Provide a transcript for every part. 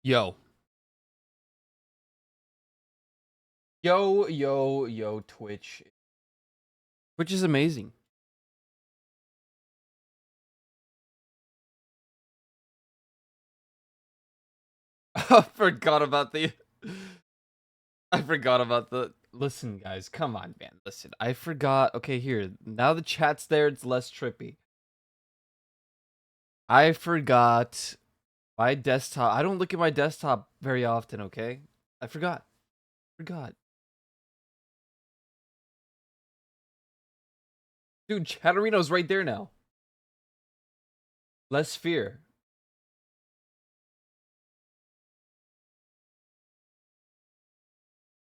Yo. Yo, Twitch. Twitch is amazing. I forgot about the... I forgot about the... Listen, guys, come on, man. Listen, I forgot. Okay, here. Now the chat's there, it's less trippy. I forgot my desktop. I don't look at my desktop very often, okay? I forgot. Dude, Chatterino's right there now. Less fear.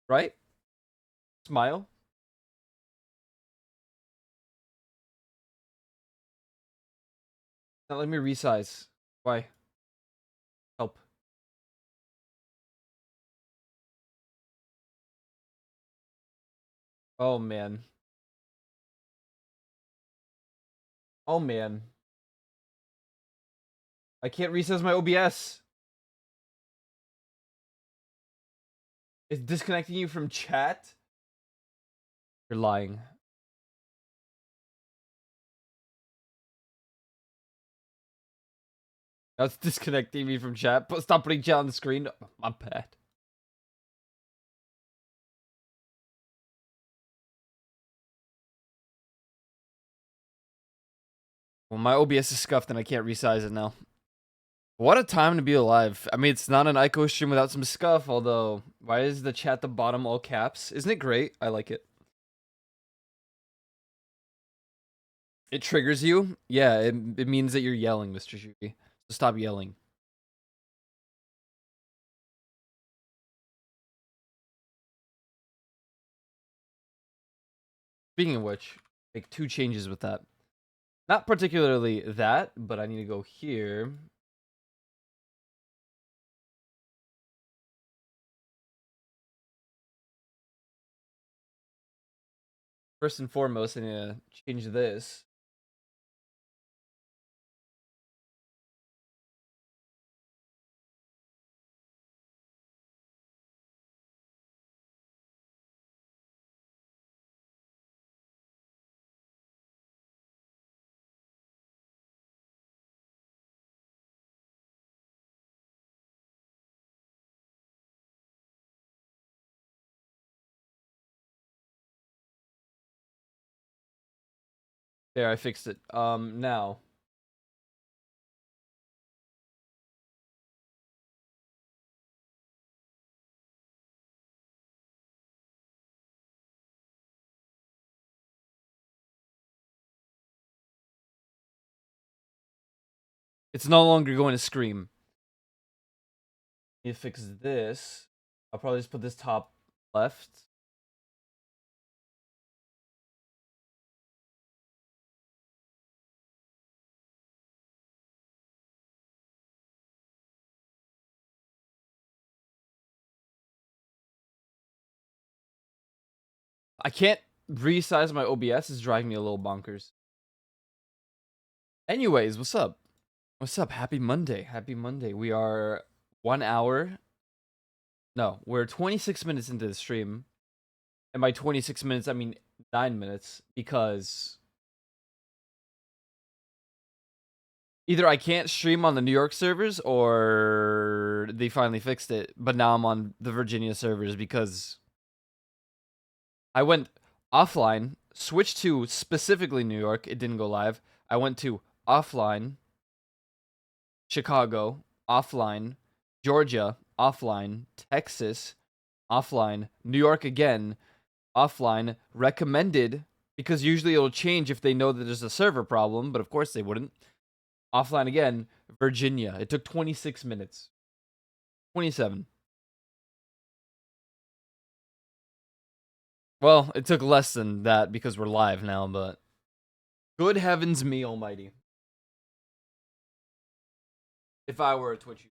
Right? Smile. Now let me resize. Why? Help. Oh, man. Oh, man. I can't resize my OBS. It's disconnecting you from chat? You're lying. That's disconnecting me from chat. But stop putting chat on the screen. Oh, my bad. Well, my OBS is scuffed and I can't resize it now. What a time to be alive. I mean, it's not an Ico stream without some scuff, although, why is the chat at the bottom all caps? Isn't it great? I like it. It triggers you? Yeah, it means that you're yelling, Mr. Shuki. So stop yelling. Speaking of which, make 2 changes with that. Not particularly that, but I need to go here. First and foremost, I need to change this. There, I fixed it. Now. It's no longer going to scream. Need to fix this. I'll probably just put this top left. I can't resize my OBS. It's driving me a little bonkers. Anyways, what's up? What's up? Happy Monday. Happy Monday. We are 1 hour. No, we're 26 minutes into the stream. And by 26 minutes, I mean 9 minutes. Because either I can't stream on the New York servers or they finally fixed it. But now I'm on the Virginia servers because I went offline, switched to specifically New York. It didn't go live. I went to offline, Chicago, offline, Georgia, offline, Texas, offline, New York again, offline, recommended, because usually it'll change if they know that there's a server problem, but of course they wouldn't. Offline again, Virginia. It took 26 minutes. 27. Well, it took less than that because we're live now, but good heavens me almighty. If I were a Twitch user.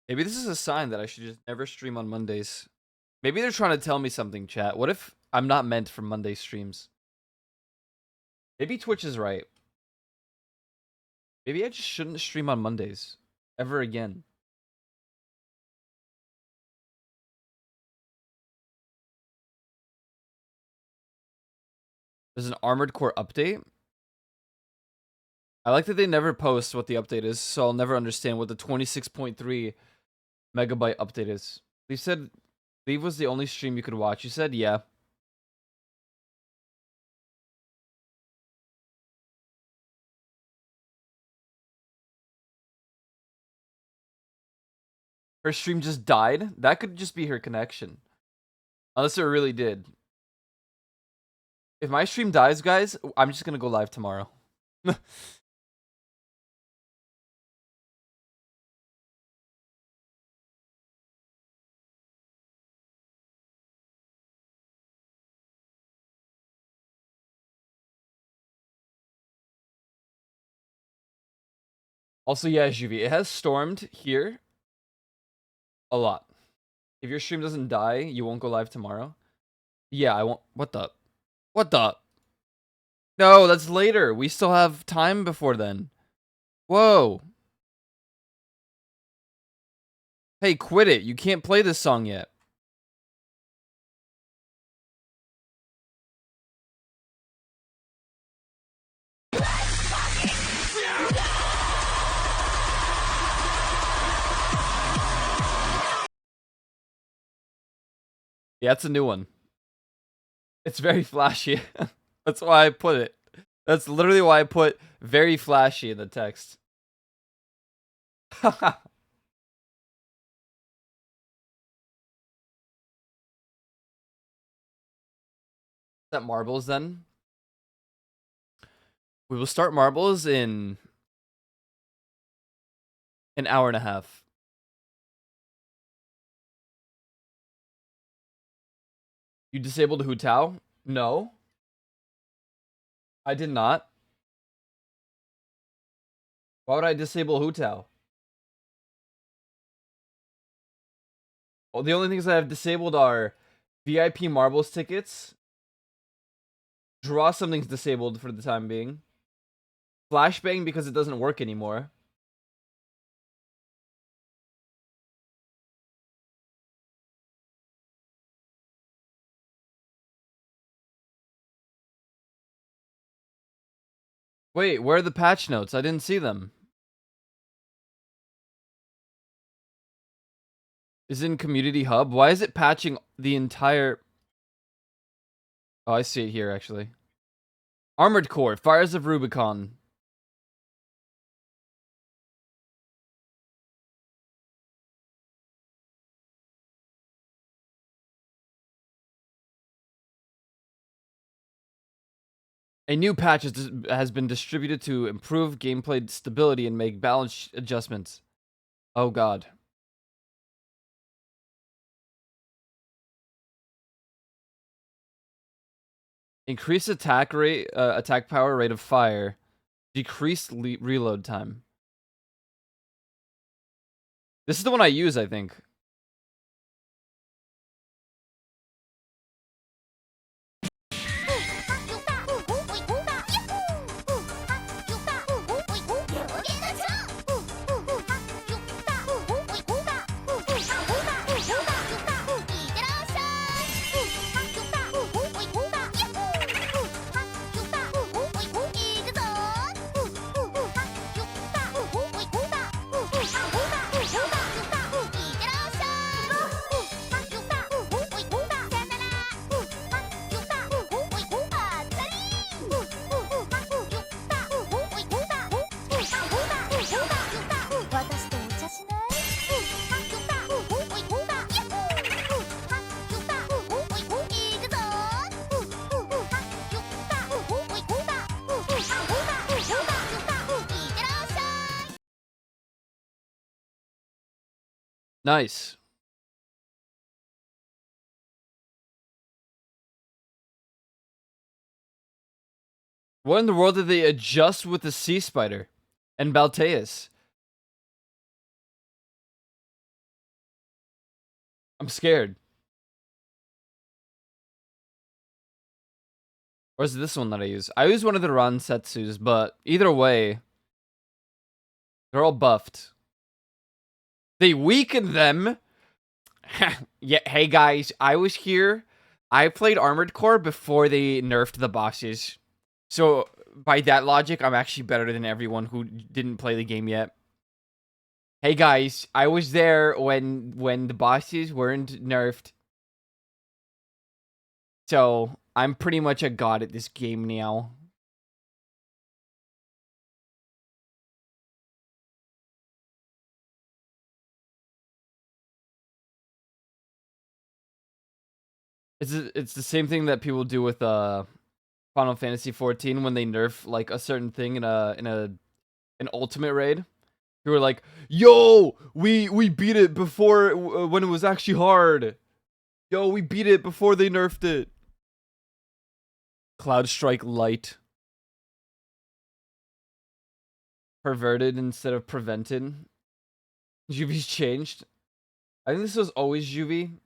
Maybe this is a sign that I should just never stream on Mondays. Maybe they're trying to tell me something, chat. What if I'm not meant for Monday streams. Maybe Twitch is right. Maybe I just shouldn't stream on Mondays ever again. There's an Armored Core update. I like that they never post what the update is, so I'll never understand what the 26.3 megabyte update is. Leaf said Leaf was the only stream you could watch. You said, yeah. Her stream just died? That could just be her connection. Unless it really did. If my stream dies, guys, I'm just gonna go live tomorrow. Also, yeah, Juvie, it has stormed here a lot. If your stream doesn't die, you won't go live tomorrow. Yeah, I won't. What the? What the? No, that's later. We still have time before then. Whoa. Hey, quit it. You can't play this song yet. Yeah, it's a new one. It's very flashy. That's why I put it. That's literally why I put very flashy in the text. Is that marbles then? We will start marbles in an hour and a half. You disabled Hu Tao? No. I did not. Why would I disable Hu Tao? Well, the only things I have disabled are VIP marbles tickets. Draw something's disabled for the time being. Flashbang because it doesn't work anymore. Wait, where are the patch notes? I didn't see them. Is it in Community Hub? Why is it patching the entire... Oh, I see it here, actually. Armored Core, Fires of Rubicon. A new patch has been distributed to improve gameplay stability and make balance adjustments. Oh god. Increase attack rate, attack power, rate of fire. Decreased reload time. This is the one I use, I think. Nice. What in the world did they adjust with the Sea Spider and Balteus? I'm scared. Or is it this one that I use? I use one of the Ransetsus, but either way, they're all buffed. They weaken them. Yeah, hey guys, I was here. I played Armored Core before they nerfed the bosses. So, by that logic, I'm actually better than everyone who didn't play the game yet. Hey guys, I was there when the bosses weren't nerfed. So, I'm pretty much a god at this game now. It's the same thing that people do with Final Fantasy 14 when they nerf like a certain thing in an ultimate raid. Who were like, "Yo, we beat it before when it was actually hard. Yo, we beat it before they nerfed it." Cloud Strike Light. Perverted instead of prevented. Juvi's changed. I think this was always Juvie.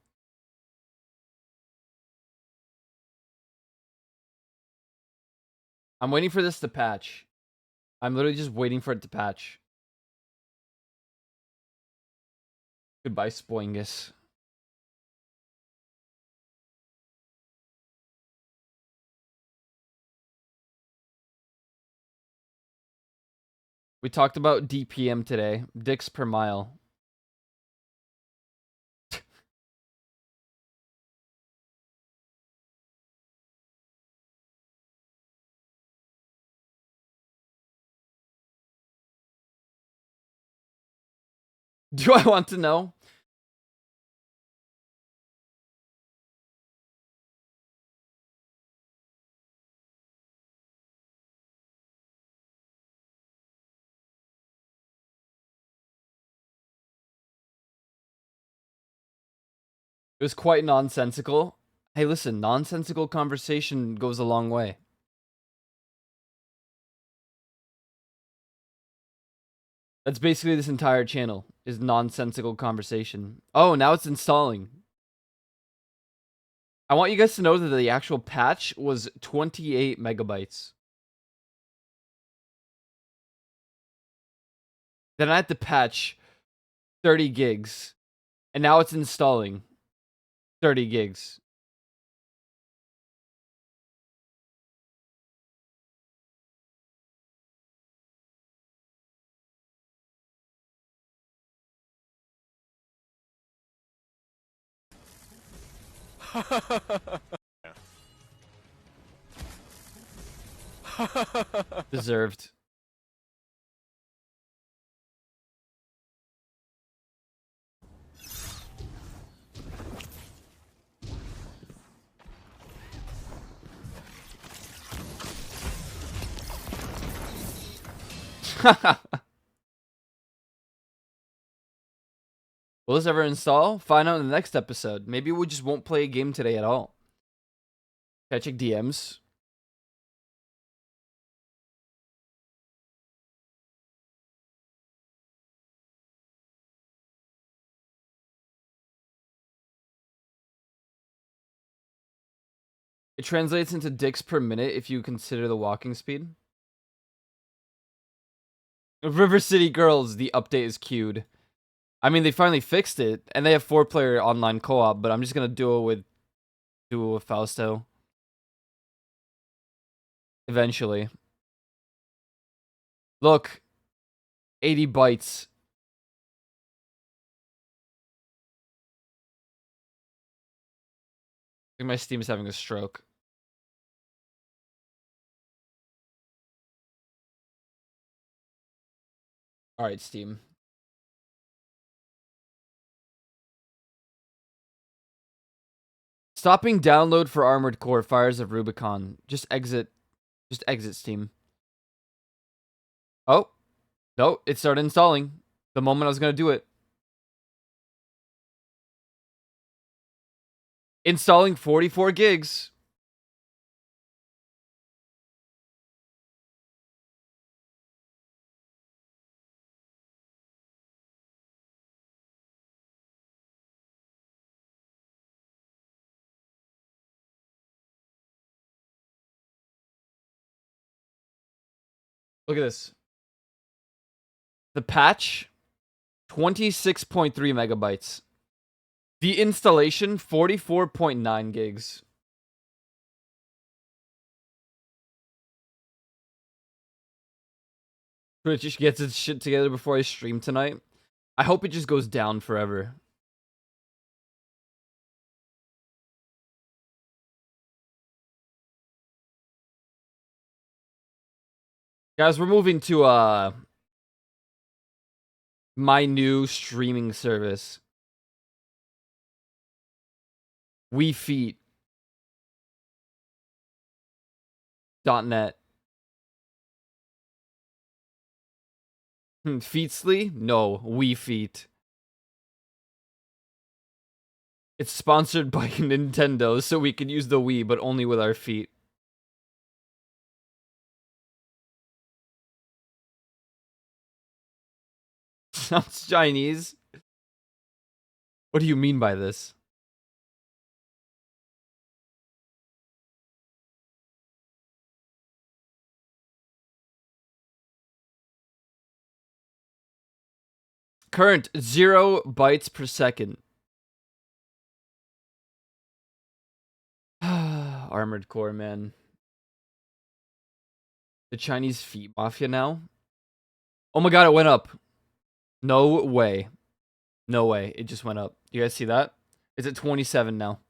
I'm waiting for this to patch. I'm literally just waiting for it to patch. Goodbye, Spoingus. We talked about DPM today. Dicks per mile. Do I want to know? It was quite nonsensical. Hey, listen, nonsensical conversation goes a long way. That's basically this entire channel, is nonsensical conversation. Oh, now it's installing. I want you guys to know that the actual patch was 28 megabytes. Then I had to patch 30 gigs. And now it's installing 30 gigs. Deserved. Will this ever install? Find out in the next episode. Maybe we just won't play a game today at all. Can I check DMs? It translates into dicks per minute if you consider the walking speed. River City Girls, the update is queued. I mean, they finally fixed it, and they have 4-player online co-op, but I'm just gonna do it with Fausto. Eventually. Look. 80 bytes. I think my Steam is having a stroke. Alright, Steam. Stopping download for Armored Core Fires of Rubicon. Just exit Steam. Oh. No, it started installing. The moment I was gonna do it. Installing 44 gigs. Look at this. The patch, 26.3 megabytes. The installation, 44.9 gigs. Twitch gets its shit together before I stream tonight. I hope it just goes down forever. Guys, we're moving to my new streaming service. WeFeet.net. Feetsly? No, WeFeet. It's sponsored by Nintendo, so we can use the Wii, but only with our feet. Sounds Chinese. What do you mean by this? Current 0 bytes per second. Armored Core, man. The Chinese feet mafia now? Oh my god, it went up. No way. No way. It just went up. You guys see that? It's at 27 now.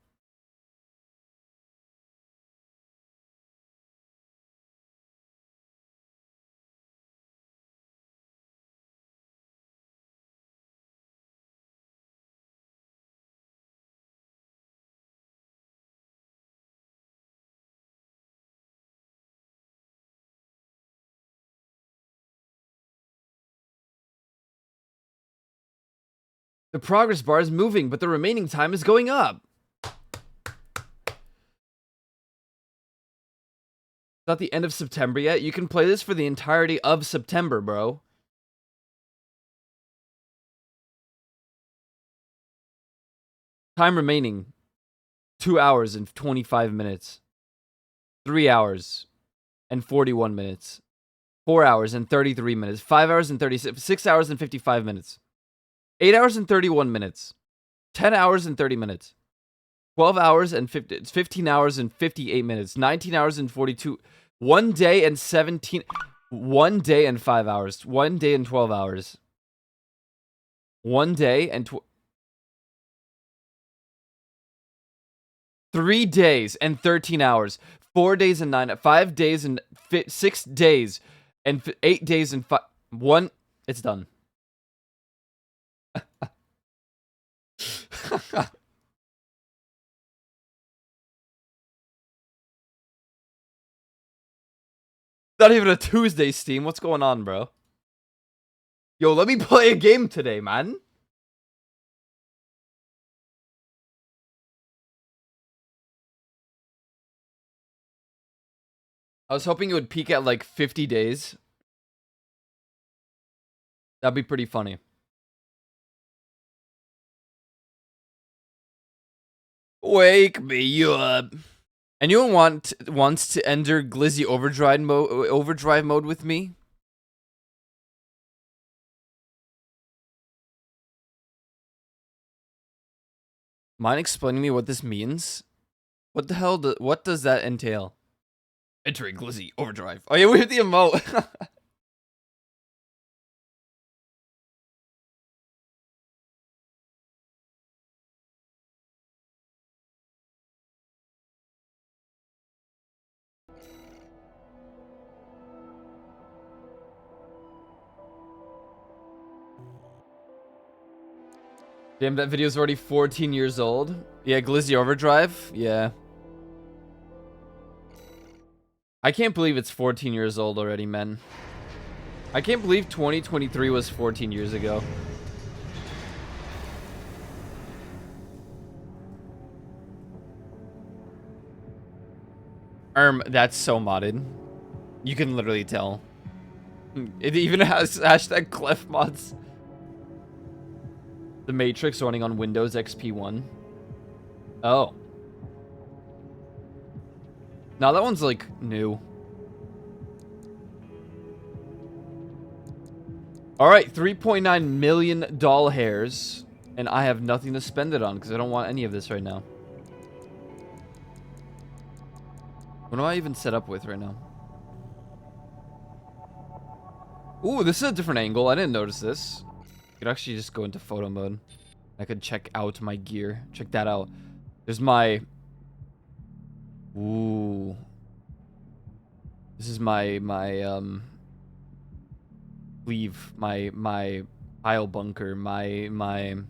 The progress bar is moving, but the remaining time is going up. Not the end of September yet. You can play this for the entirety of September, bro. Time remaining 2 hours and 25 minutes. 3 hours and 41 minutes. 4 hours and 33 minutes. 5 hours and 36. 6 hours and 55 minutes. 8 hours and 31 minutes. 10 hours and 30 minutes. 12 hours and 15 hours and 58 minutes. 19 hours and 42. 1 day and 17. 1 day and 5 hours. 1 day and 12 hours. 1 day and 3 days and 13 hours. 4 days and 9. 5 days and 6 days. And 8 days and 5. 1. It's done. Not even a Tuesday, Steam. What's going on, bro? Yo, let me play a game today, man. I was hoping it would peak at like 50 days. That'd be pretty funny. Wake me up. Anyone wants to enter Glizzy overdrive mode with me? Mind explaining me what this means? What the hell? What does that entail? Entering Glizzy overdrive. Oh yeah, we hit the emote. Damn, that video's already 14 years old. Yeah, Glizzy Overdrive. Yeah. I can't believe it's 14 years old already, men. I can't believe 2023 was 14 years ago. That's so modded. You can literally tell. It even has hashtag Clef mods. The Matrix running on Windows XP1. Oh. Now that one's like new. All right, 3.9 million doll hairs, and I have nothing to spend it on because I don't want any of this right now. What am I even set up with right now? Ooh, this is a different angle. I didn't notice this. I could actually just go into photo mode. I could check out my gear. Check that out. There's my... Ooh. This is my sleeve, my pile bunker, You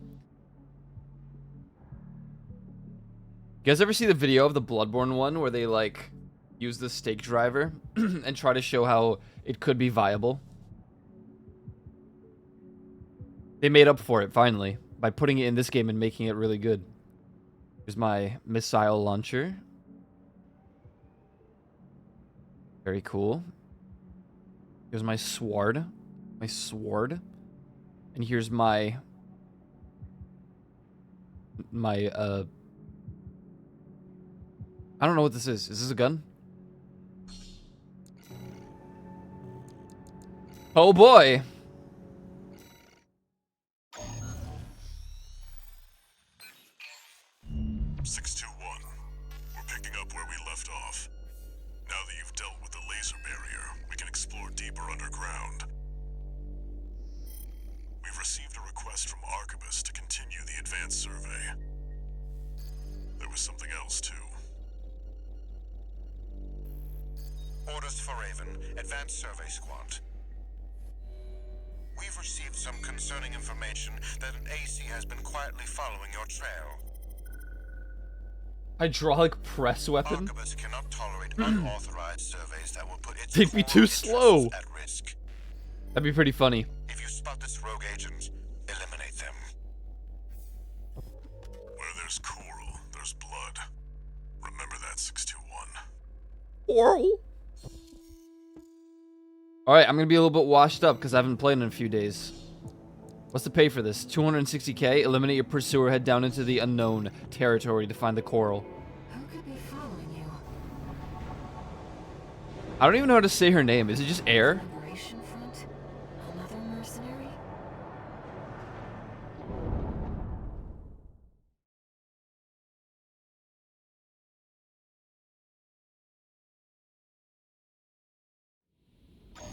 guys ever see the video of the Bloodborne one where they like use the stake driver and try to show how it could be viable? They made up for it finally by putting it in this game and making it really good. Here's my missile launcher. Very cool. Here's my sword. My sword. And here's my I don't know what this is. Is this a gun? Oh boy. Orders for Raven, Advanced Survey Squad. We've received some concerning information that an AC has been quietly following your trail. Hydraulic press weapon? Arquebus cannot tolerate unauthorized surveys that will put its They'd be too slow. At risk. That'd be pretty funny. If you spot this rogue agent, eliminate them. Where there's coral, there's blood. Remember that, 621. Coral? Alright, I'm gonna be a little bit washed up because I haven't played in a few days. What's the pay for this? 260k? Eliminate your pursuer, head down into the unknown territory to find the coral. Who could be following you? I don't even know how to say her name. Is it just Air? Liberation Front? Another mercenary?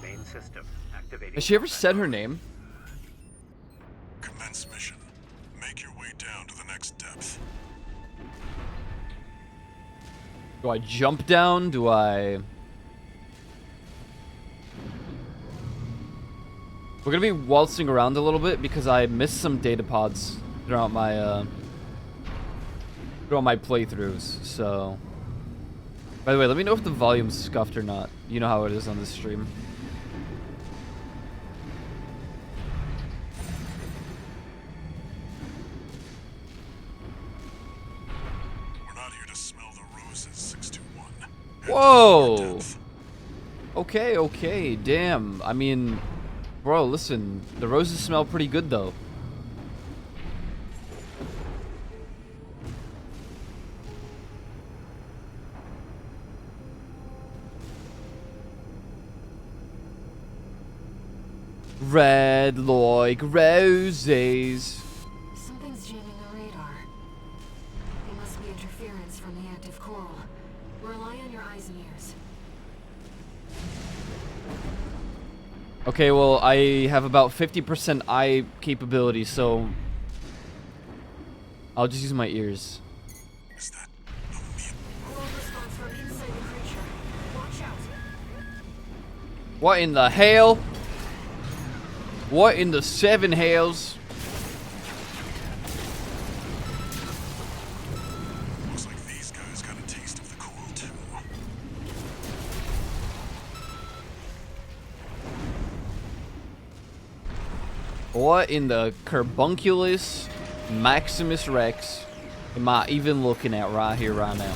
Main system activating. Has she ever said her name? Commence mission. Make your way down to the next depth. Do I jump down? Do I... We're gonna be waltzing around a little bit because I missed some data pods throughout my playthroughs, so... By the way, let me know if the volume's scuffed or not. You know how it is on this stream. We're not here to smell the roses, 621. Whoa! Okay, okay, damn. I mean, bro, listen. The roses smell pretty good, though. Red like roses. Something's jamming the radar. It must be interference from the active coral. Rely on your eyes and ears. Okay, well, I have about 50% eye capability, so I'll just use my ears. Is that a meal? Coral response from inside the creature. Watch out. What in the hell? What in the seven hells? Looks like these guys got a taste of the coral too. What in the carbunculus Maximus Rex am I even looking at right here, right now?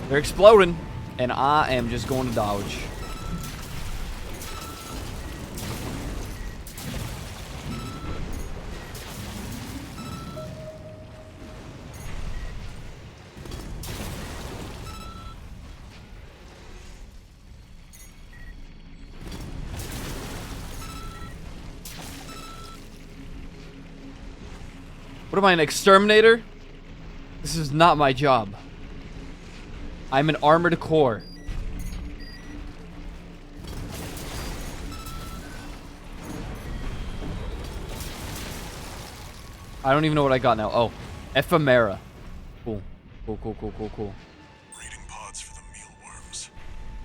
They're exploding, and I am just going to dodge. What am I, an exterminator? This is not my job. I'm an armored core. I don't even know what I got now. Oh, ephemera. Cool. Cool, cool, cool, cool, cool. Breeding pods for the mealworms.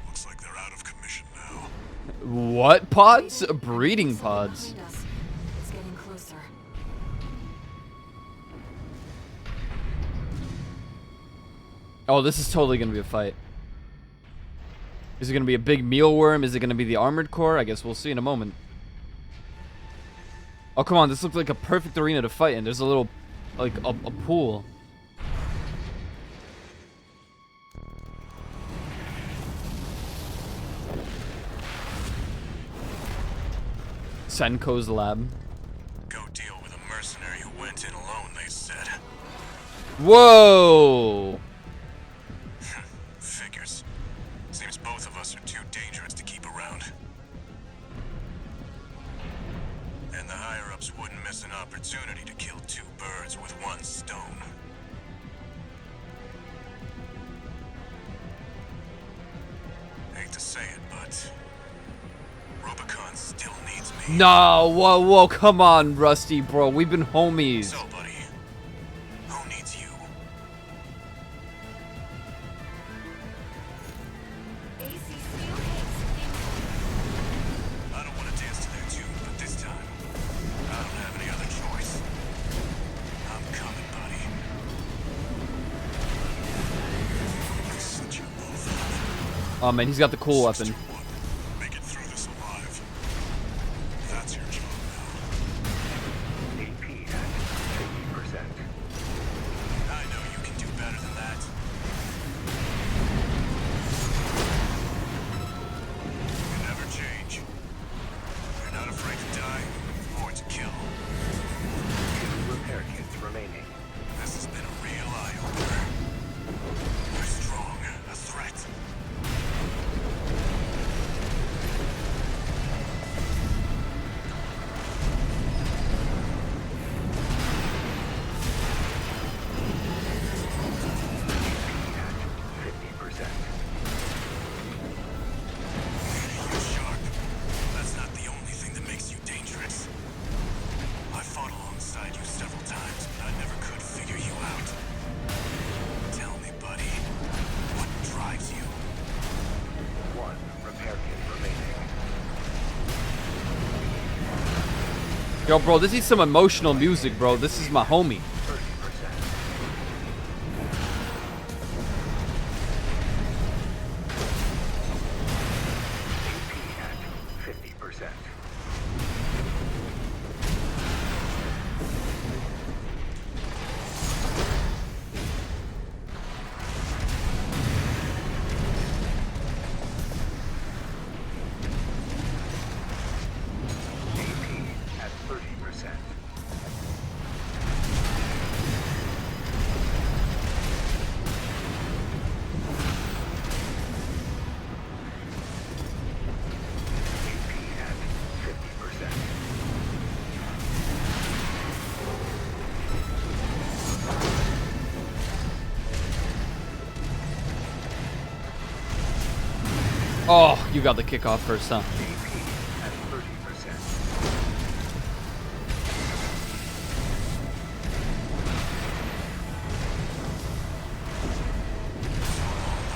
Looks like they're out of commission now. What pods? Breeding pods. Behind us. It's getting closer. Oh, this is totally gonna be a fight. Is it gonna be a big mealworm? Is it gonna be the armored core? I guess we'll see in a moment. Oh, come on. This looks like a perfect arena to fight in. There's a little, like, a pool. Senko's lab. Go deal with a mercenary who went in alone, they said. Whoa! Figures. Seems both of us are too dangerous to keep around. And the higher-ups wouldn't miss an opportunity to kill two birds with one stone. Hate to say it, but Rubicon still needs me. No, whoa, come on, Rusty, bro. We've been homies. So, buddy, who needs you? AC Steel Haze incoming. I don't want to dance to their tune, but this time, I don't have any other choice. I'm coming, buddy. Set you both up. Oh man, he's got the cool weapon. Make it through this alive. That's your job now. AP at 50%. I know you can do better than that. You never change. You're not afraid to die or to kill. 2 repair kits remaining. This has been a real eye-opener. You're strong, a threat. At 50%. You're sharp. That's not the only thing that makes you dangerous. I fought alongside you several times, but I never could figure you out. Tell me, buddy, what drives you? 1 repair kit remaining. Yo, bro, this is some emotional music, bro. This is my homie. 30%. AP at 50%. AP at 30%. AP at 50%. Oh, you got the kickoff first, huh? AP at 30%.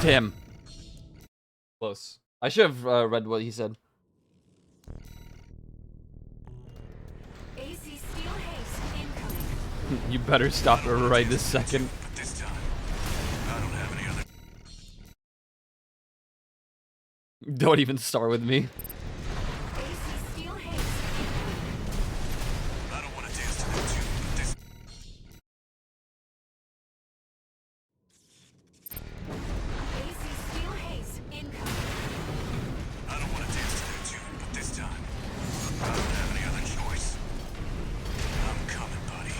Damn. Close. I should have read what he said. AC Steel Haze incoming. You better stop it right this second. But this time, I don't have any other. Don't even start with me. AC Steel Haze incoming. I don't want to dance to that tune, but this. AC Steel Haze incoming. I don't want to dance to that tune, but this time, I don't have any other choice. I'm coming, buddy.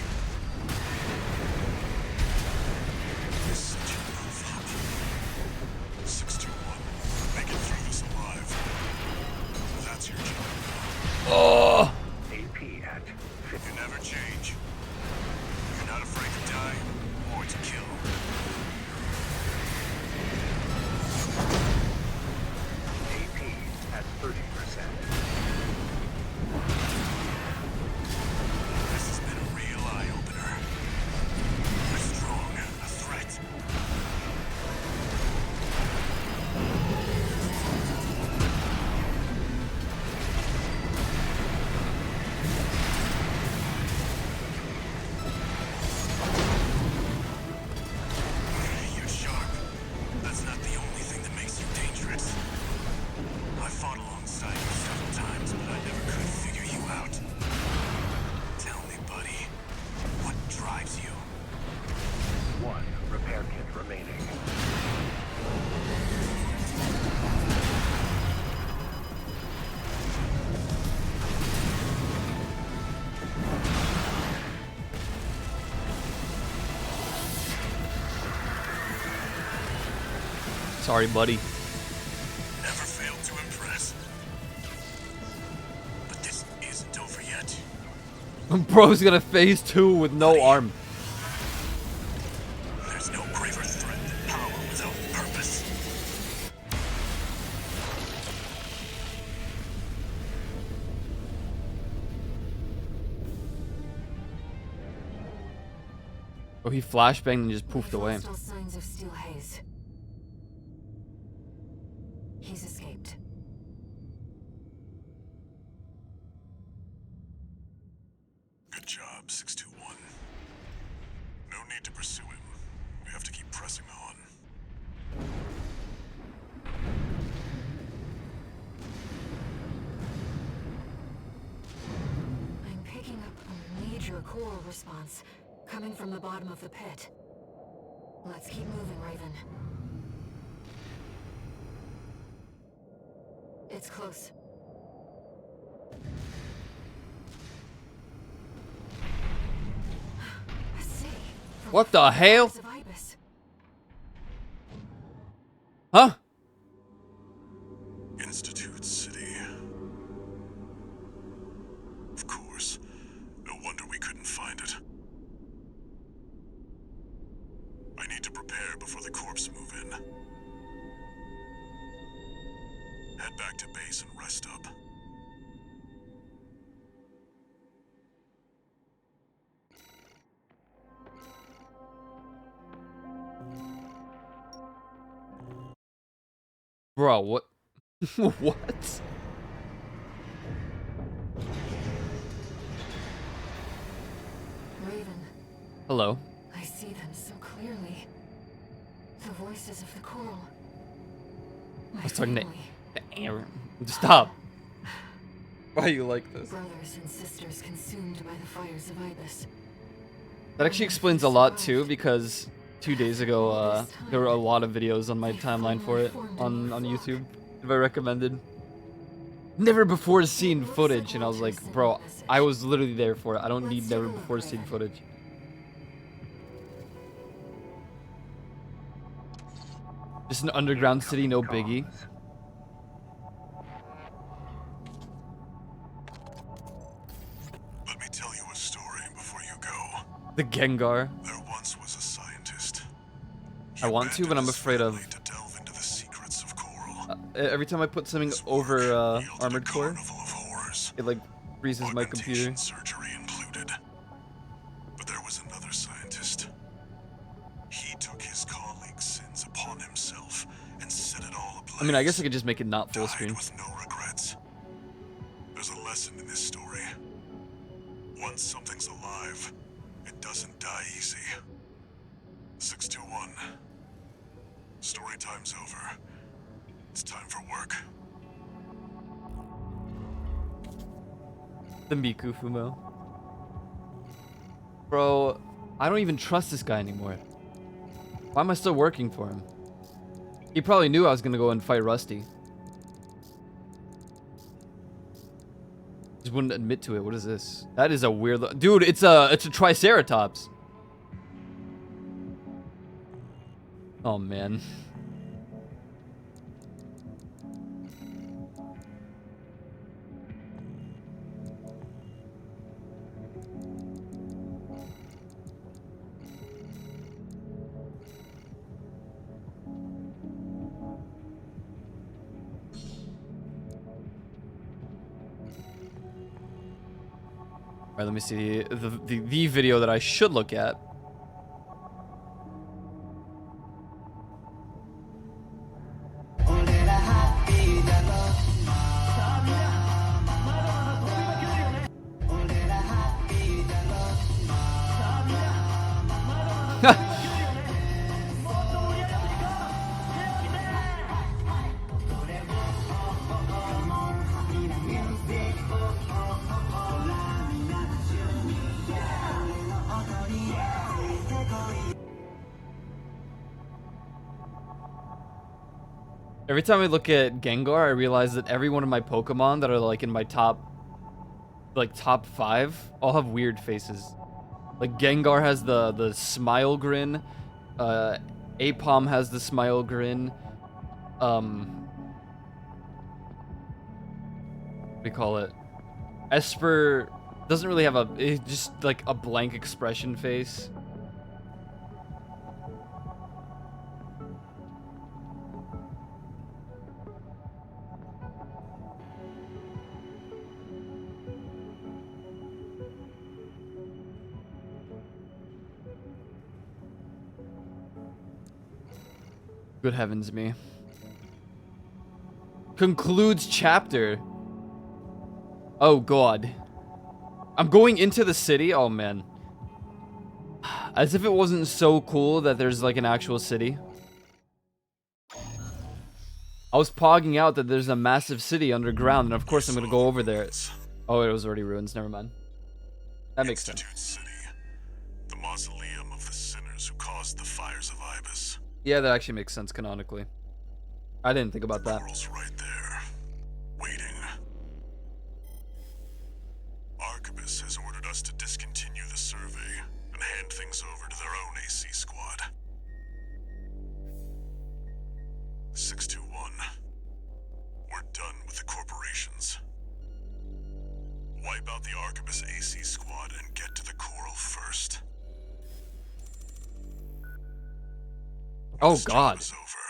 You're such a move up. 621. Make it through this alive. Sorry, buddy. Never failed to impress. But this isn't over yet. Bro's gonna phase 2 with no arm. There's no graver threat than power without purpose. Oh, he flashbanged and just poofed We've away. lost all signs of Steel Haze. He's escaped. Good job, 621. No need to pursue him. We have to keep pressing on. I'm picking up a major coral response coming from the bottom of the pit. Let's keep moving, Raven. It's close. A city from What the hell? of Ibis. Huh? Institute City. Of course. No wonder we couldn't find it. I need to prepare before the corps move in. Head back to base and rest up. Bro, what? What? Raven, Hello. I see them so clearly. The voices of the coral. My was talking to family, Aaron. Stop. Why are you like this? brothers and sisters consumed by the fires of Ibis. That actually explains a lot too, because 2 days ago, there were a lot of videos on my timeline for it on YouTube that I recommended. Never before seen footage, and I was like, bro, I was literally there for it. I don't need never before seen footage. Just an underground city, no biggie. Let me tell you a story before you go. The Gengar. There once was a scientist. I want to, but I'm afraid of. To delve into the secrets of coral. Every time I put something over Yielded a Armored Core, carnival of horrors. it like freezes my computer. Augmentation surgery included. But there was another scientist. He took his colleagues' sins upon himself and set it all ablaze. I mean, I guess I could just make it not full Died screen. with no regrets. There's a lesson in this story. Once something's alive, it doesn't die easy. 621. Story time's over. It's time for work. The Miku Fumo. Bro, I don't even trust this guy anymore. Why am I still working for him? He probably knew I was gonna go and fight Rusty. Just wouldn't admit to it. What is this? That is a weird dude, it's a Triceratops. Oh man. Alright, let me see the video that I should look at. Every time I look at Gengar, I realize that every one of my Pokemon that are like in my top 5 all have weird faces. Like Gengar has the smile grin, Apom has the smile grin, what do you call it? Esper doesn't really have it's just like a blank expression face. Good heavens me. Concludes chapter. Oh god. I'm going into the city? Oh man. As if it wasn't so cool that there's like an actual city. I was pogging out that there's a massive city underground, and of course I'm gonna go over there. Oh, it was already ruins, never mind. That makes sense. Institute City, the mausoleum of the sinners who caused the fires of Ibis. Yeah, that actually makes sense canonically. I didn't think about that. Coral's right there, waiting. Arquebus has ordered us to discontinue the survey and hand things over to their own AC squad. 621. We're done with the corporations. Wipe out the Arquebus AC squad and get to the Coral first. Oh This job god. is over.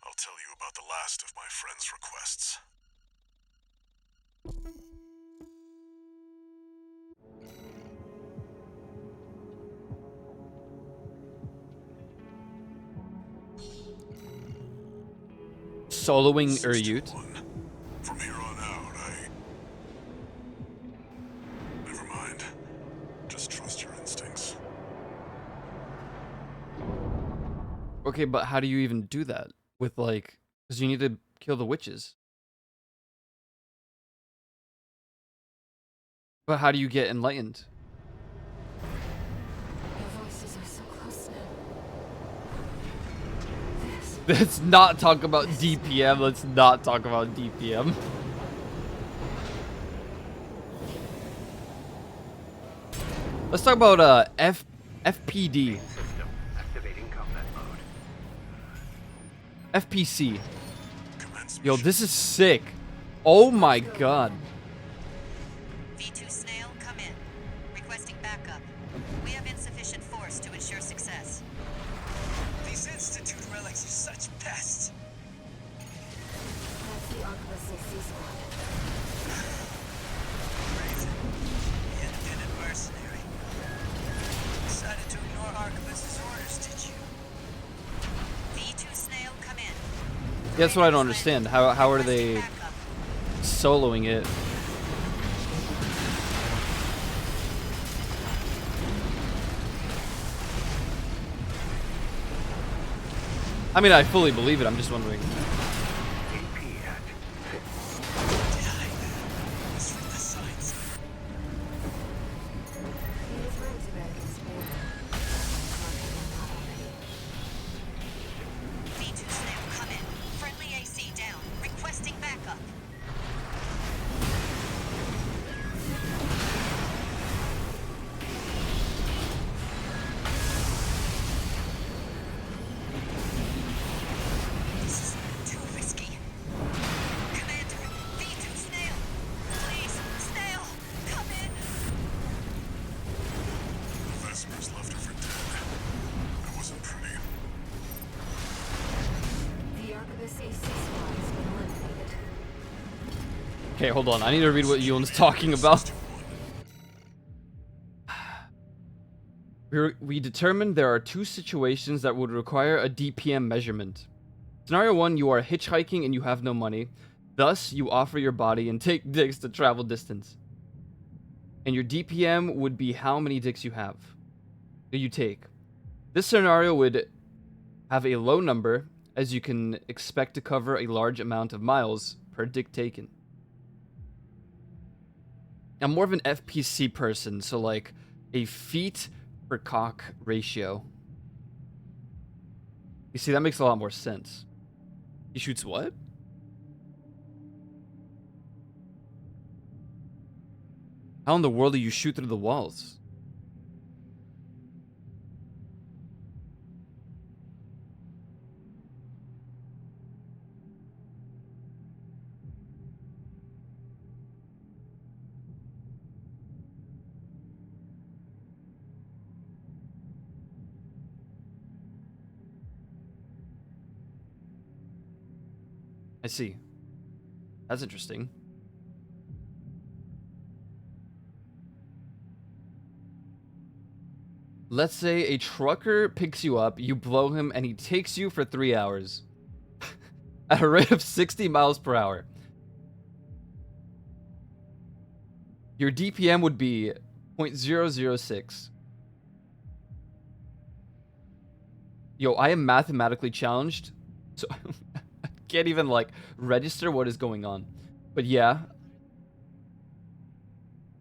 I'll tell you about the last of my friend's requests. Soloing Uryut. 621. From here on out, Never mind. Just trust your instincts. Okay, but how do you even do that? With like, because you need to kill the witches. But how do you get enlightened? Your voices are so close now. This. Let's not talk about DPM. Let's not talk about DPM. Let's talk about FPD, System activating combat mode. FPC. Commence Yo, mission. this is sick. Oh my god. V2 Snail, come in. Requesting backup. We have insufficient force to ensure success. These Institute relics are such pests. That's the Arquebus AC squad. Raven, the independent mercenary. Decided to ignore Arquebus's orders, did you? V2 Snail, come in. That's what I don't understand. How are they Requesting backup. soloing it? I mean, I fully believe it. I'm just wondering. AP at 50. Did I? Misread the signs. He is right to back in Spain. V2 Snail, come in. Friendly AC down. Requesting backup. This is too risky. Commander, V2 Snail. Please, Snail, come in. The Vespers left her for dead. It wasn't pretty. The Arquebus AC squad has been eliminated. Okay, hold on. I need to read what Ewan's talking about. We determined there are two situations that would require a DPM measurement. Scenario 1, you are hitchhiking and you have no money. Thus, you offer your body and take dicks to travel distance. And your DPM would be how many dicks you have. Do you take? This scenario would have a low number, as you can expect to cover a large amount of miles per dick taken. I'm more of an FPC person, so like a feet per cock ratio. You see, that makes a lot more sense. He shoots what? How in the world do you shoot through the walls? I see. That's interesting. Let's say a trucker picks you up, you blow him, and he takes you for 3 hours. At a rate of 60 miles per hour. Your DPM would be 0.006. Yo, I am mathematically challenged, so I can't even, like, register what is going on. But yeah.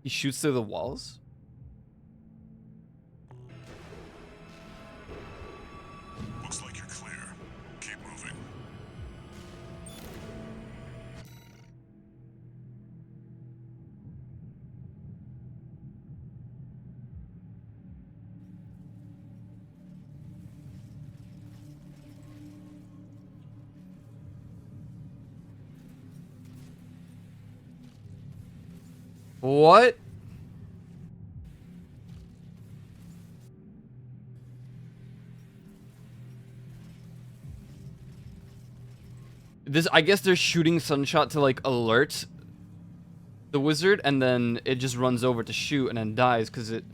He shoots through the walls? Looks like you're clear. Keep moving. What? This, I guess they're shooting Sunshot to, like, alert the wizard, and then it just runs over to shoot and then dies because it...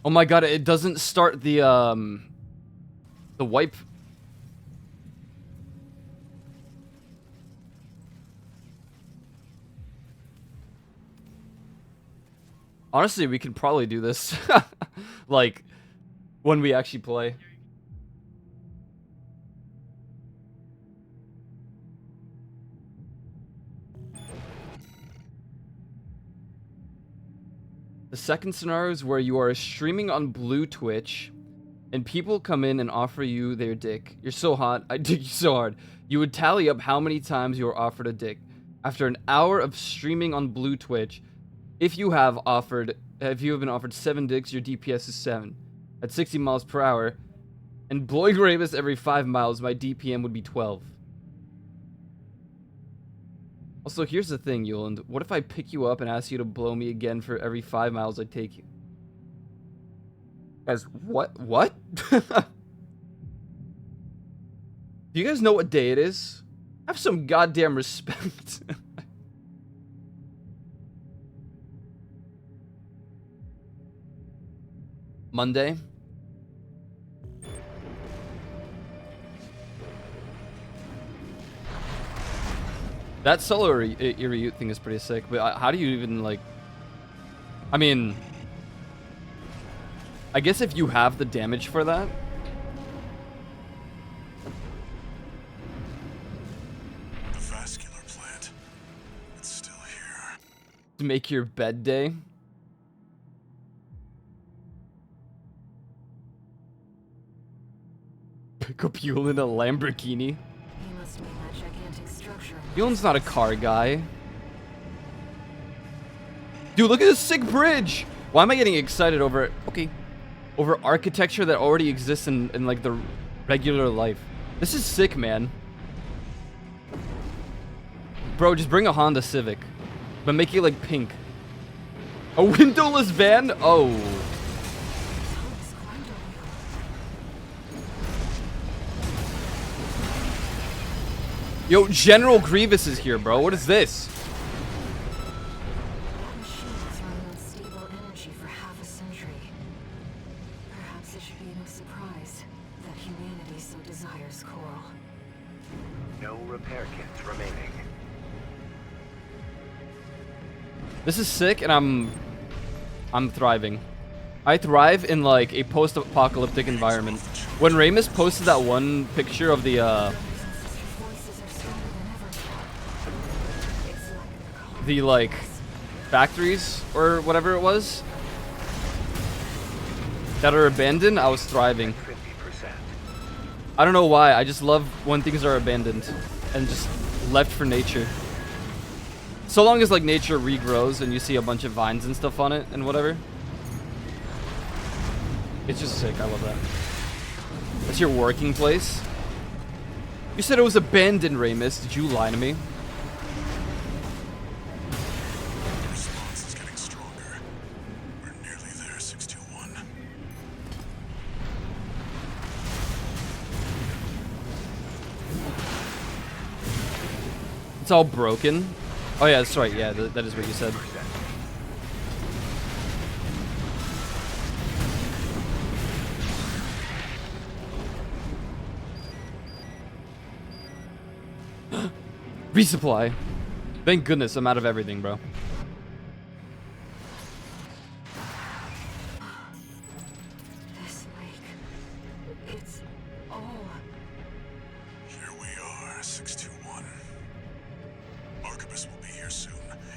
Oh my god, it doesn't start the wipe. Honestly, we could probably do this. Like, when we actually play. The second scenario is where you are streaming on Blue Twitch, and people come in and offer you their dick. You're so hot, I dig you so hard. You would tally up how many times you were offered a dick. After an hour of streaming on Blue Twitch, if you have been offered 7 dicks, your DPS is 7. At 60 miles per hour, and blowing Ramus every 5 miles, my DPM would be 12. Also, here's the thing, Yuland. What if I pick you up and ask you to blow me again for every 5 miles I take you? Guys, what? What? Do you guys know what day it is? Have some goddamn respect. Monday? That solo Iriyut thing is pretty sick, but how do you even, like... I mean... I guess if you have the damage for that... The vascular plant. It's still here. To make your bed day? Pick up Yule in a Lamborghini? He must mean that gigantic structure. Yulen's not a car guy. Dude, look at this sick bridge! Why am I getting excited over it? Okay. Over architecture that already exists in like the regular life. This is sick, man. Bro, just bring a Honda Civic. But make it like pink. A windowless van? Oh. Yo, General Grievous is here, bro. What is this? That machine has run on stable energy for half a century. Perhaps it should be no surprise that humanity so desires coral. No repair kits remaining. This is sick, and I'm thriving. I thrive in like a post-apocalyptic environment. When Ramus posted that one picture of the Voices are stronger than ever. It's like the like factories or whatever it was that are abandoned, I was thriving. 50%. I don't know why. I just love when things are abandoned and just left for nature. So long as like nature regrows and you see a bunch of vines and stuff on it and whatever. It's just sick. I love that. That's your working place? You said it was abandoned, Ramus. Did you lie to me? The response is getting stronger. We're nearly there, 621. It's all broken. Oh yeah, that's right. Yeah, that is what you said. Resupply. Thank goodness I'm out of everything, bro. This lake. It's all. Here we are, 621. Arquebus will be here soon.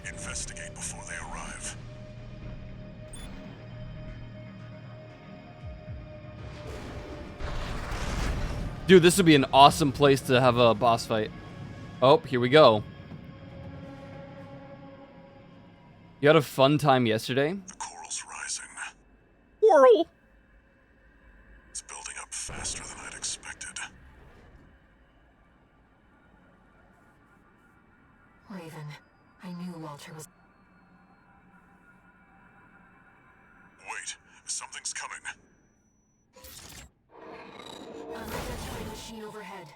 Investigate before they arrive. Dude, this would be an awesome place to have a boss fight. Oh, here we go. You had a fun time yesterday? The coral's rising. Coral. It's building up faster than I'd expected. Raven, I knew Walter was. Wait, something's coming. Unidentified machine overhead.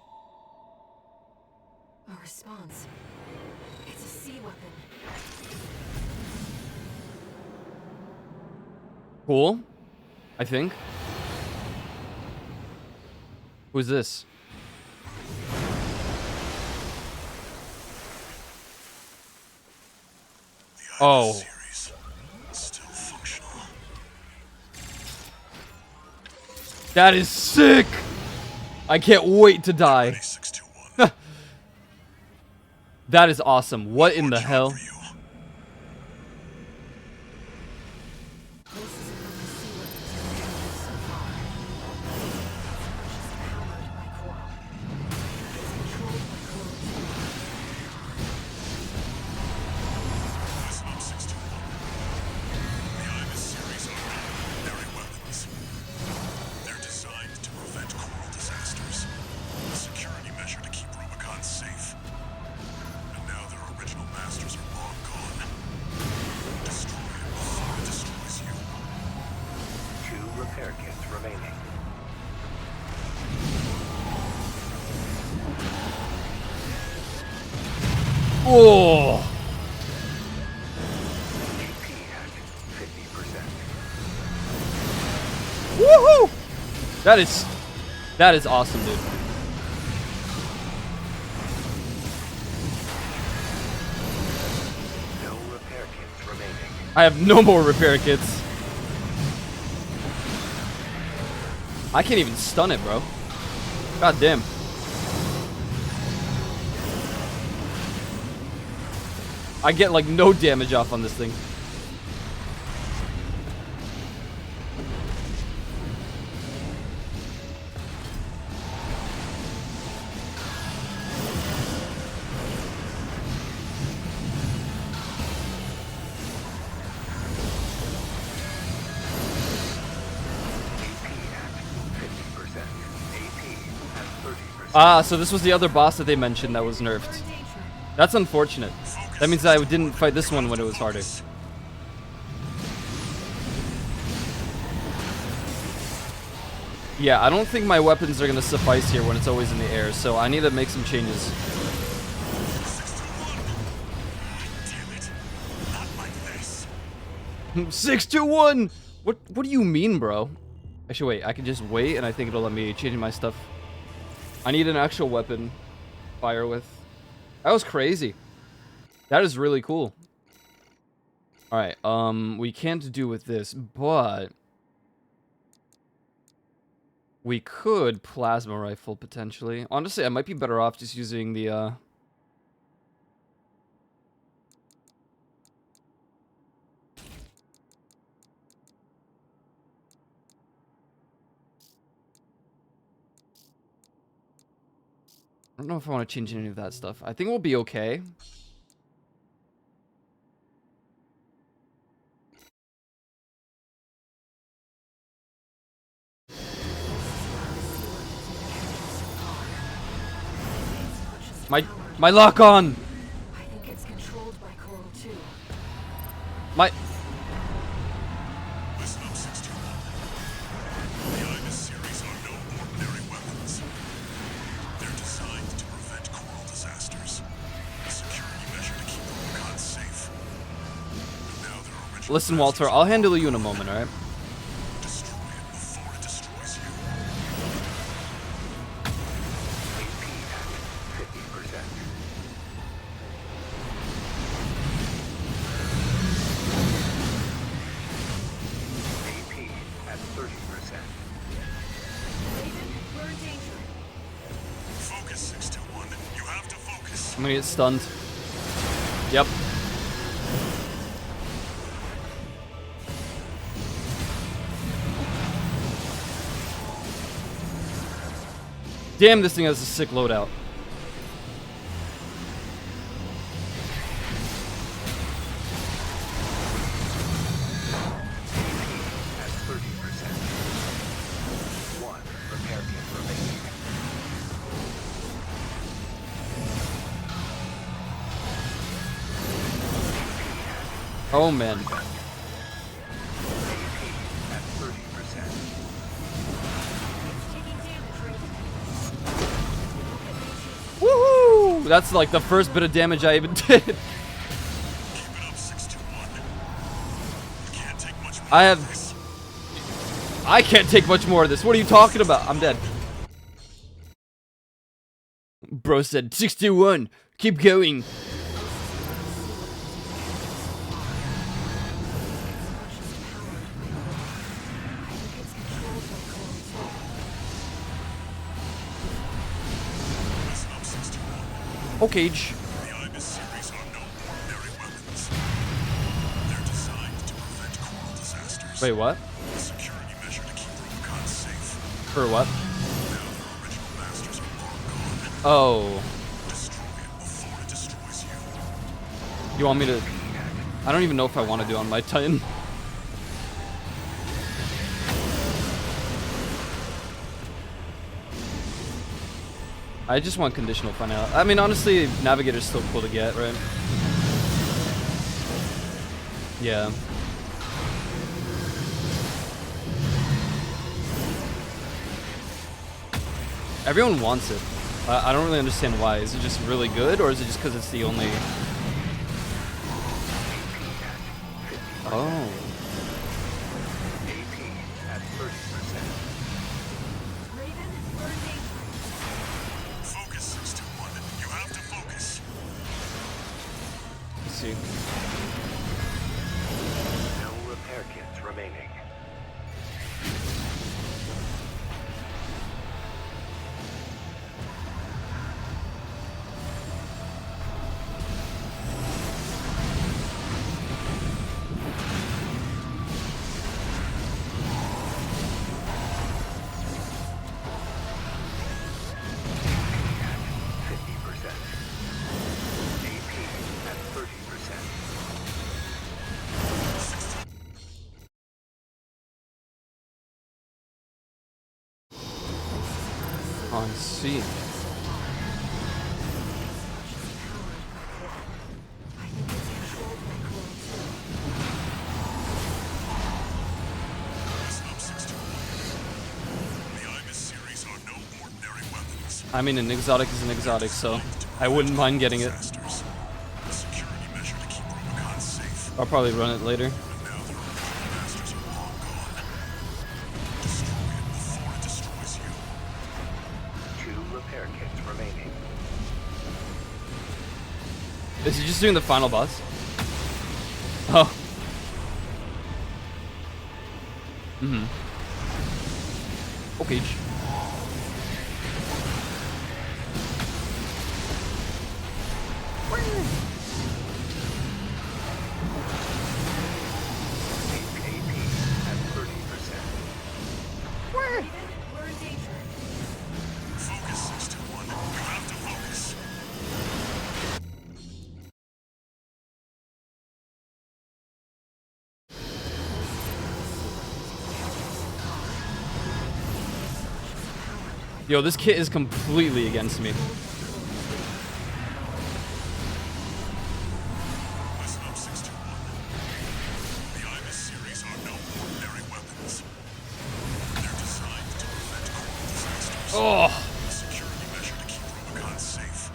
A response. It's a sea weapon. Cool. I think. Who's this? The Oh. series still functional. That is sick! I can't wait to die. 621. That is awesome. What in the Job hell? for you. This is among the sea weapons we've handled so far. It's powered by coral. It's controlled by coral. Listen up, 621. The Ibis series are ordinary weapons. They're designed to prevent coral disasters. A security measure to keep Rubicon safe. And now their original masters are long gone. Destroy it before it destroys you. 2 repair kits remaining. Oh! GP at 50%. Woohoo! That is awesome, dude. No repair kits remaining. I have no more repair kits. I can't even stun it, bro. God damn. I get like no damage off on this thing. Ah, so this was the other boss that they mentioned that was nerfed. That's unfortunate. That means I didn't fight this one when it was harder. Yeah, I don't think my weapons are gonna suffice here when it's always in the air, so I need to make some changes. Damn it. Not like this. 621! What do you mean, bro? Actually, wait, I can just wait and I think it'll let me change my stuff. I need an actual weapon to fire with. That was crazy. That is really cool. Alright, we can't do with this, but we could plasma rifle potentially. Honestly, I might be better off just using the I don't know if I want to change any of that stuff. I think we'll be okay. My lock on. I think it's controlled by Coral too. My Listen up, 61. The Ibis series are no ordinary weapons. They're designed to prevent coral disasters. A security measure to keep the Rubicon safe. And now their original listen, Walter. I'll handle you in a moment. All right. destroy it before it destroys you. AP at 50%. AP at 30%. Raven, we're in danger. Focus, 621. You have to focus. I'm gonna get stunned. Yep. Damn, this thing has a sick loadout. At 30%. One repair kit remaining. Oh man. AP at 30%. Taking damage, Raven. Woohoo! That's like the first bit of damage I even did. Keep it up, 621. You can't take much more I of have- this. I can't take much more of this. What are you talking about? I'm dead. Bro said 61. Keep going. Listen up, 621. Okay. The Ibis series are no ordinary weapons. They're designed to prevent coral disasters. Wait, what? A security measure to keep Rubicon safe. For what? Now their original masters are long gone. Oh. Destroy it before it destroys you. You want me to... I don't even know if I want to do it on my Titan. I just want conditional finality. I mean, honestly, Navigator's still cool to get, right? Yeah. Everyone wants it. I don't really understand why. Is it just really good, or is it just because it's the only... Oh. AP at 30%. Raven, we're in danger. Focus, 621. You have to focus. Let's see. No repair kits remaining. AP at 30%. On C. Listen up, 621. The Ibis series are no ordinary weapons. I mean, an exotic is an exotic, so I wouldn't mind getting it. Disasters. A security measure to keep Rubicon safe. I'll probably run it later. But now their original masters are long gone. Destroy it before it destroys you. 2 repair kits remaining. Is he just doing the final boss? Oh. Okay. AP at 30%. Raven, we're in danger. Focus, 621. You have to focus. Yo, this kit is completely against me. Listen up, 621. The IBIS series are no ordinary weapons. They're designed to prevent coral disasters. Oh, A security measure to keep Rubicon safe.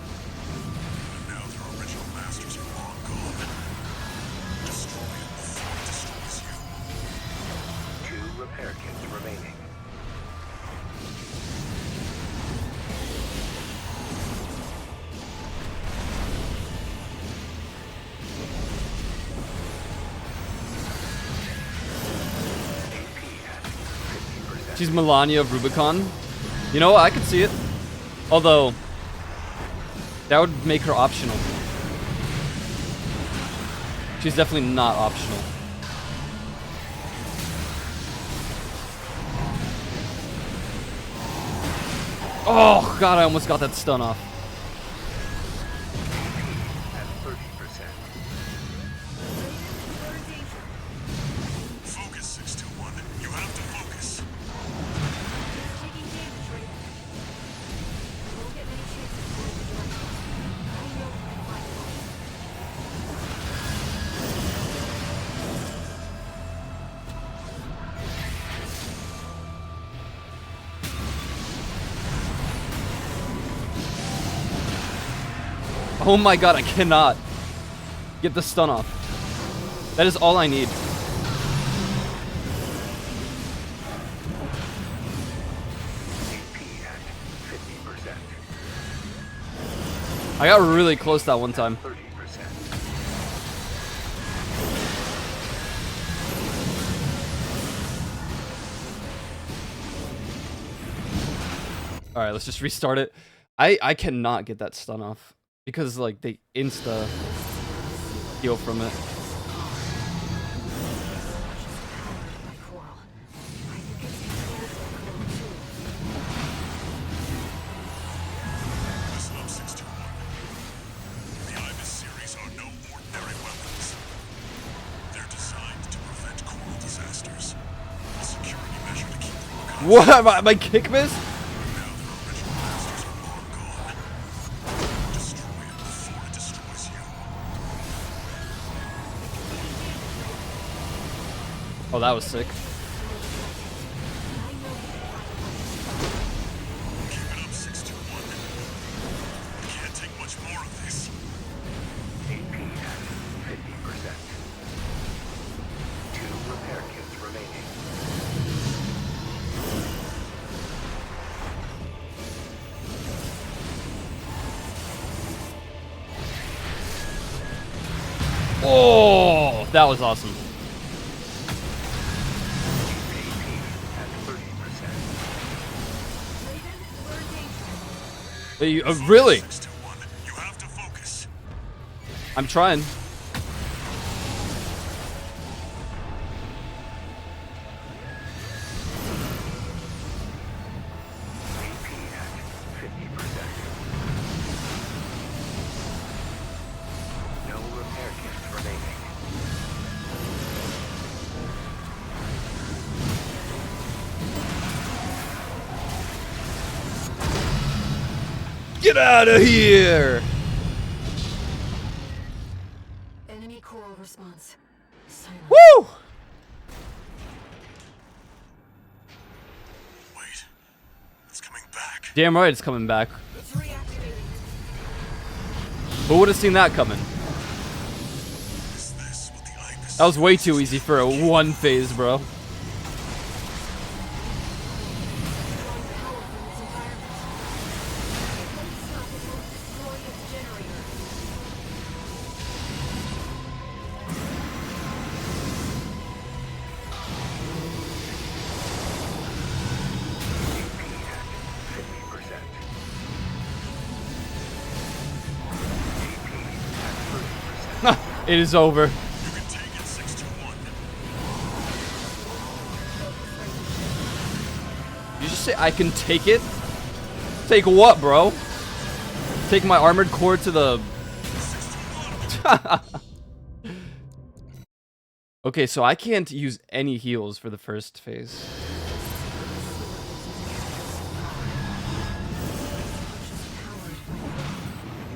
And now their original masters are long gone. Destroy it before it destroys you. 2 repair kits remaining. AP at 50%. she's Melania of Rubicon. You know what? I could see it. Although, that would make her optional. She's definitely not optional. Oh, God, I almost got that stun off. At 30%. Focus, 621. You have to focus. Taking damage, Raven. I won't get many chances to hold the direction. I know we can find a way. Oh my God, I cannot get the stun off. That is all I need. AP at 50%. I got really close that one time. 30%. All right, let's just restart it. I cannot get that stun off because like they insta heal from it. My coral. I think it's coral too. Listen up, 621. The IBIS series are no ordinary weapons. They're designed to prevent coral disasters. A security measure to keep Rubicon What? My kick miss? Now their original masters are long gone. Destroy it before it destroys you. Oh, that was sick. Keep it up, 621. We can't take much more of this. AP at 50%. 2 repair kits remaining. Oh, that was awesome. AP at 30%. Raven, we're in danger. Really? 621. You have to focus. I'm trying. AP at 50%. No repair kits remaining. Get out of here! Enemy coral response. Silent. Woo! Wait. It's coming back. Damn right, it's coming back. It's reactivating. Who would have seen that coming? Is this what the IBIS That was way too easy for a one phase, bro. Drawing power from its environment. If let it stop, it will destroy its generator. AP at 50%. AP at 30%. It is over. You can take it, 621. You just say I can take it? Take what, bro? Take my armored core to the... Okay, so I can't use any heals for the first phase.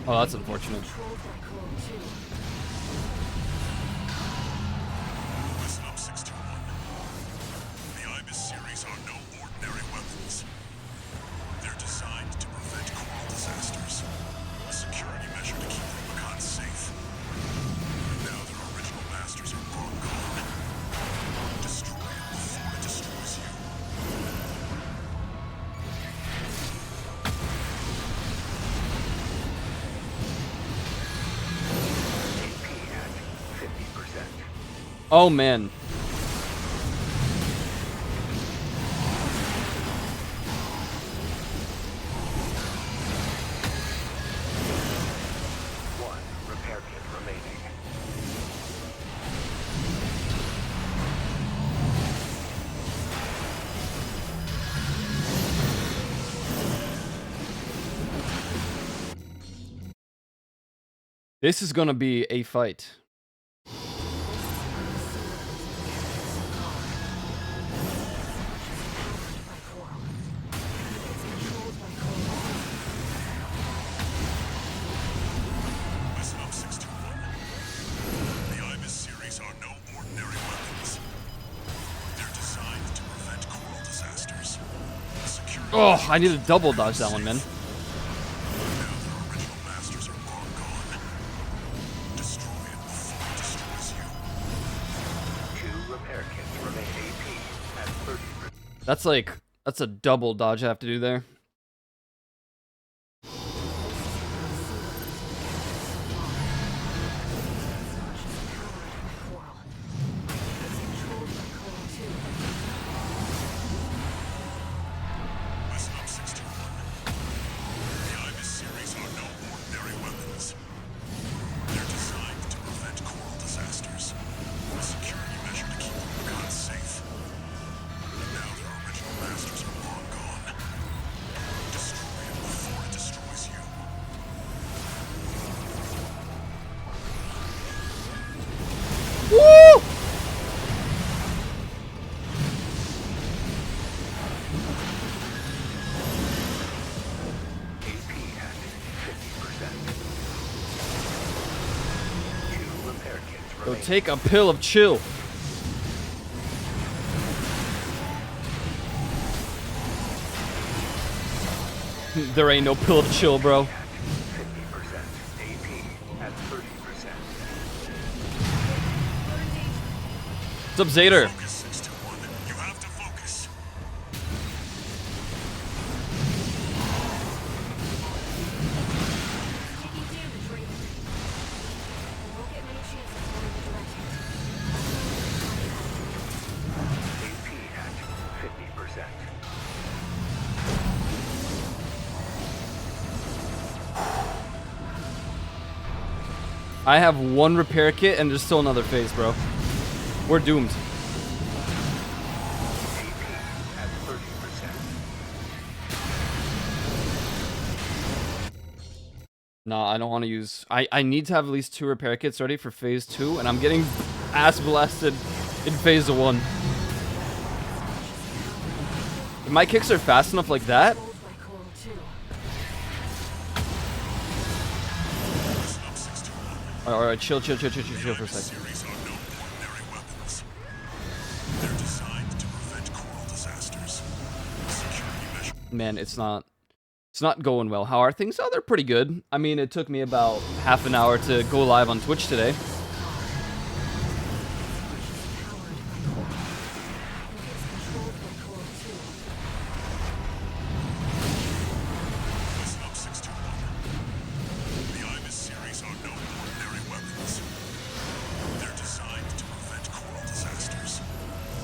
Oh, that's unfortunate. Controlled by Coral 2. Listen up, 621. The IBIS series are no ordinary weapons. They're designed to prevent coral disasters. A security measure to keep Rubicon safe. Now their original masters are long gone. Destroy it before it destroys you. AP at 50%. Oh man. One repair kit remaining. This is gonna be a fight. By Coral. It's controlled by Coral 2. Listen up, 621. The IBIS series are no ordinary weapons. They're designed to prevent coral disasters. A security Oh, I need to double dodge that one, man. Now their original masters are long gone. Destroy it before it destroys you. Two repair kits remain. AP at 30%. That's a double dodge I have to do there. Coral. It's controlled by Coral 2. Listen up, 621. The IBIS series are no ordinary weapons. They're designed to prevent coral disasters. A security measure to keep Rubicon safe. Now their original masters are long gone. Destroy it before it destroys you. Woo! AP at 50%. Two repair kits Go remaining. take a pill of chill. There ain't no pill of chill, bro. At 50%. AP at 30%. What's up, Zader? Focus, 621. You have to focus. Taking damage, Raven. Won't get many chances for the direct hit. AP at 50%. I have one repair kit and there's still another phase, bro. We're doomed. AP at 30%. Nah, I don't want to use... I need to have at least 2 repair kits ready for phase 2, and I'm getting ass blasted in phase 1. If my kicks are fast enough like that, Controlled by Coral 2. Listen up, 621. alright, chill for a second. Series are no ordinary weapons. They're designed to prevent coral disasters. A security measure. Man, it's not going well. How are things? Oh, they're pretty good. I mean, it took me about half an hour to go live on Twitch today. Listen up, 621. The IBIS series are no ordinary weapons. They're designed to prevent coral disasters.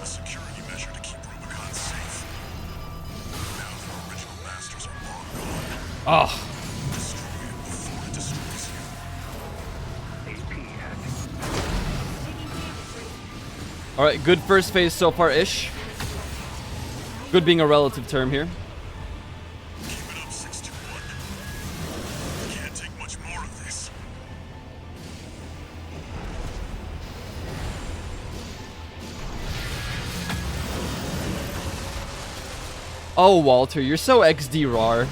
A security measure to keep Rubicon safe. Now their original masters are long gone. Oh, Destroy it before it destroys you. AP at alright, good first phase so far-ish. Good being a relative term here. Keep it up, 621. Can't take much more of this. Oh, Walter, you're so XD rar.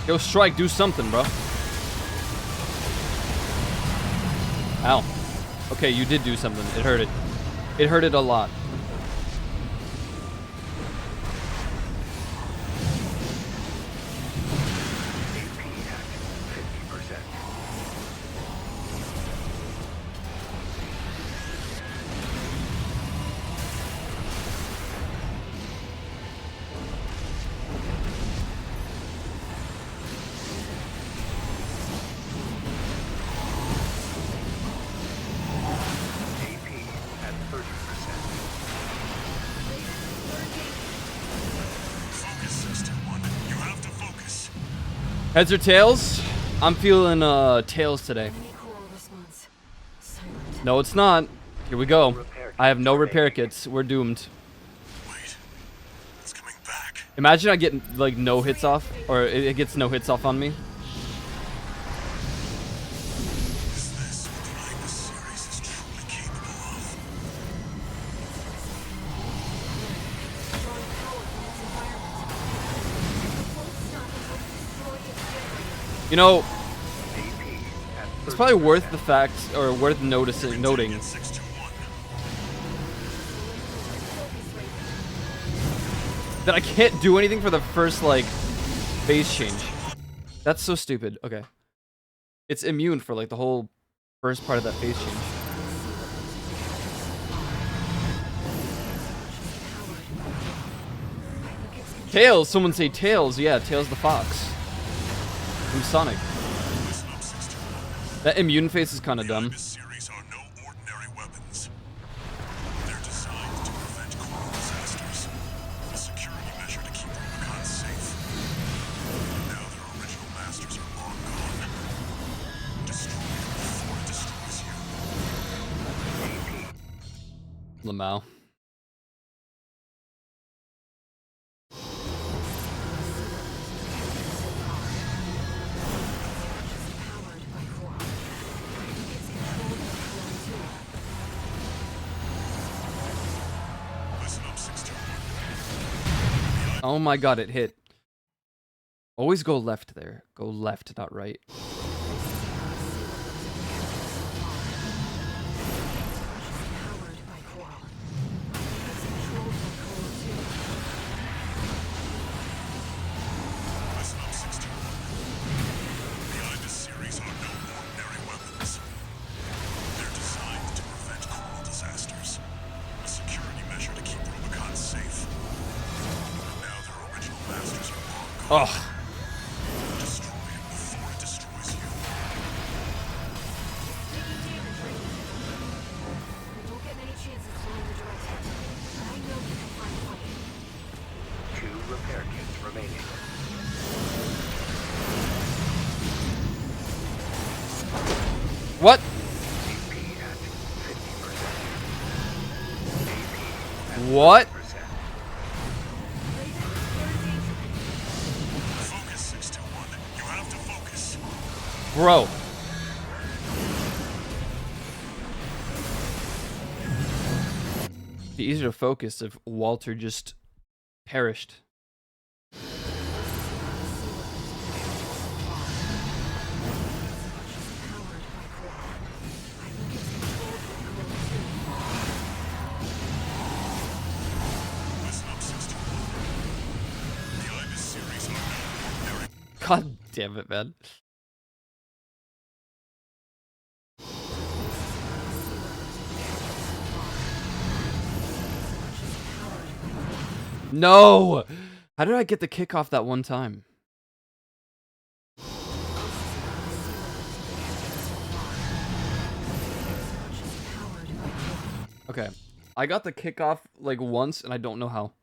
Yo, Strike, do something, bro. Ow. Okay, you did do something. It hurt it. It hurt it a lot. AP at 50%. AP at 30%. Focus, 621. You have to focus. Heads or tails? I'm feeling tails today. Enemy coral response. Silent. No, it's not. Here we go. Repair I have no kits repair remaining. kits. We're doomed. Wait. It's coming back. Imagine I get like no hits off, or it gets no hits off on me. Is this what the Ibis series is truly capable of? Drawing power from its environment. It won't stop until it destroys its generator. You know, AP at 30%. it's probably worth the fact, or worth noting, At 621. that I can't do anything for the first like phase change. That's so stupid. Okay, it's immune for like the whole first part of that phase change. Tails. Someone say Tails. Yeah, Tails the fox from Sonic. Listen up, 621. That immune face is kind of The dumb. Ibis series are no ordinary weapons. They're designed to prevent coral disasters. A security measure to keep Rubicon safe. Now their original masters are long gone. Destroy it before it destroys you. Lamau. Powered by coral. It's controlled by coral too. Listen up, 621. Oh my god, it hit. Always go left there. Go left, not right. Powered by coral. It's controlled by coral too. Listen up, 621. The Ibis series are no ordinary weapons. They're designed to prevent coral disasters. A security measure to keep Rubicon safe. And now their original masters are long gone. Ugh. Destroy it before it destroys you. We don't get many chances to learn the direct hit. I know you can find a way. 2 repair kits remaining. What? AP at 50%. AP at What? 30%. Focus, 621. You have to focus. Bro. Be easier to focus if Walter just perished. Powered by coral. I think it's controlled by coral too. Listen up, 621. The Ibis series are no ordinary. God damn it, man. No! How did I get the kick off that one time? Okay. I got the kickoff like once and I don't know how.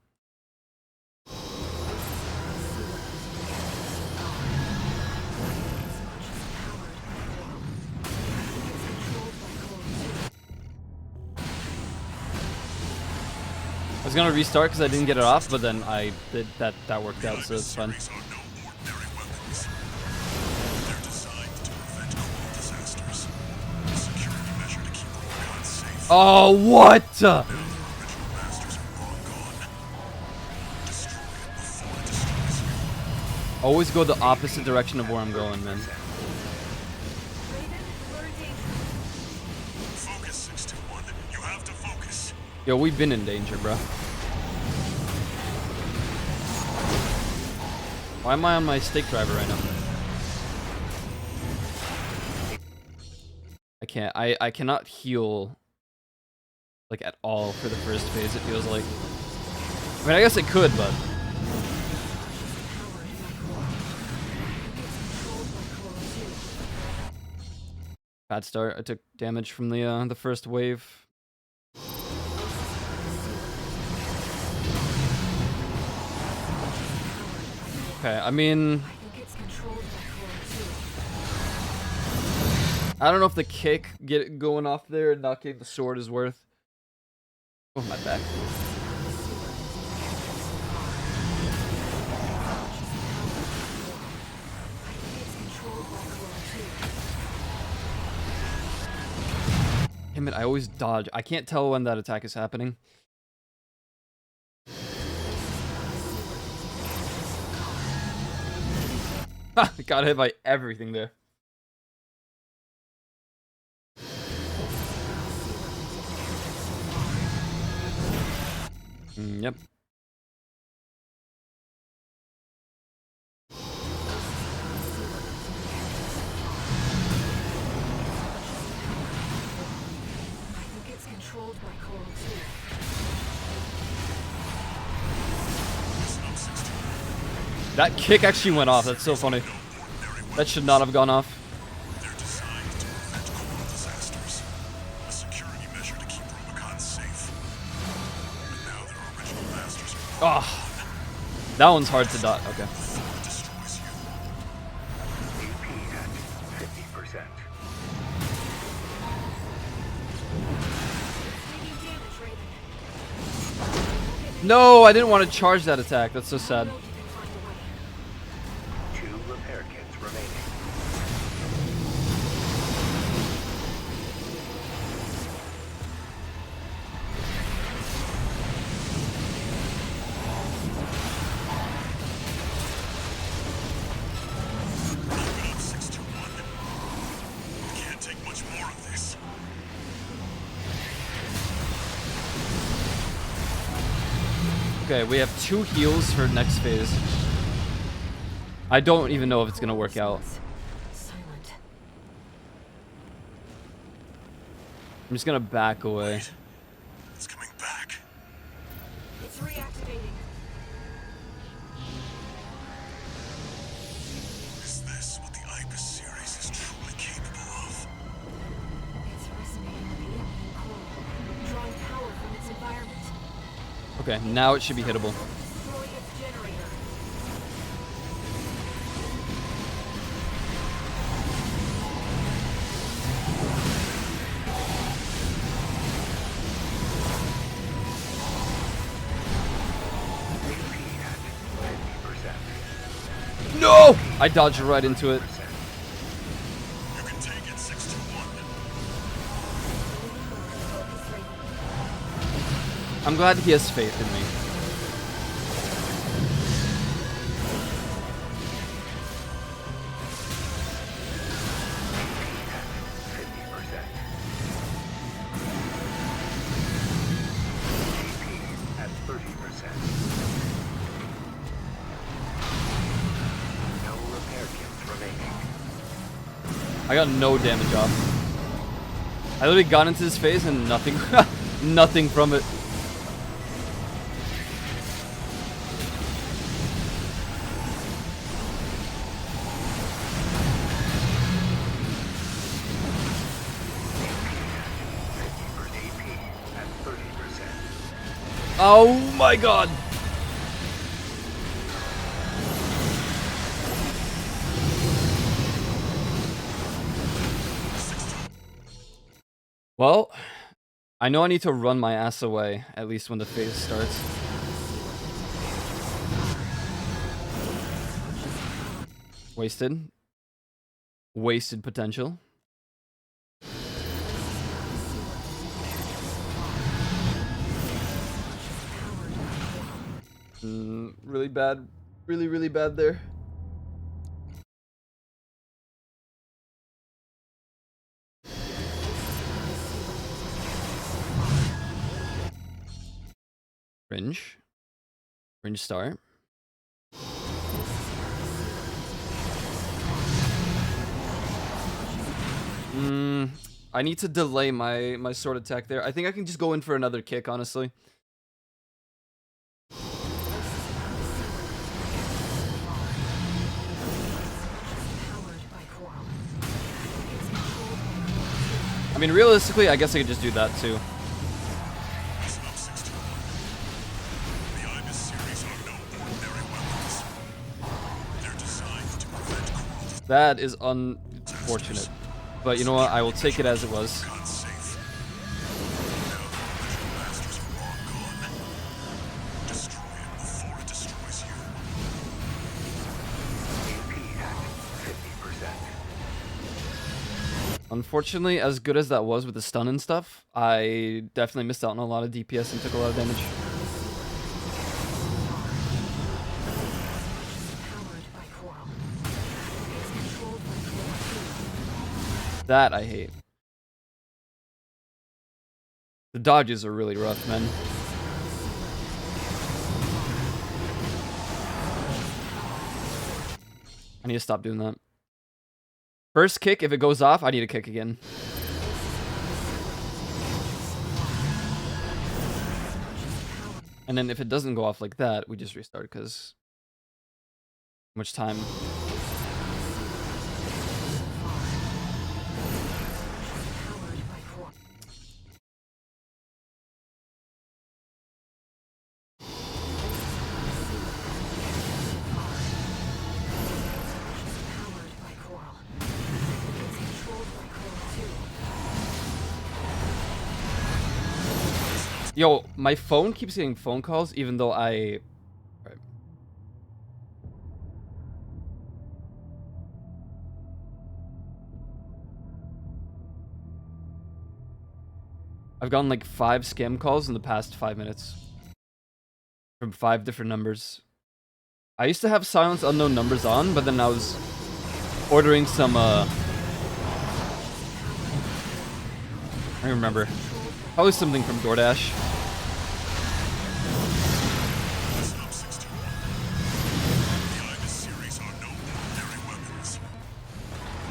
I was gonna restart because I didn't get it off, but then I did that. That worked out, so it's fun. Series are no ordinary weapons. They're designed to prevent coral disasters. A security measure to keep Rubicon safe. Oh, what? Now their original masters are long gone. Destroy it before it destroys you. Always go the opposite direction of where I'm going, man. Focus, 621. You have to focus. Yo, we've been in danger, bro. Why am I on my stake driver right now? I can't. I cannot heal like at all for the first phase. It feels like. I mean, I guess I could, but bad start. I took damage from the first wave. Okay, I mean, I don't know if the kick going off there and not getting the sword is worth. Oh, my back. Damn it, I always dodge. I can't tell when that attack is happening. Ha! Got hit by everything there. Yep. Controlled by Coral 2. That kick actually went off. That's so funny. That should not have gone off. They're designed to prevent coral disasters. A security measure to keep Rubicon safe. And now their original masters are Oh, that one's hard to dodge. Okay. destroys you. AP at 50%. No, I didn't want to charge that attack. That's so sad. 2 repair kits remaining. Keep it up, 621. We can't take much more of this. Okay, we have 2 heals for next phase. I don't even know if it's gonna work out. Silent. I'm just gonna back away. It's coming back. It's reactivating. Is this what the Ibis series is truly capable of? It's resonating with the alien coral, drawing power from its environment. Okay, now it should be hittable. Destroy its generator. AP at 50%. No! I dodged right into it. You can take it, 621. I'm glad he has faith in me. At 30%. No repair kits remaining. I got no damage off. I literally got into this phase and nothing, nothing from it. AP at 30%. Oh my god! Well, I know I need to run my ass away, at least when the phase starts. Wasted. Wasted potential. Really bad. Really, really bad there. Fringe. Fringe star. I need to delay my sword attack there. I think I can just go in for another kick, honestly. I mean, realistically, I guess I could just do that too. Listen up, 61. The Ibis series are no ordinary weapons. They're designed to prevent cruelty. That is unfortunate. But you know what? I will take it as it was. Unsafe. Now the original masters are long gone. Destroy it before it destroys you. AP at 50%. Unfortunately, as good as that was with the stun and stuff, I definitely missed out on a lot of DPS and took a lot of damage. Powered by Coral. It's controlled by Coral 2. That I hate. The dodges are really rough, man. I need to stop doing that. First kick, if it goes off, I need to kick again. And then if it doesn't go off like that, we just restart because too much time. Powered by Coral. Powered by Coral. It's controlled by Coral 2. Yo, my phone keeps getting phone calls even though I... Right. I've gotten like 5 scam calls in the past 5 minutes. From 5 different numbers. I used to have silence unknown numbers on, but then I was ordering some, I don't remember. Probably something from DoorDash. Listen up, 61. The Ibis series are no ordinary weapons.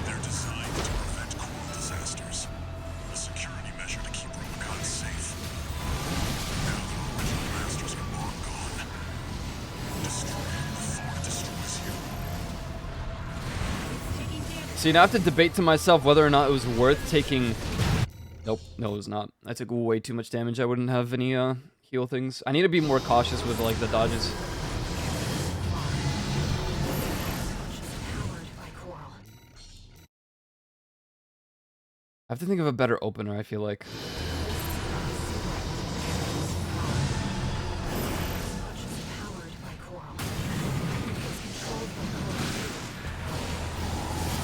They're designed to prevent cruel disasters. A security measure to keep Rubicon safe. Now their original masters are long gone. Destroy it before it destroys you. See, now I have to debate to myself whether or not it was worth taking... Nope, no it was not. I took way too much damage. I wouldn't have any heal things. I need to be more cautious with like the dodges. Powered by Coral. I have to think of a better opener, I feel like. Powered by Coral. It's controlled by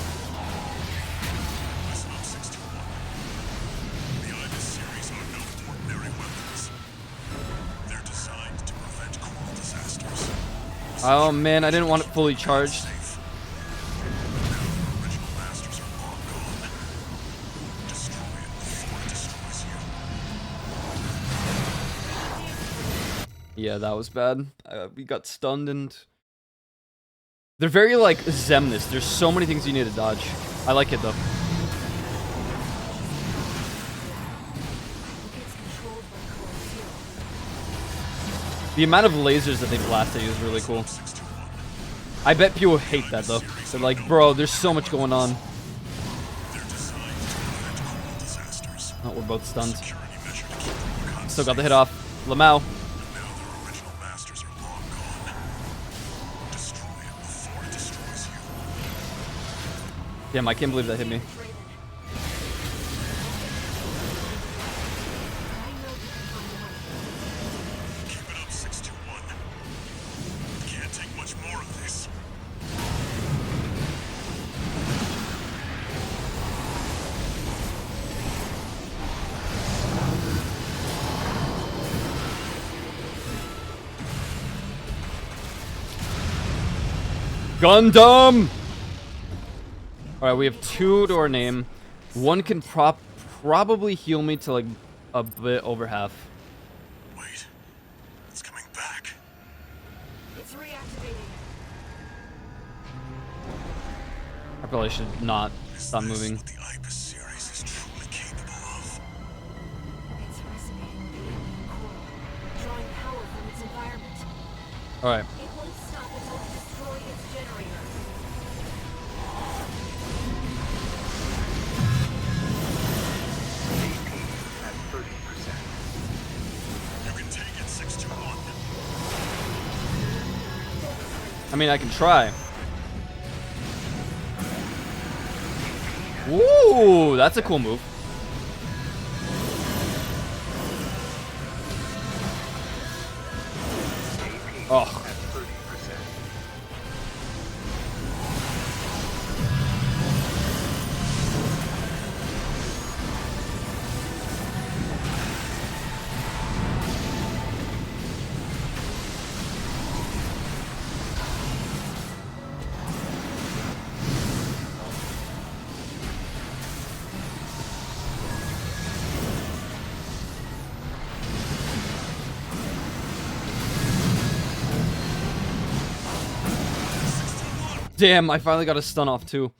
Coral 2. Listen up, 61. The Ibis series are no ordinary weapons. They're designed to prevent cruel disasters. Oh man, I didn't want it fully charged. Safe. Now their original masters are long gone. Destroy it before it destroys you. Yeah, that was bad. We got stunned and... They're very like Zemnis. There's so many things you need to dodge. I like it though. It's controlled by Coral 2. The amount of lasers that they blast at you is really cool. I bet people hate that though. They're like, bro, there's so much going on. They're designed to prevent cruel disasters. Oh, we're both stunned. Security measure to keep Rubicon Still got the hit off. Lamau. Now their original masters are long gone. Destroy it before it destroys you. Damn, I can't believe that hit me. Keep it up, 621. Can't take much more of this. Gundam! Alright, we have 2 to our name. One can probably heal me to like a bit over half. Wait. It's coming probably should not stop Is this moving. what the Ibis series is truly capable of? It's resonating with the alien coral, drawing power from its environment. All right. It won't stop until we destroy its generator. AP at 30%. You can take it, 621. I mean, I can try. Ooh, that's a cool move. AP Oh. at 30%. Damn, I finally got a stun off too.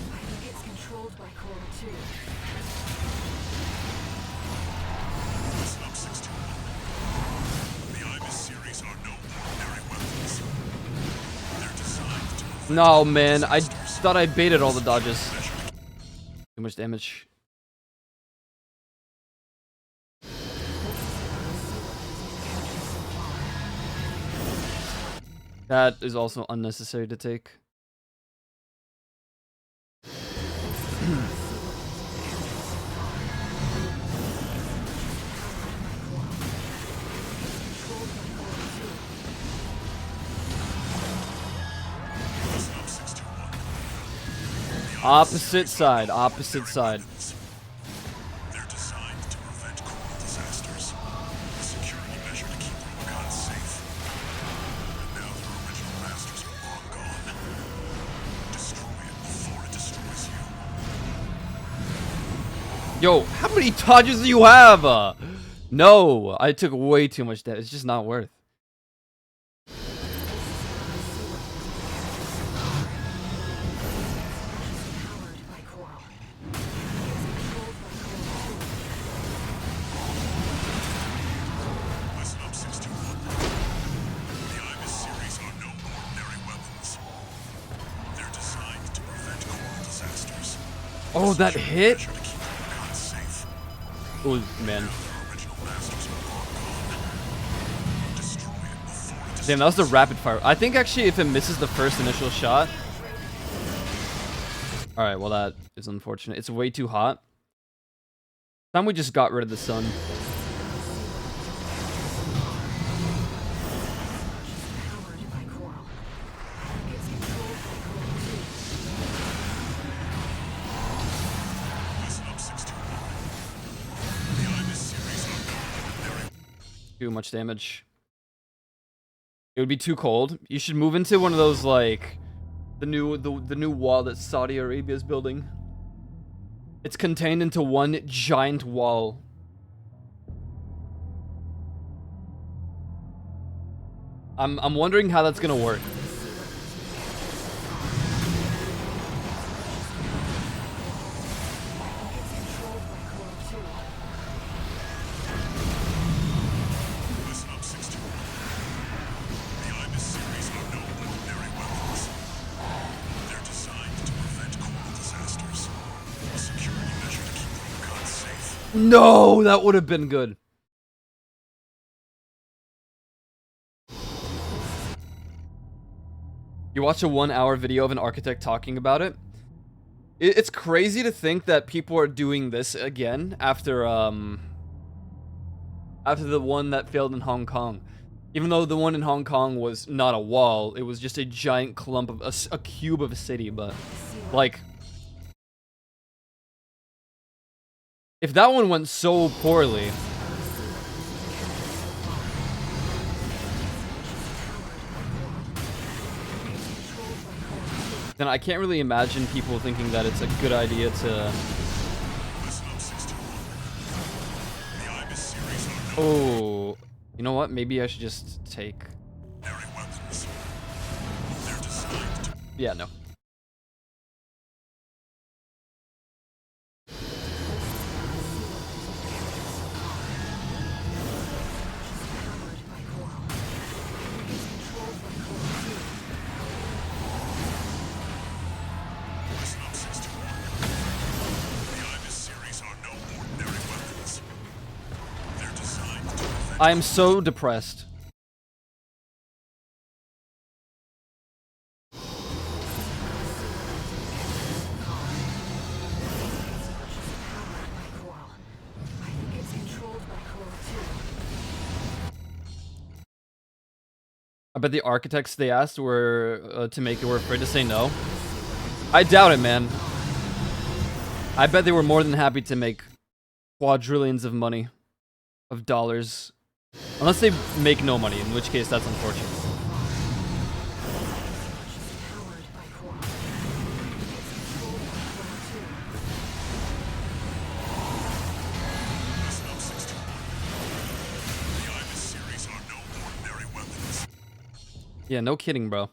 I think it's controlled by Coral 2. Listen up, 621. The Ibis series are no ordinary weapons. They're designed to prevent No, man, I thought I baited all the dodges. Too much damage. That is also unnecessary to take. Listen up, 621. Opposite side, opposite side. They're designed to prevent coral disasters. A security measure to keep Rubicon safe. And now their original masters are long gone. Destroy it before it destroys you. Yo, how many dodges do you have? No, I took way too much damage. It's just not worth. Powered by Coral. It's controlled by Coral 2. Listen up, 621. The Ibis series are no ordinary weapons. They're designed to prevent coral disasters. Oh, that hit? Measure to keep Rubicon safe. Oh, man. Their original masters are long gone. Destroy it before it Damn, that was the rapid fire. I think actually if it misses the first initial shot. Alright, well that is unfortunate. It's way too hot. Time we just got rid of the sun. Powered by Coral. It's controlled by Coral 2. Listen up, 621. The Ibis series are no ordinary. Too much damage. It would be too cold. You should move into one of those like the new wall that Saudi Arabia is building. It's contained into one giant wall. I'm wondering how that's gonna work. It's controlled by Coral 2. Listen up, 621. The Ibis series are no ordinary weapons. They're designed to prevent coral disasters. A security measure to keep Rubicon safe. No, that would have been good. You watch a 1 hour video of an architect talking about it. It's crazy to think that people are doing this again after the one that failed in Hong Kong. Even though the one in Hong Kong was not a wall, it was just a giant clump of a cube of a city, but like if that one went so poorly, then I can't really imagine people thinking that it's a good idea to Listen up, 621. Oh, you know what? Maybe I should just take. Ordinary weapons. They're designed to Yeah, no. Powered by Coral. It's controlled by Coral too. listen up, 61. The IBIS series are no ordinary weapons. They're designed to prevent I am so depressed. Powered by Coral. I think it's controlled by Coral too. I bet the architects they asked were to make it were afraid to say no. I doubt it, man. I bet they were more than happy to make quadrillions of money, of dollars, unless they make no money, in which case that's unfortunate. Powered by Coral. It's controlled by Coral too. listen up, 61. The IBIS series are no ordinary weapons. Yeah, no kidding, bro.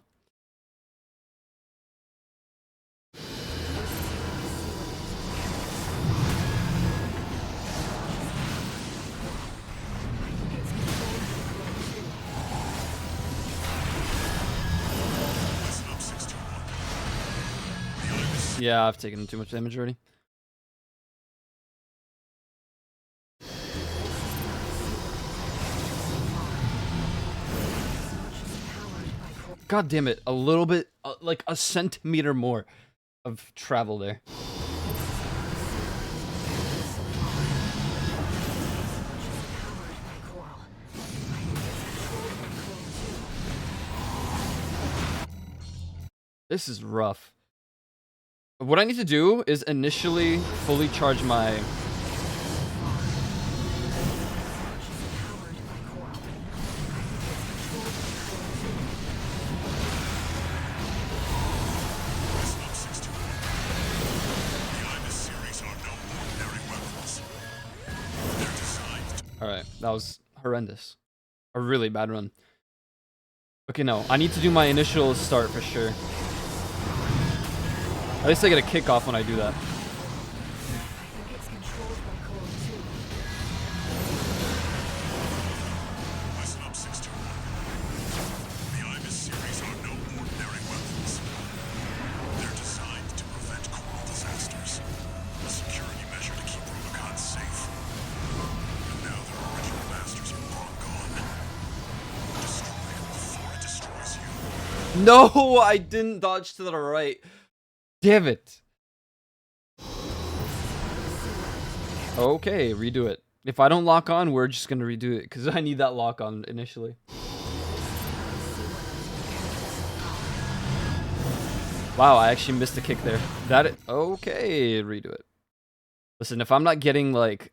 Listen up, 61. The IBIS Yeah, I've taken too much damage already. God damn it, a little bit, like a centimeter more of travel there. Powered by Coral. I think it's controlled by Coral too. This is rough. What I need to do is initially fully charge my... Powered by Coral. I think it's controlled by Coral too. listen up, 61. The IBIS series are no ordinary weapons. They're designed to Alright, that was horrendous. A really bad run. Okay, no, I need to do my initial start for sure. At least I get a kickoff when I do that. I think it's controlled by Coral too. listen up, 61. The IBIS series are no ordinary weapons. They're designed to prevent coral disasters. A security measure to keep Rubicon safe. And now their original masters are long gone. Destroy it before it destroys you. No, I didn't dodge to the right. Damn it. Okay, redo it. If I don't lock on, we're just gonna redo it because I need that lock on initially. Wow, I actually missed a kick there. Okay, redo it. Listen, if I'm not getting like...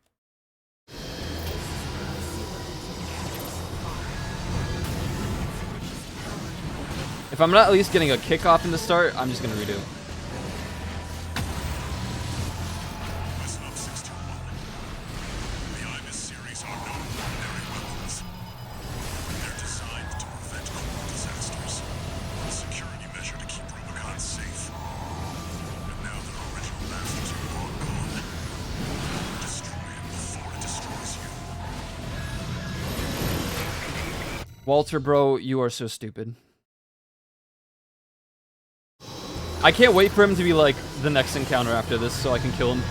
If I'm not at least getting a kickoff in the start, I'm just gonna redo it. Listen up, 61. The IBIS series are no ordinary weapons. They're designed to prevent coral disasters. A security measure to keep Rubicon safe. And now their original masters are long gone. Destroy it before it destroys you. Walter, bro, you are so stupid. I can't wait for him to be like the next encounter after this so I can kill him.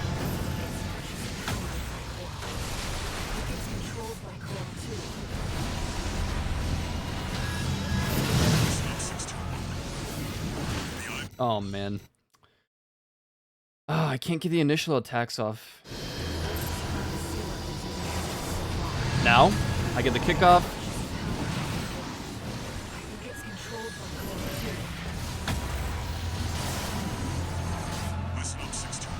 It's controlled by Coral too. Listen up, 61. The IBIS Oh, man. Ah, I can't get the initial attacks off. Now, I get the kickoff. I think it's controlled by Coral too. Listen up, 61.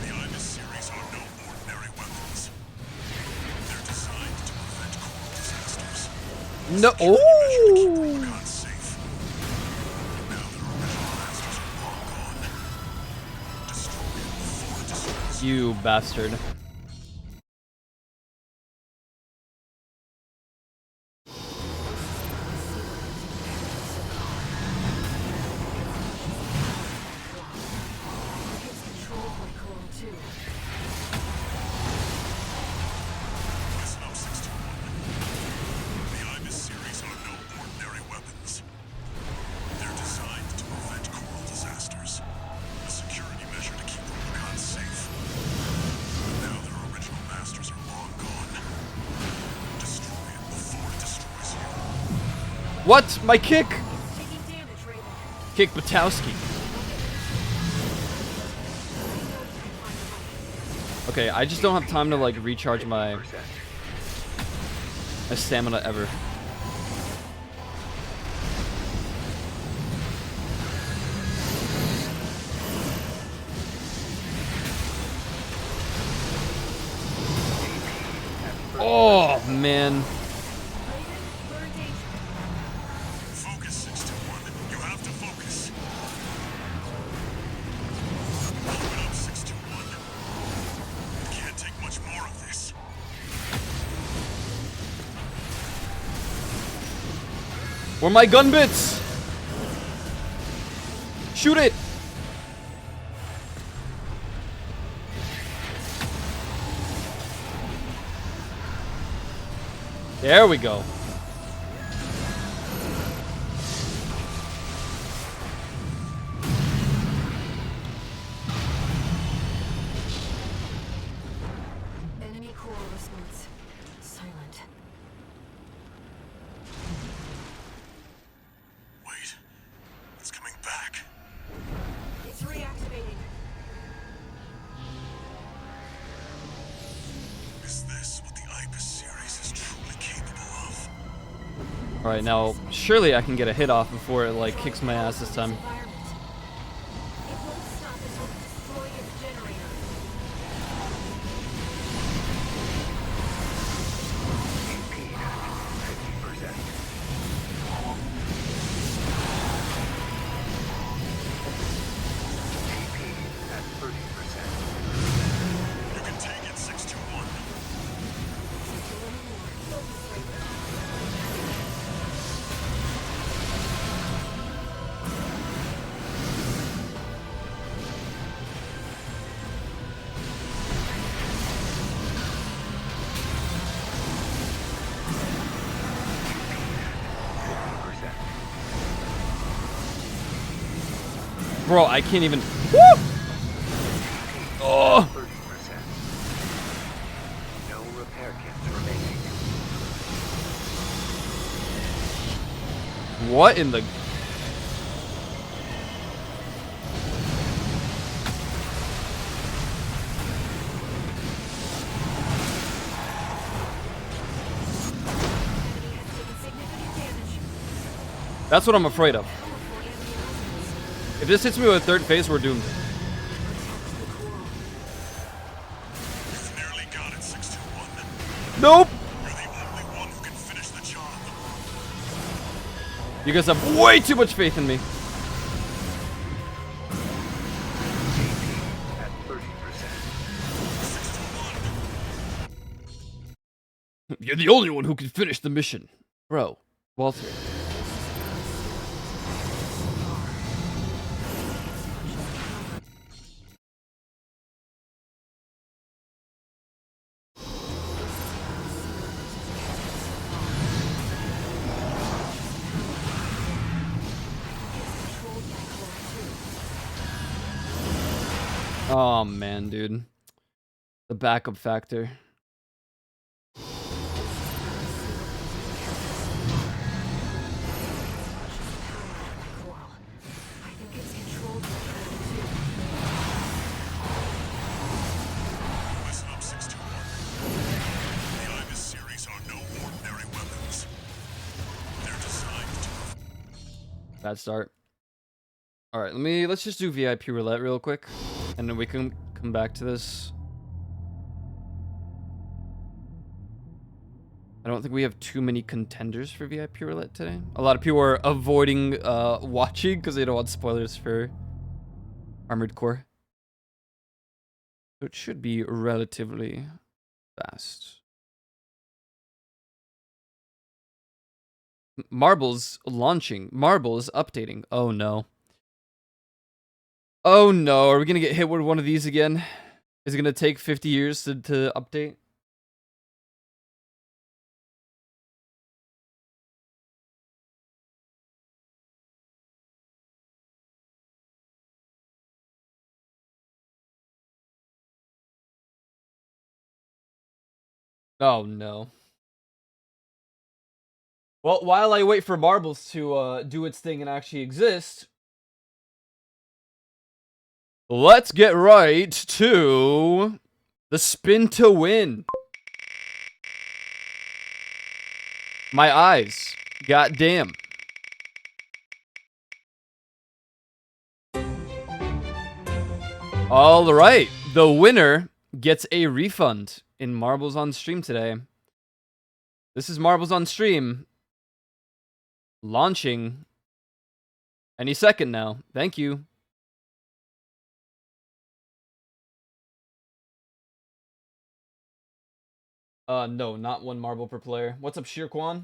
The IBIS series are no ordinary weapons. They're designed to prevent coral disasters. No. Measure to keep Oh! Rubicon safe. And now their original masters are long gone. Destroy it before it destroys you. You bastard. What? My kick? Taking damage, Raven. Kick Batowski. Okay, I just don't have time to like recharge my stamina ever. Oh man. Focus, 621. You have to focus. Keep it up, 621. Can't take much more of this. Where are my gun bits? Shoot it! There we go. Enemy core response. Silent. Wait. It's coming back. It's reactivating. Is this what the IPAS series is truly capable of? Alright, now surely I can get a hit off before it like kicks my ass this time. Environment. It won't stop until we destroy its generator. AP at 50%. AP at 30%. You can take it, 621. Bro, I can't even. Woo! Oh! 30%. No repair kits remaining. What in the? Enemy has taken significant damage. That's what I'm afraid of. If this hits me with a third phase, we're doomed. You've nearly got it, 621. Nope! You're the only one who can finish the job. You guys have way too much faith in me. At 30%. 621. You're the only one who can finish the mission. Bro, Walter. Oh man, dude. The backup factor. I think it's controlled by Coral too. Listen up, 621. The IBIS series are no ordinary weapons. They're designed to Bad start. Alright, let's just do VIP roulette real quick. And then we can come back to this. I don't think we have too many contenders for VIP roulette today. A lot of people are avoiding watching because they don't want spoilers for Armored Core. So it should be relatively fast. Marbles launching. Marbles updating. Oh no. Oh no, are we gonna get hit with one of these again? Is it gonna take 50 years to update? Oh no. Well, while I wait for Marbles to do its thing and actually exist, let's get right to the spin to win. My eyes. Goddamn. All right. The winner gets a refund in Marbles on Stream today. This is Marbles on Stream. Launching any second now. Thank you. No, not one marble per player. What's up, Shirkwan?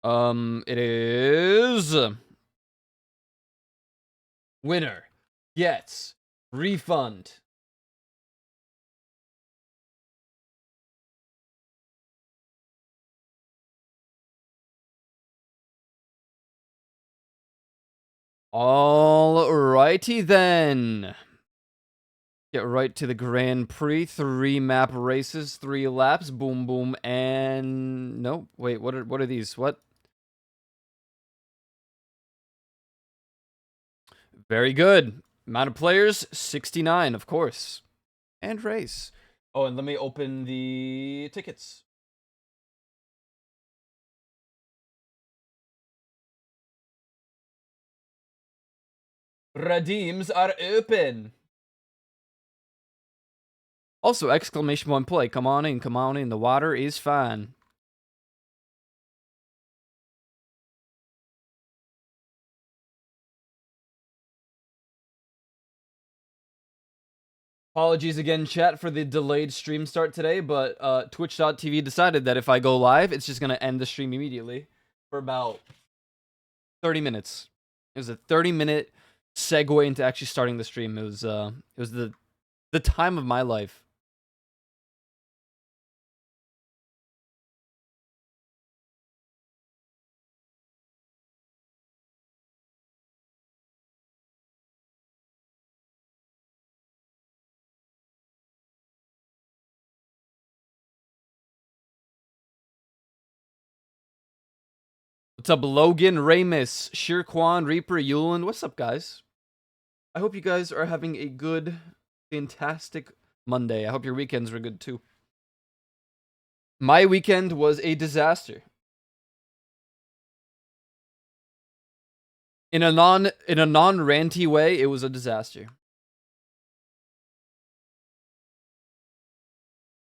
It is winner gets refund. Alrighty then. Get right to the Grand Prix. 3 map races, 3 laps. Boom, boom, and no. Wait, what are these? What? Very good. Amount of players, 69, of course. And race. Oh, and let me open the tickets. Redeems are open. Also, exclamation point play. Come on in, come on in. The water is fine. Apologies again, chat, for the delayed stream start today, but Twitch.tv decided that if I go live, it's just going to end the stream immediately for about 30 minutes. It was a 30-minute segue into actually starting the stream. It was the time of my life. What's up, Logan, Ramus, Shirkwan, Reaper, Yuland? What's up, guys? I hope you guys are having a good, fantastic Monday. I hope your weekends were good, too. My weekend was a disaster. In a non-ranty way, it was a disaster.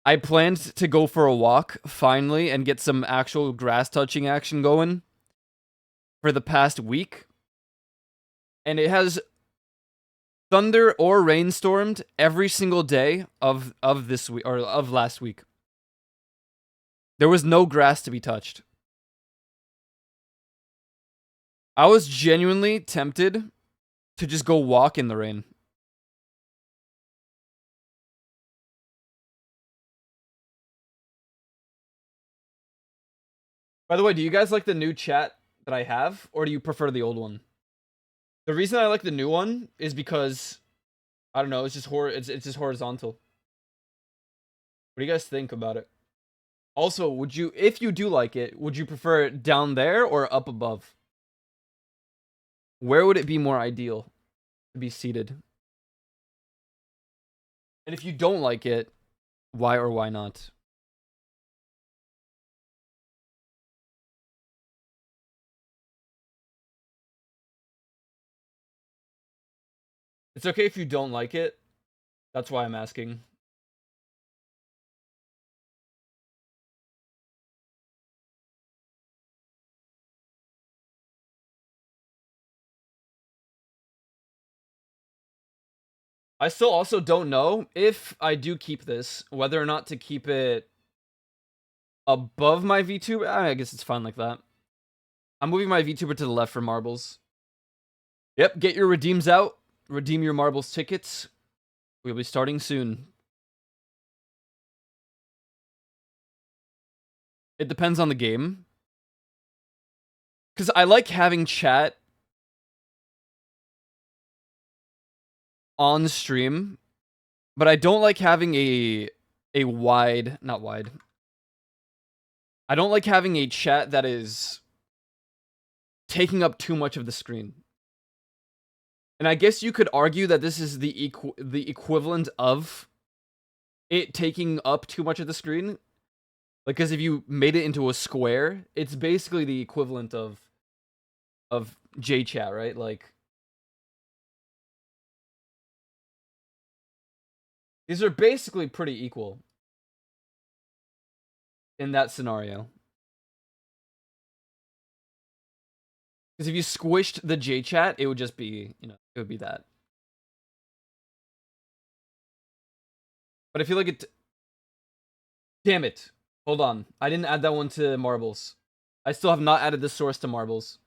I planned to go for a walk, finally, and get some actual grass-touching action going for the past week. And it has thunder or rainstormed every single day of this week, or of last week. There was no grass to be touched. I was genuinely tempted to just go walk in the rain. By the way, do you guys like the new chat that I have, or do you prefer the old one? The reason I like the new one is because, I don't know, it's just it's just horizontal. What do you guys think about it? Also, would you, if you do like it, would you prefer it down there or up above? Where would it be more ideal to be seated? And if you don't like it, why or why not? It's okay if you don't like it. That's why I'm asking. I still also don't know if I do keep this, whether or not to keep it above my VTuber. I guess it's fine like that. I'm moving my VTuber to the left for marbles. Yep, get your redeems out. Redeem your marbles tickets. We'll be starting soon. It depends on the game. Because I like having chat on stream, but I don't like having a wide, not wide. I don't like having a chat that is taking up too much of the screen. And I guess you could argue that this is the equivalent of it taking up too much of the screen. Like, because if you made it into a square, it's basically the equivalent of JChat, right? Like, these are basically pretty equal in that scenario. Because if you squished the JChat, it would just be, you know, it would be that. But I feel like it... Damn it. Hold on. I didn't add that one to Marbles. I still have not added this source to Marbles.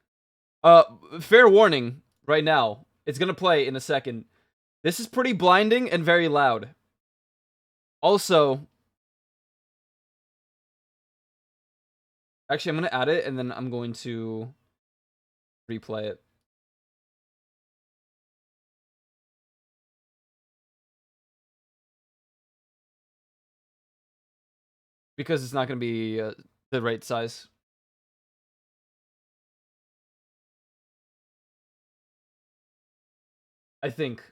Fair warning right now. It's gonna play in a second. This is pretty blinding and very loud. Also... Actually, I'm gonna add it, and then I'm going to replay it. Because it's not going to be the right size. I think.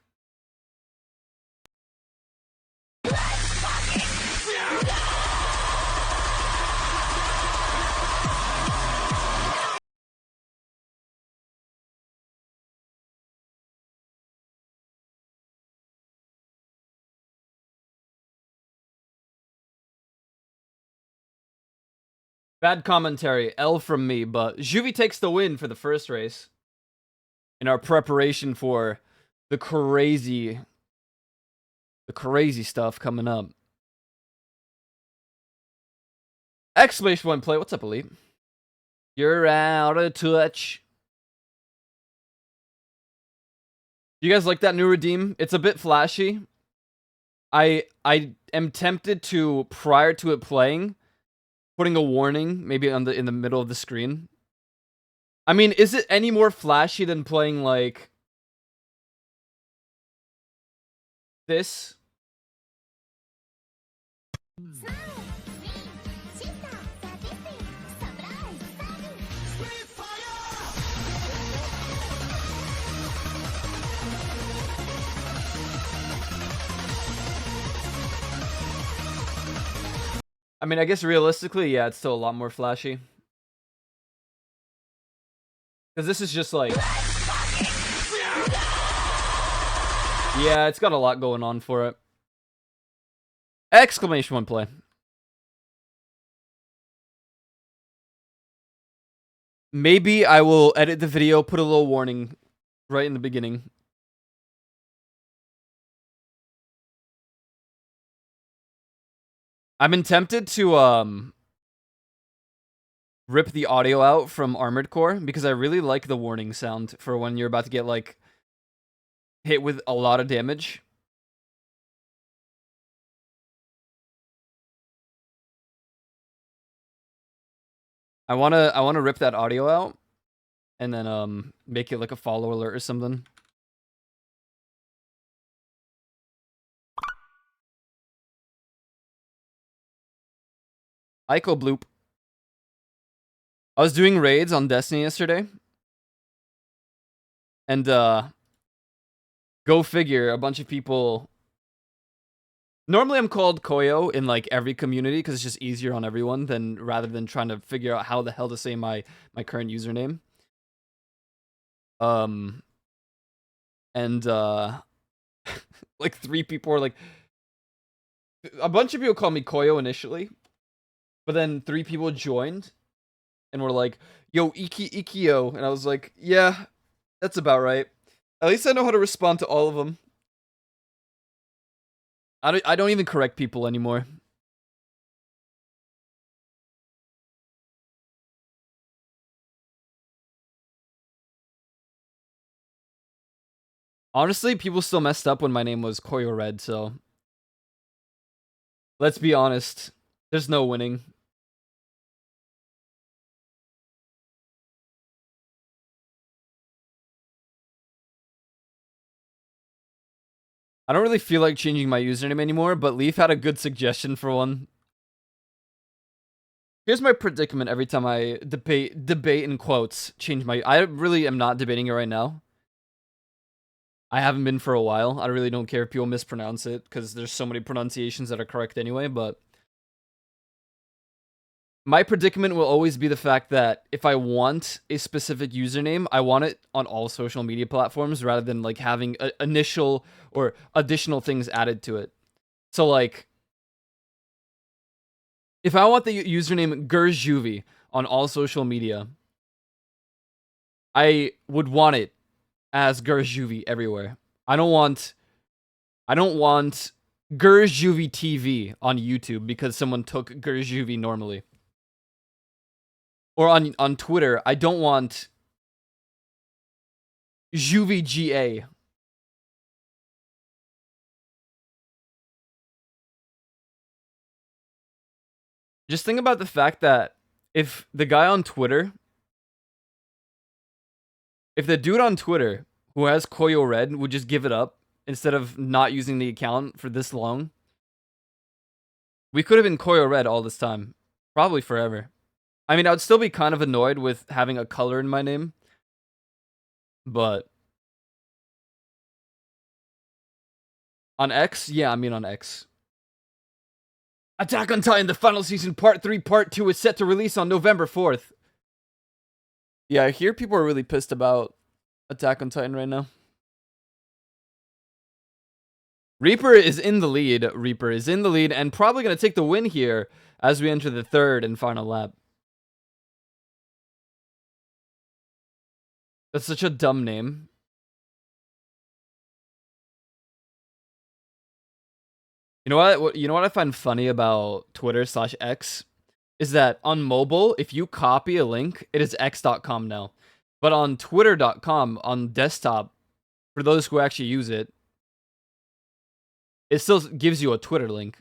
Bad commentary, L from me, but Juvie takes the win for the first race. In our preparation for the crazy stuff coming up. Exclamation point play. What's up, Elite? You're out of touch. You guys like that new redeem? It's a bit flashy. I am tempted to, prior to it playing, putting a warning maybe on in the middle of the screen. I mean, is it any more flashy than playing like this? I mean, I guess realistically, yeah, it's still a lot more flashy. Because this is just like... Yeah, it's got a lot going on for it. Exclamation point play. Maybe I will edit the video, put a little warning right in the beginning. I've been tempted to rip the audio out from Armored Core because I really like the warning sound for when you're about to get like hit with a lot of damage. I wanna rip that audio out and then make it like a follow alert or something. Ico bloop. I was doing raids on Destiny yesterday. And go figure, a bunch of people... Normally I'm called Koyo in like every community because it's just easier on everyone than rather than trying to figure out how the hell to say my current username. And like 3 people are like... A bunch of people call me Koyo initially. But then 3 people joined and were like, yo, Ikio. And I was like, yeah, that's about right. At least I know how to respond to all of them. I don't even correct people anymore. Honestly, people still messed up when my name was Koyo Red, so... Let's be honest. There's no winning. I don't really feel like changing my username anymore, but Leaf had a good suggestion for one. Here's my predicament every time I debate in quotes, change my... I really am not debating it right now. I haven't been for a while. I really don't care if people mispronounce it, because there's so many pronunciations that are correct anyway, but... My predicament will always be the fact that if I want a specific username, I want it on all social media platforms, rather than, like, having initial or additional things added to it. So, like... If I want the username Gurjuvie on all social media, I would want it as Gurjuvie everywhere. I don't want Gurjuvie TV on YouTube because someone took Gurjuvie normally. Or on Twitter, I don't want Juvie GA. Just think about the fact that if the guy on Twitter, if the dude on Twitter who has Koyo Red would just give it up instead of not using the account for this long, we could have been Koyo Red all this time. Probably forever. I mean, I would still be kind of annoyed with having a color in my name. But on X? Yeah, I mean on X. Attack on Titan, the final season, part 3, part 2 is set to release on November 4th. Yeah, I hear people are really pissed about Attack on Titan right now. Reaper is in the lead. Reaper is in the lead and probably going to take the win here as we enter the third and final lap. That's such a dumb name. You know what I find funny about Twitter/X is that on mobile, if you copy a link, it is x.com now. But on twitter.com on desktop, for those who actually use it, it still gives you a Twitter link.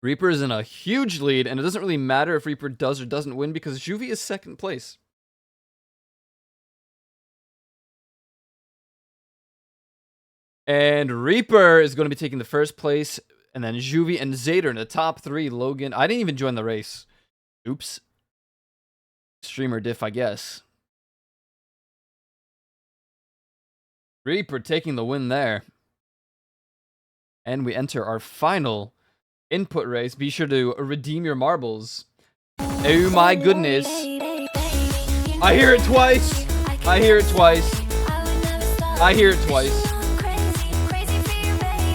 Reaper is in a huge lead, and it doesn't really matter if Reaper does or doesn't win because Juvie is second place. And Reaper is going to be taking the first place. And then Juvie and Zader in the top 3. Logan. I didn't even join the race. Oops. Streamer diff, I guess. Reaper taking the win there. And we enter our final input race. Be sure to redeem your marbles. Oh my goodness. I hear it twice. I hear it twice. I hear it twice.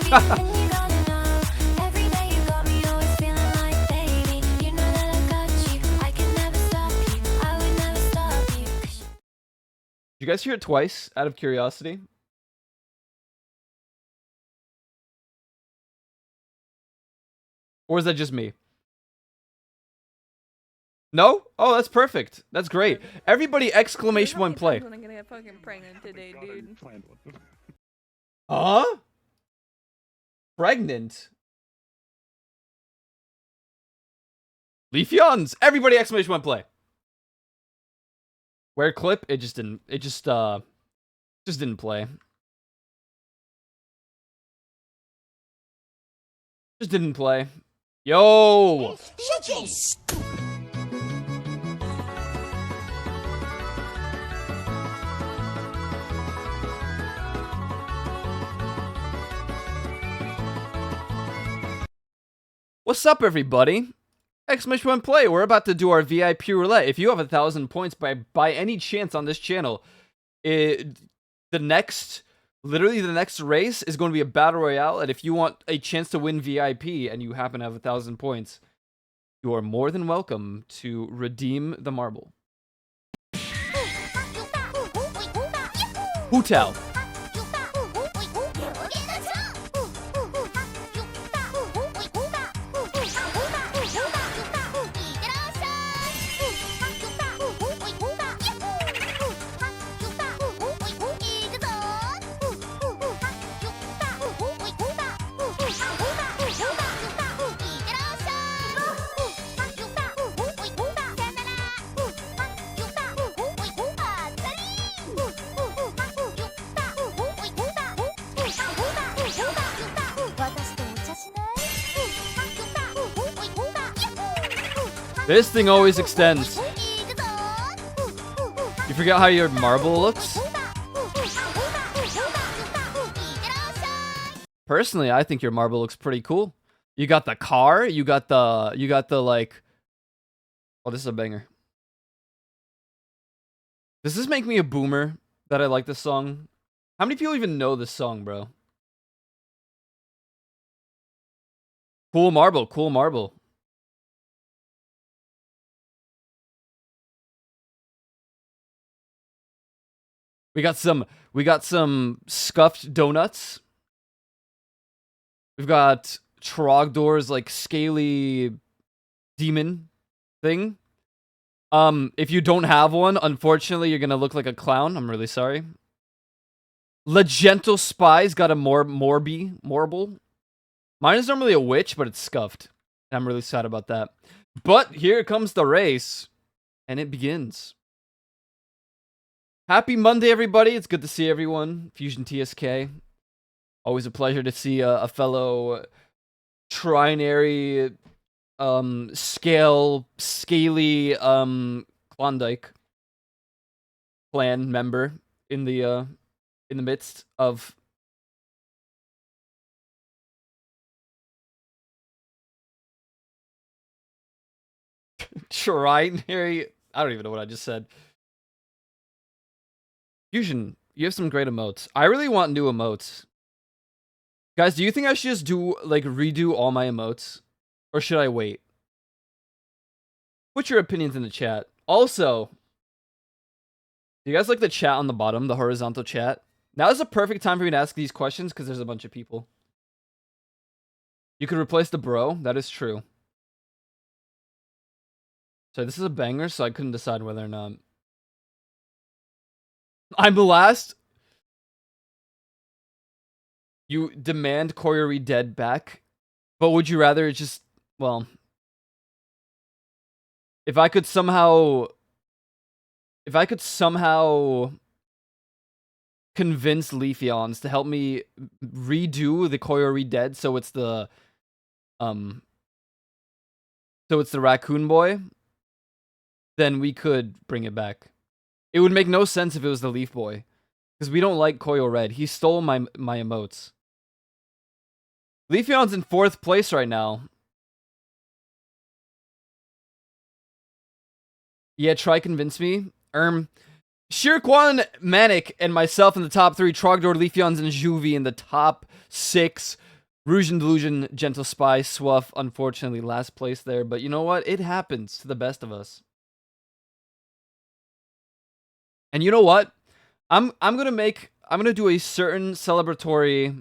Did you guys hear it twice out of curiosity? Or is that just me? No? Oh, that's perfect. That's great. Everybody exclamation point play. I'm gonna get fucking pregnant today, dude. Huh? Pregnant? Leafeons! Everybody exclamation point play. Where clip? It just didn't play. Just didn't play. Yo! What's up, everybody? Exclamation point play. We're about to do our VIP roulette. If you have 1,000 points by any chance on this channel, literally the next race is going to be a battle royale. And if you want a chance to win VIP and you happen to have 1,000 points, you are more than welcome to redeem the marble. Hu Tao. This thing always extends. You forget how your marble looks? Personally, I think your marble looks pretty cool. You got the car, you got the like, oh, this is a banger. Does this make me a boomer that I like this song? How many people even know this song, bro? Cool marble, cool marble. We got some scuffed donuts. We've got Trogdor's like scaly demon thing. If you don't have one, unfortunately, you're gonna look like a clown. I'm really sorry. Legental Spy's got a marble. Mine is normally a witch, but it's scuffed. I'm really sad about that. But here comes the race, and it begins. Happy Monday, everybody. It's good to see everyone. Fusion TSK. Always a pleasure to see a fellow trinary, scaly, Klondike clan member in the midst of trinary. I don't even know what I just said. Fusion, you have some great emotes. I really want new emotes. Guys, do you think I should just redo all my emotes? Or should I wait? Put your opinions in the chat. Also, do you guys like the chat on the bottom, the horizontal chat? Now is the perfect time for me to ask these questions because there's a bunch of people. You could replace the bro. That is true. So this is a banger, so I couldn't decide whether or not. I'm the last. You demand Koyori dead back, but would you rather just, well, if I could somehow convince Leafeons to help me redo the Koyori dead so it's the raccoon boy, then we could bring it back. It would make no sense if it was the Leaf Boy. Because we don't like Koyo Red. He stole my emotes. Leafeon's in 4th place right now. Yeah, try convince me. Shirkwan, Manic, and myself in the top 3. Trogdor, Leafeons, and Juvie in the top 6. Rouge and Delusion, Gentle Spy, Swuff, unfortunately last place there. But you know what? It happens to the best of us. And you know what? I'm gonna do a certain celebratory,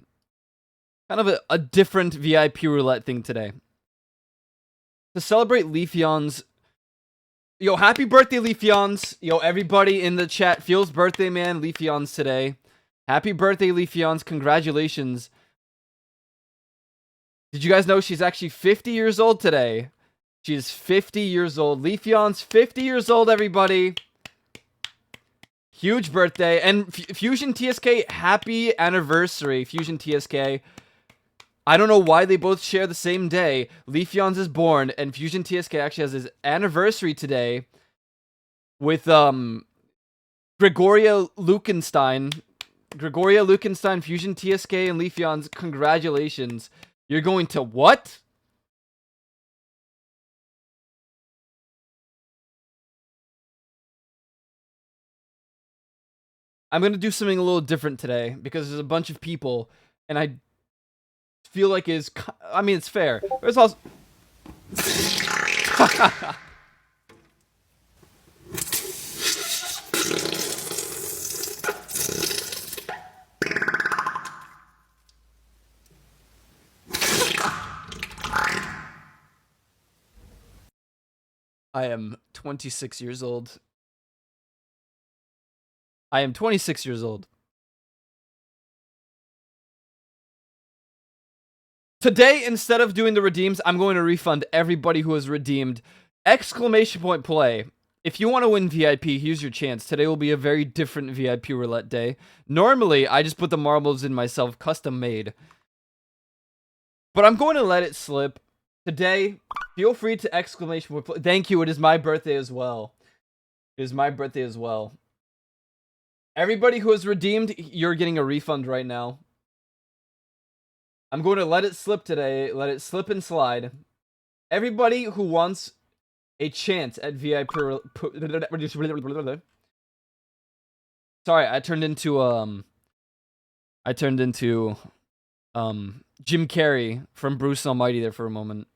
kind of a different VIP roulette thing today. To celebrate Leafeons. Yo, happy birthday, Leafeons. Yo, everybody in the chat, feels birthday, man. Leafeons today. Happy birthday, Leafeons. Congratulations. Did you guys know she's actually 50 years old today? She is 50 years old. Leafeons, 50 years old, everybody. Huge birthday. And Fusion TSK, happy anniversary, Fusion TSK. I don't know why they both share the same day. Leafeons is born, and Fusion TSK actually has his anniversary today with Gregoria Lukenstein. Gregoria Lukenstein, Fusion TSK, and Leafeons, congratulations. You're going to what? I'm going to do something a little different today because there's a bunch of people and I feel like it's fair. But it's also I am 26 years old. I am 26 years old. Today, instead of doing the redeems, I'm going to refund everybody who has redeemed exclamation point play. If you want to win VIP, here's your chance. Today will be a very different VIP roulette day. Normally, I just put the marbles in myself, custom made. But I'm going to let it slip. Today, Feel free to exclamation point. Thank you. It is my birthday as well. It is my birthday as well. Everybody who has redeemed, you're getting a refund right now. I'm going to let it slip today. Let it slip and slide. Everybody who wants a chance at VIP. Sorry, I turned into Jim Carrey from Bruce Almighty there for a moment.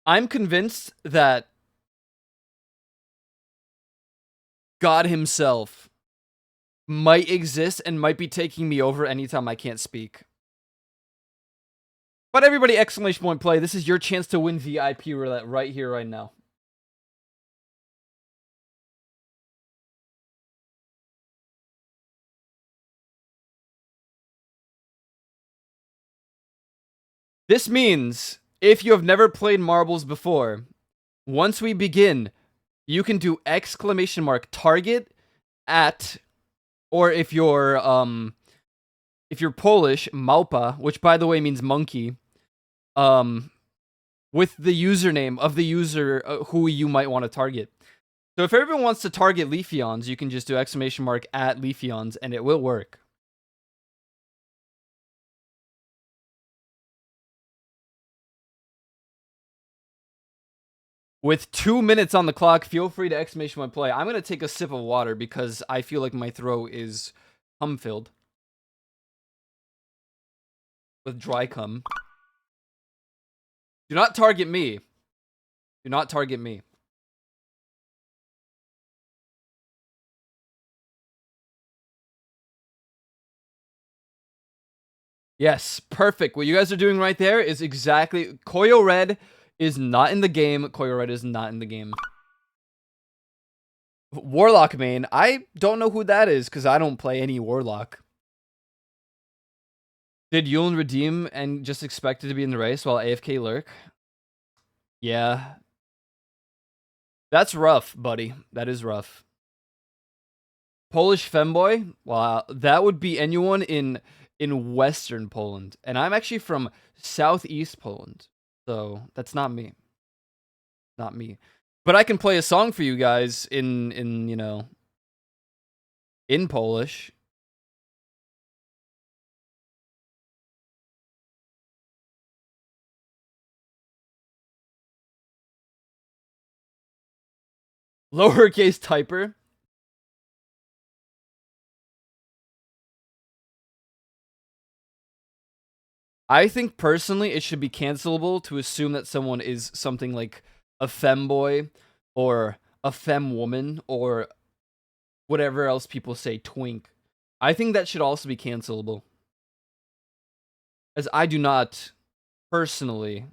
I'm convinced that God himself might exist and might be taking me over anytime I can't speak. But everybody, exclamation point play. This is your chance to win VIP roulette right here, right now. This means if you have never played marbles before, once we begin, you can do exclamation mark target at, or if you're Polish, małpa, which by the way means monkey, with the username of the user who you might want to target. So if everyone wants to target Leafeons, you can just do exclamation mark at Leafeons and it will work. With 2 minutes on the clock, feel free to exclamation point play. I'm going to take a sip of water because I feel like my throat is cum-filled. With dry cum. Do not target me. Do not target me. Yes, perfect. What you guys are doing right there is exactly... Koyo Red is not in the game. Koyo Red is not in the game. Warlock main. I don't know who that is because I don't play any Warlock. Did Yulin redeem and just expected to be in the race while AFK lurk? Yeah. That's rough, buddy. That is rough. Polish femboy? Wow, that would be anyone in Western Poland. And I'm actually from Southeast Poland. So, that's not me. Not me. But I can play a song for you guys in you know, in Polish. Lowercase typer. I think personally it should be cancelable to assume that someone is something like a femboy or a femme woman or whatever else people say, twink. I think that should also be cancelable. As I do not personally.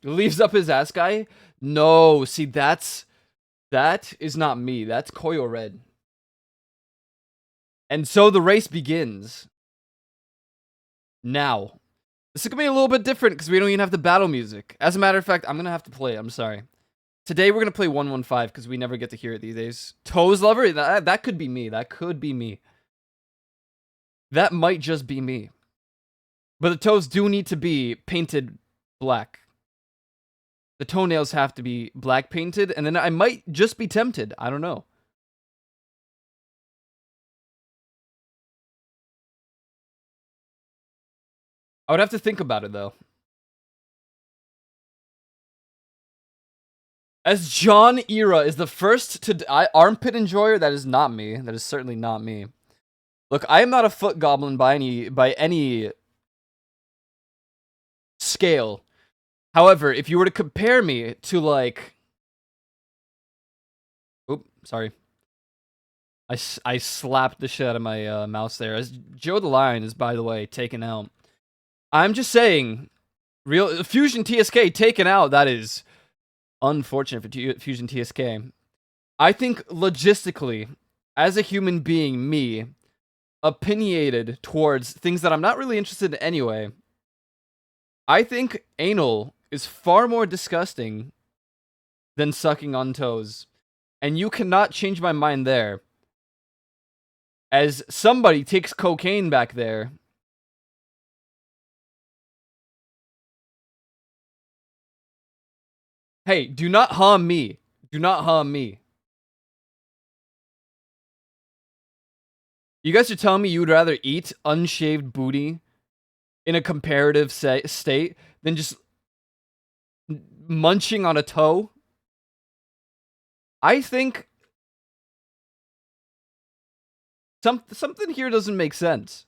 Leaves up his ass guy? No, see that is not me. That's Koyo Red. And so the race begins. Now. This is going to be a little bit different because we don't even have the battle music. As a matter of fact, I'm going to have to play it. I'm sorry. Today we're going to play 115 because we never get to hear it these days. Toes Lover? That could be me. That could be me. That might just be me. But the toes do need to be painted black. The toenails have to be black painted, and then I might just be tempted. I don't know. I would have to think about it, though. As John Era is the first to armpit enjoyer, that is not me. That is certainly not me. Look, I am not a foot goblin by any scale. However, if you were to compare me to, like... Oop, sorry. I slapped the shit out of my mouse there. As Joe the Lion is, by the way, taken out. I'm just saying, real Fusion TSK taken out, that is unfortunate for Fusion TSK. I think, logistically, as a human being, me, opinionated towards things that I'm not really interested in anyway, I think anal is far more disgusting than sucking on toes. And you cannot change my mind there. as somebody takes cocaine back there. Hey, do not harm me. Do not harm me. You guys are telling me you would rather eat unshaved booty in a comparative state than just munching on a toe? I think something here doesn't make sense.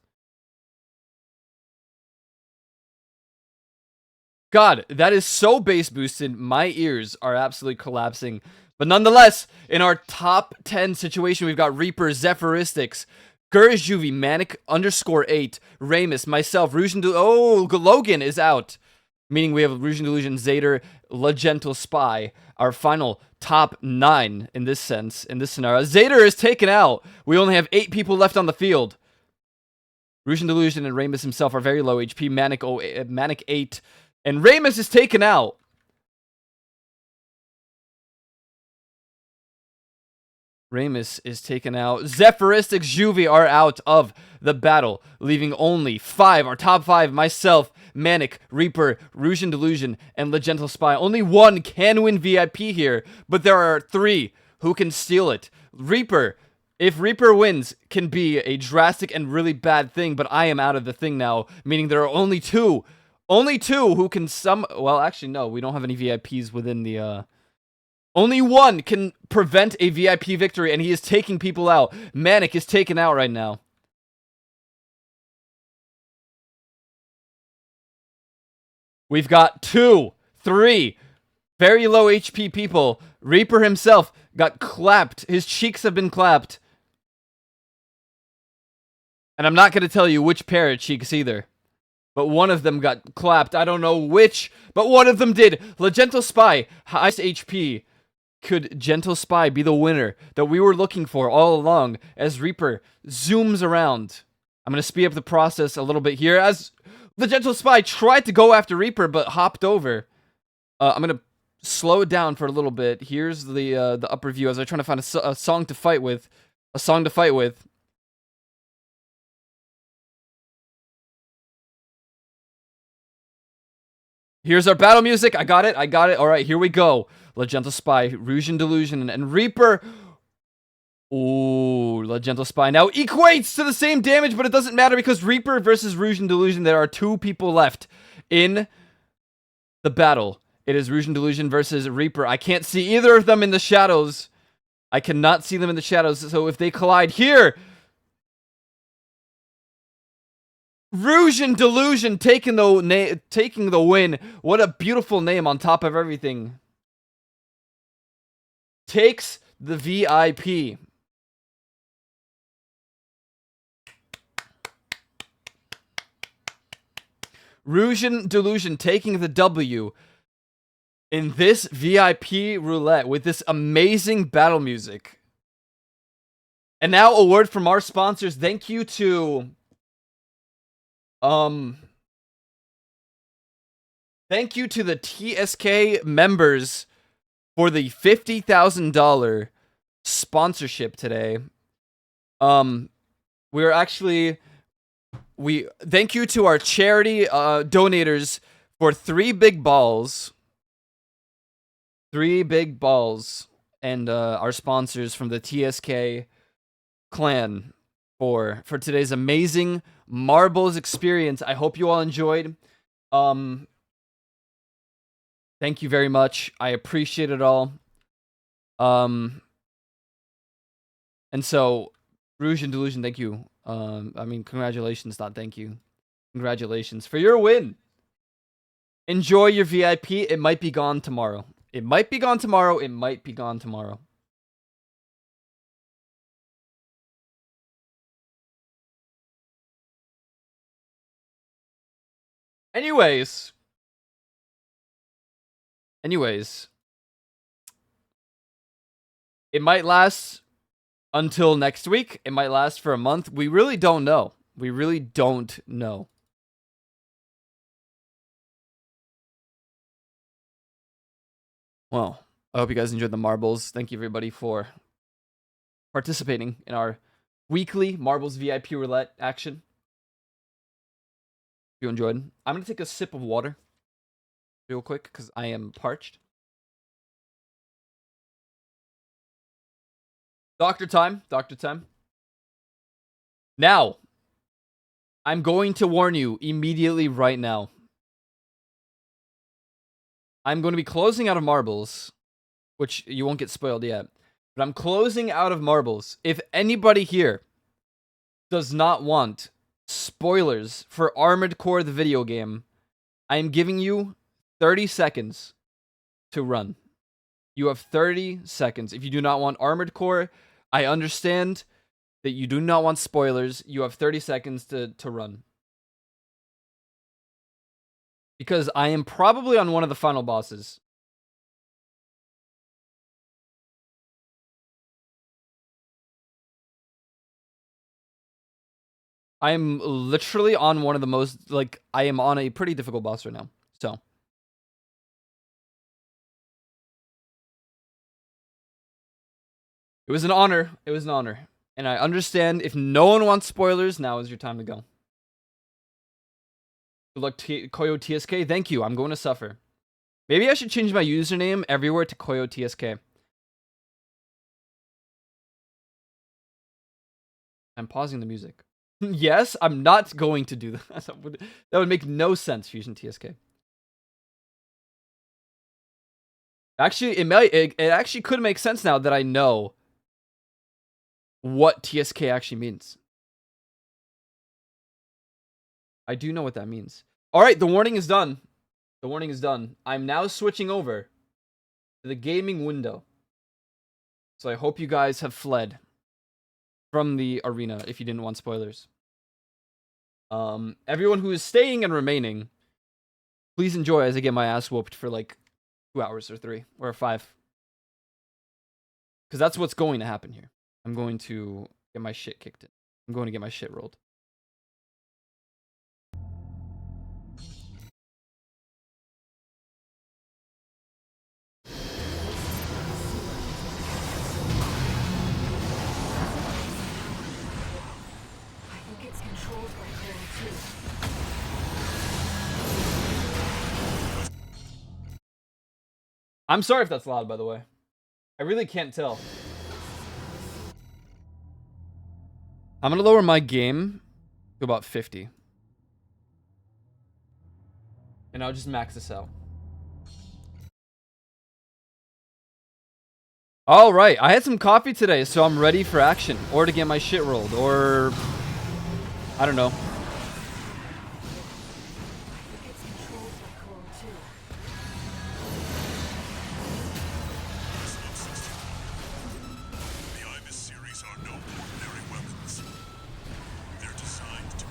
God, that is so bass boosted. My ears are absolutely collapsing. But nonetheless, in our top 10 situation, we've got Reaper, Zephyristix, Gurish Juvie, Manic _8, Ramus, myself, Rouge and Logan is out. Meaning we have Rouge and Delusion, Zader, Le Gentle Spy. Our final top 9 in this sense, in this scenario. Zader is taken out. We only have 8 people left on the field. Rouge and Delusion and Ramus himself are very low HP. Manic 8. And Ramus is taken out. Ramus is taken out. Zephyristix, Juvie are out of the battle, leaving only 5. Our top 5, myself, Manic, Reaper, Rouge and Delusion, and Le Gentle Spy. Only 1 can win VIP here, but there are 3 who can steal it. Reaper, if Reaper wins, can be a drastic and really bad thing, but I am out of the thing now, meaning there are only 2. Only 2 who can well, actually, no, we don't have any VIPs within the, Only 1 can prevent a VIP victory, and he is taking people out. Manic is taken out right now. We've got 2, 3 very low HP people. Reaper himself got clapped. His cheeks have been clapped. And I'm not going to tell you which pair of cheeks either. But one of them got clapped. I don't know which, but one of them did. Le Gentle Spy, highest HP. Could Gentle Spy be the winner that we were looking for all along as Reaper zooms around? I'm going to speed up the process a little bit here as the Gentle Spy tried to go after Reaper but hopped over. I'm going to slow it down for a little bit. Here's the upper view as I'm trying to find a song to fight with. A song to fight with. Here's our battle music. I got it. All right, here we go. Le Gentle Spy, Rouge and Delusion, and Reaper. Ooh, Le Gentle Spy now equates to the same damage, but it doesn't matter because Reaper versus Rouge and Delusion, there are 2 people left in the battle. It is Rouge and Delusion versus Reaper. I can't see either of them in the shadows. I cannot see them in the shadows, so if they collide here... Rouge and Delusion taking the win. What a beautiful name on top of everything. Takes the VIP. Rouge and Delusion taking the W in this VIP roulette with this amazing battle music. And now a word from our sponsors. Thank you to... Thank you to the TSK members for the $50,000 sponsorship today. We're actually... Thank you to our charity donators for 3 big balls. 3 big balls. And our sponsors from the TSK clan for today's amazing Marbles experience. I hope you all enjoyed. Thank you very much. I appreciate it all. And so, Rouge and Delusion, thank you. I mean, congratulations, not thank you. Congratulations for your win. Enjoy your VIP. It might be gone tomorrow. It might be gone tomorrow. It might be gone tomorrow. Anyways, it might last until next week. It might last for a month. We really don't know. We really don't know. Well, I hope you guys enjoyed the marbles. Thank you everybody for participating in our weekly Marbles VIP roulette action. If you enjoyed. I'm gonna take a sip of water real quick because I am parched. Doctor time. Doctor time. Now, I'm going to warn you immediately right now. I'm going to be closing out of marbles, which you won't get spoiled yet. But I'm closing out of marbles. If anybody here does not want spoilers for Armored Core the video game, I am giving you 30 seconds to run. You have 30 seconds. If you do not want Armored Core, I understand that you do not want spoilers. You have 30 seconds to run. Because I am probably on one of the final bosses. I am literally on one of the most, like, I am on a pretty difficult boss right now. So. It was an honor. It was an honor. And I understand if no one wants spoilers, now is your time to go. Good luck, Koyo TSK. Thank you. I'm going to suffer. Maybe I should change my username everywhere to Koyo TSK. I'm pausing the music. Yes, I'm not going to do that. That would make no sense, Fusion TSK. Actually, it actually could make sense now that I know what TSK actually means. I do know what that means. All right, the warning is done. The warning is done. I'm now switching over to the gaming window. So I hope you guys have fled from the arena if you didn't want spoilers. Everyone who is staying and remaining, please enjoy as I get my ass whooped for like 2 hours or 3 or 5. Because that's what's going to happen here. I'm going to get my shit kicked in. I'm going to get my shit rolled. I think it's controlled by Coral too. I'm sorry if that's loud, by the way. I really can't tell. I'm going to lower my game to about 50. And I'll just max this out. Alright, I had some coffee today, so I'm ready for action. Or to get my shit rolled, or... I don't know. I think it's controlled by Coral too. The Ibis series are no ordinary weapons. They're designed to...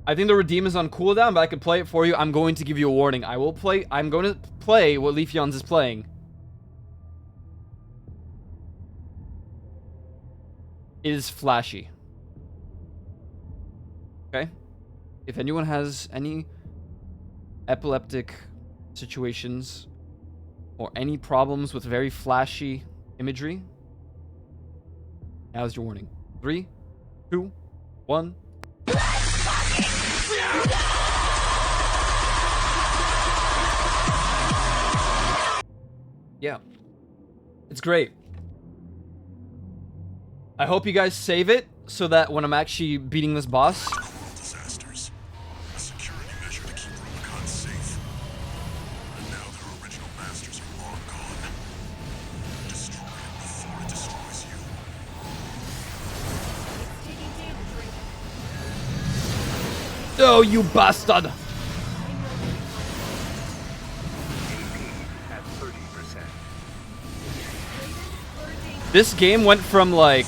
I think the redeem is on cooldown, but I can play it for you. I'm going to give you a warning. I'm going to play what Leafeons is playing. It is flashy. Okay? If anyone has any epileptic situations or any problems with very flashy imagery, now's your warning. 3, 2, 1. Yeah. It's great. I hope you guys save it so that when I'm actually beating this boss, disasters. A security measure to keep Rubicon safe. And now their original masters are long gone. Destroy it before it destroys you. Taking damage right oh, you bastard! At 30%. This game went from like,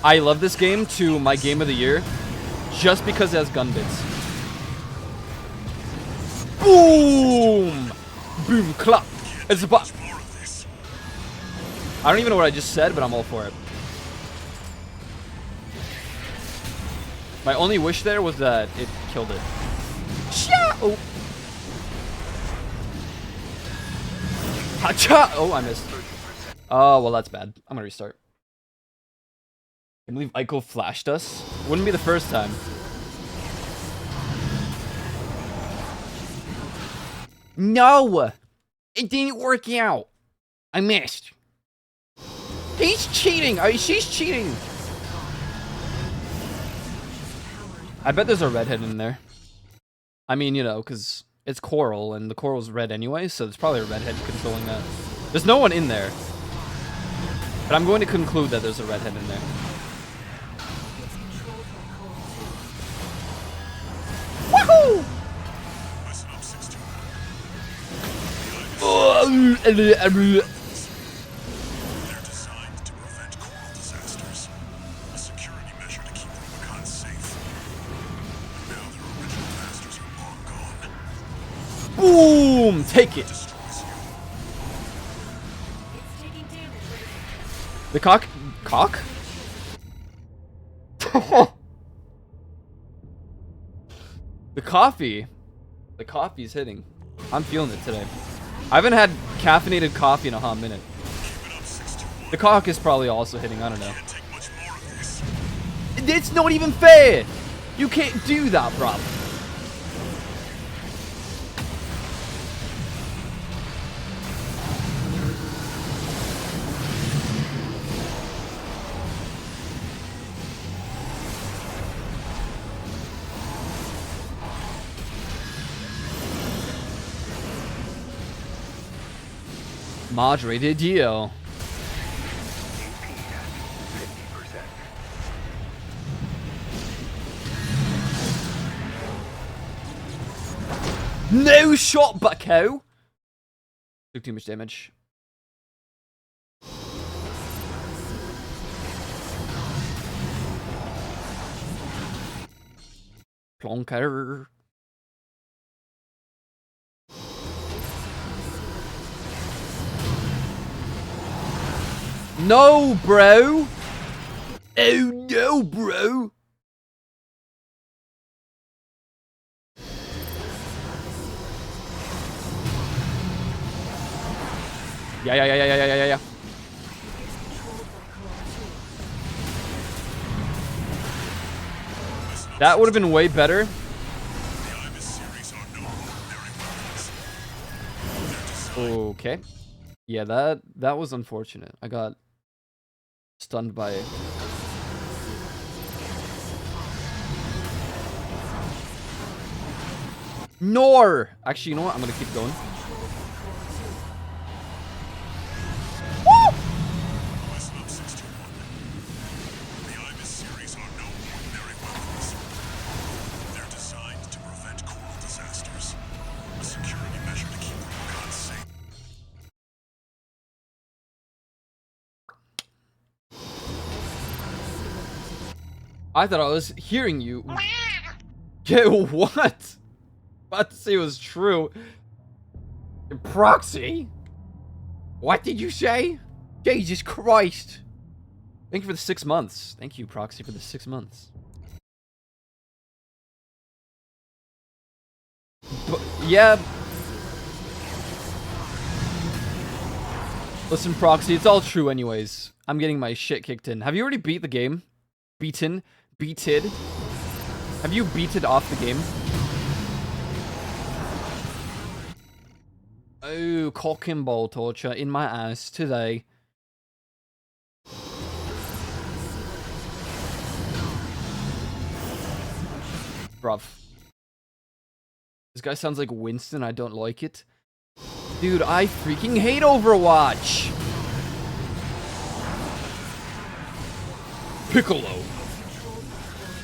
I love this game to my game of the year just because it has gun bits. Boom! Boom, clap. It's a pop. More of this. I don't even know what I just said, but I'm all for it. My only wish there was that it killed it. Oh. Hacha! Oh, I missed. Oh, well, that's bad. I'm gonna restart. I believe Eichel flashed us. Wouldn't be the first time. No! It didn't work out. I missed. He's cheating! She's cheating! I bet there's a redhead in there. I mean, you know, because it's coral, and the coral's red anyway, so there's probably a redhead controlling that. There's no one in there. But I'm going to conclude that there's a redhead in there. Woohoo! Listen up, 621. They're designed to prevent coral disasters. A security measure to keep Rubicon safe. But now their original masters are long gone. Boom! Take it. Destroys you. The cock? Cock? The coffee. The coffee's hitting. I'm feeling it today. I haven't had caffeinated coffee in a hot minute. Keep it up, 621. The cock is probably also hitting. I don't know. Can't take much more of this. It's not even fair! You can't do that, bro. Moderated deal. AP at 50%. No shot, bucko! Took too much damage. Plonker. No, bro! Oh no, bro! Yeah. That would have been way better. The Ibis series are no ordinary weapons. They're designed Okay. Yeah, that was unfortunate. I got stunned by Nor! Actually, you know what? I'm gonna keep going. Listen up, 621. The Ibis series are no ordinary weapons. They're designed to prevent coral disasters. A security measure to keep Rubicon safe. I thought I was hearing you. Yo, what? About to say it was true. Proxy? What did you say? Jesus Christ. Thank you for the 6 months. Thank you, Proxy, for the 6 months. But, yeah. Listen, Proxy, it's all true anyways. I'm getting my shit kicked in. Have you already beat the game? Beaten? Beated? Have you beated off the game? Oh, cock and ball torture in my ass today. Bruv. This guy sounds like Winston. I don't like it. Dude, I freaking hate Overwatch. Piccolo.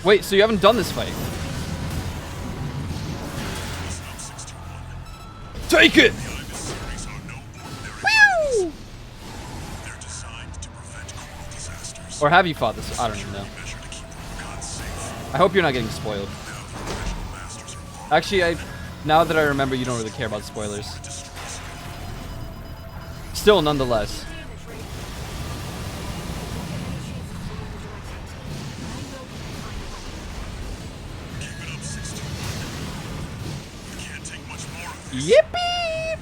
Wait, so you haven't done this fight? Listen up, 621. Take it! The Ibis series are no ordinary weapons. They're designed to prevent coral disasters. Or have you fought this? I don't even know. Measure to keep Rubicon safe. I hope you're not getting spoiled. Now the original masters are long Actually, now that I remember, you don't really care about spoilers. destroys you. Still, nonetheless. Keep it up, 621. You can't take much more of this. Yippee!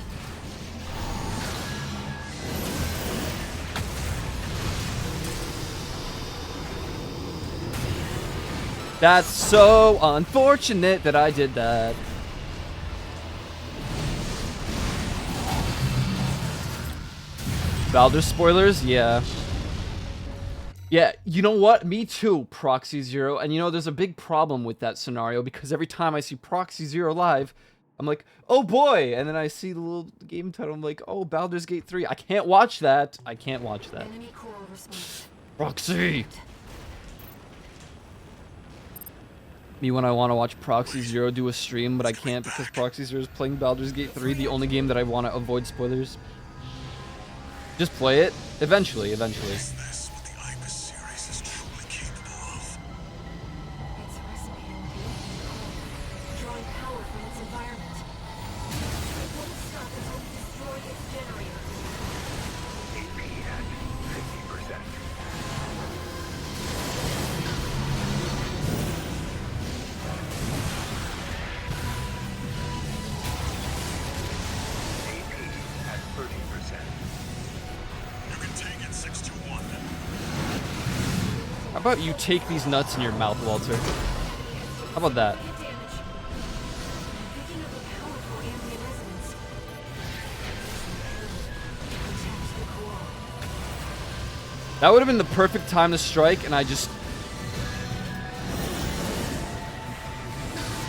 That's so unfortunate that I did that. Baldur spoilers? Yeah. Yeah, you know what? Me too, Proxy Zero. And you know, there's a big problem with that scenario because every time I see Proxy Zero live, I'm like, oh boy! And then I see the little game title, I'm like, oh, Baldur's Gate 3. I can't watch that. I can't watch that. Enemy coral response. Proxy! Me when I want to watch Proxy Zero do a stream, but I can't because Proxy Zero is playing Baldur's Gate 3, the only game that I want to avoid spoilers. Just play it. Eventually. Is this what the Ibis series is truly capable of? It's a recipe indeed. Drawing power from its environment. It won't stop until we destroy its generator. AP at 50%. AP at 30%. You can take it, 621. How about you take these nuts in your mouth, Walter? How about that? Damage. Picking up a powerful ambient resonance. Protect the core. That would have been the perfect time to strike, and I just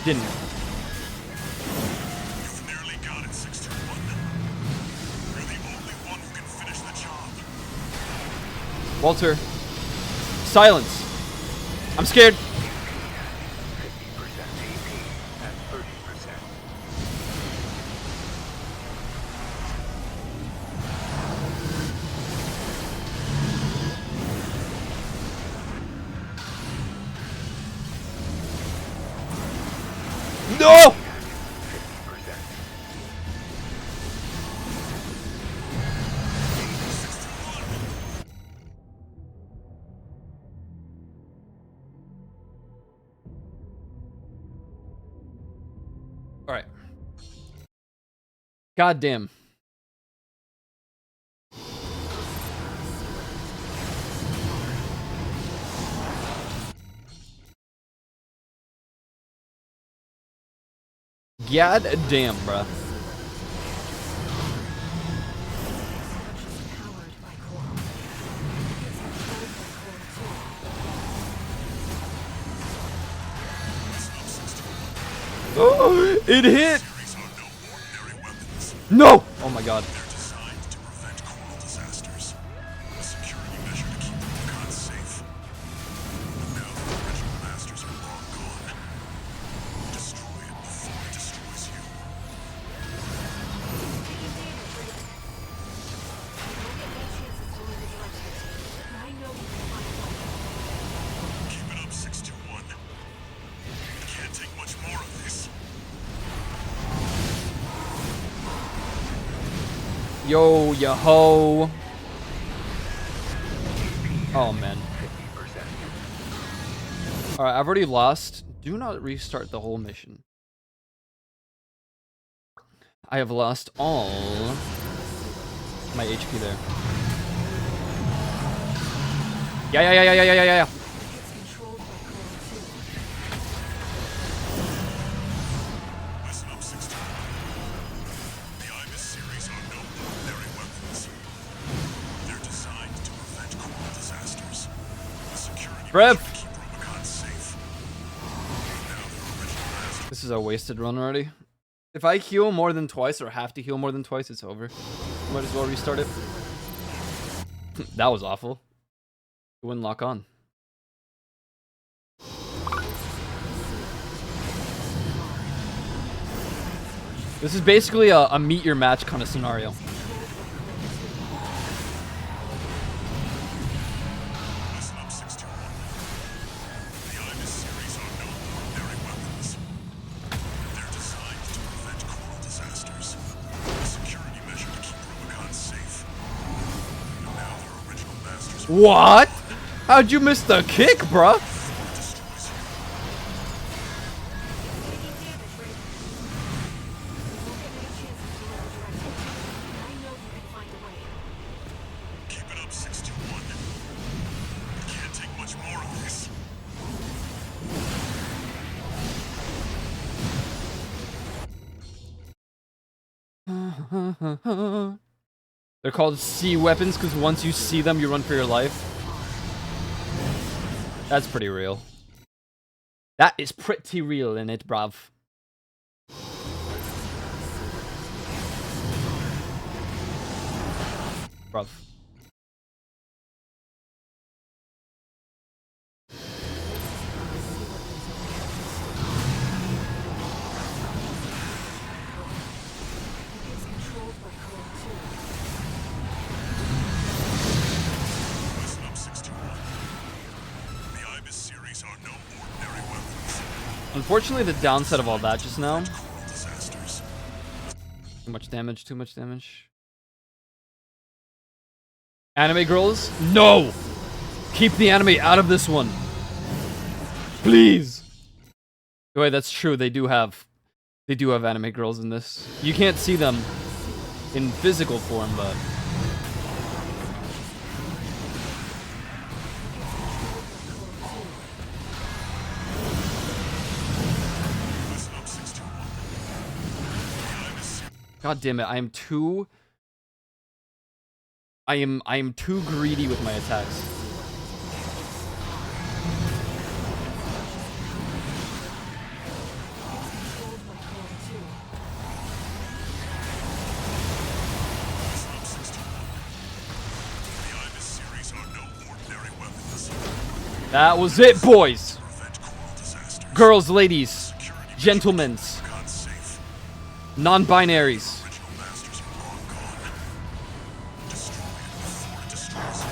didn't. You've nearly got it, 621. You're the only one who can finish the job. Walter, silence. I'm scared. 50% AP at 30%. No! 50%. All right. God damn. God damn, bruh. Powered by coral. It's controlled by coral too. Oh, it hit! Series are no ordinary weapons. No! Oh my god. They're designed to prevent coral disasters. A security measure to keep Rubicon safe. But now the original masters are long gone. Destroy it before it destroys you. Taking damage, Raven. I don't get many chances to learn the directions, but I know we can find a way. Keep it up, 621. We can't take much more of this. Yo, yo ho. Oh man. 50%. Alright, I've already lost. Do not restart the whole mission. I have lost all my HP there. Yeah. It's controlled by coral too. Listen up, 621. The Ibis series are no ordinary weapons. They're designed to prevent coral disasters. A security Rev. measure to keep Rubicon safe. Now the original masters. This is a wasted run already. If I heal more than twice or have to heal more than twice, it's over. Might as well restart it. That was awful. It wouldn't lock on. This is basically a meet your match kind of scenario. Listen up, 621. The Ibis series are no ordinary weapons. They're designed to prevent coral disasters. A security measure to keep Rubicon safe. And now their original masters are What? How'd you miss the kick, bruh? destroys you. Taking damage, Raven. We won't get many chances to learn the directions, but I know you can find a way. Keep it up, 621. We can't take much more of this. They're called sea weapons because once you see them, you run for your life. That's pretty real. That is pretty real in it, bruv. Bruv. Listen up, 621. The Ibis series are no ordinary weapons. Unfortunately, the downside of all that just now. Coral disasters. Too much damage, too much damage. Anime girls? No! Keep the anime out of this one. Please! Wait, that's true. They do have anime girls in this. You can't see them in physical form, but Listen up, 621. The Ibis series. god damn it, I am too greedy with my attacks. Listen up, 621. The Ibis series are no ordinary weapons. That was it, boys! Prevent coral disasters. Girls, ladies, Security gentlemen, God safe. non-binaries. Original masters are long gone. Destroy it before it destroys you.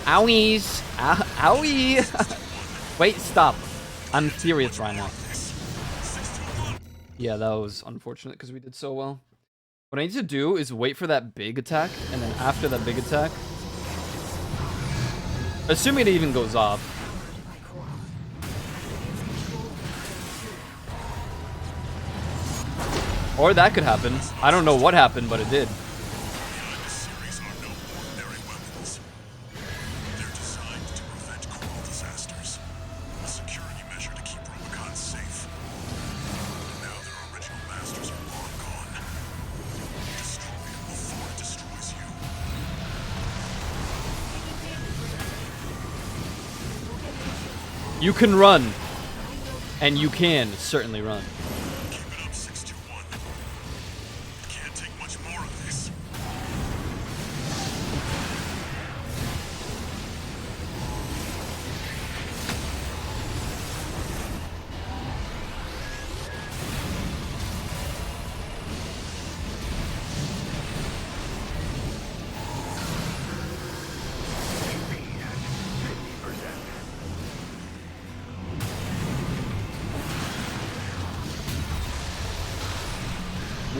Owies! Owie! Wait, stop. I'm serious right now. Yeah, that was unfortunate because we did so well. What I need to do is wait for that big attack, and then after that big attack, assuming it even goes off. Or that could happen. I don't know what happened, but it did. The Ibis series are no ordinary weapons. They're designed to prevent coral disasters. A security measure to keep Rubicon safe. And now their original masters are long gone. Destroy it before it destroys you. You can run. And you can certainly run. Keep it up, 621. Can't take much more of this. AP at 50%.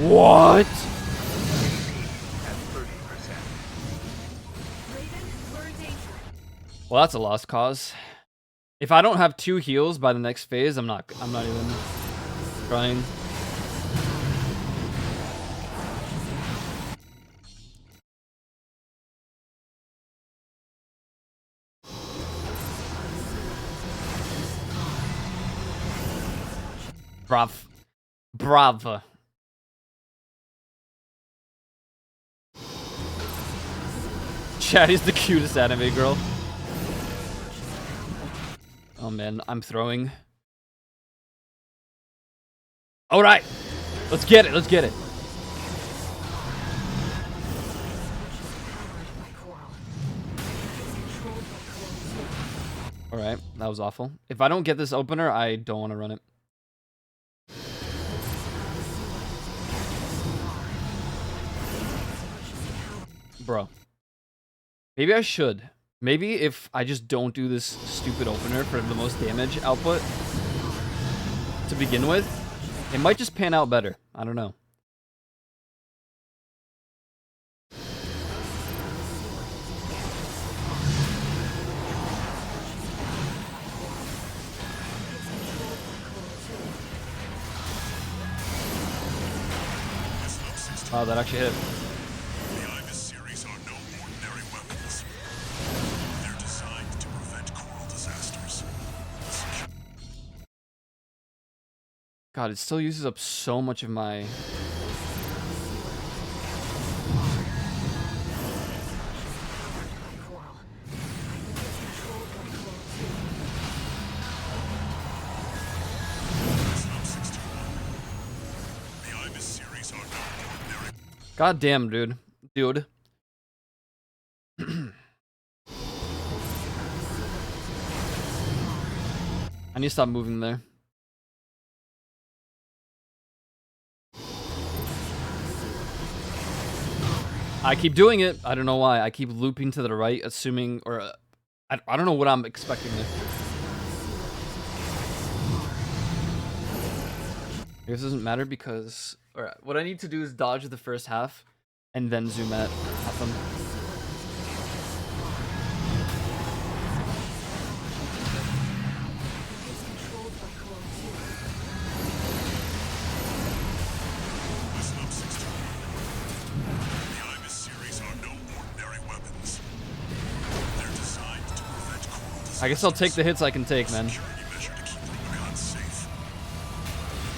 What? At 30%. Well, that's a lost cause. If I don't have 2 heals by the next phase, I'm not even trying. Brava. Chad is the cutest anime girl. Oh man, I'm throwing. Alright! Let's get it, let's get it. Alright, that was awful. If I don't get this opener, I don't want to run it. Bro. Maybe I should. Maybe if I just don't do this stupid opener for the most damage output to begin with, it might just pan out better. I don't know. Wow, that actually hit. The Ibis series are no ordinary weapons. They're designed to prevent coral disasters. God, it still uses up so much of my... The Ibis series are no ordinary. God damn, dude. Dude. I need to stop moving there. I keep doing it. I don't know why. I keep looping to the right, assuming, or I don't know what I'm expecting there. I guess it doesn't matter because, or what I need to do is dodge the first half, and then zoom at them. Listen up, 61. The Ibis series are no ordinary weapons. They're designed to prevent coral disasters. I guess I'll take the hits I can take, man. Security measure to keep Rubicon safe.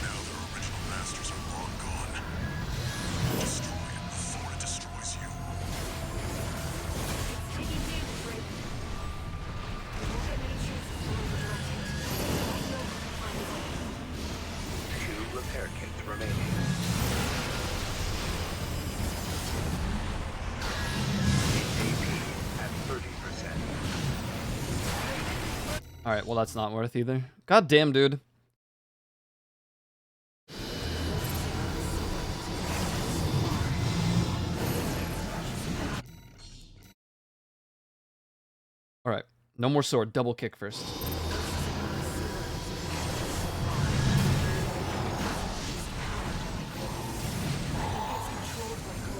Now their original masters are long gone. Destroy it before it destroys you. Two repair kits remaining. AP at 30%. Alright, well that's not worth either. God damn, dude. Alright, no more sword. Double kick first.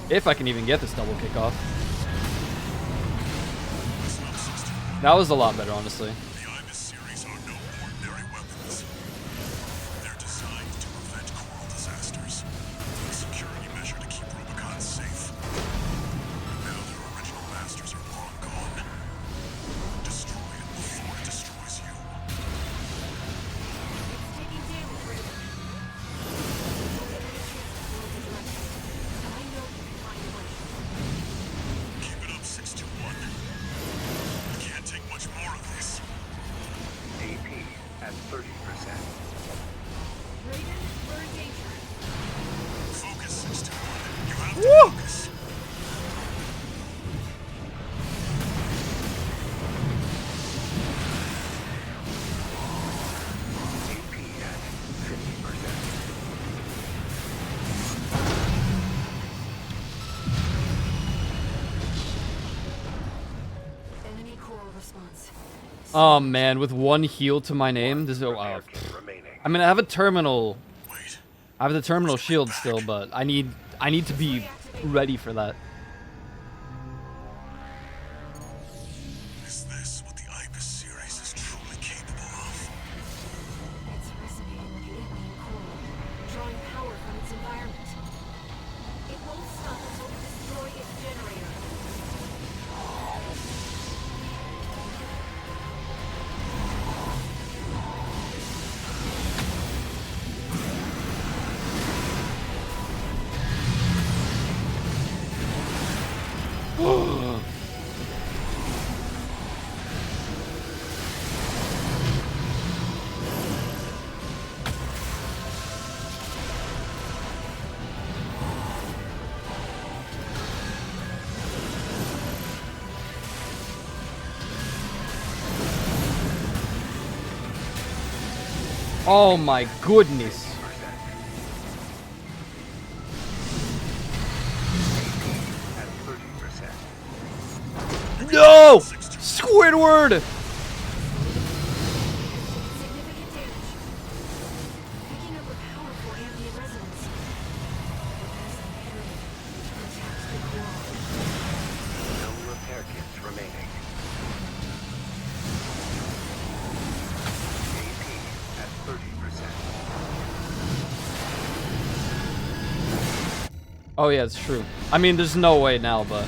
If I can even get this double kick off. That was a lot better, honestly. The Ibis series are no ordinary weapons. They're designed to prevent coral disasters. A security measure to keep Rubicon safe. Now their original masters are long gone. Destroy it before it destroys you. Keep it up, 621. We can't take much more of this. AP at 30%. Focus, 621. You have to focus. AP at 50%. Enemy coral response. Oh man, with one heal to my name, this is Repair kit remaining. I mean, I have a terminal. Wait. I have the terminal shield still, but I need to be ready for that. Is this what the Ibis series is truly capable of? It's resonating with the alien coral, drawing power from its environment. It won't stop until we destroy its generator. Oh my goodness. At 30%. No! Squidward! Significant damage. Picking up a powerful ambient resonance. It has imperative to protect the coral. No repair kits remaining. AP at 30%. Oh yeah, it's true. I mean, there's no way now, but...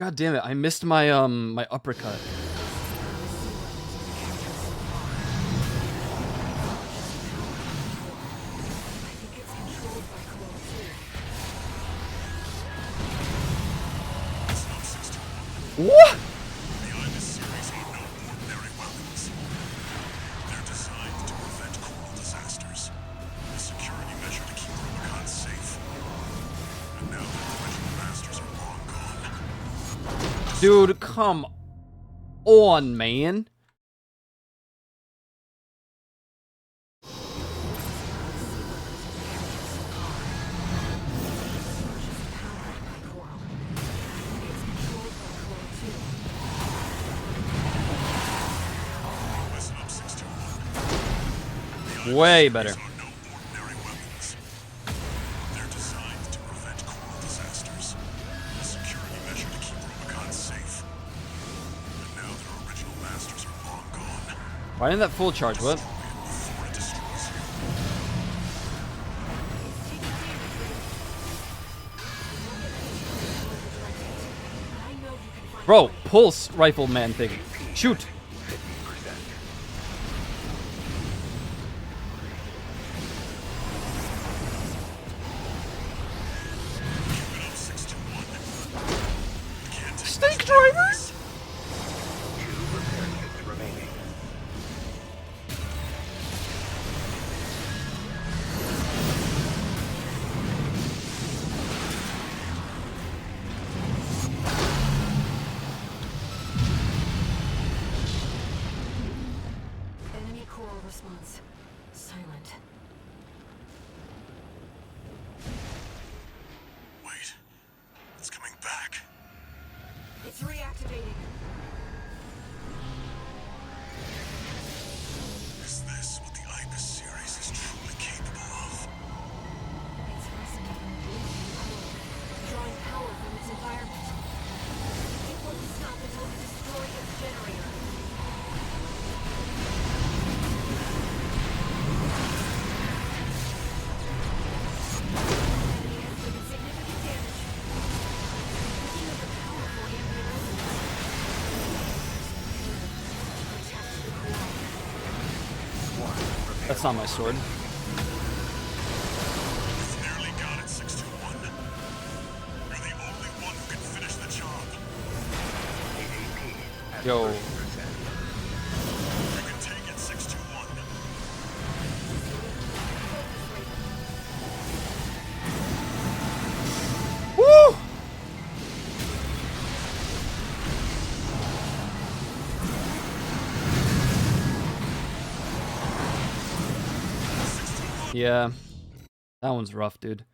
God damn it! I missed my my uppercut. What? The Ibis series are no ordinary weapons. They're designed to prevent coral disasters. A security measure to keep Rubicon safe. And now that the original masters are long gone, Dude, come on, man. listen up, 621. Way better. These are no ordinary weapons. They're designed to prevent coral disasters. A security measure to keep Rubicon safe. And now their original masters are long gone. Why didn't that full charge? What? Before it destroys you. Bro, pulse rifle man thing. Shoot. 50%. Keep it up, 621. Can't take Snake drivers? 2 repair kits remaining. Enemy coral response. Silent. Wait. It's coming back. It's reactivating. Is this what the Ibis series is truly capable of? It's resonating with drawing power from its environment. It won't stop until we destroy its generator. Enemy has taken significant damage. Picking up the powerful ambient resonance. Protect the core. That's not my sword. You've nearly got it, 621. You're the only one who can finish the job. AAP at Yo. 30%. You can take it, 621. Woo! Yeah. That one's rough, dude.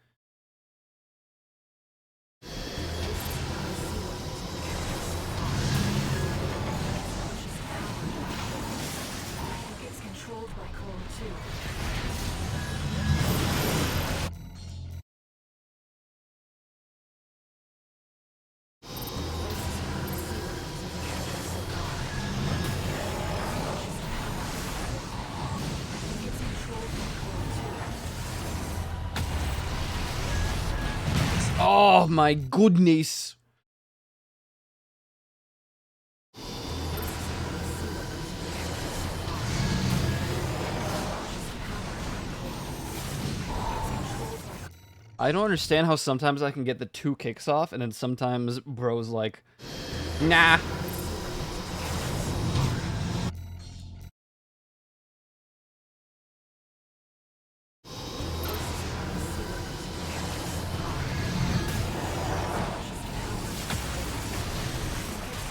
It's controlled by Coral 2. It's controlled by Coral 2. Oh my goodness. I don't understand how sometimes I can get the 2 kicks off and then sometimes bro's like, nah.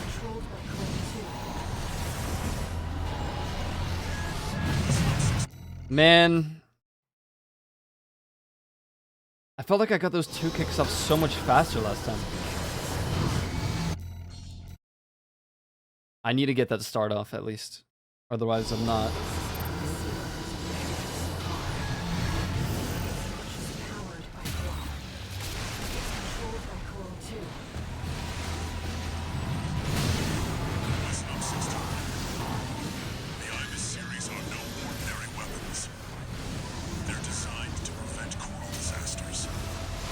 Controlled by Coral 2. Man. I felt like I got those 2 kicks off so much faster last time. I need to get that start off at least. Otherwise I'm not. Powered by Coral. It's controlled by Coral 2. Listen up, 621. The Ibis series are no ordinary weapons. They're designed to prevent coral disasters. A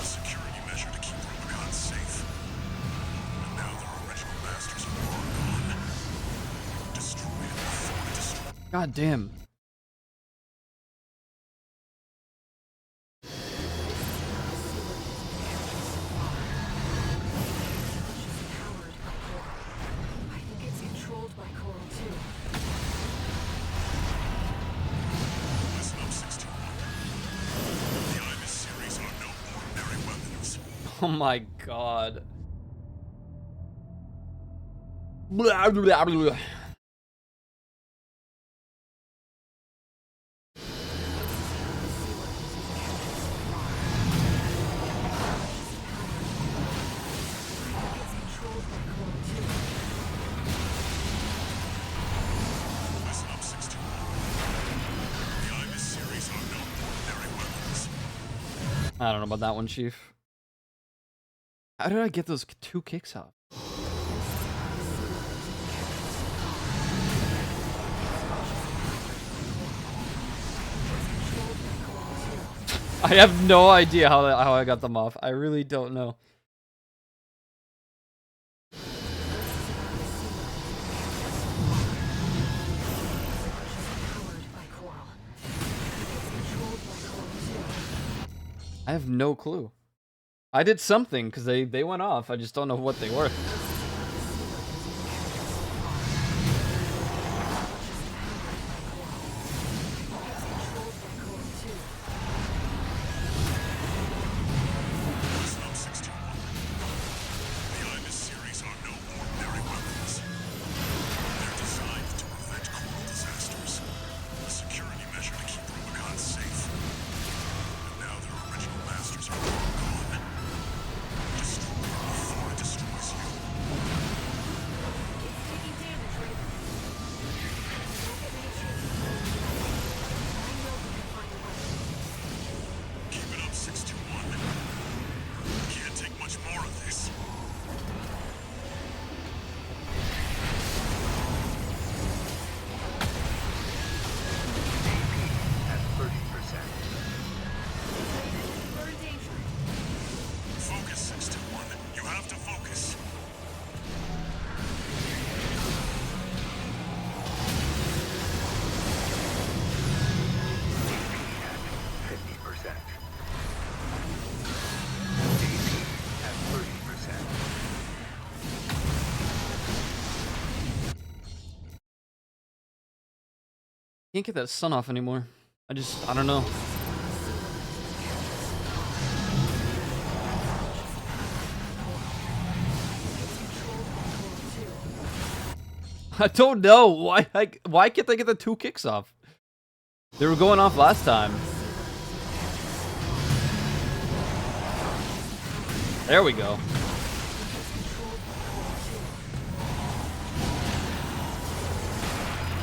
security measure to keep Rubicon safe. And now their God damn. Powered by Coral. I think it's controlled by Coral too. Listen up, 61. The Ibis series are no ordinary weapons. Oh my god. Blah, blah, blah. It's controlled by Coral too. Listen up, 61. The Ibis series are no ordinary weapons. I don't know about that one, Chief. How did I get those 2 kicks off? I have no idea how I got them off. I really don't know. Powered by Coral. It's controlled by Coral too. I have no clue. I did something because they went off. I just don't know what they were. Listen up, 61. The Ibis series are no ordinary weapons. They're designed to prevent coral disasters. A security measure to keep Rubicon safe. And now their original masters are long gone. Destroy it before it destroys you. It's taking damage, Raven. Don't get me a chance. I know we can find a way. Keep it up, 61. Can't take much more of this. At 30%. We're in danger. Focus, 61. You have to focus. At 50%. AP at 30%. Can't get that sun off anymore. I don't know. I don't know why. Why can't they get the 2 kicks off? They were going off last time. There we go.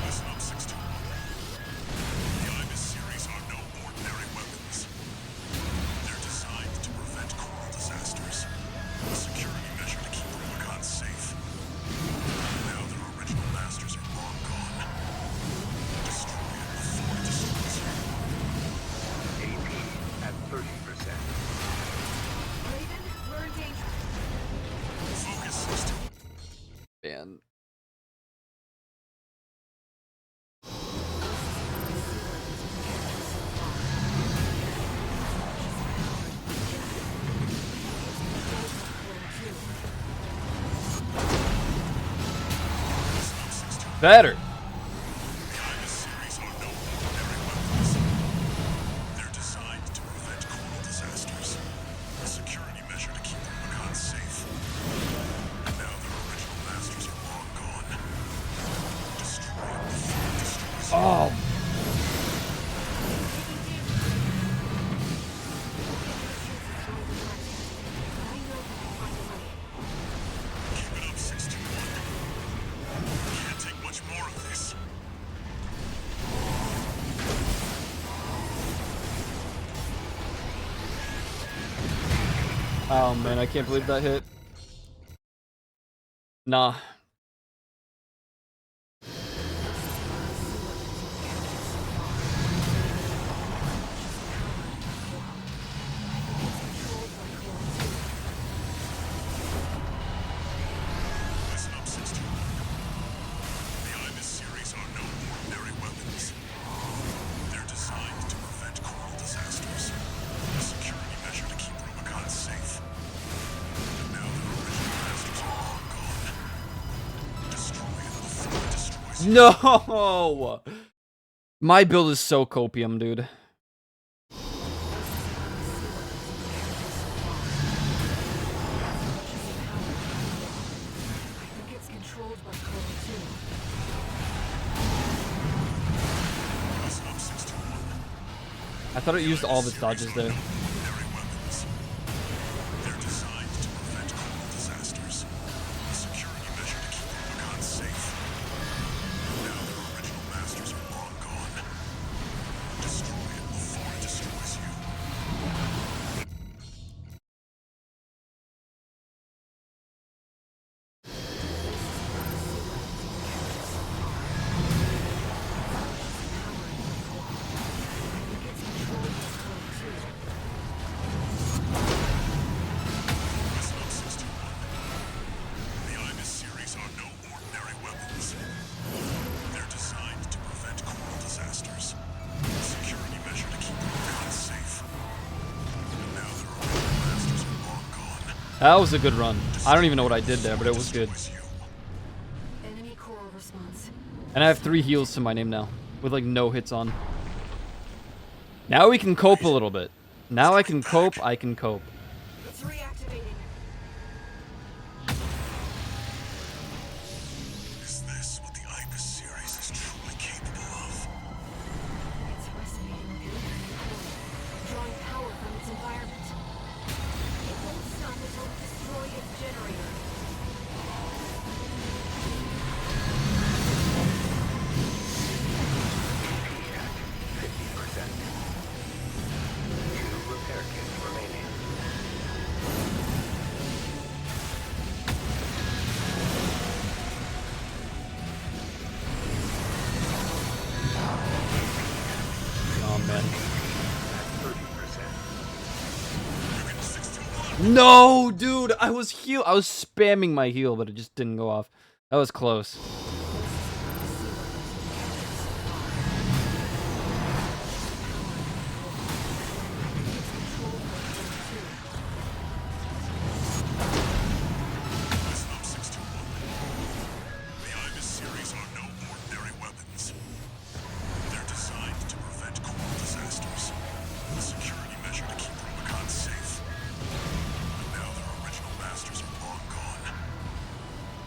Listen up, 61. The Ibis series are no ordinary weapons. They're designed to prevent coral disasters. A security measure to keep Rubicon safe. Now their original masters are long gone. Destroy it before it destroys you. AP at 30%. Raven, we're in danger. Focus, 61. Man. Listen up, 61. Better. The Ibis series are no ordinary weapons. They're designed to prevent coral disasters. A security measure to keep Rubicon safe. And now their original masters are long gone. Destroy it before it destroys you. Oh. Keep it up, 61. Can't take much more of this. Oh man, I can't believe that hit. Nah. Listen up, 61. The Ibis series are no ordinary weapons. No! My build is so copium, dude. I think it's controlled by Coral too. Listen up, 621. I thought it used all of its dodges there. Ordinary weapons. They're designed to prevent coral disasters. A security measure to keep Rubicon safe. Now their original masters are long gone. Destroy it before it destroys you. Listen up, 621. The Ibis series are no ordinary weapons. They're designed to prevent coral disasters. A security measure to keep Rubicon safe. And now their original masters are long gone. That was a good run. I don't even know what I did there, but it was good. Destroys you. Enemy Coral response. And I have 3 heals to my name now, with like no hits on. Now we can cope a little bit. Now I can cope, I can cope. It's reactivating. Is this what the Ibis series is truly capable of? It's resonating with the enemy coral, drawing power from its environment. It won't stop until it destroys its generator. At 50%. 2 repair kits remaining. Oh man. At 30%. No, dude, I was spamming my heal, but it just didn't go off. That was close. Listen up, 621. The Ibis series are no ordinary weapons. They're designed to prevent coral disasters. A security measure to keep Rubicon safe. And now their original masters are long gone.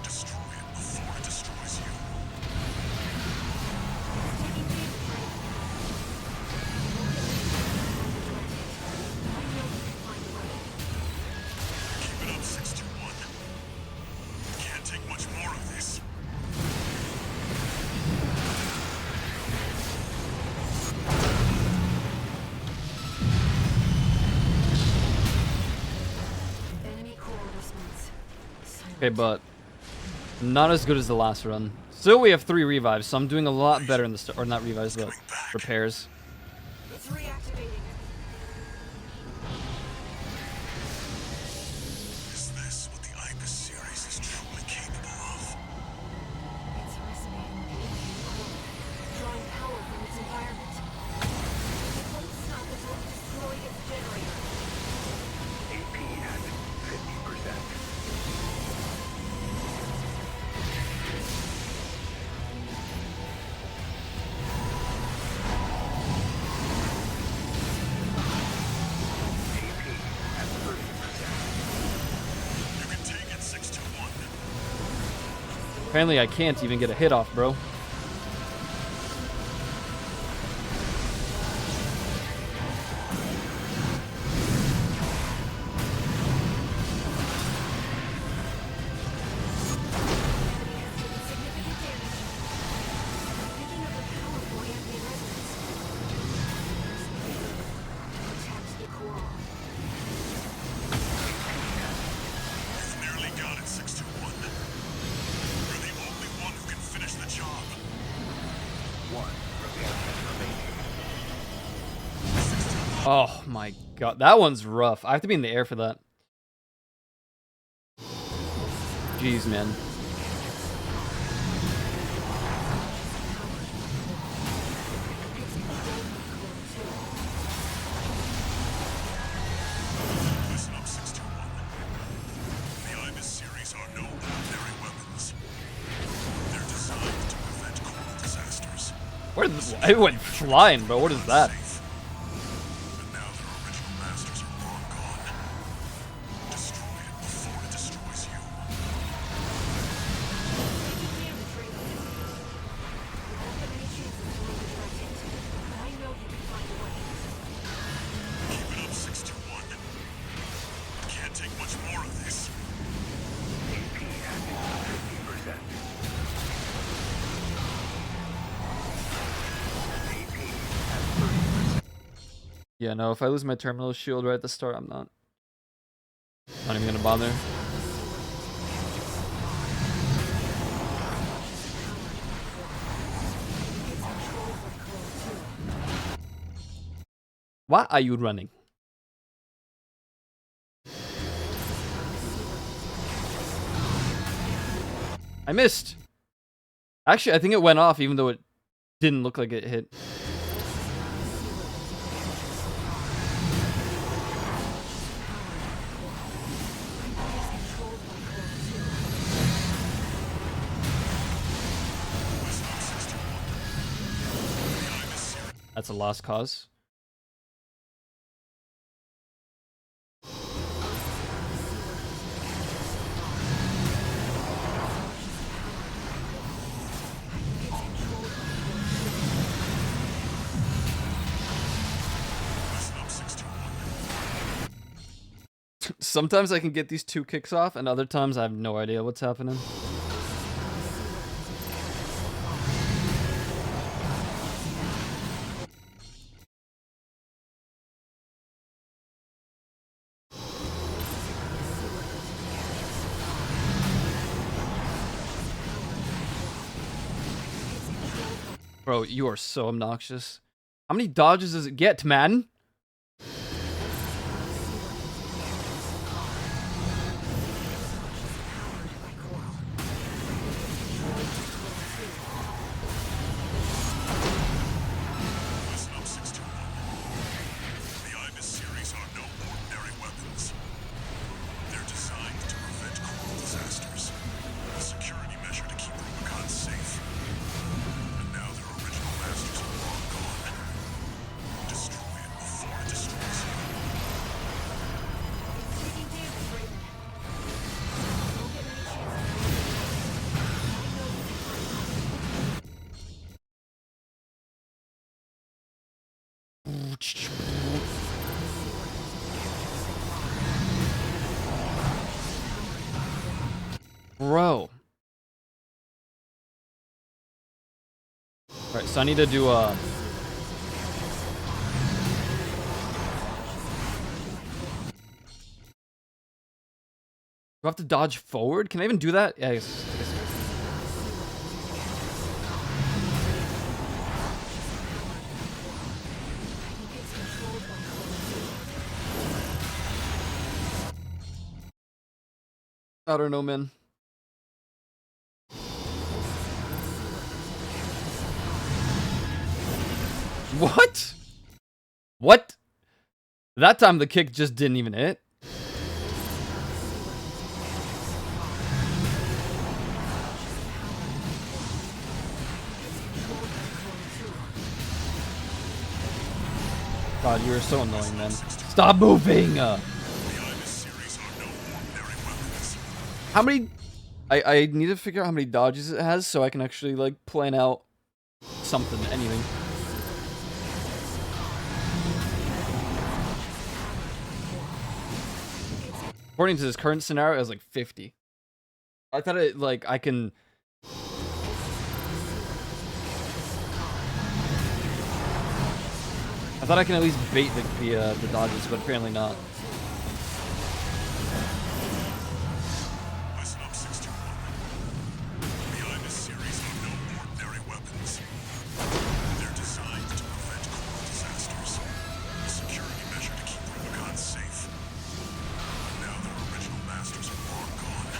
Destroy it before it destroys you. Keep it up, 621. Can't take much more of this. Enemy Coral response. Silent. Okay, but not as good as the last run. Still, we have 3 revives, so I'm doing a lot better in the or not revives, but repairs. It's reactivating. Is this what the Ibis series is truly capable of? It's resonating with the enemy coral, drawing power from its environment. It won't stop until it destroys its generator. AP at 50%. AP at 30%. You can take it, 621. Apparently, I can't even get a hit off, bro. Thinking of the powerful anti-resonance. Protect the coral. You've nearly got it, 621. You're the only one who can finish the job. 1 repair kit remaining. Oh my god, that one's rough. I have to be in the air for that. Jeez, man. Listen up, 621. The Ibis series are no ordinary weapons. They're designed to prevent Where did it went flying, bro? What is that? Safe. But now their original masters are long gone. Destroy it before it destroys you. Keep it up, 621. Can't take much more of this. AP at 50%. AP at 30%. Yeah, no, if I lose my terminal shield right at the start, I'm not even gonna bother. Why are you running? I missed. Actually, I think it went off even though it didn't look like it hit. That's a lost cause. Sometimes I can get these 2 kicks off, and other times I have no idea what's happening. Bro, you are so obnoxious. How many dodges does it get, man? Listen up, 621. The Ibis series are no ordinary weapons. They're designed to prevent coral disasters. A security measure to keep Rubicon safe. And now their original masters are long gone. Destroy it before it destroys you. Bro. Alright, so I need to do a... Do I have to dodge forward? Can I even do that? Yeah, I guess. I don't know, man. What? What? That time the kick just didn't even hit. God, you're so annoying, man. Stop moving! The Ibis series are no ordinary weapons. How many... I need to figure out how many dodges it has so I can actually, like, plan out something, anything. According to this current scenario, it has, like, 50. I thought it, like, I can... I thought I can at least bait the dodges, but apparently not. Listen up, 621. The Ibis series are no ordinary weapons. They're designed to prevent coral disasters. A security measure to keep Rubicon safe. And now their original masters are long gone.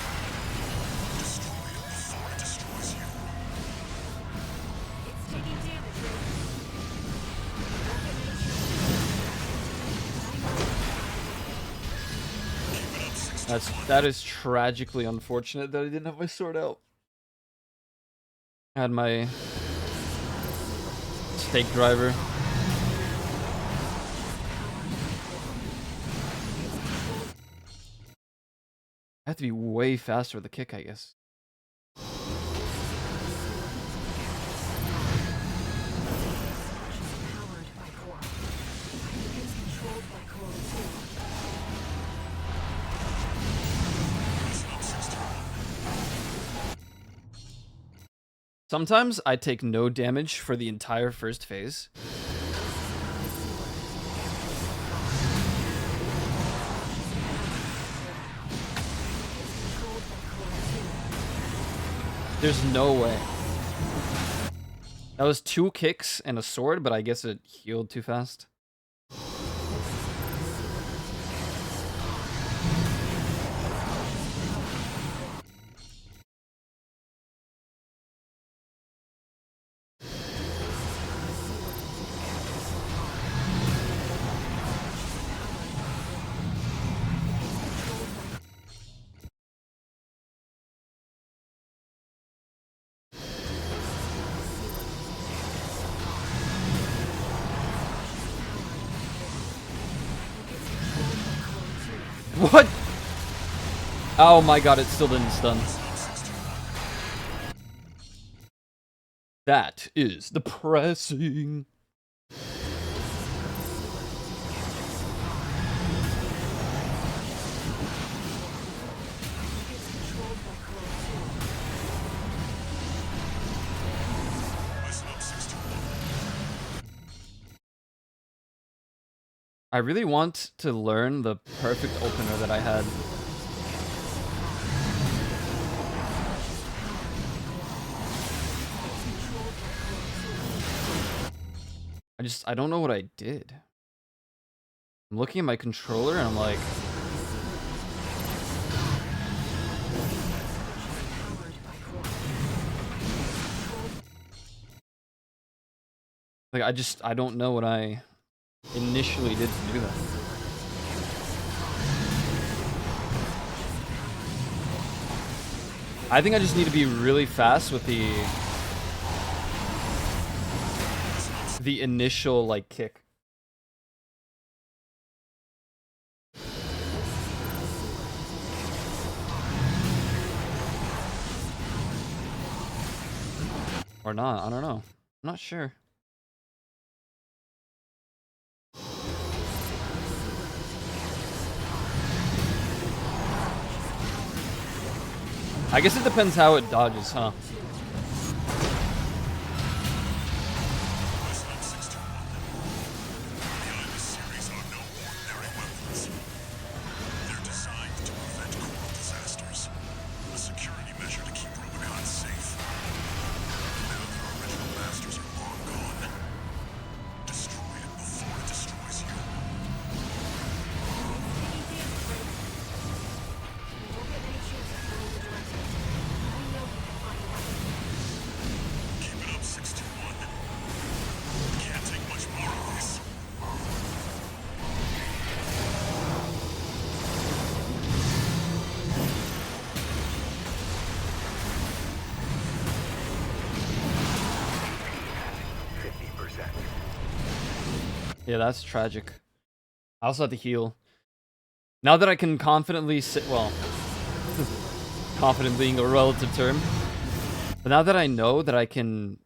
Destroy it before it destroys you. It's taking damage. Keep it up, 621. That is tragically unfortunate that I didn't have my sword out. I had my Stake driver. I have to be way faster with the kick, I guess. Powered by Coral. It's controlled by Coral too. Sometimes I take no damage for the entire first phase. There's no way. That was 2 kicks and a sword, but I guess it healed too fast. What? Oh my god, it still didn't stun. That is depressing. I really want to learn the perfect opener that I had. I don't know what I did. I'm looking at my controller and I'm like, I don't know what I initially did to do that. I think I just need to be really fast with the initial like kick. Or not, I don't know. I'm not sure. I guess it depends how it dodges, huh? Yeah, that's tragic. I also have to heal. Now that I can confidently sit, well, confident being a relative term, but now that I know that I can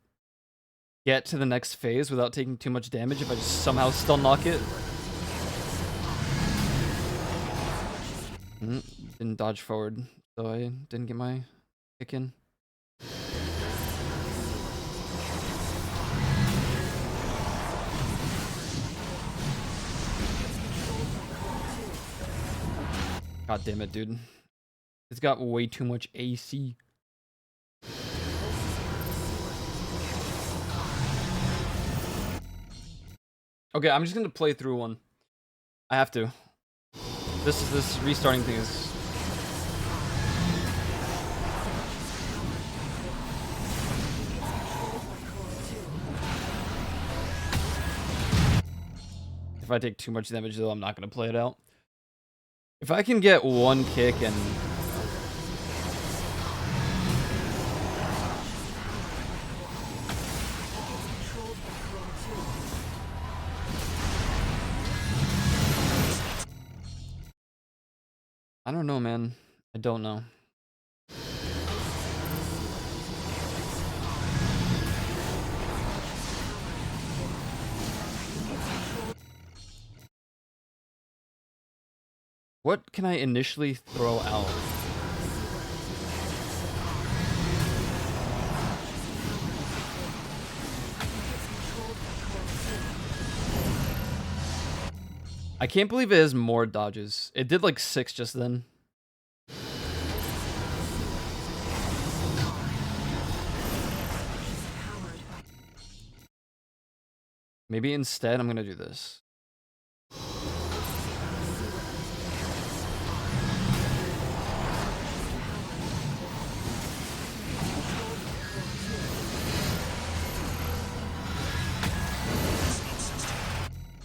get to the next phase without taking too much damage if I just somehow still knock it. Didn't dodge forward, so I didn't get my kick in. God damn it, dude. It's got way too much AC. Okay, I'm just gonna play through one. I have to. This restarting thing is... If I take too much damage though, I'm not gonna play it out. If I can get one kick and... don't know, man. I don't know. What can I initially throw out? I can't believe it has more dodges. It did like 6 just then. Maybe instead I'm gonna do this.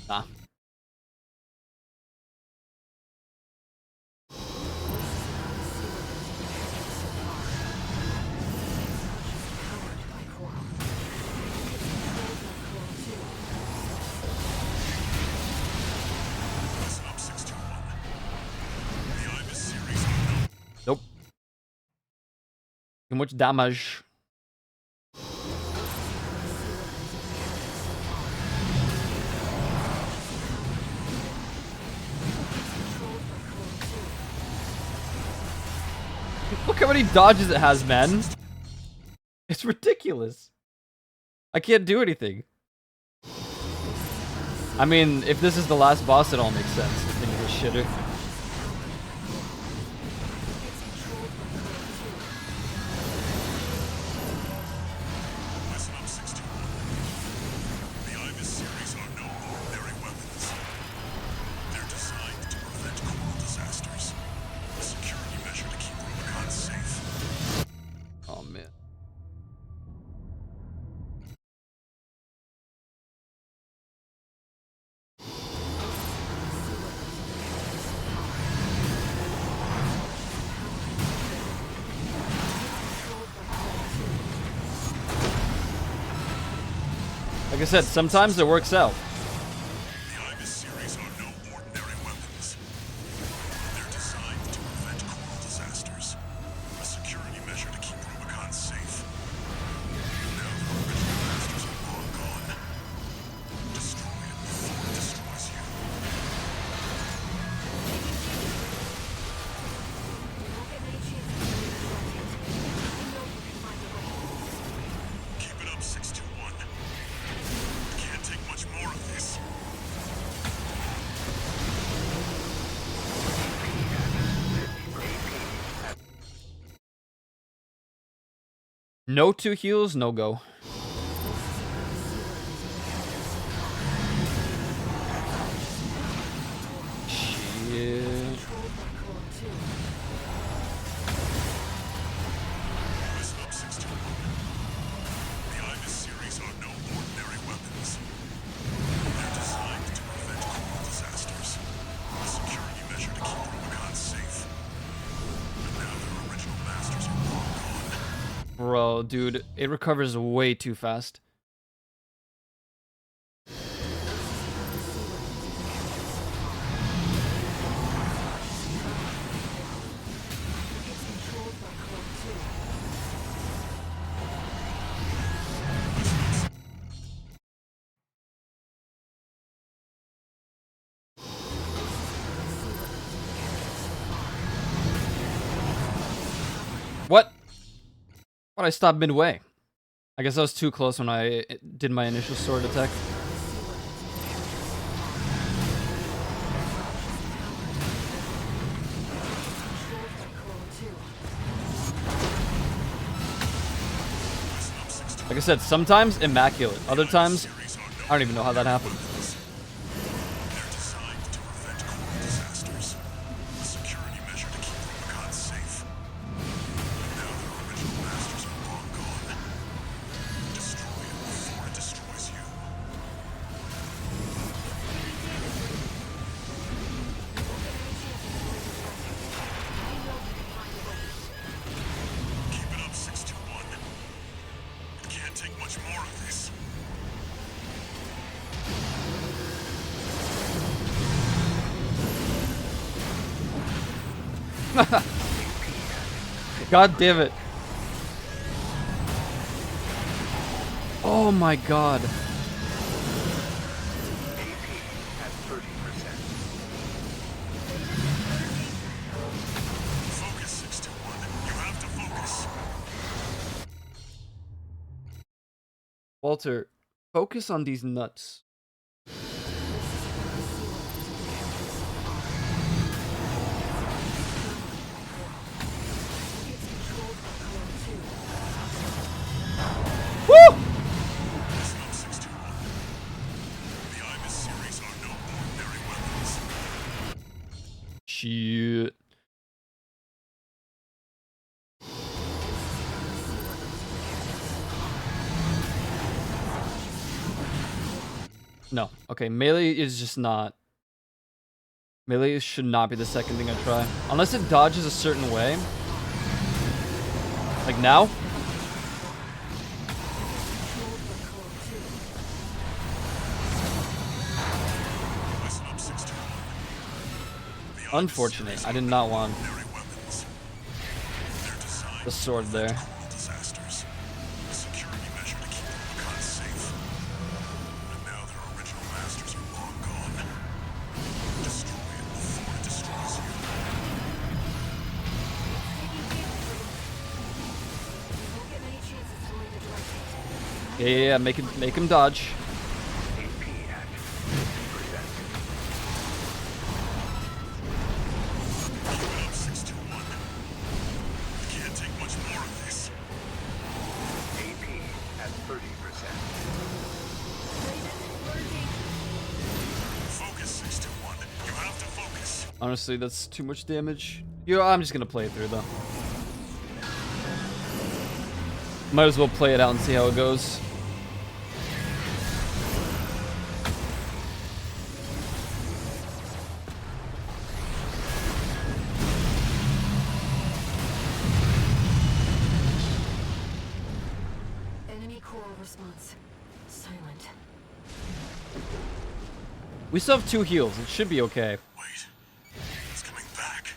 Nah. Nope. Too much damage. Look how many dodges it has, man. It's ridiculous. I can't do anything. I mean, if this is the last boss, it all makes sense. This thing is a shitter. Listen up, 61. The Ibis series are no ordinary weapons. They're designed to prevent coral disasters. A security measure to keep Rubicon safe. Oh, man. Like I said, sometimes it works out. The Ibis series are no ordinary weapons. They're designed to prevent coral disasters. A security measure to keep Rubicon safe. Now the original masters are long gone. Destroy it before it destroys you. Keep it up, 621. Can't take much more of this. No 2 heals, no go. Shit. Listen up, 621. The Ibis series are no ordinary weapons. They're designed to prevent coral disasters. A security measure to keep Rubicon safe. And now their original masters are long gone. Bro, dude, it recovers way too fast. What? Why'd I stop midway? I guess I was too close when I did my initial sword attack. Like I said, sometimes immaculate. Other times, I don't even know how that happened. They're designed to prevent coral disasters. A security measure to keep Rubicon safe. And now their original masters are long gone. Destroy it before it destroys you. Keep it up, 621. It can't take much more of this. God damn it. Oh my god. AP at 30%. Focus 621. You have to focus. Walter, focus on these nuts. Woo! Listen up, 621. The IMUS series are no ordinary weapons. Shit. No. Okay, melee is just not. Melee should not be the second thing I try. Unless it dodges a certain way. Like now? Listen up, 621. The IMUS Unfortunate. series I are did no not want ordinary weapons. They're designed the sword to there. prevent global disasters. A security measure to keep the Rubicon safe. And now their original masters are long gone. Destroy it before it destroys you. Won't get many chances to land a direct hit. Yeah, make him dodge. AP at 50%. Keep it up, 621. We can't take much more of this. AP at 30%. Focus, 621. You have to focus. Honestly, that's too much damage. Yo, I'm just gonna play it through though. Might as well play it out and see how it goes. Enemy coral response. Silent. We still have 2 heals. It should be okay. Wait. It's coming back.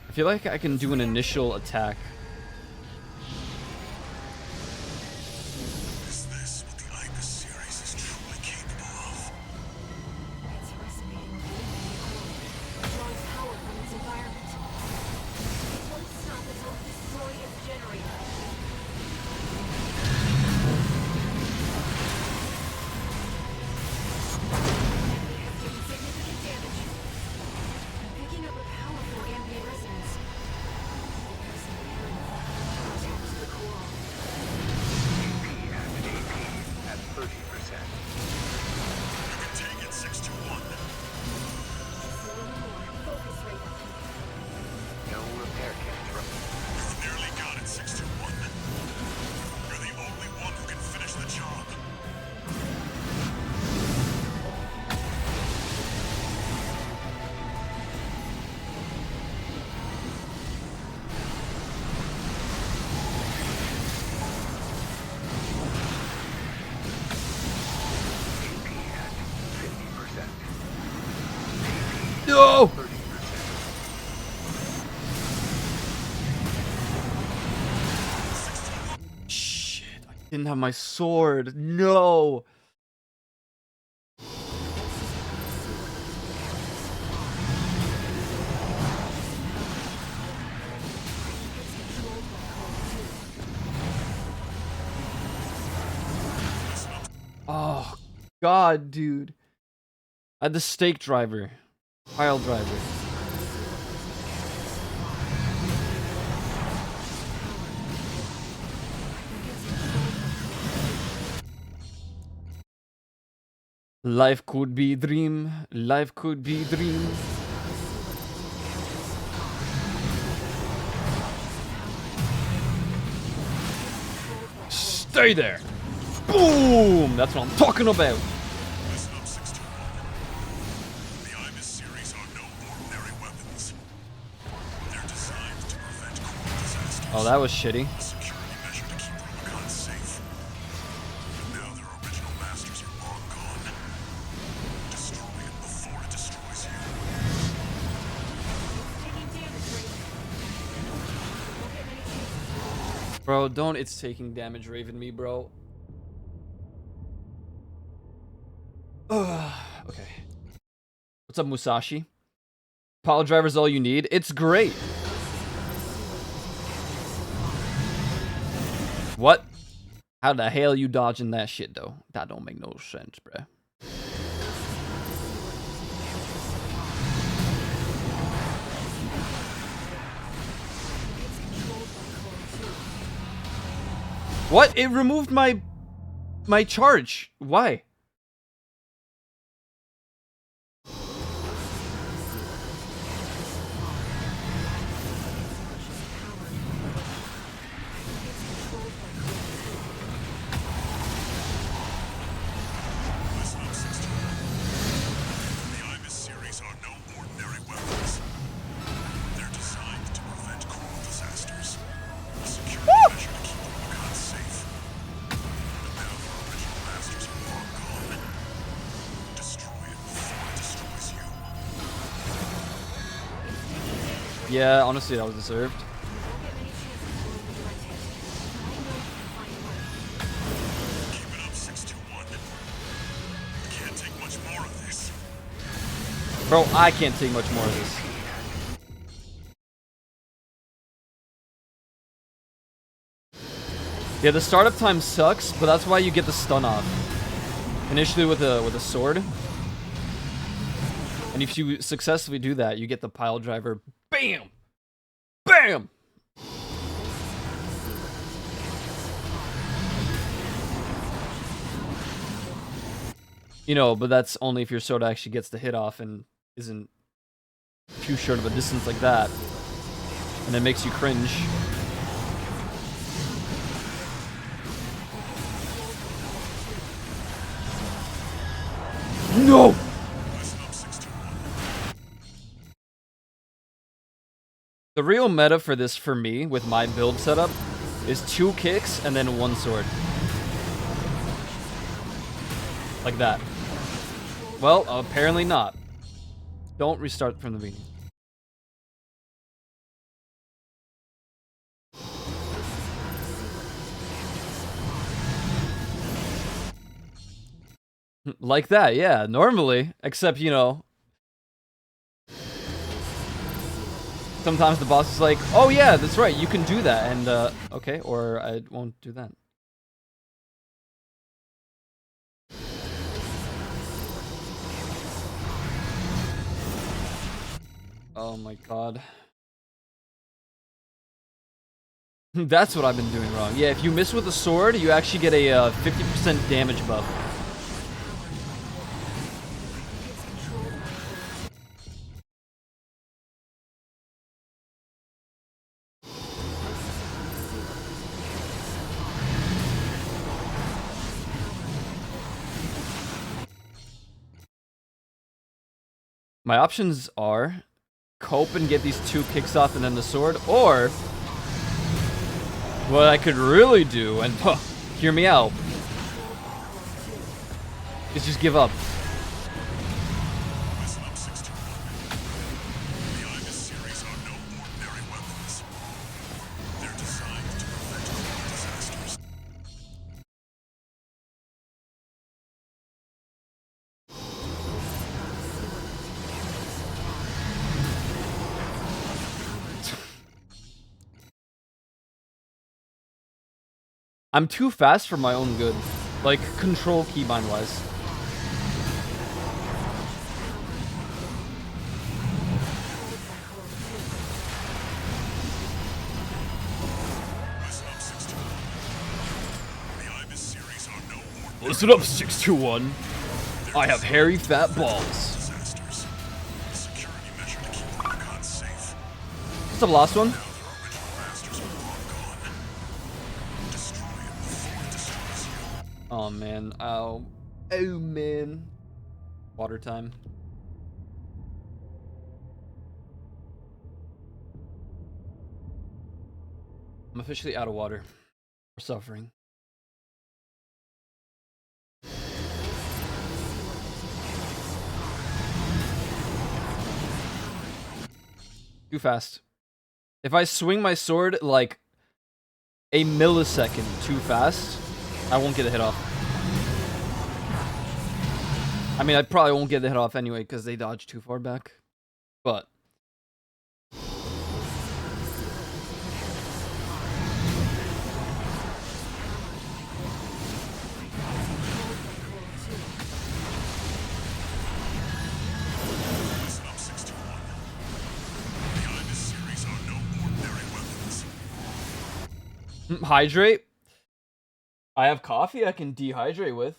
I feel like I can do an initial attack. Is this what the IMUS series is truly capable of? It's resonating with the enemy coral, drawing power from its environment. It won't stop until it destroys its generator. Enemy has taken significant damage. I'm picking up a powerful ambient resonance. There's an area attached to the coral. AP at 30%. You can take it, 621. Just a little more. Focus right now. No repair kits remaining. You've nearly got it, 621. You're the only one who can finish the job. AP at 50%. No! 30%. Shit, I didn't have my sword. No! Oh, God, dude. I had the stake driver. Pile driver. Life could be dream. Life could be dream. Stay there. Boom! That's what I'm talking about. Listen up, 621. The IMUS series are no ordinary weapons. They're designed to prevent coral disasters. Oh, that was shitty. A security measure to keep Rubicon safe. But now their original masters are long gone. Destroy it before it destroys you. Taking damage right now. Bro, don't it's taking damage Raven me, bro. Okay. What's up, Musashi? Pile driver's all you need? It's great. What? How the hell you dodging that shit, though? That don't make no sense, bruh. What? It removed my charge. Why? Listen up, 16. The Ibis series are no ordinary weapons. They're designed to prevent coral disasters. A security measure to keep the Rubicon safe. But now their original masters are long gone. Destroy it before it destroys you. Yeah, honestly, that was deserved. Keep it up, 621. Can't take much more of this. Bro, I can't take much more of this. Yeah, the startup time sucks, but that's why you get the stun off. Initially with a sword. And if you successfully do that, you get the pile driver. BAM! BAM! You know, but that's only if your sword actually gets the hit off and isn't too short of a distance like that. And it makes you cringe. No! Listen up, 621. The real meta for this, for me, with my build setup, is 2 kicks and then 1 sword. Like that. Well, apparently not. Don't restart from the beginning. Like that, yeah, normally. Except, you know, sometimes the boss is like, oh yeah, that's right, you can do that. And, okay, or I won't do that. Oh my god. That's what I've been doing wrong. Yeah, if you miss with a sword, you actually get a 50% damage buff. My options are cope and get these 2 kicks off and then the sword, or what I could really do, and hear me out, is just give up. Listen up, 621. The Ibis series are no ordinary weapons. They're designed to prevent coral disasters. I'm too fast for my own good. Like, control keybind wise. Listen up, 621. The Ibis series are no ordinary Listen up, 621. I have hairy fat balls. disasters. A security measure to keep the Rubicon safe. What's up, last one? Now their original masters are long gone. Destroy it before it destroys you. Oh man, oh man. Water time. I'm officially out of water. We're suffering. Too fast. If I swing my sword like a millisecond too fast, I won't get a hit off. I mean, I probably won't get the hit off anyway because they dodge too far back. But Listen up, 61. Behind this series are no ordinary weapons. hydrate. I have coffee I can dehydrate with.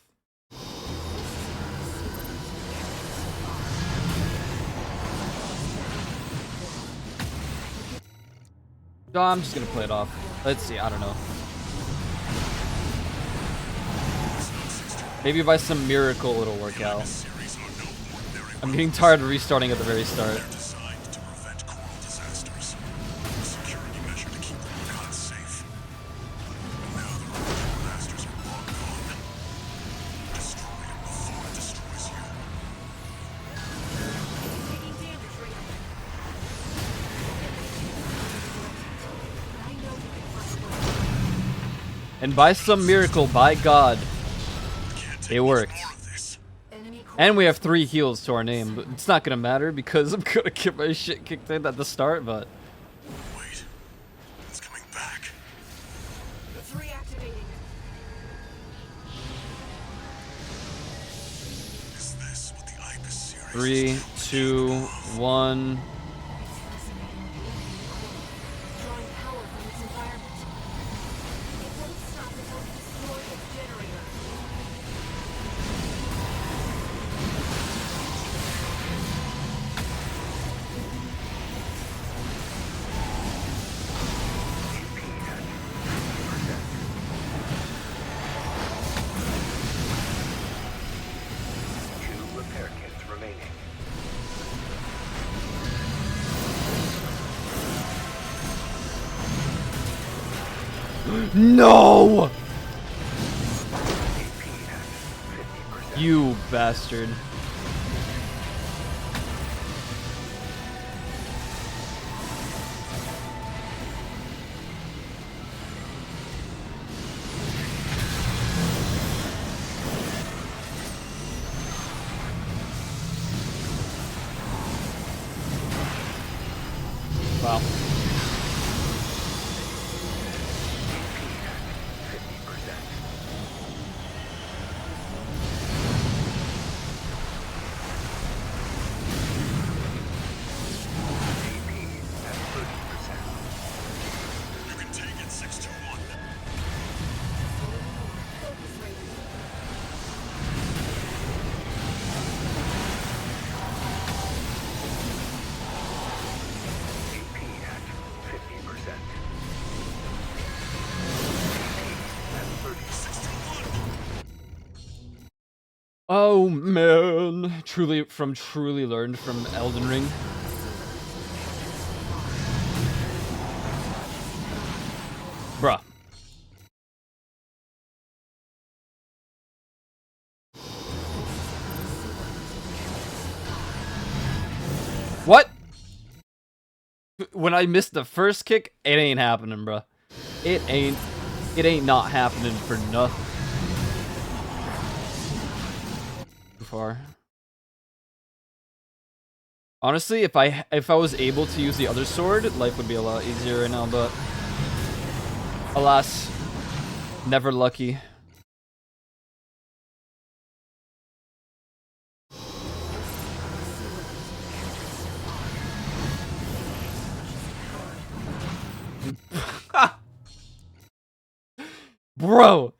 No, I'm just gonna play it off. Let's see, I don't know. Maybe by some miracle it'll work out. Series are no ordinary I'm getting tired of restarting at the very start. designed to prevent coral disasters. A security measure to keep the Wakans safe. But now the original masters are long gone. Destroy it before it destroys you. And by some miracle, by God, it worked. More of this. And we have 3 heals to our name, but it's not gonna matter because I'm gonna get my shit kicked in at the start, but Wait. It's coming back. It's reactivating. Is this what the Ibis series 3, 2, 1. Drawing power from its environment. It won't stop until we destroy its generator. Two repair kits remaining. No! AP at 50%. You bastard. Wow. 50%. AP at 30%. You can take it, 621. AP at 50%. AP at 30%. Oh man. Truly learned from Elden Ring. Bruh. What? When I missed the first kick, it ain't happening, bruh. It ain't not happening for nothing. Too far. Honestly, if I was able to use the other sword, life would be a lot easier right now, but alas, never lucky. Bro.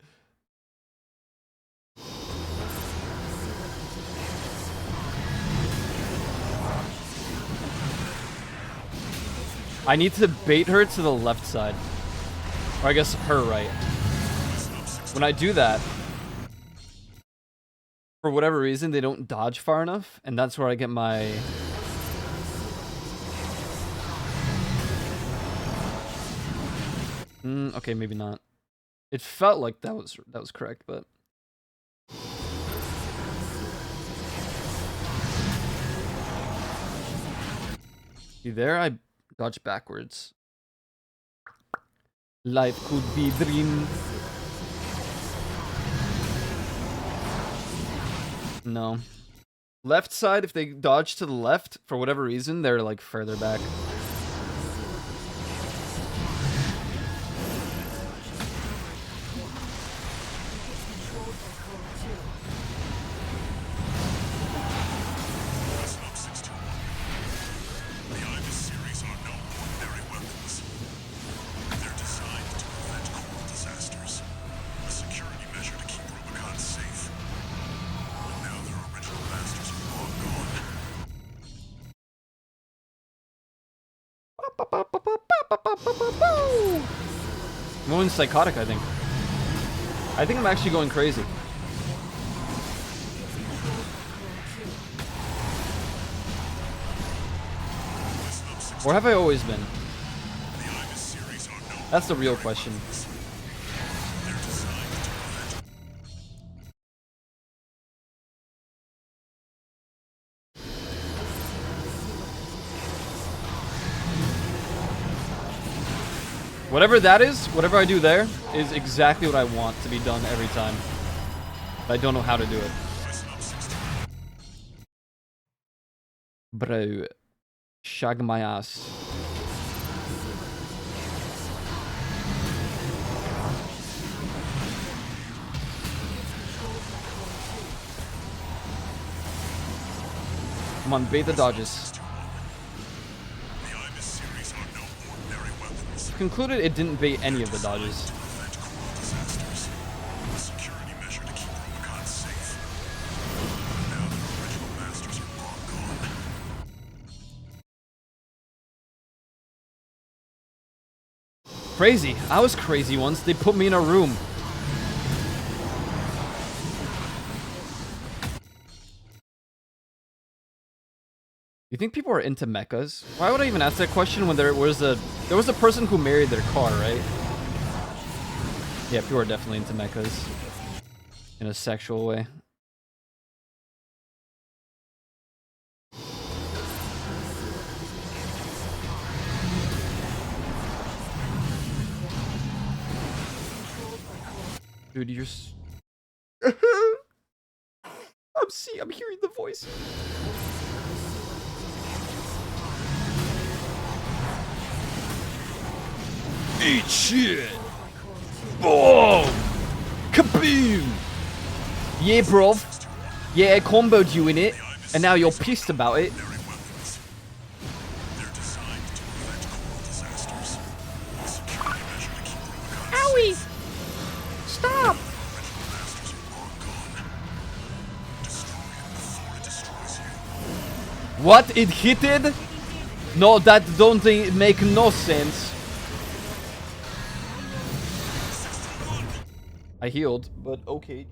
I need to bait her to the left side. Or I guess her right. When I do that, for whatever reason, they don't dodge far enough, and that's where I get my... okay, maybe not. It felt like that was correct, but... See there? I dodged backwards. Life could be dream. No. Left side, if they dodge to the left, for whatever reason, they're like further back. Listen up, 621. The Ibis series are no ordinary weapons. They're designed to prevent coral disasters. A security measure to keep Rubicon safe. But now their original masters are long gone. I'm going psychotic, I think. I think I'm actually going crazy. Or have I always been? The Ibis series are no That's the real question. They're designed to prevent Whatever that is, whatever I do there, is exactly what I want to be done every time. But I don't know how to do it. Bro. Shag my ass. Come on, bait the dodges. the Ibis series are no ordinary weapons. Concluded it didn't bait any of the dodges. Prevent coral disasters. A security measure to keep Rubicon safe. But now their original masters are long gone. Crazy. I was crazy once. They put me in a room. You think people are into mechas? Why would I even ask that question when there was a person who married their car, right? Yeah, people are definitely into mechas in a sexual way. Dude, you're I'm hearing the voice. Eat shit. Boom. Kaboom. Yeah, bro. Yeah, I comboed you in it, and now you're pissed about it. Weapons. They're designed to prevent coral disasters. A security measure to keep Rubicon Owie. safe. Stop. Original masters are long gone. Destroy it before it destroys you. What? It hitted? No, that don't make no sense. I healed, but okay.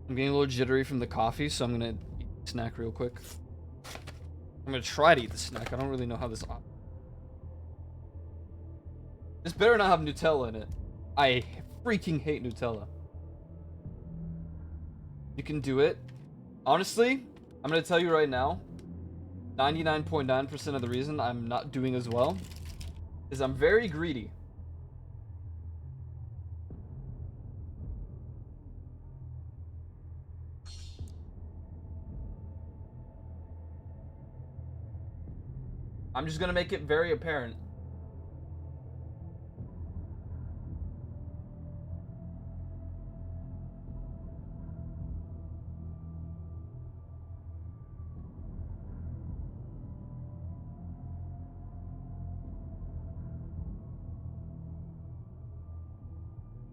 I'm getting a little jittery from the coffee, so I'm gonna eat the snack real quick. I'm gonna try to eat the snack. I don't really know how this. This better not have Nutella in it. I freaking hate Nutella. You can do it. Honestly, I'm gonna tell you right now. 99.9% of the reason I'm not doing as well is I'm very greedy. I'm just gonna make it very apparent.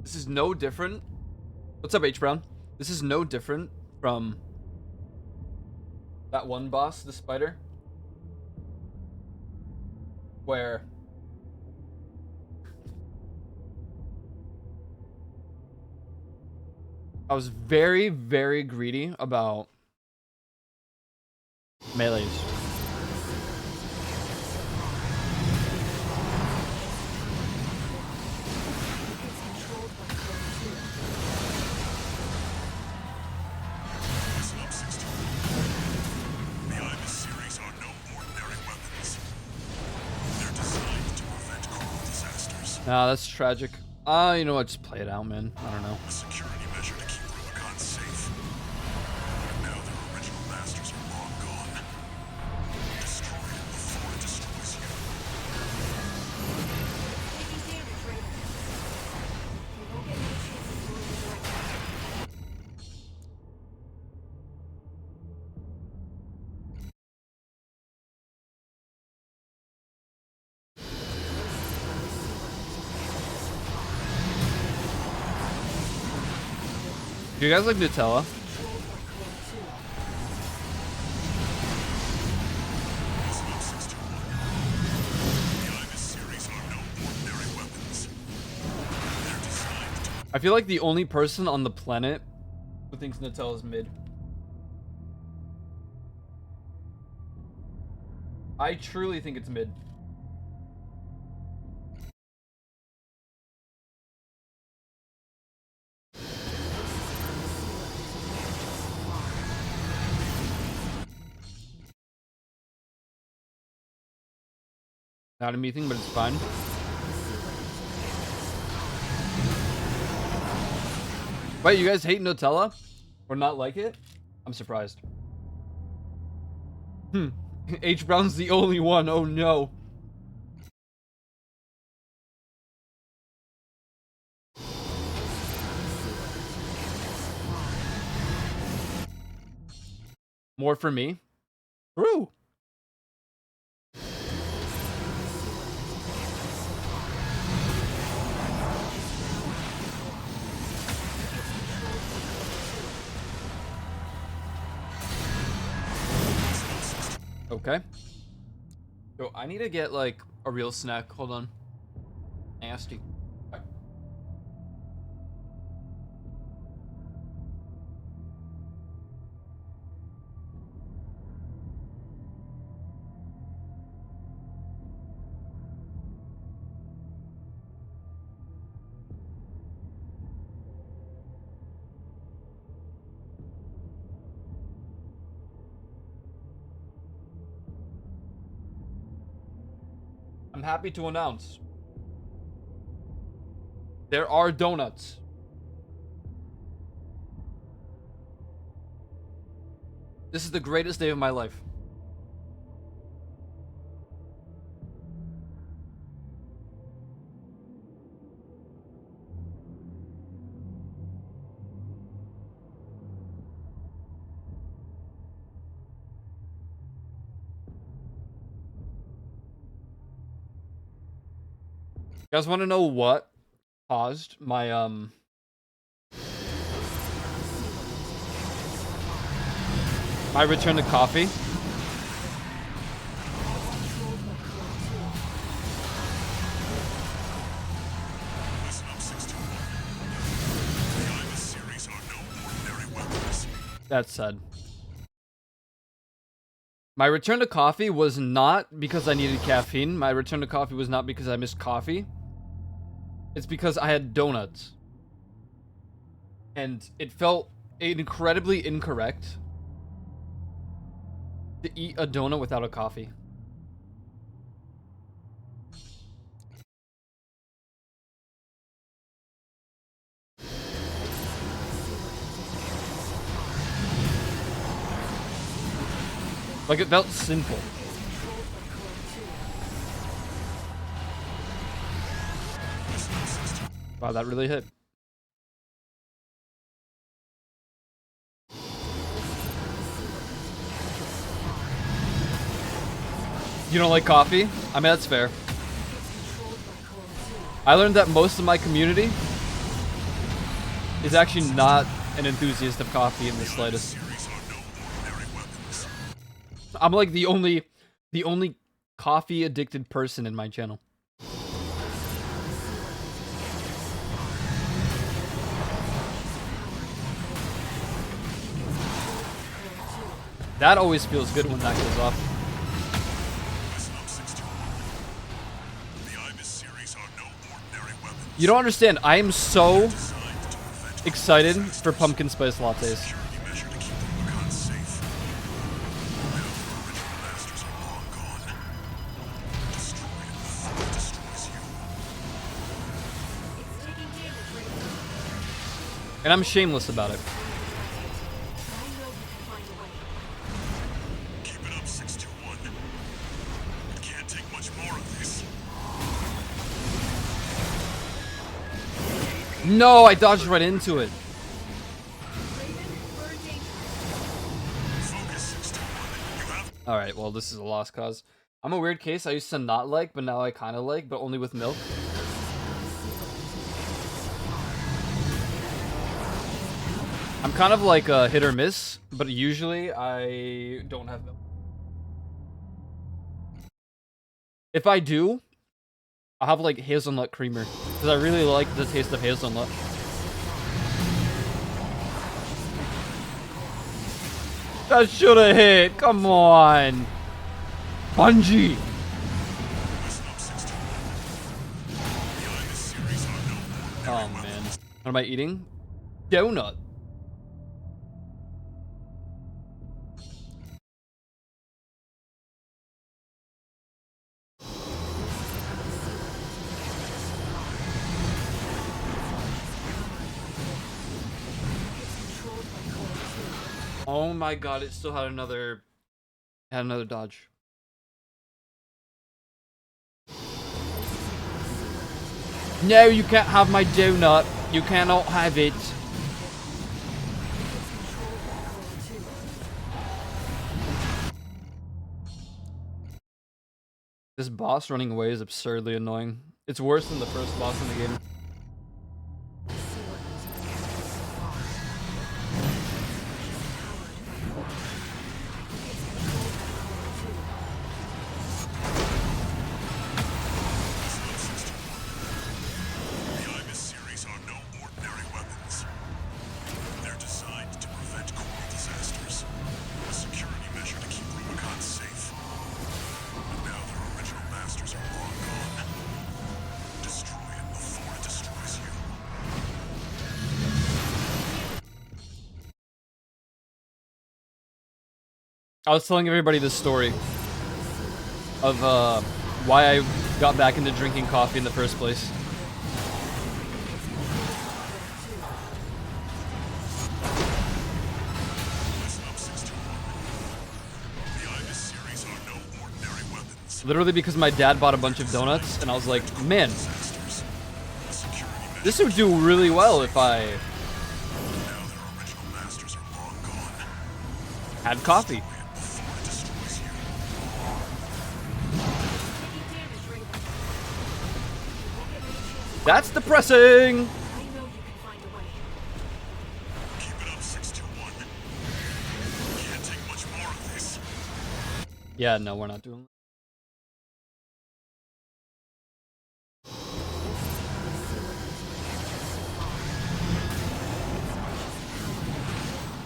This is no different. What's up, H Brown? This is no different from that one boss, the spider, where I was very, very greedy about melees. The Ibis series are no ordinary weapons. Ah, that's tragic. You know what? Just play it out, man. I don't know. A security measure to keep Rubicon safe. And now their original masters are long gone. Destroy it before it destroys you. Taking damage, Raven. We won't get any chances to move right now. Do you guys like Nutella? I feel like the only person on the planet who thinks Nutella is mid. I truly think it's mid. Not a me thing, but it's fine. Wait, you guys hate Nutella? Or not like it? I'm surprised. H. Brown's the only one. Oh no. More for me? True. Okay. So I need to get like a real snack. Hold on. Nasty. I'm happy to announce there are donuts. This is the greatest day of my life. You guys want to know what caused my my return to coffee? Listen up, 621. The Ibis series are no ordinary weapons. That's sad. My return to coffee was not because I needed caffeine. My return to coffee was not because I missed coffee. It's because I had donuts. And it felt incredibly incorrect to eat a donut without a coffee. Like, it felt simple. Wow, that really hit. You don't like coffee? I mean, that's fair. I learned that most of my community is actually not an enthusiast of coffee in the slightest. I'm like the only coffee addicted person in my channel. That always feels good when that goes off. You don't understand. I am so excited for pumpkin spice lattes. And I'm shameless about it. Keep it up, 621. It can't take much more of this. No, I dodged right into it. Focus, 621. You have Alright, well, this is a lost cause. I'm a weird case. I used to not like, but now I kind of like, but only with milk. I'm kind of like a hit or miss, but usually I don't have milk. If I do, I'll have like hazelnut creamer, because I really like the taste of hazelnut. That should have hit. Come on. Bungie. listen up, 621. Behind this series are no Oh man. What am I eating? Donut. Oh my god, it still had another dodge. No, you can't have my donut. You cannot have it. This boss running away is absurdly annoying. It's worse than the first boss in the game. Behind this series are no ordinary weapons. They're designed to prevent coral disasters. A security measure to keep Rubicon safe. But now their original masters are long gone. Destroy it before it destroys you. I was telling everybody this story of why I got back into drinking coffee in the first place. Listen up, 621. Behind this series are no ordinary weapons. Literally because my dad bought a bunch of donuts, and I was like, man, Disasters. A security measure this would do really well if I now their original masters are long gone. had coffee. Before it destroys you. That's depressing! I know you can find a way. Keep it up, 621. Can't take much more of this. Yeah, no, we're not doing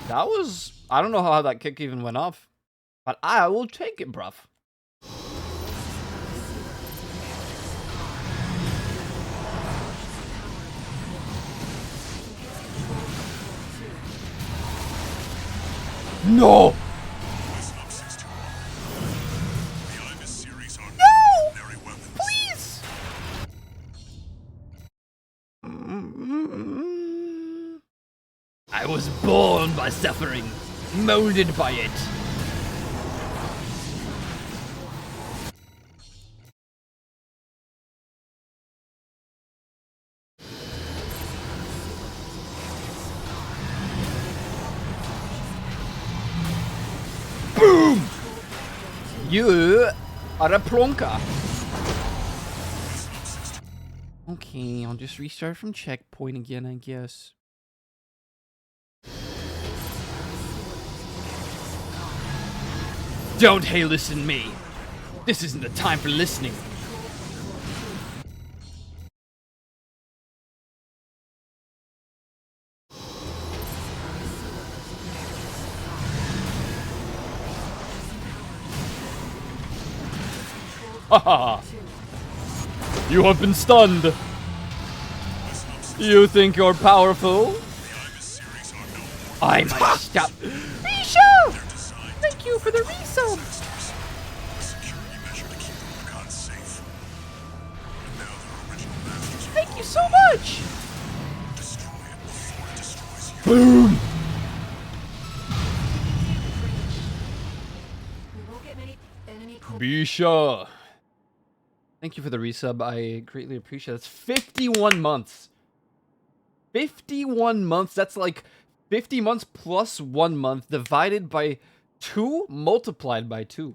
that. Was... I don't know how that kick even went off. But I will take it, bruv. No! Listen up, 621. Behind this series are no ordinary weapons. Please! I was born by suffering, molded by it. Boom! You are a plonker. Okay, I'll just restart from checkpoint again, I guess. Don't hey listen me. This isn't the time for listening. Haha. You have been stunned. You think you're powerful? Behind this series are no I might stop. Risha! designed Thank you for the resub. disasters. A security measure to keep Rubicon safe. And now their original masters are Thank you so much. destroy it before it destroys Boom! We won't get many enemy core. Bisha. Thank you for the resub. I greatly appreciate it. It's 51 months. 51 months. That's like 50 months plus 1 month divided by 2 multiplied by 2.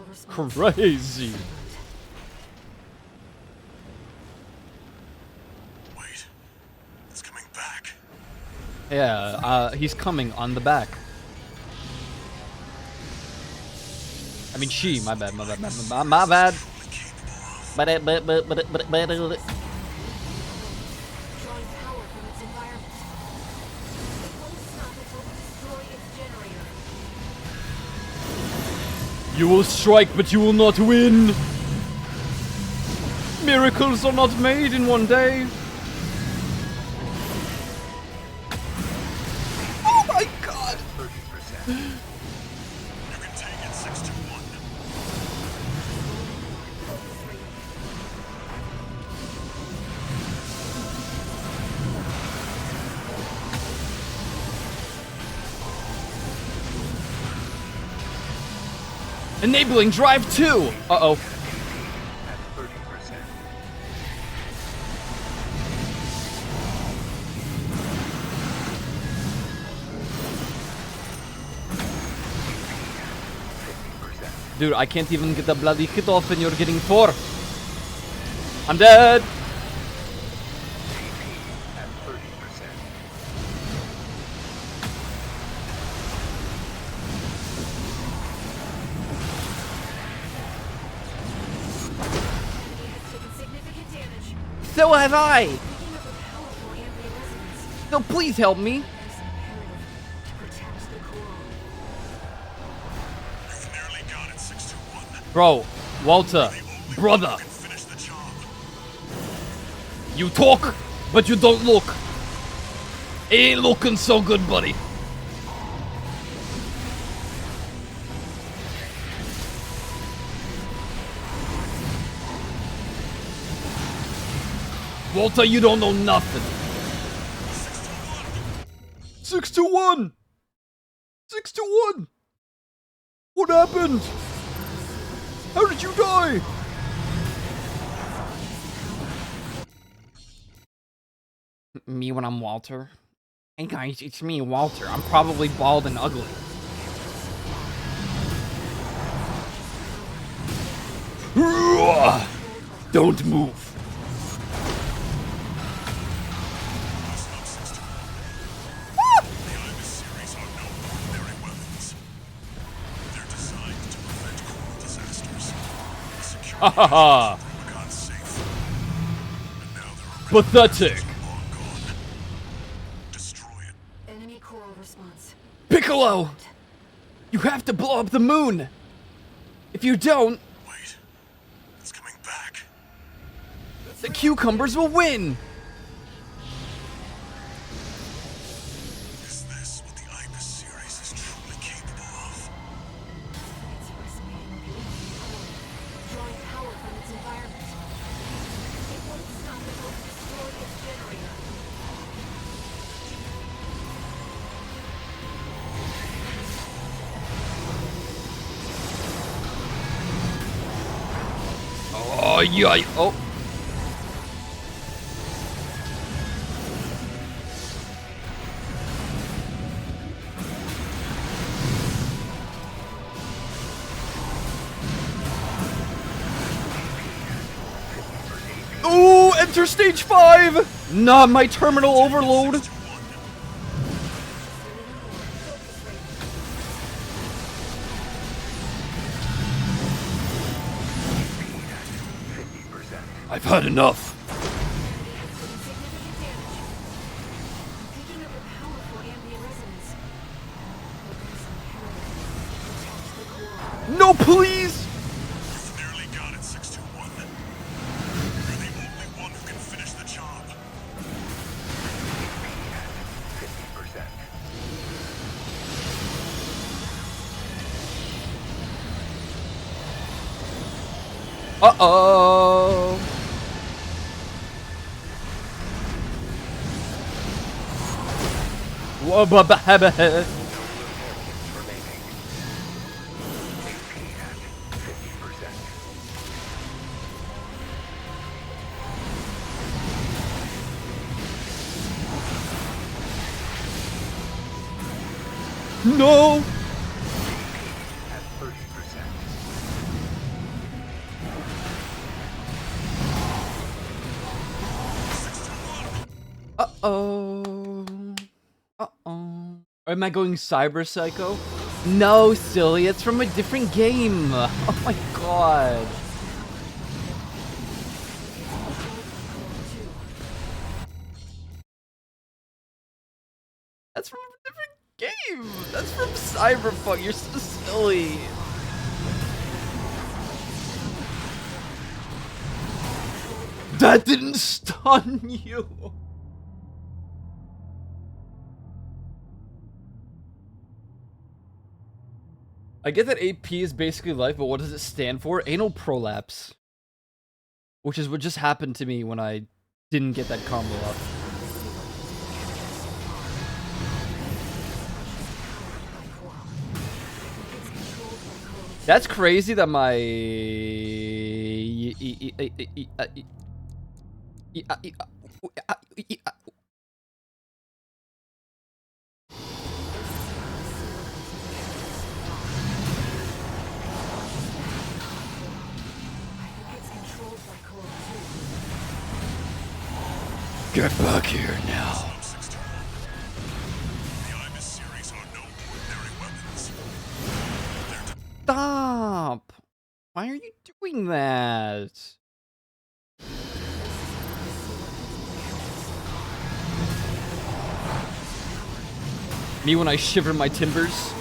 Response. Crazy. Wait, it's coming back. Yeah, he's coming on the back. I mean, she. My bad. My bad. My bad. Truly capable of. But. Drawing power from its environment. It won't stop until we destroy its generator. You will strike, but you will not win. Miracles are not made in one day. Oh my god! 30%. You can take it 621. Enabling drive 2! Uh-oh. At 30%. Dude, I can't even get the bloody hit off and you're getting 4. I'm dead! At 30%. Enemy has taken significant damage. So have I! Picking up a powerful ambient resonance. So please help me. It is imperative to protect the core. You've nearly got it, 621. Bro, Walter, The only brother, one who can finish the job. you talk, but you don't look. Ain't looking so good, buddy. Walter, you don't know nothing. 6 to 1. 6 to 1. What happened? How did you die? Me when I'm Walter? Hey guys, it's me, Walter. I'm probably bald and ugly. Don't move. Listen up, 621. The Ibis series are known for their weapons. They're designed to prevent coral disasters. The security Ha ha ha. Rubicon safe. And now they're Pathetic. long gone. Destroy it. Enemy coral response. Piccolo! You have to blow up the moon! If you don't, Wait. It's coming back. the cucumbers will win! Is this what the Ibis series is truly capable of? It's resonating with the enemy core. Drawing power from its environment. It won't stop until we destroy its generator. Oh, yeah. Oh. Ooh, enter stage 5! Not my terminal overload. 621. I've had enough. Significant damage. Picking up a powerful ambient resonance. It is imperative to protect the core. No, please! You've nearly got it, 621. You're the only one who can finish the job. 50%. Uh-oh. Whoa, but No Americans remaining. AP at 50%. no. At 30%. Uh-oh. Uh-oh. Am I going Cyber Psycho? No, silly. It's from a different game. Oh my god. That's from a different game. That's from Cyberpunk. You're so silly. That didn't stun you. I get that AP is basically life, but what does it stand for? Anal prolapse. Which is what just happened to me when I didn't get that combo up. That's crazy that my... Get back here now. The Ibis series are no ordinary weapons. Stop! Why are you doing that? Me when I shiver my timbers.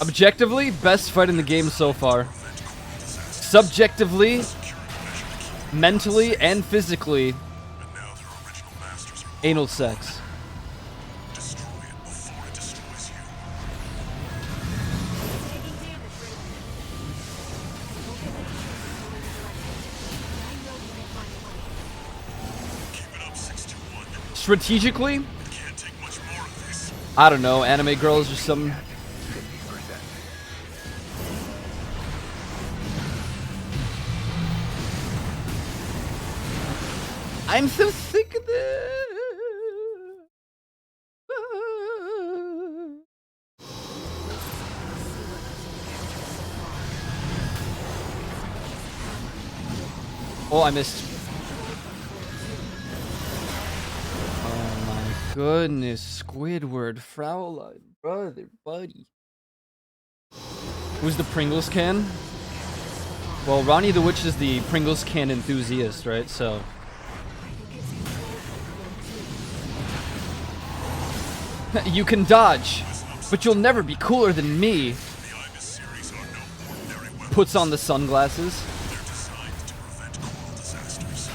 Objectively, best fight in the game so far. Subjectively, mentally, and physically, anal sex. Destroy it before it destroys you. Keep it up, 621. Strategically, Can't take much more of this. I don't know, anime girls or some. 50%. I'm so sick of this. Oh, I missed. Oh my goodness, Squidward, Fraulein, brother, buddy. Who's the Pringles can? Well, Ronnie the Witch is the Pringles can enthusiast, right? So. You can dodge, but you'll never be cooler than me. The Ibis series are no ordinary weapons. Puts on the sunglasses. They're designed to prevent coral disasters.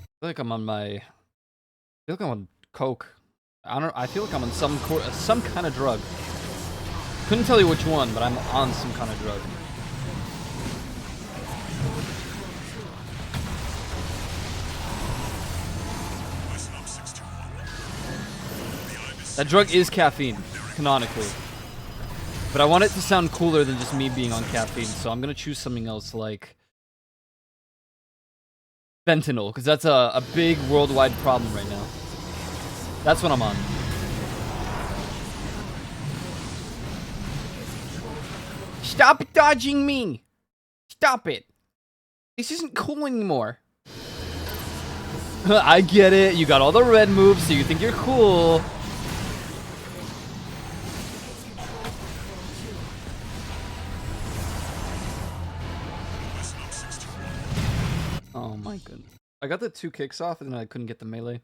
I feel like I'm on my. I feel like I'm on coke. I feel like I'm on some kind of drug. Couldn't tell you which one, but I'm on some kind of drug. Listen up, 621. The Ibis That drug is caffeine, canonically. But I want it to sound cooler than just me being on caffeine, so I'm gonna choose something else like fentanyl, because that's a big worldwide problem right now. That's what I'm on. Stop dodging me! Stop it! This isn't cool anymore. I get it, you got all the red moves, so you think you're cool. listen up, 621. Oh my goodness. I got the 2 kicks off and then I couldn't get the melee.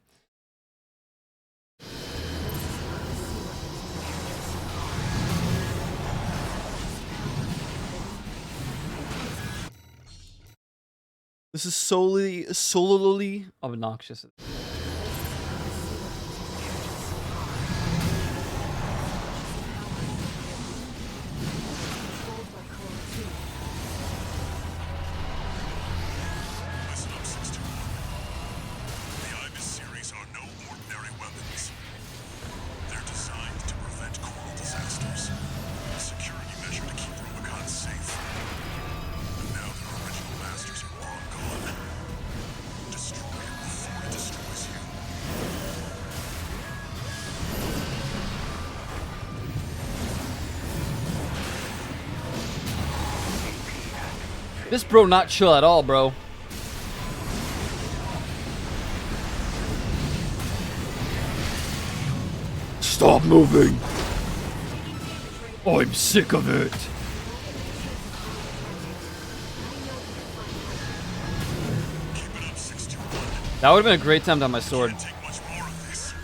This is solely obnoxious. This bro not chill at all, bro. Stop moving. I'm sick of it. Keep it up, 621. That would have been a great time to have my sword. Can't take much more of this.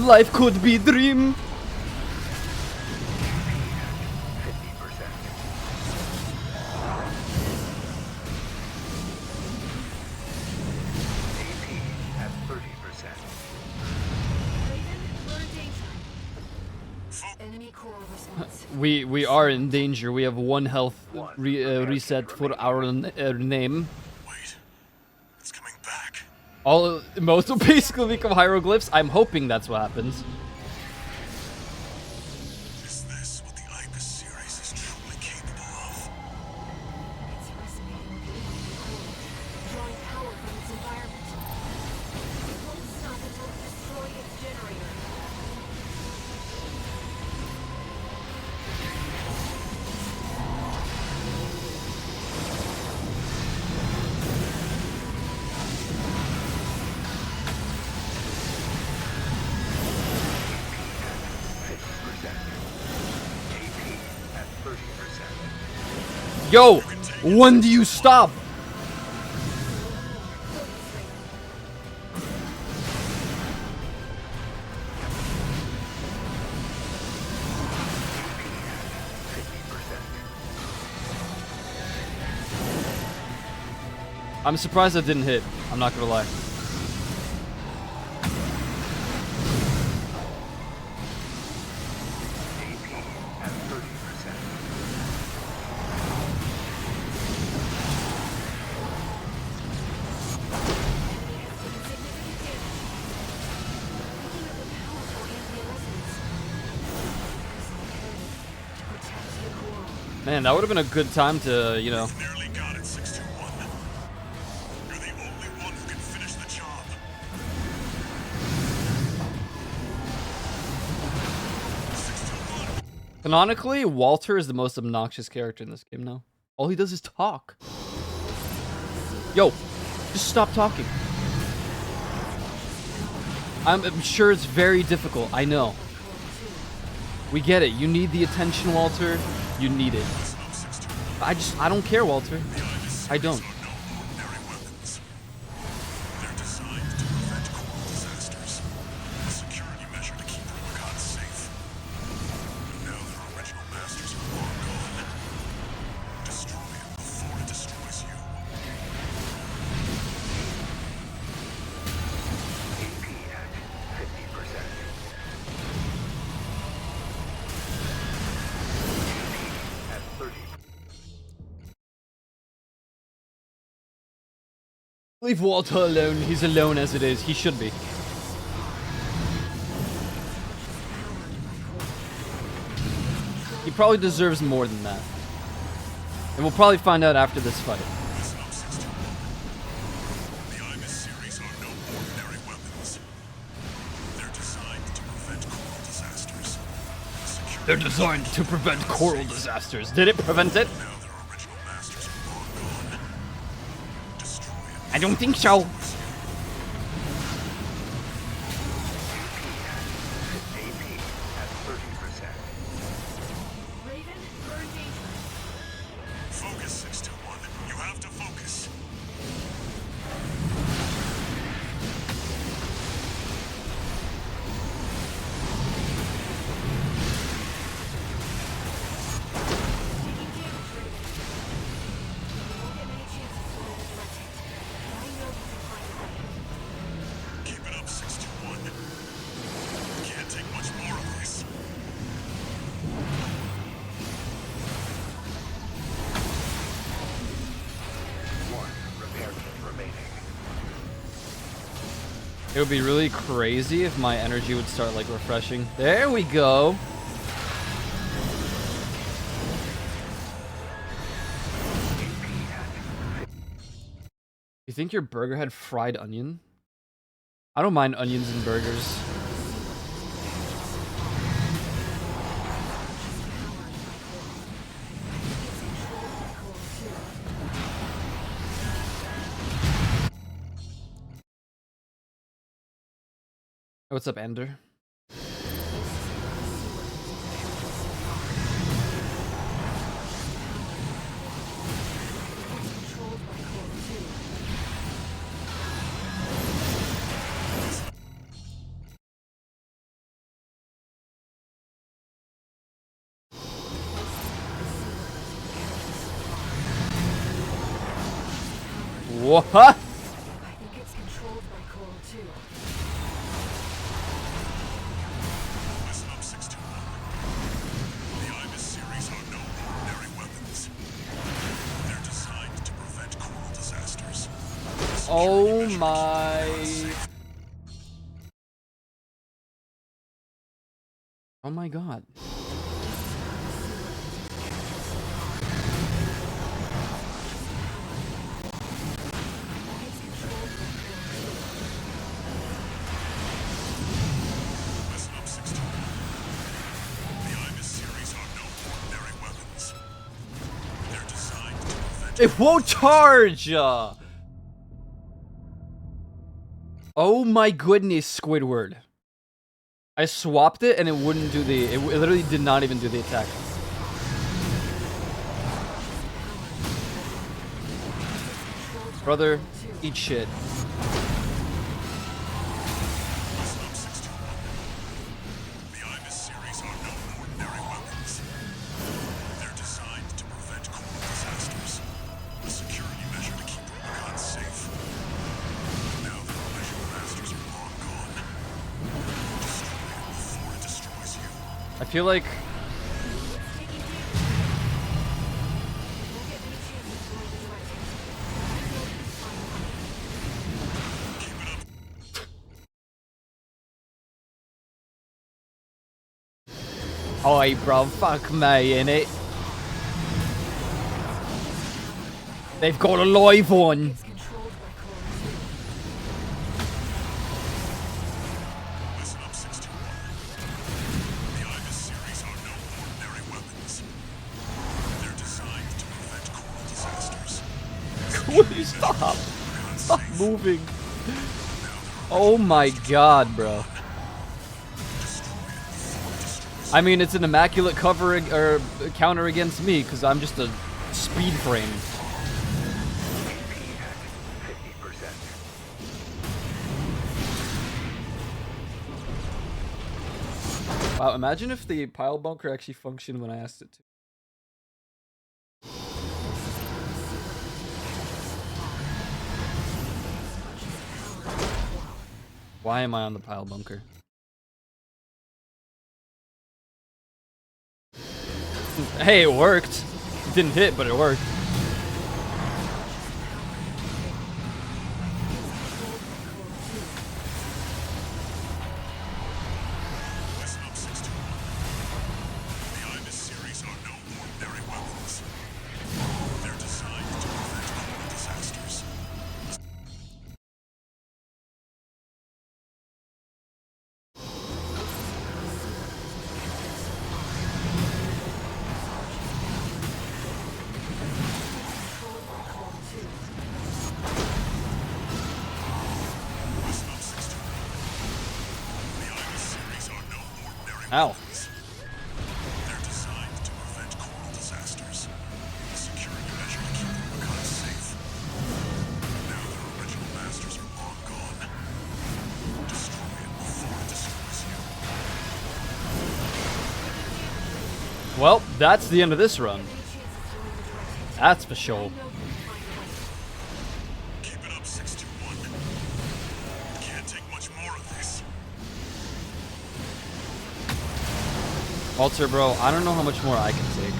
Life could be dream. 50%. AP at 30%. We're in danger. Enemy core response. We are in danger. We have one health reset for our name. Wait. It's coming back. All most will basically become hieroglyphs. I'm hoping that's what happens. Is this what the Ibis series is truly capable of? It's resonating with the enemy core, drawing power from its environment. It won't stop until it destroys its generator. AP at 30%. Yo, when do you stop? I'm surprised that didn't hit. I'm not gonna lie. AP at 30%. Man, that would have been a good time to, you know. Nearly got it, 621. You're the only one who can finish the job. Canonically, Walter is the most obnoxious character in this game now. All he does is talk. Yo, just stop talking. I'm sure it's very difficult. I know. We get it. You need the attention, Walter. You need it. I don't care, Walter. I don't. No ordinary weapons. They're designed to prevent coral disasters. A security measure to keep Rubicon safe. But now their original masters are long gone. Destroy it before it destroys you. AP at 50%. AP at 30%. Leave Walter alone. He's alone as it is. He should be. He probably deserves more than that. And we'll probably find out after this fight. Listen up, 621. The Ibis series are no ordinary weapons. They're designed to prevent coral disasters. They're designed to prevent coral disasters. Did it prevent it? Now their original masters are long gone. Destroy it. I don't think so. AP at 30%. Raven, we're in danger. Focus, 621. You have to focus. Taking damage, Raven. You won't get many chances to live and let it. But I know you can fight It would be really crazy if my energy would start like refreshing. There we go. You think your burger had fried onion? I don't mind onions in burgers. What's up, Ender? What? I think it's controlled by Coral 2. Listen up, 621. The IBIS series are no ordinary weapons. They're designed to prevent coral disasters. Oh my. Oh my god. Listen up, 621. The IBIS series are no ordinary weapons. They're designed to prevent It won't charge! Oh my goodness, Squidward. I swapped it and it wouldn't do the... It literally did not even do the attack. Brother, eat shit. Listen up, 621. The IBIS series are no ordinary weapons. They're designed to prevent coral disasters. A security measure to keep Rubicon safe. Now the original masters are long gone. Destroy it before it destroys you. I feel like... Oi, bro, fuck me, innit? They've got a live one. It's controlled by Coral 2. Listen up, 621. The IBIS series are no ordinary weapons. They're designed to prevent coral disasters. Will you stop? Stop moving. Oh my god, bro. I mean, it's an immaculate cover or counter against me because I'm just a speed frame. AP at 50%. Wow, imagine if the pile bunker actually functioned when I asked it to. Why am I on the pile bunker? Hey, it worked. It didn't hit, but it worked. Listen up, 621. The IBIS series are no ordinary weapons. They're designed to prevent coral disasters. Listen up, 621. The IBIS series are no ordinary Ow. weapons. They're designed to prevent coral disasters. A security measure to keep Rubicon safe. Now their original masters are long gone. Destroy it before it destroys you. Well, that's the end of this run. That's for sure. Keep it up, 621. Can't take much more of this. Walter, bro, I don't know how much more I can take.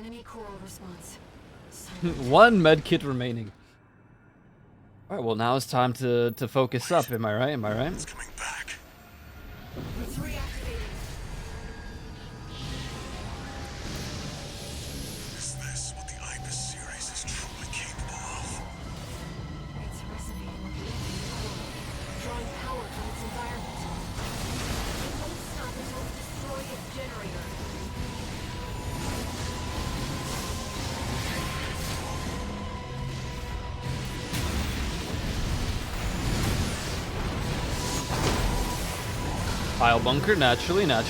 Enemy coral response. One med kit remaining. All right, well now it's time to focus up. Am I right? Am I right? It's coming back. It's reactivating. Is this what the Ibis series is truly capable of? It's resonating with the enemy coral, drawing power from its environment. It won't stop until it destroys its generator. Pile bunker, naturally. 50%.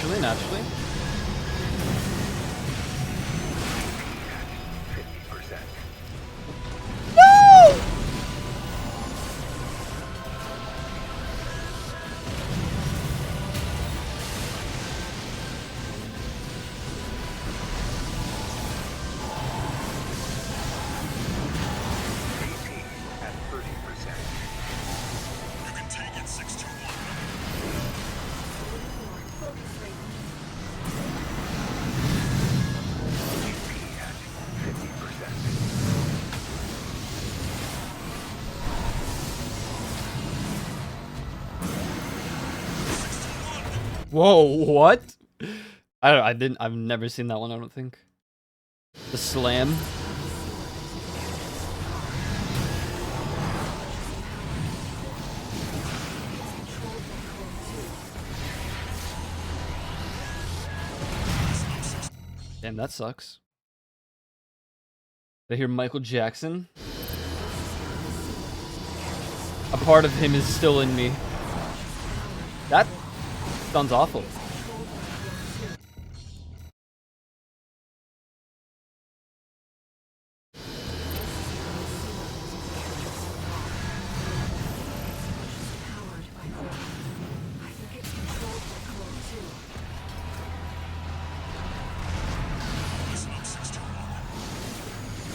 AP at 30%. You can take it, 621. Focus rate. AP at 50%. Whoa, what? I've never seen that one, I don't think. The slam. Damn, that sucks. Did I hear Michael Jackson? A part of him is still in me. That sounds awful. Powered by coral. I think it's controlled by coral too. Listen up, 621.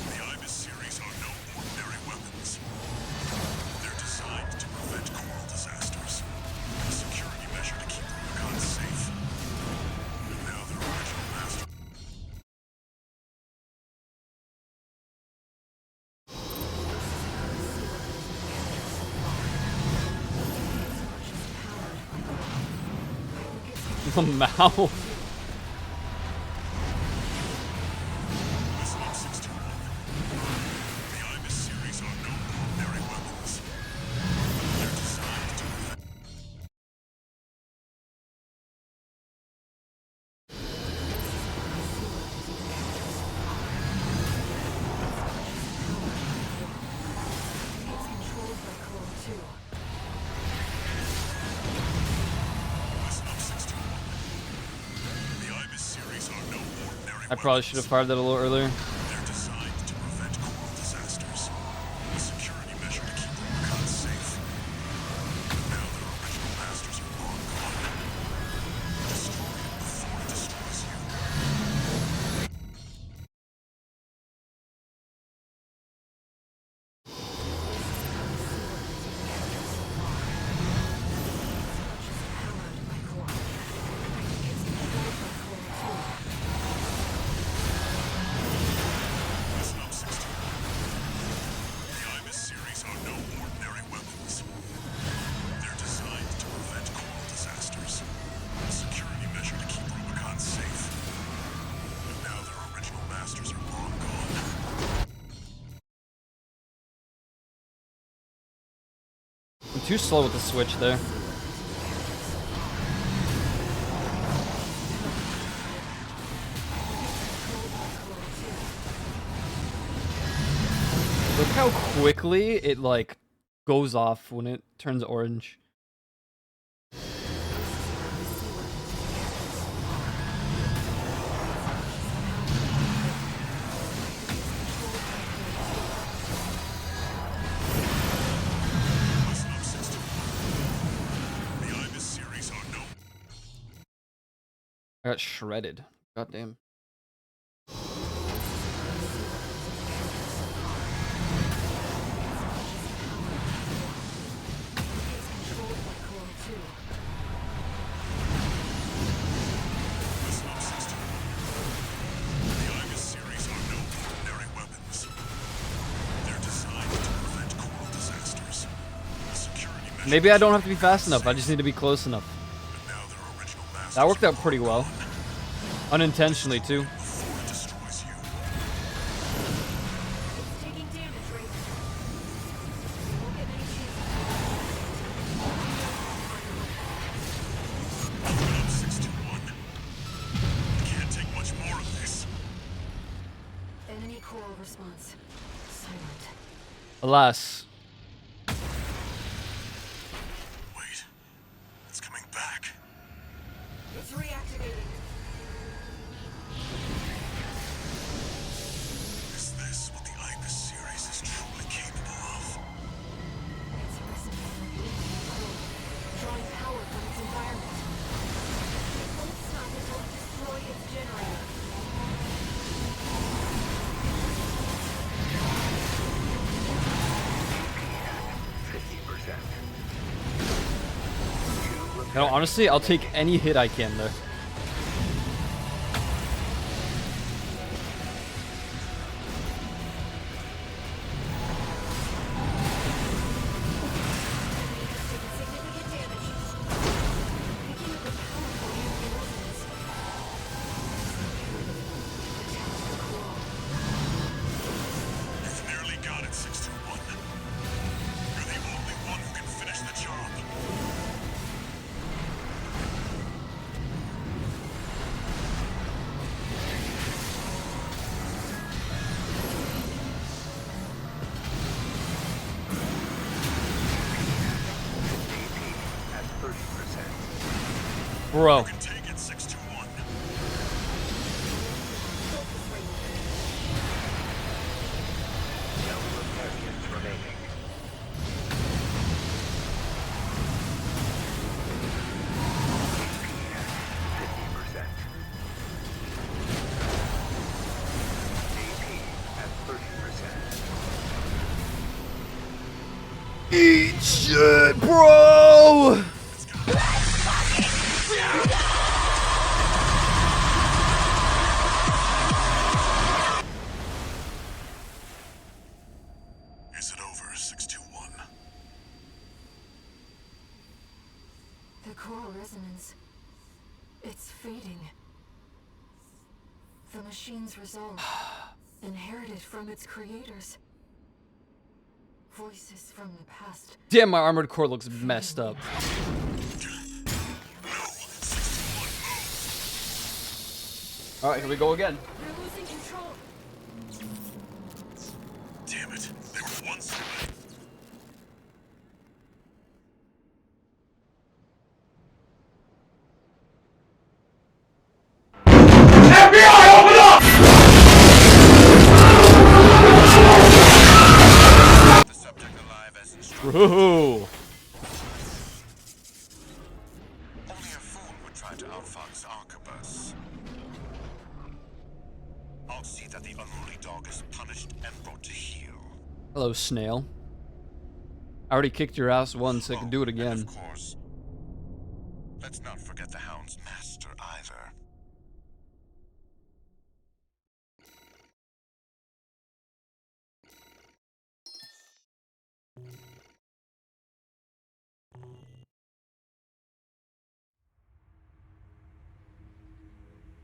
The Ibis series are no ordinary weapons. They're designed to prevent coral disasters. A security measure to keep Rubicon safe. And now their original master. The mouth. Listen up, 621. The Ibis series are no ordinary weapons. They're designed to prevent. It's controlled by coral too. Listen up, 621. The Ibis series are no ordinary I probably should have fired that a little earlier. They're designed to prevent coral disasters. A security measure to keep Rubicon safe. And now their original masters are long gone. Destroy it before it destroys you. Powered by coral. I think it's controlled by coral too. Listen up, 621. The Ibis series are no ordinary weapons. They're designed to prevent coral disasters. A security measure to keep Rubicon safe. And now their original masters are long gone. I'm too slow with the switch there. Look how quickly it like goes off when it turns orange. Listen up, 621. The Ibis series are no I got shredded. God damn. Controlled by coral too. Listen up, 621. The Ibis series are Maybe I don't have to be fast enough. I just need to be close enough. But now their original masters That worked out pretty well. Unintentionally, too. before it destroys you. It's taking damage, Raven. We won't get many chances. Open up 621. Can't take much more of this. Enemy coral response. Silent. Alas. Wait. It's coming back. It's reactivating. Is this what the Ibis series is truly capable of? It's resonating with the coral, drawing power from its environment. It won't stop until it destroys its generator. You know, honestly, I'll take any hit I can there. Significant damage. Picking up a powerful enemy resonance. Attack the coral. You've nearly got it, 621. You're the only one who can finish the job. At 30%. Bro. You can take it, 621. No Reparians remaining. HP at 50%. AP at 30%. Eat shit, bro! Is it over, 621? The coral resonance. It's fading. The machine's resolve. Inherited from its creators. Voices from the past. Damn, my armored core looks messed up. Alright, here we go again. We're losing control. Damn it. They were once away. The subject alive as instructed. Bro. Only a fool would try to outfox Arquebus. I'll see that the unruly dog is punished and brought to heel. Hello, snail. I already kicked your ass once, I can do it And again. of course, let's not forget the Hound's master either.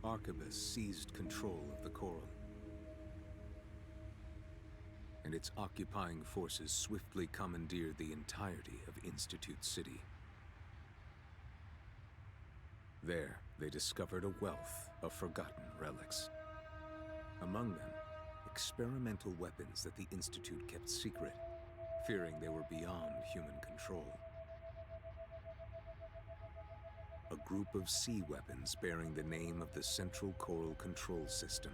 Arquebus seized control of the coral, and its occupying forces swiftly commandeered the entirety of Institute City. There, they discovered a wealth of forgotten relics. Among them, experimental weapons that the Institute kept secret, fearing they were beyond human control. A group of sea weapons bearing the name of the Central Coral Control System.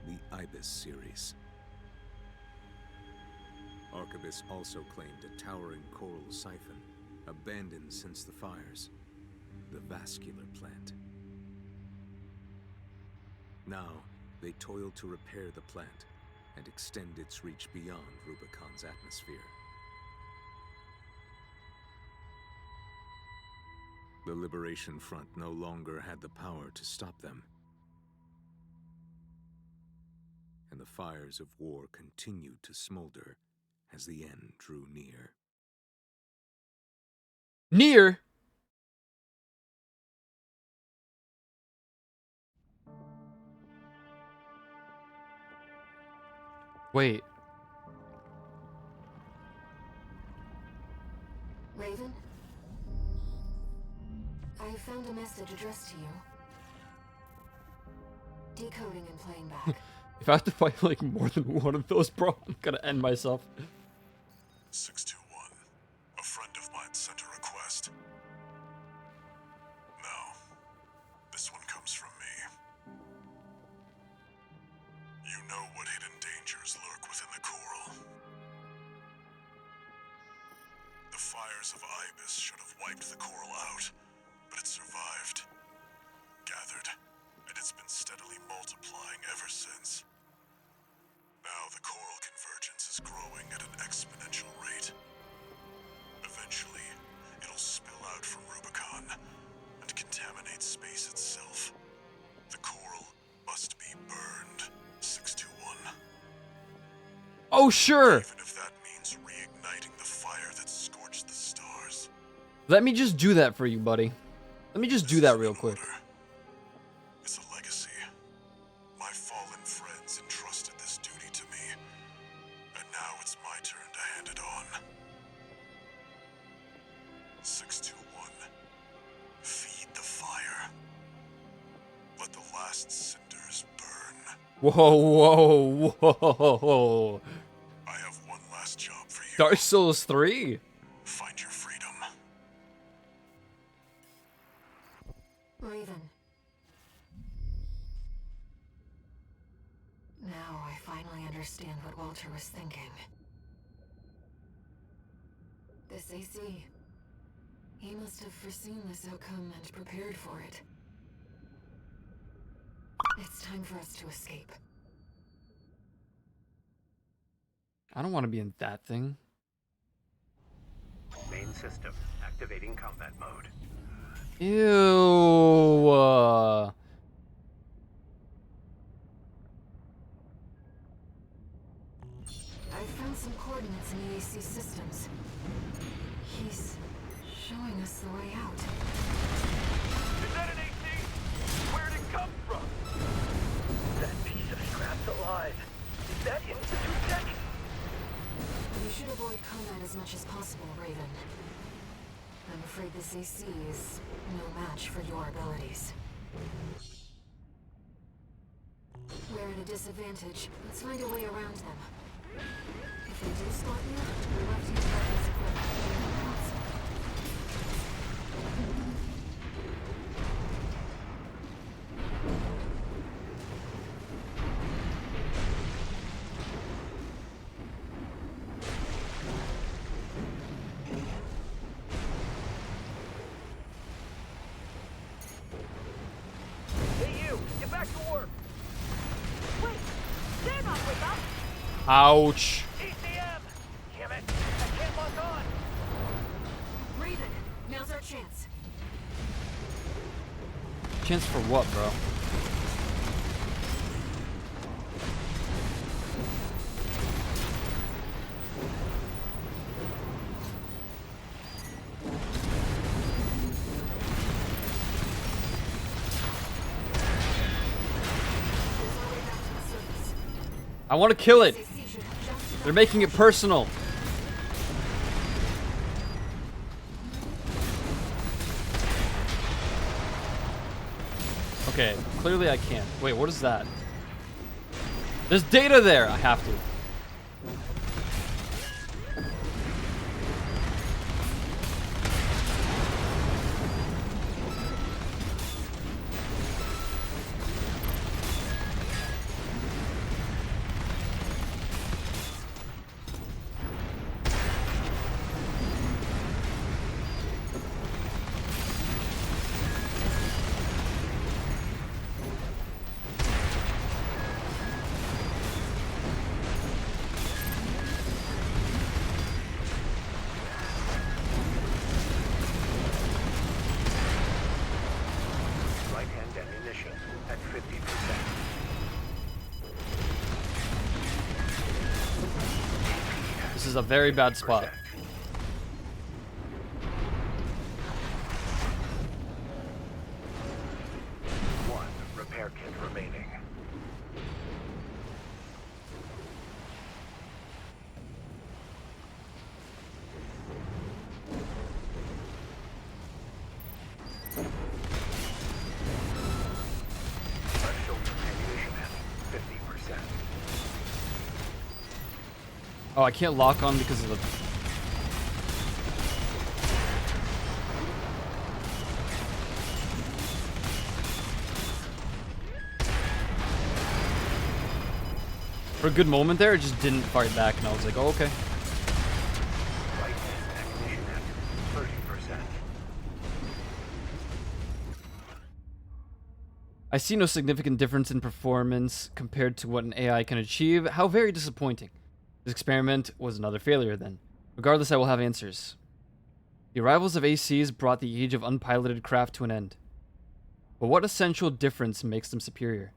The Ibis series. Arquebus also claimed a towering coral siphon, abandoned since the fires. The vascular plant. Now, they toil to repair the plant and extend its reach beyond Rubicon's atmosphere. The Liberation Front no longer had the power to stop them. And the fires of war continued to smolder as the end drew near. Near. Wait. Raven? I have found a message addressed to you. Decoding and playing back. If I have to fight like more than one of those, bro, I'm gonna end myself. 621. A friend of mine sent a request. No. This one comes from me. You know what hidden dangers lurk within the coral. The fires of Ibis should have wiped the coral out, but it survived. Gathered, and it's been steadily multiplying ever since. Now the coral convergence is growing at an exponential rate. Eventually, it'll spill out from Rubicon and contaminate space itself. The coral must be burned, 621. Oh, sure. Even if that means reigniting the fire that scorched the stars. Let me just do that for you, buddy. Let me just do that real quick. It's a legacy. My fallen friends entrusted this duty to me, and now it's my turn to hand it on. 621. Feed the fire. Let the last cinders burn. Whoa, whoa, whoa. I have one last job for you. Dark Souls 3? Find your freedom. Raven. Now I finally understand what Walter was thinking. This AC. He must have foreseen this outcome and prepared for it. It's time for us to escape. I don't want to be in that thing. Main system activating combat mode. Ew. I've found some coordinates in the AC systems. He's showing us the way out. Is that an AC? Where'd it come from? That piece of scrap's alive. Is that Institute tech? You should avoid combat as much as possible, Raven. I'm afraid this AC is no match for your abilities. We're at a disadvantage. Let's find a way around them. If they do spot you, we'll have to use weapons equipment. Hey you, get back to work. Wait! They're not with us! Ouch. ECM! Damn it, I can't lock on. Raven, now's our chance. Chance for what, bro? I want to kill it. They're making it personal. Okay, clearly I can't. Wait, what is that? There's data there. I have to. Right-hand ammunition at 50%. This is a very bad spot. Oh, I can't lock on because of the... For a good moment there, it just didn't fight back, and I was like, oh, okay. Right activation at 30%. I see no significant difference in performance compared to what an AI can achieve. How very disappointing. This experiment was another failure then. Regardless, I will have answers. The arrivals of ACs brought the age of unpiloted craft to an end. But what essential difference makes them superior?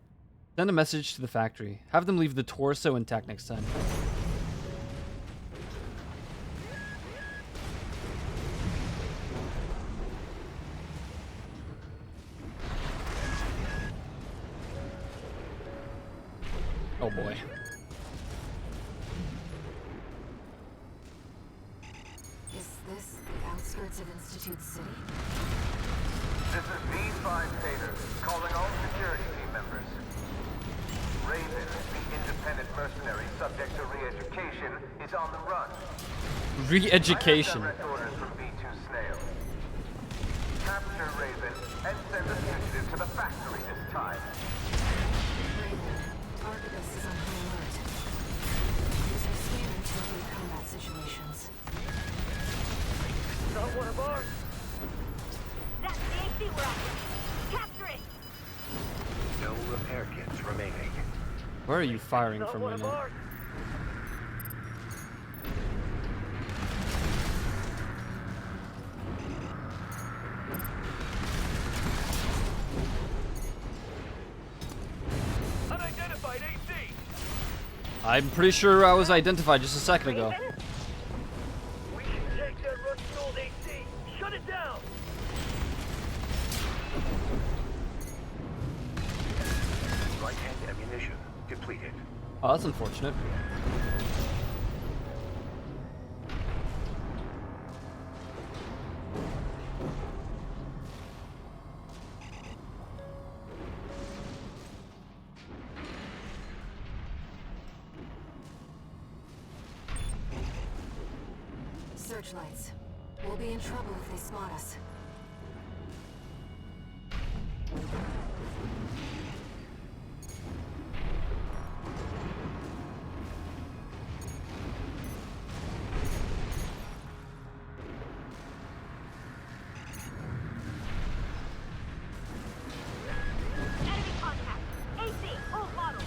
Send a message to the factory. Have them leave the torso intact next time. Oh boy. Is this the outskirts of Institute City? This is V5 Tater, calling all security team members. Raven, the independent mercenary subject to re-education, is on the run. Re-education. I have direct orders from V2 Snail. Capture Raven and send the fugitive to the factory this time. Raven, Arquebus is on high alert. Use our scanners to avoid combat situations. Not one of ours. That's the AC we're after. Capture it! No repair kits remaining. Where are you firing Not from one right of now? ours. Unidentified AC. I'm pretty sure I was identified just a second ago. Raven? We can take that rusty old AC. Shut it down. Right-hand ammunition depleted. Oh, that's unfortunate. Searchlights. We'll be in trouble if they spot us. Enemy contact. AC, old model.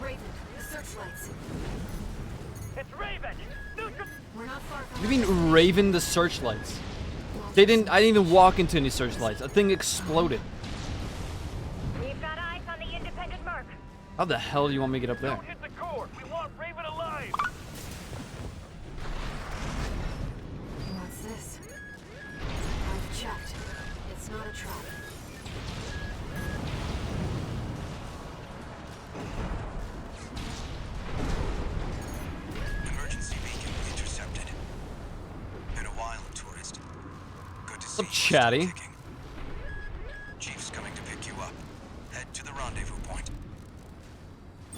Raven, the searchlights. It's Raven. Neutral. We're not far from. What do you mean Raven the searchlights? They didn't. I didn't even walk into any searchlights. A thing exploded. We've got eyes on the independent merc. How the hell do you want me to get up there? Don't hit the core. We want Raven alive. What's this? I've checked. It's not a trap. Emergency beacon intercepted. Been a while, tourist. Good to see What's up, you chatty? still kicking. Chief's coming to pick you up. Head to the rendezvous point.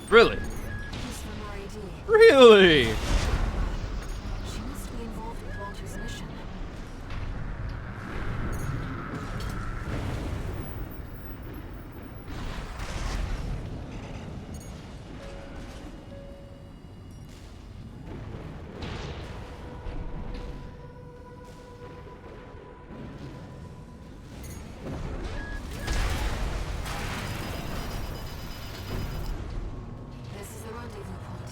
Really? Who's from RAD? Really? She must be involved with Walter's mission. This is the rendezvous point.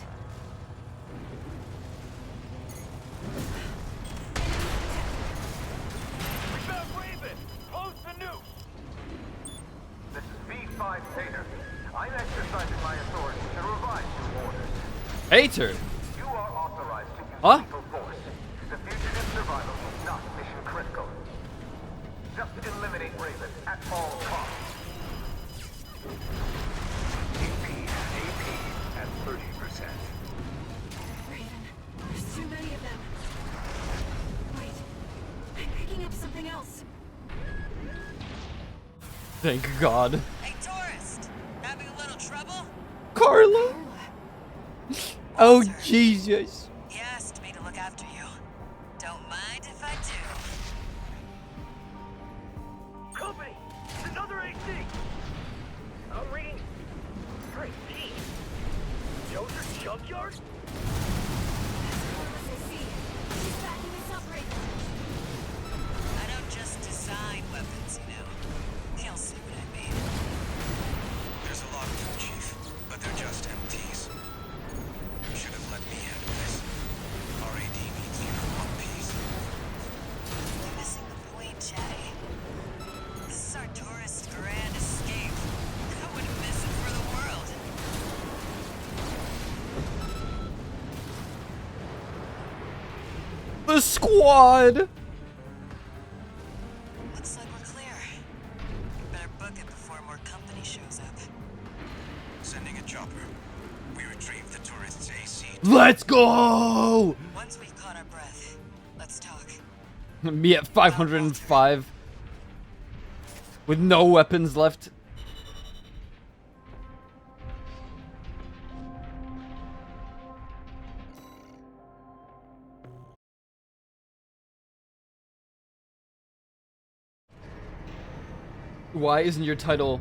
We found Raven. Close the nuke. This is V5 Tater. I'm exercising my authority to revise your orders. Hater. You are authorized to use Huh? lethal force. The fugitive survival is not mission critical. Just eliminate Raven at all costs. AP at 30%. Raven, there's too many of them. Wait, I'm picking up something else. Thank God. Hey, tourist! Having a little trouble? Carla. Carla. Oh, Walter. Jesus. He asked me to look after you. Don't mind if I do. Company! Another AC! I'm reading 13. Joe's junkyard? I don't just design weapons, you know. He'll see what I mean. There's a lot of them, Chief, but they're just MTs. You should have let me handle this. RAD needs you for one piece. You're missing the point, Chatty. This is our tourist grand escape. I wouldn't miss it for the world. The squad. Looks like we're clear. Better book it before more company shows up. Sending a chopper. We retrieved the tourist's AC. Let's go. Once we've caught our breath, let's talk. Me at 505 with no weapons left. Why isn't your title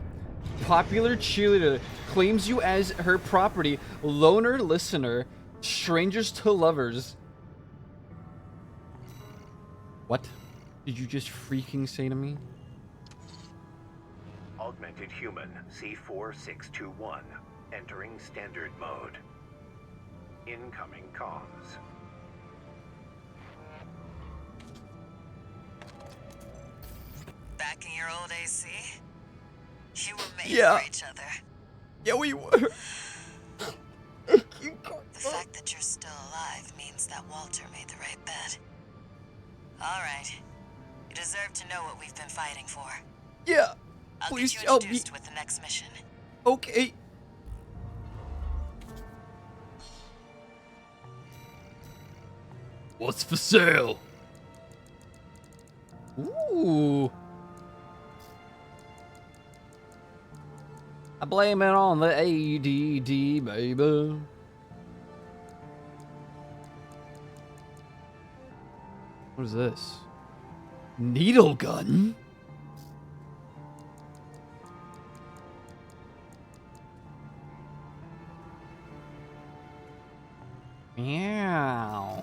popular cheerleader claims you as her property, loner listener, strangers to lovers? What did you just freaking say to me? Augmented human C4621. Entering standard mode. Incoming comms. Back in your old AC? You were made Yeah. for each other. Yeah, we were. The fact that you're still alive means that Walter made the right bet. Alright. You deserve to know what we've been fighting for. Yeah. I'll Please get you help me. introduced with the next mission. Okay. What's for sale? Ooh. I blame it on the ADD, baby. What is this? Needle gun? Meow.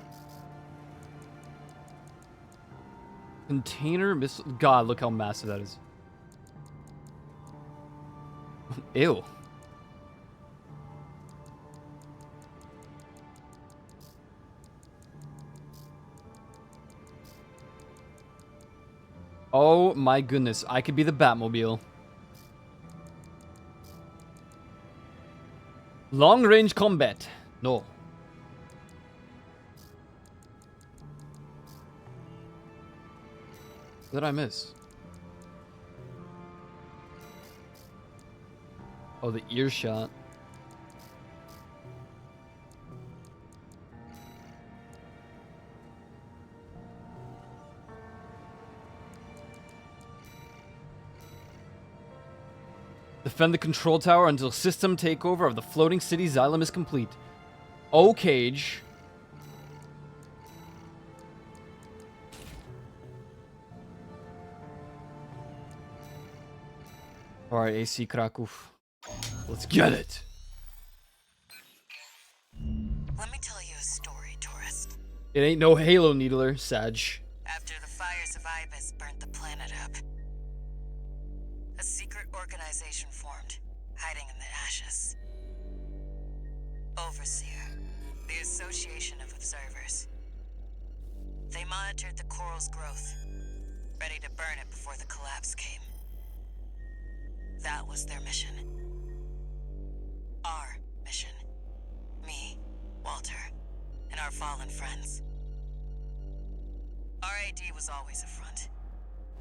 Container missile. God, look how massive that is. Ew. Oh my goodness, I could be the Batmobile. Long range combat. No. What did I miss? Oh, the earshot. Defend the control tower until system takeover of the floating city Xylem is complete. O cage. Alright, AC Kraków. Let's get it. Let me tell you a story, tourist. It ain't no Halo Needler, Sag. After the fires of Ibis burnt the planet up, a secret organization formed, hiding in the ashes. Overseer, the Association of Observers. They monitored the coral's growth, ready to burn it before the collapse came. That was their mission. Our mission. Me, Walter, and our fallen friends. RAD was always a front.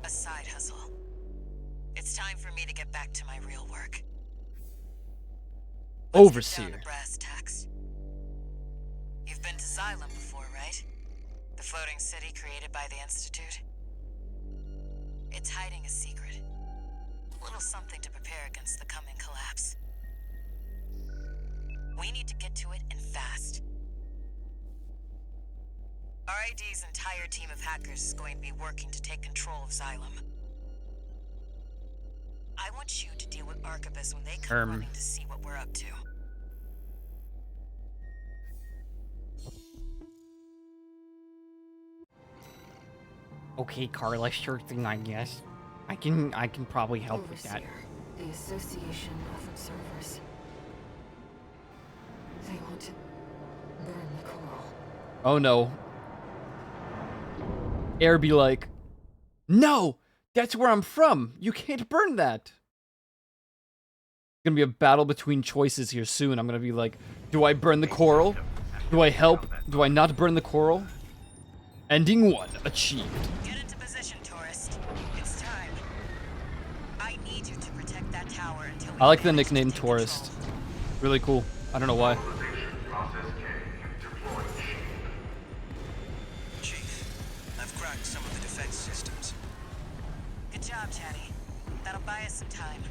A side hustle. It's time for me to get back to my real work. Let's get down Overseer. to brass tacks. You've been to Xylem before, right? The floating city created by the Institute. It's hiding a secret. A little something to prepare against the coming collapse. We need to get to it and fast. RID's entire team of hackers is going to be working to take control of Xylem. I want you to deal with Arquebus when they come running to see what we're up to. Okay, Carla, sure thing, I guess. I can probably help with that. Overseer, the Association of Observers. They want to burn the coral. Oh no. Air be like, no, that's where I'm from. You can't burn that. It's gonna be a battle between choices here soon. I'm gonna be like, do I burn the coral? Do I help? Do I not burn the coral? Ending 1 achieved. Get into position, tourist. It's time. I need you to protect that tower until we I like the manage to nickname take Tourist. control. Really cool. I don't know why. Chief, I've cracked some of the defense systems. Good job, Chatty. That'll buy us some time.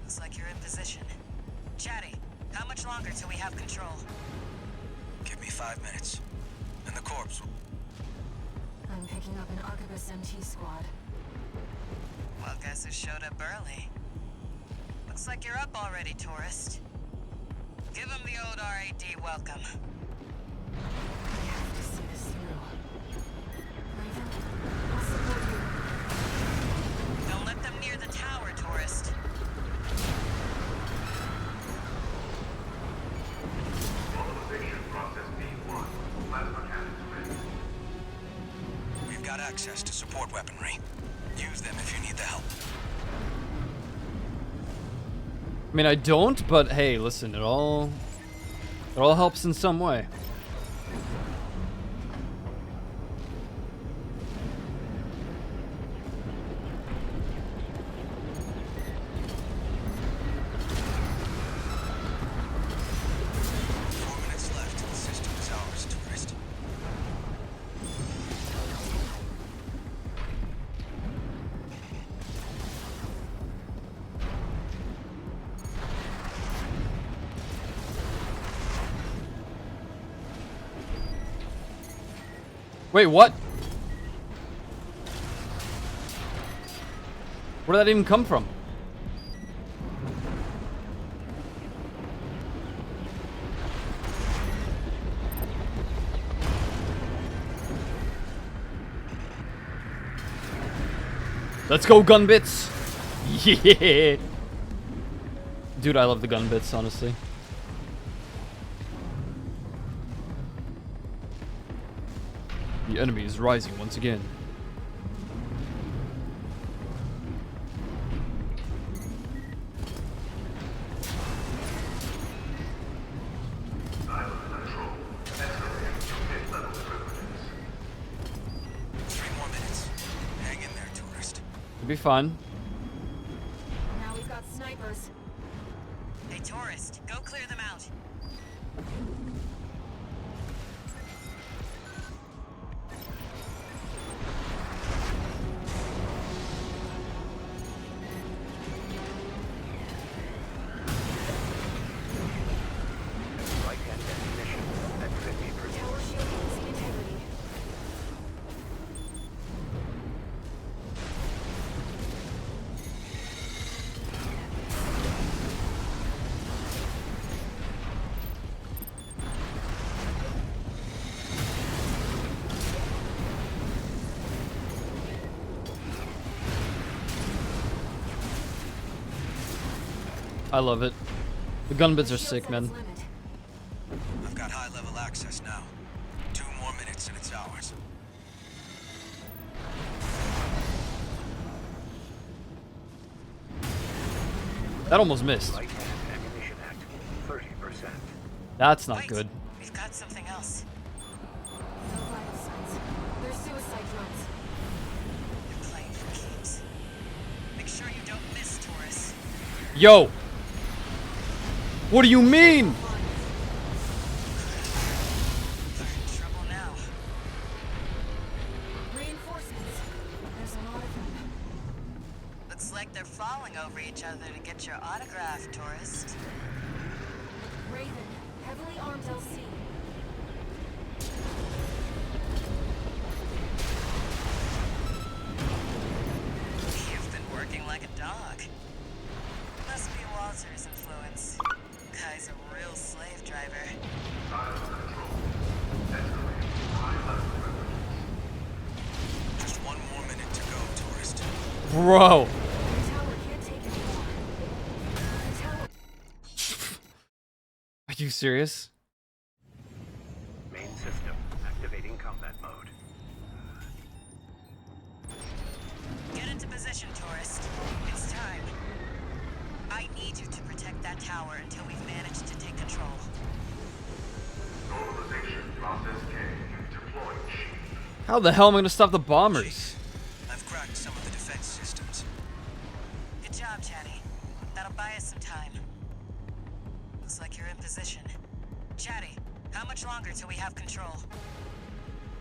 Looks like you're in position. Chatty, how much longer till we have control? Give me 5 minutes, and the corpse will... I'm picking up an Arquebus MT squad. Well, guess who showed up early? Looks like you're up already, tourist. Give him the old RAD welcome. I have to see this through. Raven, I'll support you. Don't let them near the tower, tourist. We've got access to support weaponry. Use them if you need the help. I mean, I don't, but hey, listen, it all helps in some way. Wait, what? Where did that even come from? Let's go, gun bits! Yeah! Dude, I love the gun bits, honestly. The enemy is rising once again. It'll be fun. Now we've got snipers. Hey, tourist, go clear them out. Right-hand definition at 50%. Tower shielding's integrity. I love it. The gun bits are sick, man. I've got high-level access now. 2 more minutes and it's ours. That almost missed. Right-hand ammunition act 30%. That's not good. We've got something else. No vital signs. They're suicide drones. You're playing for keeps. Make sure you don't miss, tourist. Yo! What do you mean? You're in trouble now. Reinforcements. There's a lot of them. Looks like they're falling over each other to get your autograph, tourist. Raven, heavily armed LC. Bro. The tower can't take anymore. The tower. Are you serious? Main system activating combat mode. Get into position, tourist. It's time. I need you to protect that tower until we've managed to take control. Normalization process K deploying sheet. How the hell am I gonna stop the bombers? I've cracked some of the defense systems. Good job, Chatty. That'll buy us some time. Looks like you're in position. Chatty, how much longer till we have control?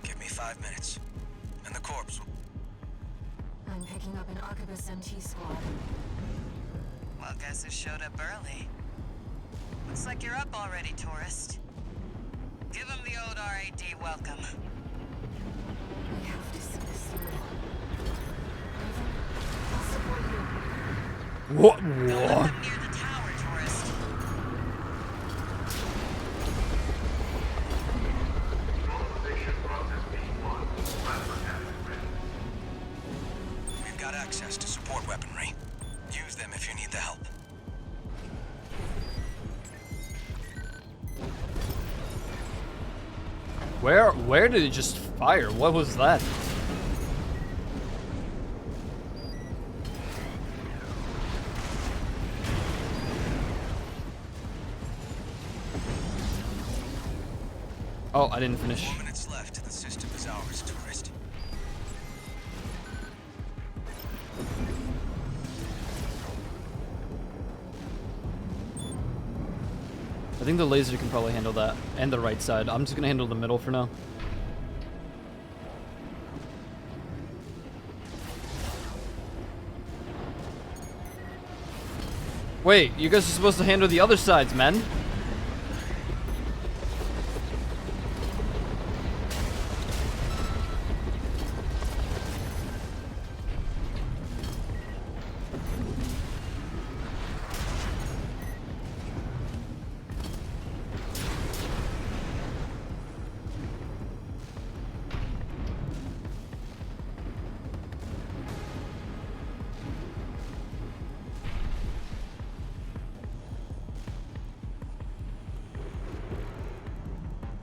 Give me 5 minutes. And the corpse will... I'm picking up an Arquebus MT squad. Well, guess who showed up early? Looks like you're up already, tourist. Give him the old RAD welcome. I have to see this through. Raven, I'll support you. What? Don't let them near the tower, tourist. Normalization process P1. Plasma cannon ready. We've got access to support weaponry. Use them if you need the help. Where did it just fire? What was that? Oh, I didn't finish. 4 minutes left. The system is ours, tourist. I think the laser can probably handle that. And the right side. I'm just gonna handle the middle for now. Wait, you guys are supposed to handle the other sides, man.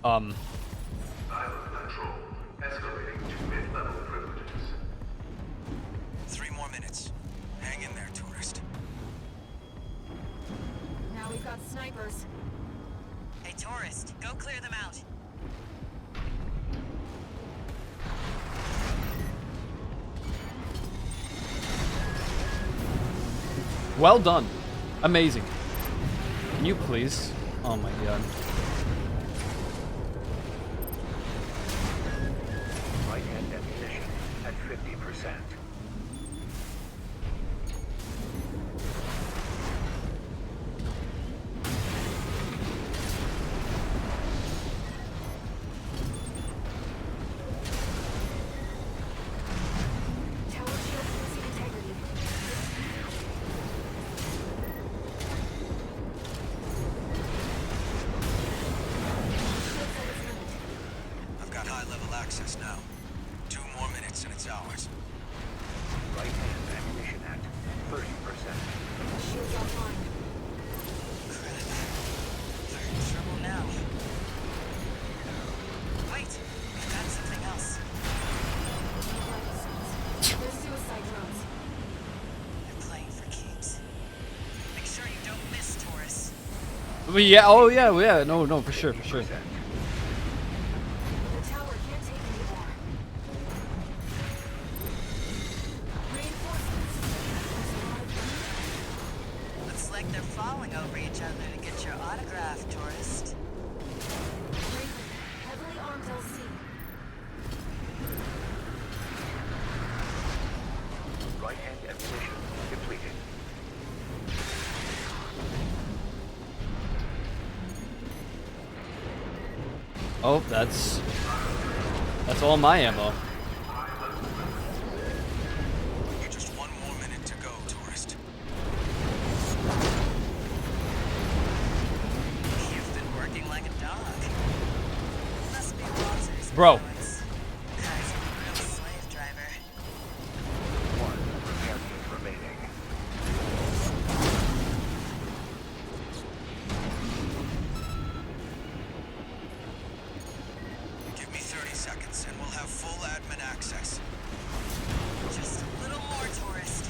Island control. Escalating to mid-level privileges. 3 more minutes. Hang in there, tourist. Now we've got snipers. Hey, tourist, go clear them out. Well done. Amazing. Can you please? Oh my god. Right-hand ammunition at 50%. Tower shields losing integrity. Shields at its limit. I've got high-level access now. 2 more minutes and it's ours. Right-hand ammunition at 30%. Shields offline. Crap. They're in trouble now. Wait, we've got something else. No vital signs. They're suicide drones. They're playing for keeps. Make sure you don't miss, tourists. But yeah, oh yeah, yeah, no, for sure, for sure. The tower can't take anymore. Reinforcements. Looks like they're falling over each other to get your autograph, tourist. Raven, heavily armed LC. Right-hand ammunition depleted. Oh, that's all my ammo. You're just 1 more minute to go, tourist. You've been working like a dog. Must be Walter's Bro. influence. Guy's a real slave driver. 1. Prepare the and we'll have full admin access. Just a little more, tourist.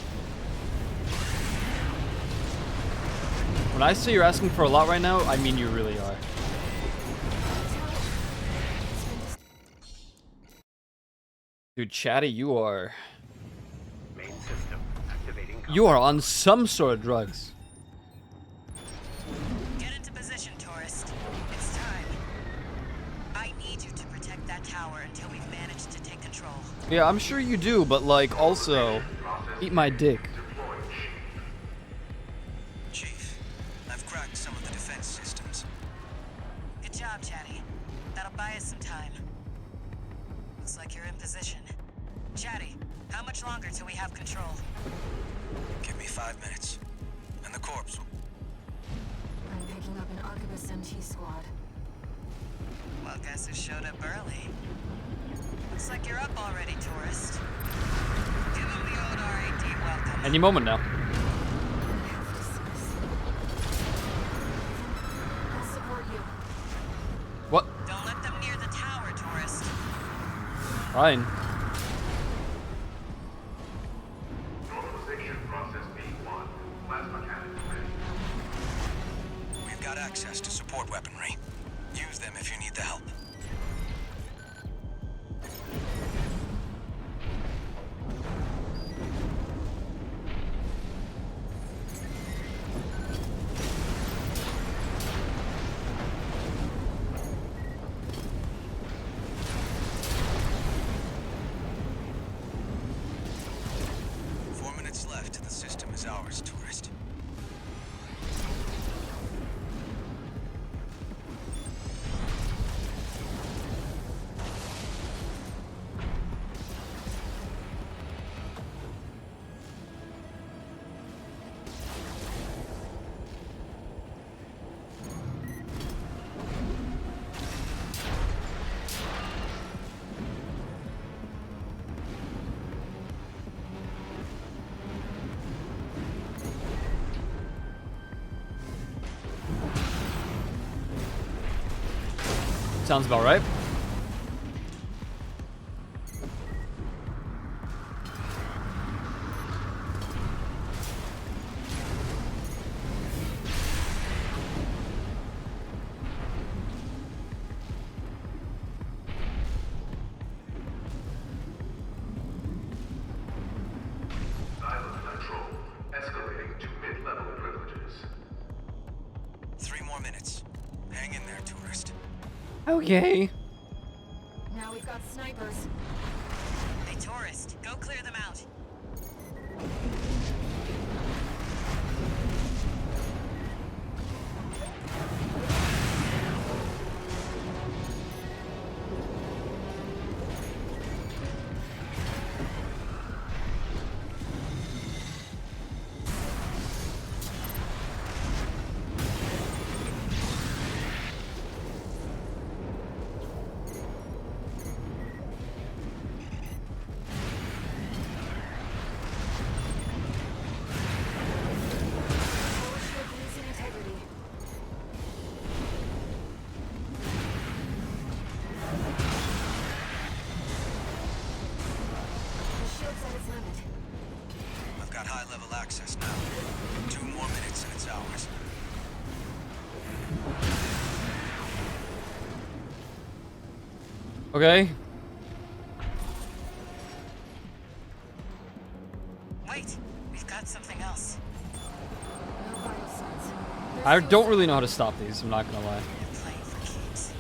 When I say you're asking for a lot right now, I mean you really are. Dude, Chatty, you are... Main system activating. You are on some sort of drugs. Get into position, tourist. It's time. I need you to protect that tower until we've managed to take control. Yeah, I'm sure you do, but like, also, eat my dick. Chief, I've cracked some of the defense systems. Good job, Chatty. That'll buy us some time. Looks like you're in position. Chatty, how much longer till we have control? Give me 5 minutes, and the corpse will... I'm picking up an Arquebus MT squad. Well, guess who showed up early? Looks like you're up already, tourist. Give him the old RAD welcome. Any moment now. I'll support you. What? Don't let them near the tower, tourist. Fine. Normalization process B1. Plasma cannon ready. We've got access to support weaponry. Use them if you need the help. Left, the system is ours, tourist. Sounds about right. Silent control. Escalating to mid-level privileges. 3 more minutes. Hang in there, tourist. Okay. Now we've got snipers. Hey, tourist, go clear them out. Forward shield losing integrity. The shield's at its limit. I've got high-level access now. 2 more minutes and it's ours. Okay. Wait, we've got something else. No vital signs. I don't really know how to stop these, I'm not gonna lie. You're playing for keeps.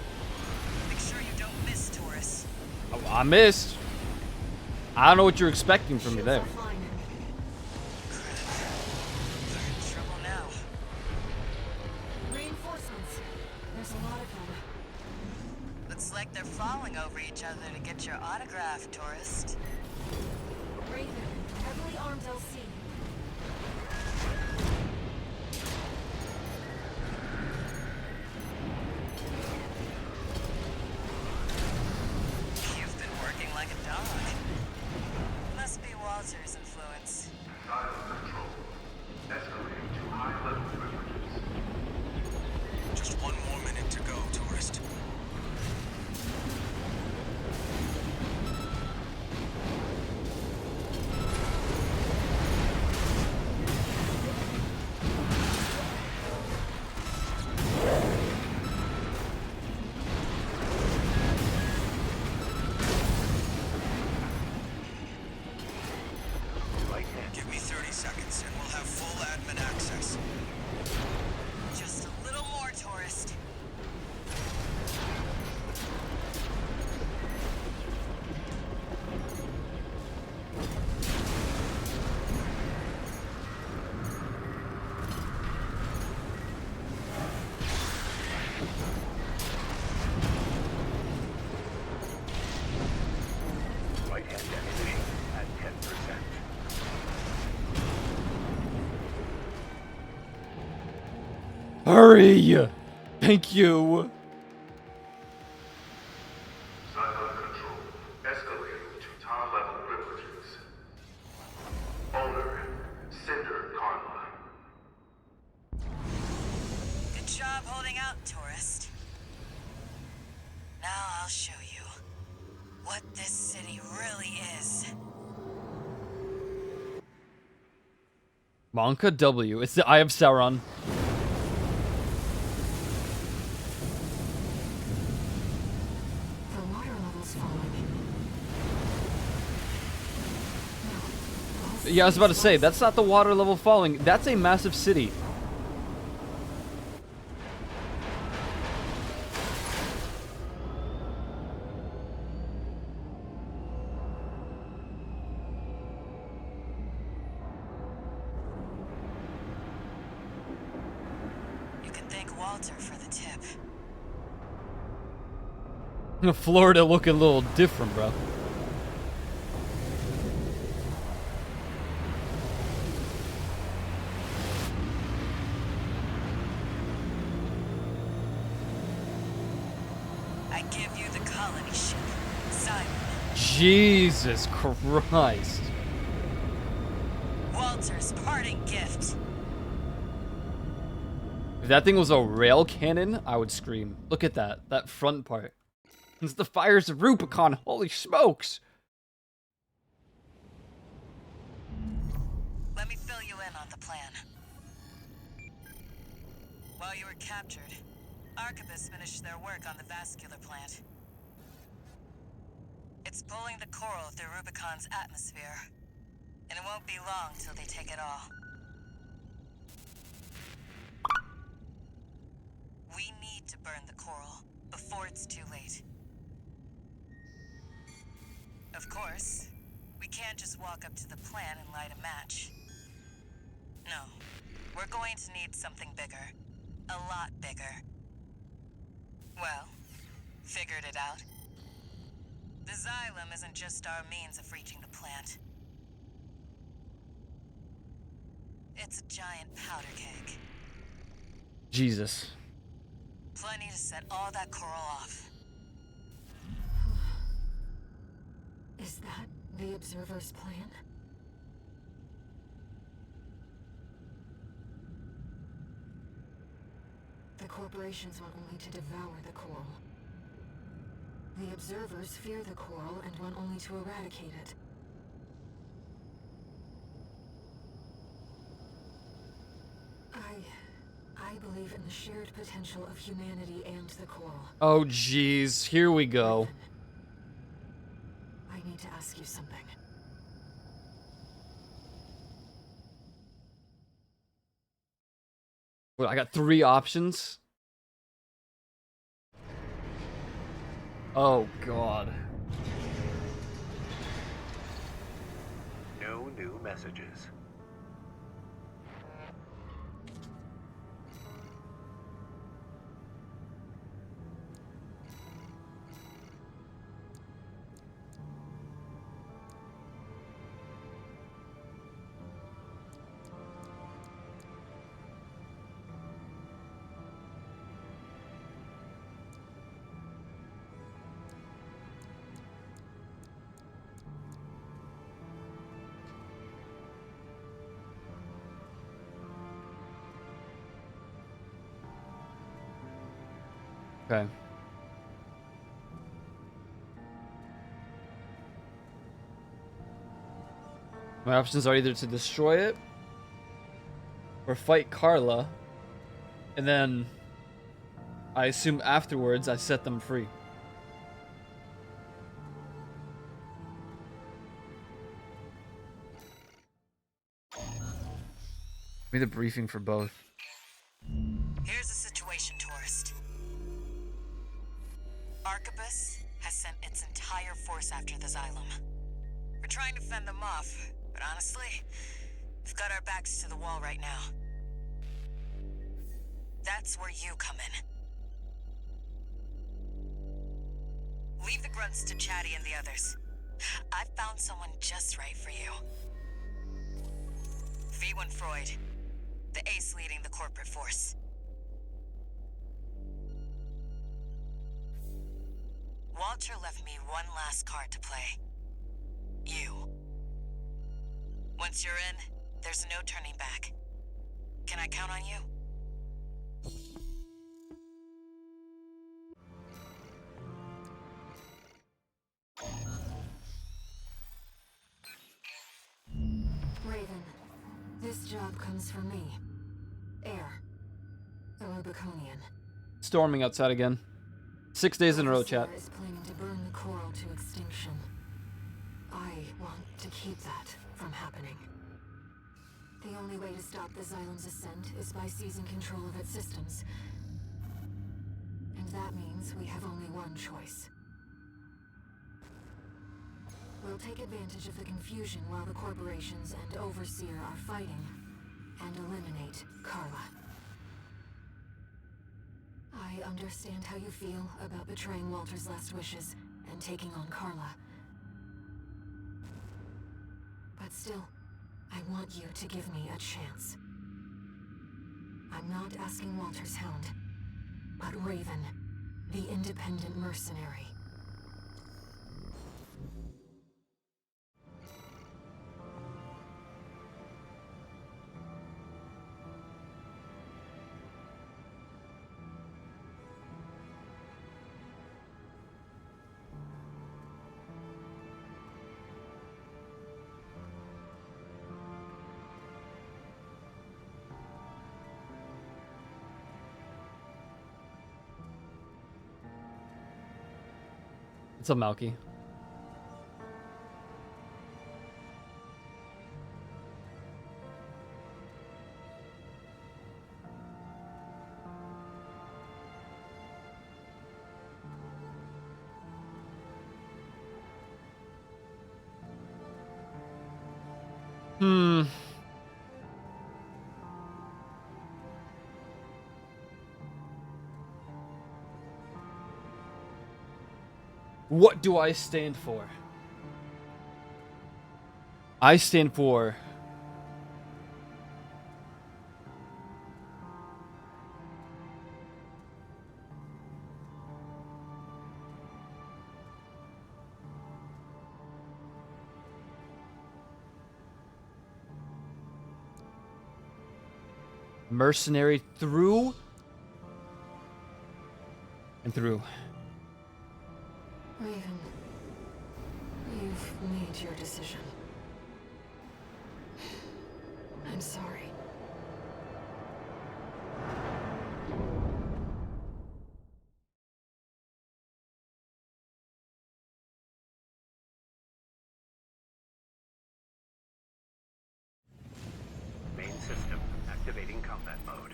Make sure you don't miss, tourist. Oh, I missed. I don't know what you're expecting from me Shields there. offline. They're in trouble now. Reinforcements. There's a lot of them. Looks like they're falling over each other to get your autograph, tourist. Raven, heavily armed LC. You've been working like a dog. Must be Walter's influence. Silent control. Escalating to high-level privileges. Just 1 more minute to go, tourist. Hurry! Thank you. Cylon control escalating to top level privileges. Owner, Cinder Karma. Good job holding out, tourist. Now I'll show you what this city really is. Monka W. It's the Eye of Sauron. The water level's falling. No. Yeah, I was about to say, that's not the water level falling. That's a massive city. You can thank Walter for the tip. Florida looking a little different, bro. I give you the colony ship, Simon. Jesus Christ. Walter's parting gift. If that thing was a rail cannon, I would scream. Look at that. That front part. It's the fires of Rubicon. Holy smokes. Let me fill you in on the plan. While you were captured, Arquebus finished their work on the vascular plant. It's pulling the coral through Rubicon's atmosphere, and it won't be long till they take it all. We need to burn the coral before it's too late. Of course, we can't just walk up to the plant and light a match. No, we're going to need something bigger. A lot bigger. Well, figured it out. The Xylem isn't just our means of reaching the plant. It's a giant powder keg. Jesus. Plenty to set all that coral off. Is that the Observer's plan? The corporations want only to devour the coral. The Observers fear the coral and want only to eradicate it. I believe in the shared potential of humanity and the coral. Oh, jeez. Here we go. I need to ask you something. Well, I got 3 options. Oh, God. No new messages. Okay. My options are either to destroy it or fight Carla, and then I assume afterwards I set them free. Give me the briefing for both. Here's the situation, tourist. Arquebus has sent its entire force after the Xylem. We're trying to fend them off, but honestly, we've got our backs to the wall right now. That's where you come in. Leave the grunts to Chatty and the others. I've found someone just right for you. V1 Freud, the ace leading the corporate force. Walter left me one last card to play. You. Once you're in, there's no turning back. Can I count on you? Raven, this job comes from me. Air. A Rubiconian. Storming outside again. 6 days in a row, chat. Overseer is planning to burn the coral to extinction. I want to keep that from happening. The only way to stop the Xylem's ascent is by seizing control of its systems. And that means we have only one choice. We'll take advantage of the confusion while the corporations and Overseer are fighting, and eliminate Carla. I understand how you feel about betraying Walter's last wishes and taking on Carla. But still, I want you to give me a chance. I'm not asking Walter's Hound, but Raven, the independent mercenary. What's up, Malky? What do I stand for? I stand for mercenary through and through. Raven, you've made your decision. I'm sorry. Main system activating combat mode.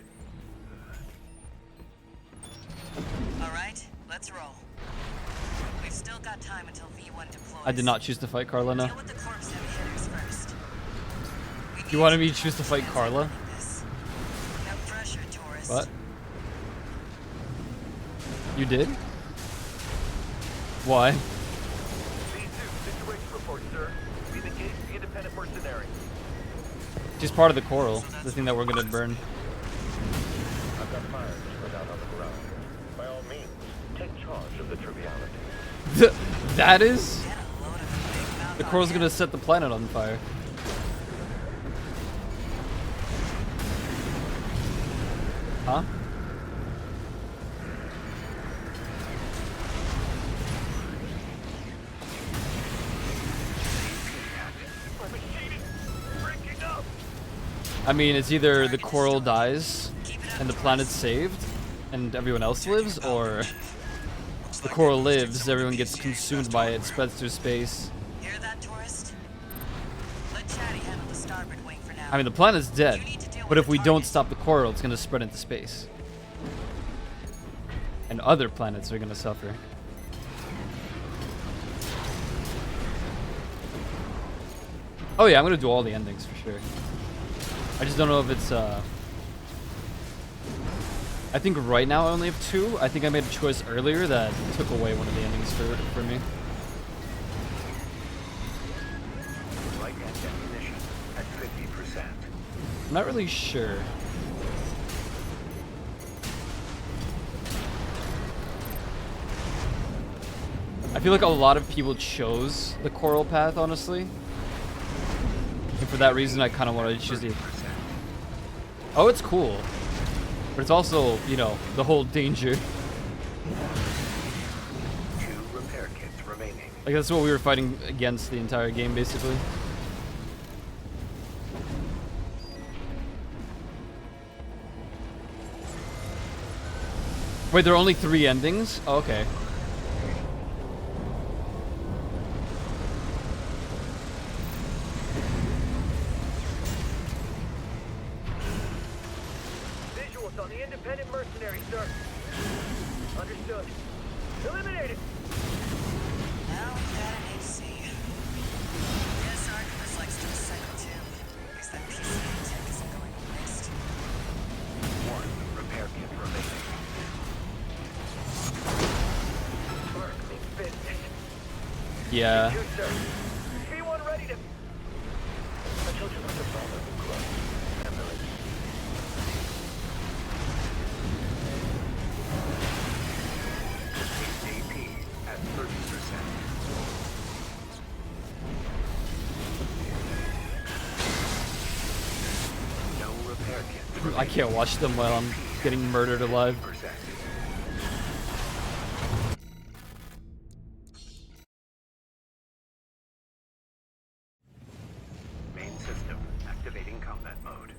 All right, let's roll. We've still got time until V1 deploys. I did not choose to fight Carla, no. Deal with the corpse heavy hitters first. You wanted me to choose to fight Carla? No pressure, tourist. What? You did? Why? V2, situation report, sir. We've engaged the independent mercenary. She's part of the coral, the thing that we're gonna burn. I've got fire just spread out on the ground. By all means, take charge of the triviality. That is? The coral's gonna set the planet on fire. Huh? I mean, it's either the coral dies and the planet's saved and everyone else lives, or the coral lives, everyone gets consumed by it, spreads through space. Hear that, tourist? Let Chatty handle the starboard wing for now. I mean, the planet's dead, but if we don't stop the coral, it's gonna spread into space. And other planets are gonna suffer. Oh yeah, I'm gonna do all the endings for sure. I just don't know if it's, I think right now I only have 2. I think I made a choice earlier that took away one of the endings for me. Light and ammunition at 50%. I'm not really sure. I feel like a lot of people chose the coral path, honestly. And for that reason, I kind of wanted to choose the... Oh, it's cool. But it's also, you know, the whole danger. 2 repair kits remaining. Like, that's what we were fighting against the entire game, basically. Wait, there are only 3 endings? Oh, okay. Visuals on the independent mercenary, sir. Understood. Eliminated. Now we've got an HC. Yes, Archivist likes to recycle too. Because that PCA tech isn't going to waste. 1 repair kit remaining. Mark me business. Yeah. 2, sir. P1 ready to... I told you not to bother the club. Ambulance. AP at 30%. No repair kit. I can't watch them while I'm getting murdered alive. Main system activating combat mode.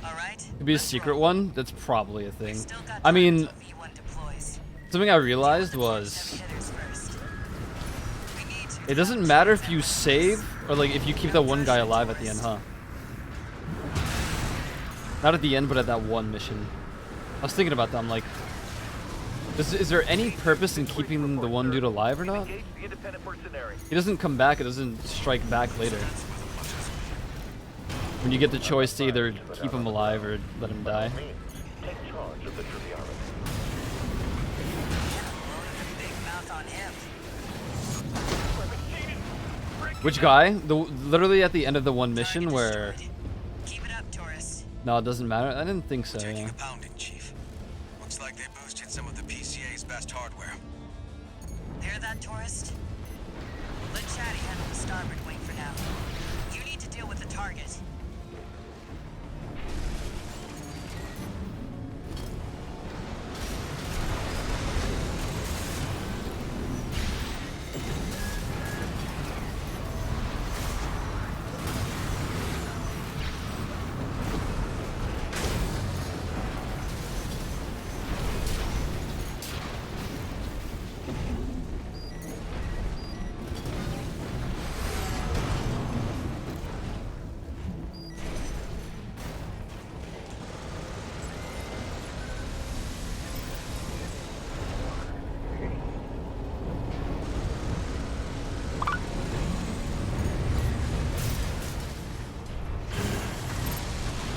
Alright. Could be a secret one? That's probably a thing. Still got I time mean, until V1 deploys. something I realized was... Hitters first. We need to It doesn't matter if you save, or like if you keep that one guy alive at the end, huh? Not at the end, but at that one mission. I was thinking about that, I'm like... Is there any purpose in keeping the one dude alive or not? Engage the independent mercenary. He doesn't come back, it doesn't strike back later. When you get the choice to either keep him alive or let him die. Take charge of the triviality. big mouth on him. Which guy? Literally at the end of the one mission where... Keep it up, tourist. No, it doesn't matter. I didn't think so, Taking yeah. a pounding, Chief. Looks like they boosted some of the PCA's best hardware. Hear that, tourist? Let Chatty handle the starboard wing for now. You need to deal with the target.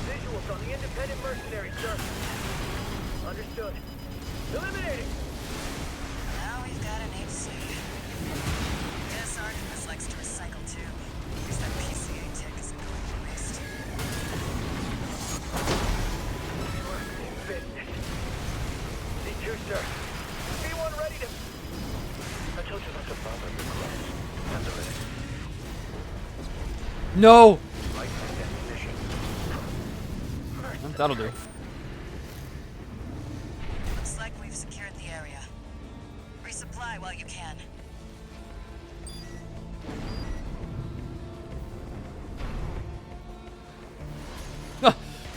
Visuals on the independent mercenary, sir. Understood. Eliminating. Now we've got an HC. Yes, Artemis likes to recycle too. Because that PCA tech isn't going to waste. Business. D2, sir. P1 ready to... I told you not to bother the club. Ambulance. No! Right at destination. That'll do. Looks like we've secured the area. Resupply while you can.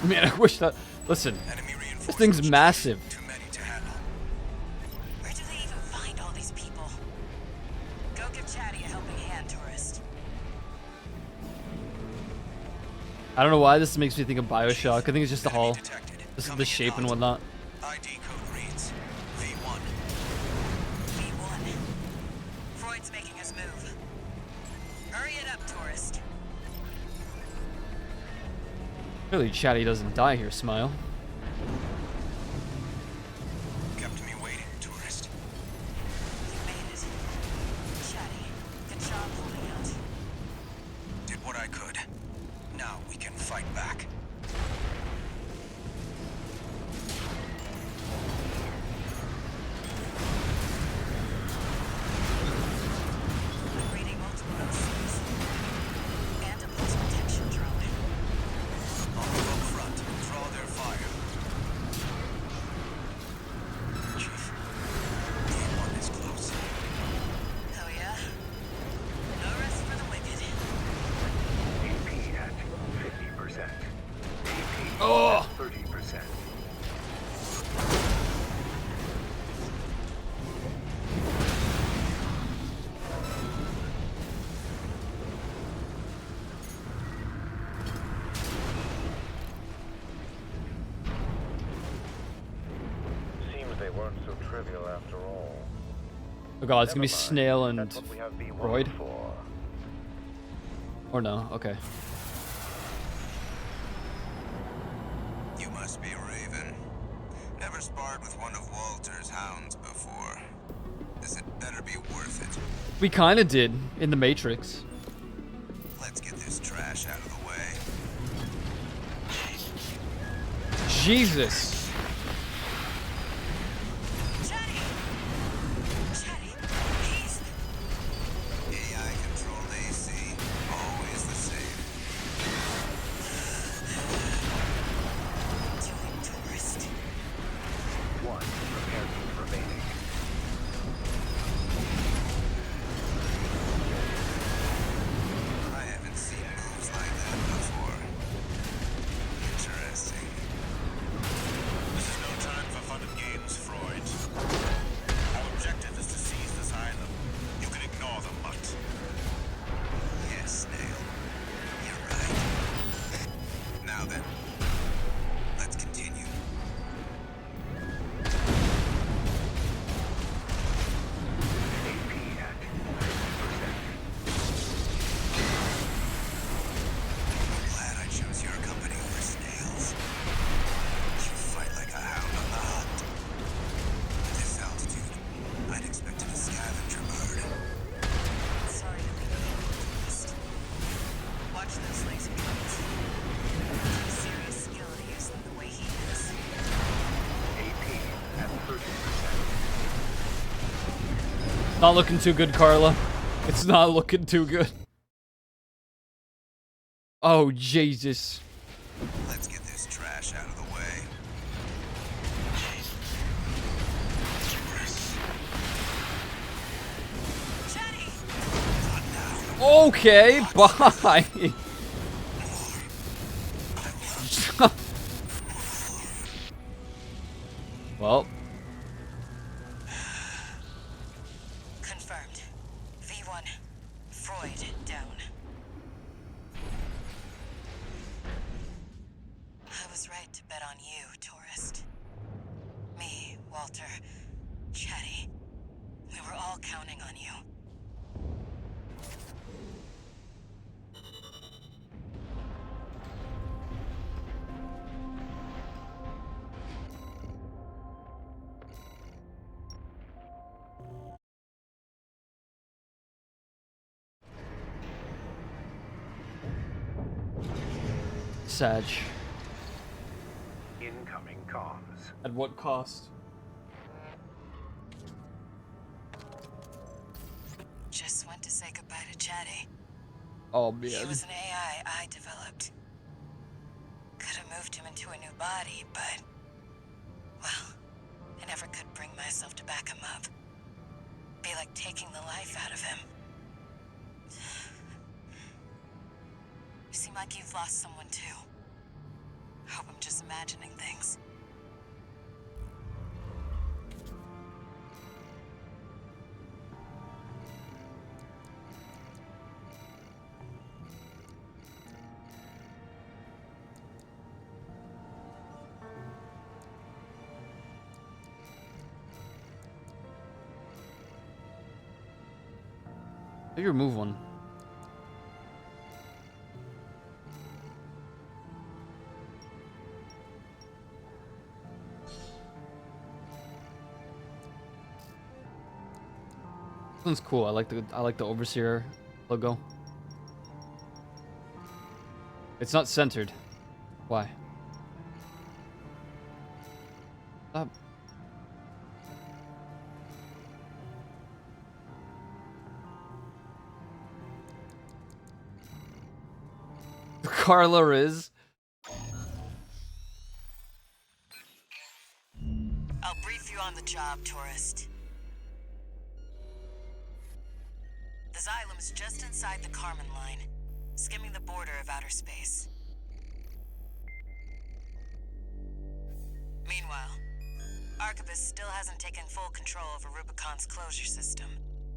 Man, I wish that... Listen, Enemy this reinforcements. thing's massive. Too many to handle. Where do they even find all these people? Go give Chatty a helping hand, tourist. I don't know why this makes me think of Bioshock. I think it's just the Enemy hull. detected. This is the Coming in shape and hot. whatnot. ID code reads V1. V1. Freud's making his move. Hurry it up, tourist. Clearly Chatty doesn't die here, Smile. Kept me waiting, tourist. You made it. Chatty, good job holding out. Did what I could. Now we can fight back. trivial after all. Oh god, it's gonna be Never mind. Snail and That's what we have B1 Royd? for. Or no? Okay. You must be Raven. Never sparred with one of Walter's hounds before. This had better be worth it. We kinda did in the Matrix. Let's get this trash out of the way. Jesus. Chatty! Chatty, he's... AI-controlled AC, always the same. doing tourist. One repair team remaining. I haven't seen moves like that before. Interesting. This is no time for fun and games, Freud. Our objective is to seize this island. You can ignore the mutt. Yes, Snail. You're right. Now then, let's continue. AP at 90%. I'm glad I chose your company over Snail's. You fight like a hound on the hunt. At this altitude, I'd expected a scavenger bird. Sorry to leave you tourist. Watch those laser guns. Too serious skill to use them the way he is. AP at 30%. Not looking too good, Carla. It's not looking too good. Oh, Jesus. Let's get this trash out of the way. Chatty! Okay, bye. Well, Confirmed. V1. Freud down. I was right to bet on you, tourist. Me, Walter, Chatty. We were all counting on you. Sag. Incoming comms. At what cost? Just went to say goodbye to Chatty. Oh, He man. was an AI I developed. Could have moved him into a new body, but... well, I never could bring myself to back him up. Be like taking the life out of him. You seem like you've lost someone too. Hope I'm just imagining things. Maybe remove one. This one's cool. I like the Overseer logo. It's not centered. Why? Stop. Carla is. I'll brief you on the job, tourist. The Xylem's just inside the Carmen line, skimming the border of outer space. Meanwhile, Arquebus still hasn't taken full control over Rubicon's closure system.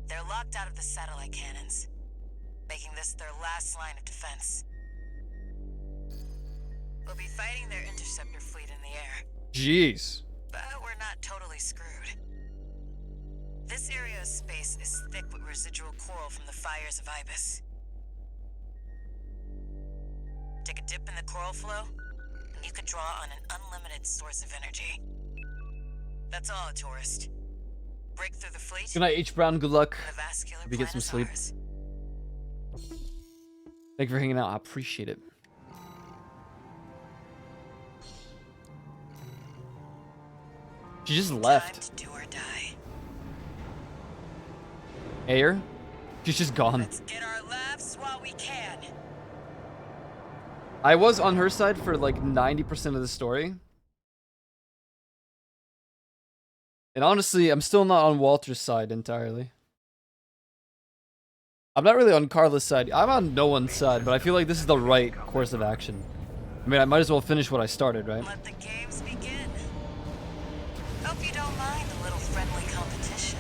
They're locked out of the satellite cannons, making this their last line of defense. We'll be fighting their interceptor fleet in the air. Jeez. But we're not totally screwed. This area of space is thick with residual coral from the fires of Ibis. Take a dip in the coral flow, and you could draw on an unlimited source of energy. That's all, a tourist. Break through the fleet. Good night, H. Brown. Good luck. The vascular Hope you get some sleep. planetars. Thank you for hanging out. I appreciate it. She just left. Time to do or die. Air? She's just gone. Let's get our laughs while we can. I was on her side for like 90% of the story. And honestly, I'm still not on Walter's side entirely. I'm not really on Carla's side. I'm on no one's side, but I feel like this is the right course of action. I mean, I might as well finish what I started, right? Let the games begin. Hope you don't mind a little friendly competition.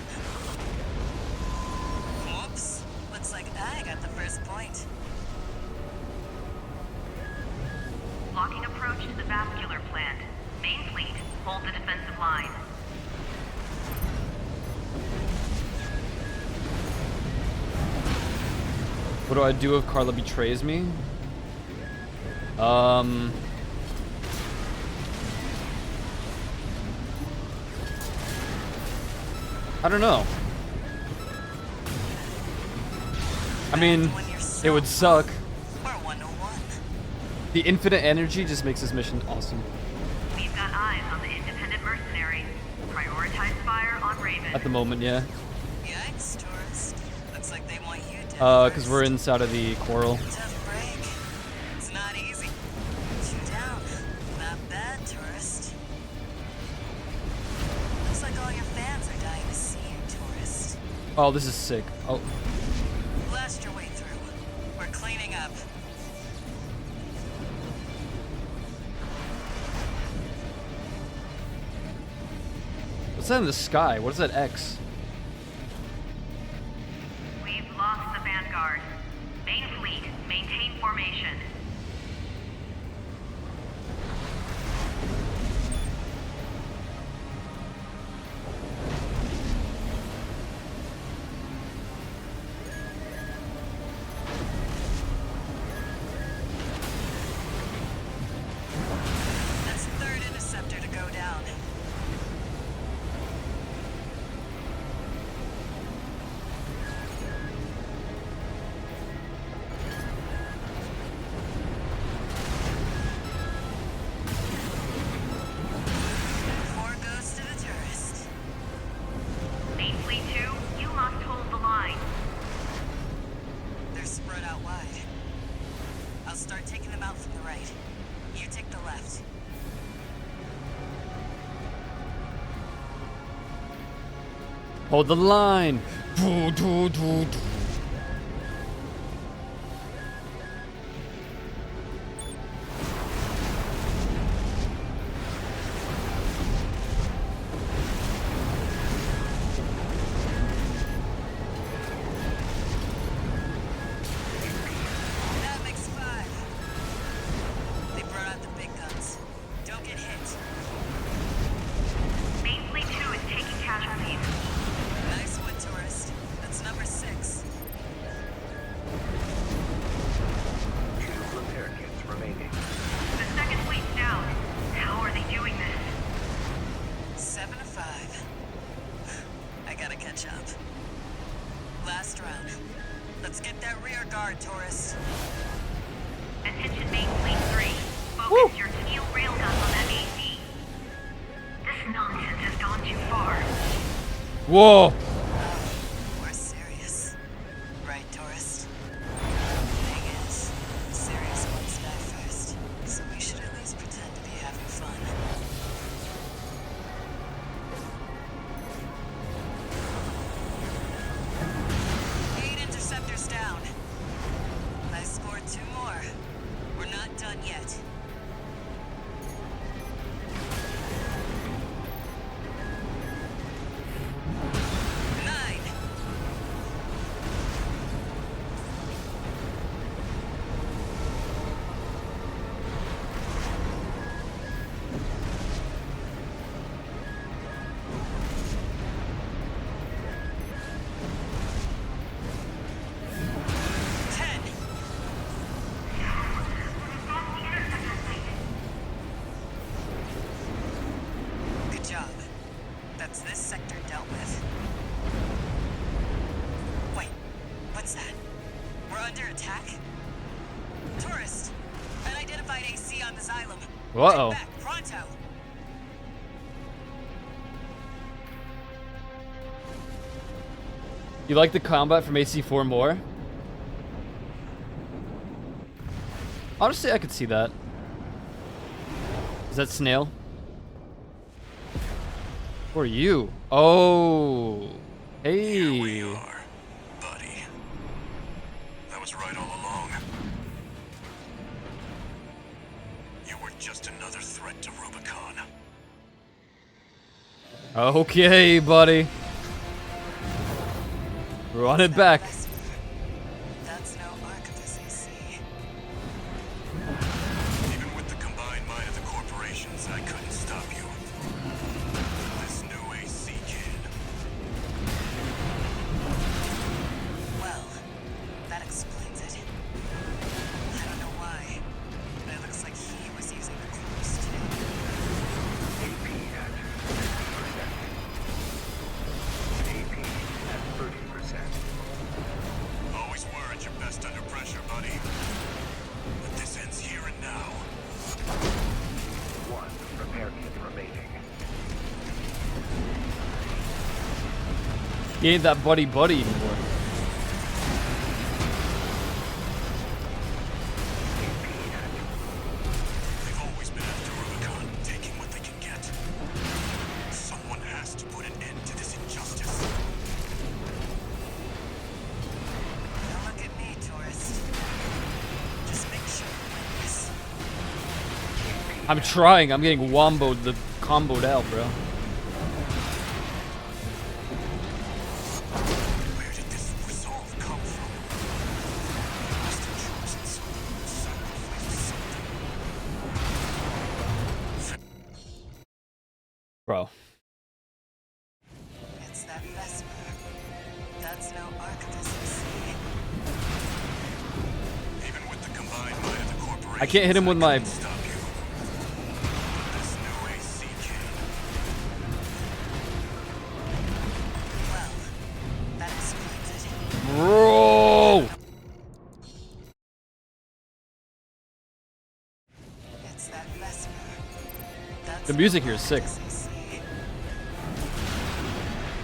Whoops. Looks like I got the first point. Locking approach to the vascular plant. Main fleet, hold the defensive line. What do I do if Carla betrays me? I don't know. I mean, it would suck. We're 101. The infinite energy just makes this mission awesome. We've got eyes on the independent mercenary. Prioritize fire on Raven. At the moment, yeah. Yikes, tourist. Looks like they want you dead. Because we're inside of the coral. Tough break. It's not easy. 2 down. Not bad, tourist. Looks like all your fans are dying to see you, tourist. Oh, this is sick. Oh, Blast your way through. We're cleaning up. what's that in the sky? What is that X? We've lost the Vanguard. Main fleet, maintain formation. That's third interceptor to go down. Four goes to the tourist. Main fleet 2, you must hold the line. They're spread out wide. I'll start taking them out from the right. You take the left. Hold the line. Doo, doo, doo, doo. That makes 5. They brought out the big guns. Don't get hit. Main fleet 2 is taking casualties. Nice one, tourist. That's number 6. Two repair kits remaining. The second fleet's down. How are they doing this? 7 of 5. I gotta catch up. Last round. Let's get that rear guard, tourist. Attention Main fleet 3. Focus your teal railguns on that AC. This nonsense has gone too far. Whoa. We're serious. Right, tourist? Thing is, the serious ones die first, so we should at least pretend to be having fun. 8 interceptors down. I scored 2 more. We're not done yet. this sector dealt with. Wait, what's that? We're under attack? Tourist! Unidentified AC on the Xylem. Uh-oh. Head back, pronto! You like the combat from AC4 more? Honestly, I could see that. Is that Snail? Who are you? Oh. Hey. Here we are, buddy. I was right all along. You were just another threat to Rubicon. Okay, buddy. Run it back. That's no Archivist AC. Even with the combined might of the corporations, I couldn't stop you. This new AC can. Well, that explains it. I don't know why, but it looks like he was using the cores too. AP at 30%. AP at 30%. Always were at your best under pressure, buddy. But this ends here and now. 1 repair kit remaining. He ain't that buddy anymore. They've always been after Rubicon, taking what they can get. Someone has to put an end to this injustice. Don't look at me, tourist. Just make sure you win this. I'm trying. I'm getting comboed out, bro. Where did this resolve come from? Must have chosen someone, sacrificed something. Bro. It's that Vesper. That's no Archivist AC. Even with the combined might of the corporation, I can't hit him with my... stop you. This new AC can. Well, that explains it. Bro! It's that Vesper. That's The music here is sick. Archivist AC.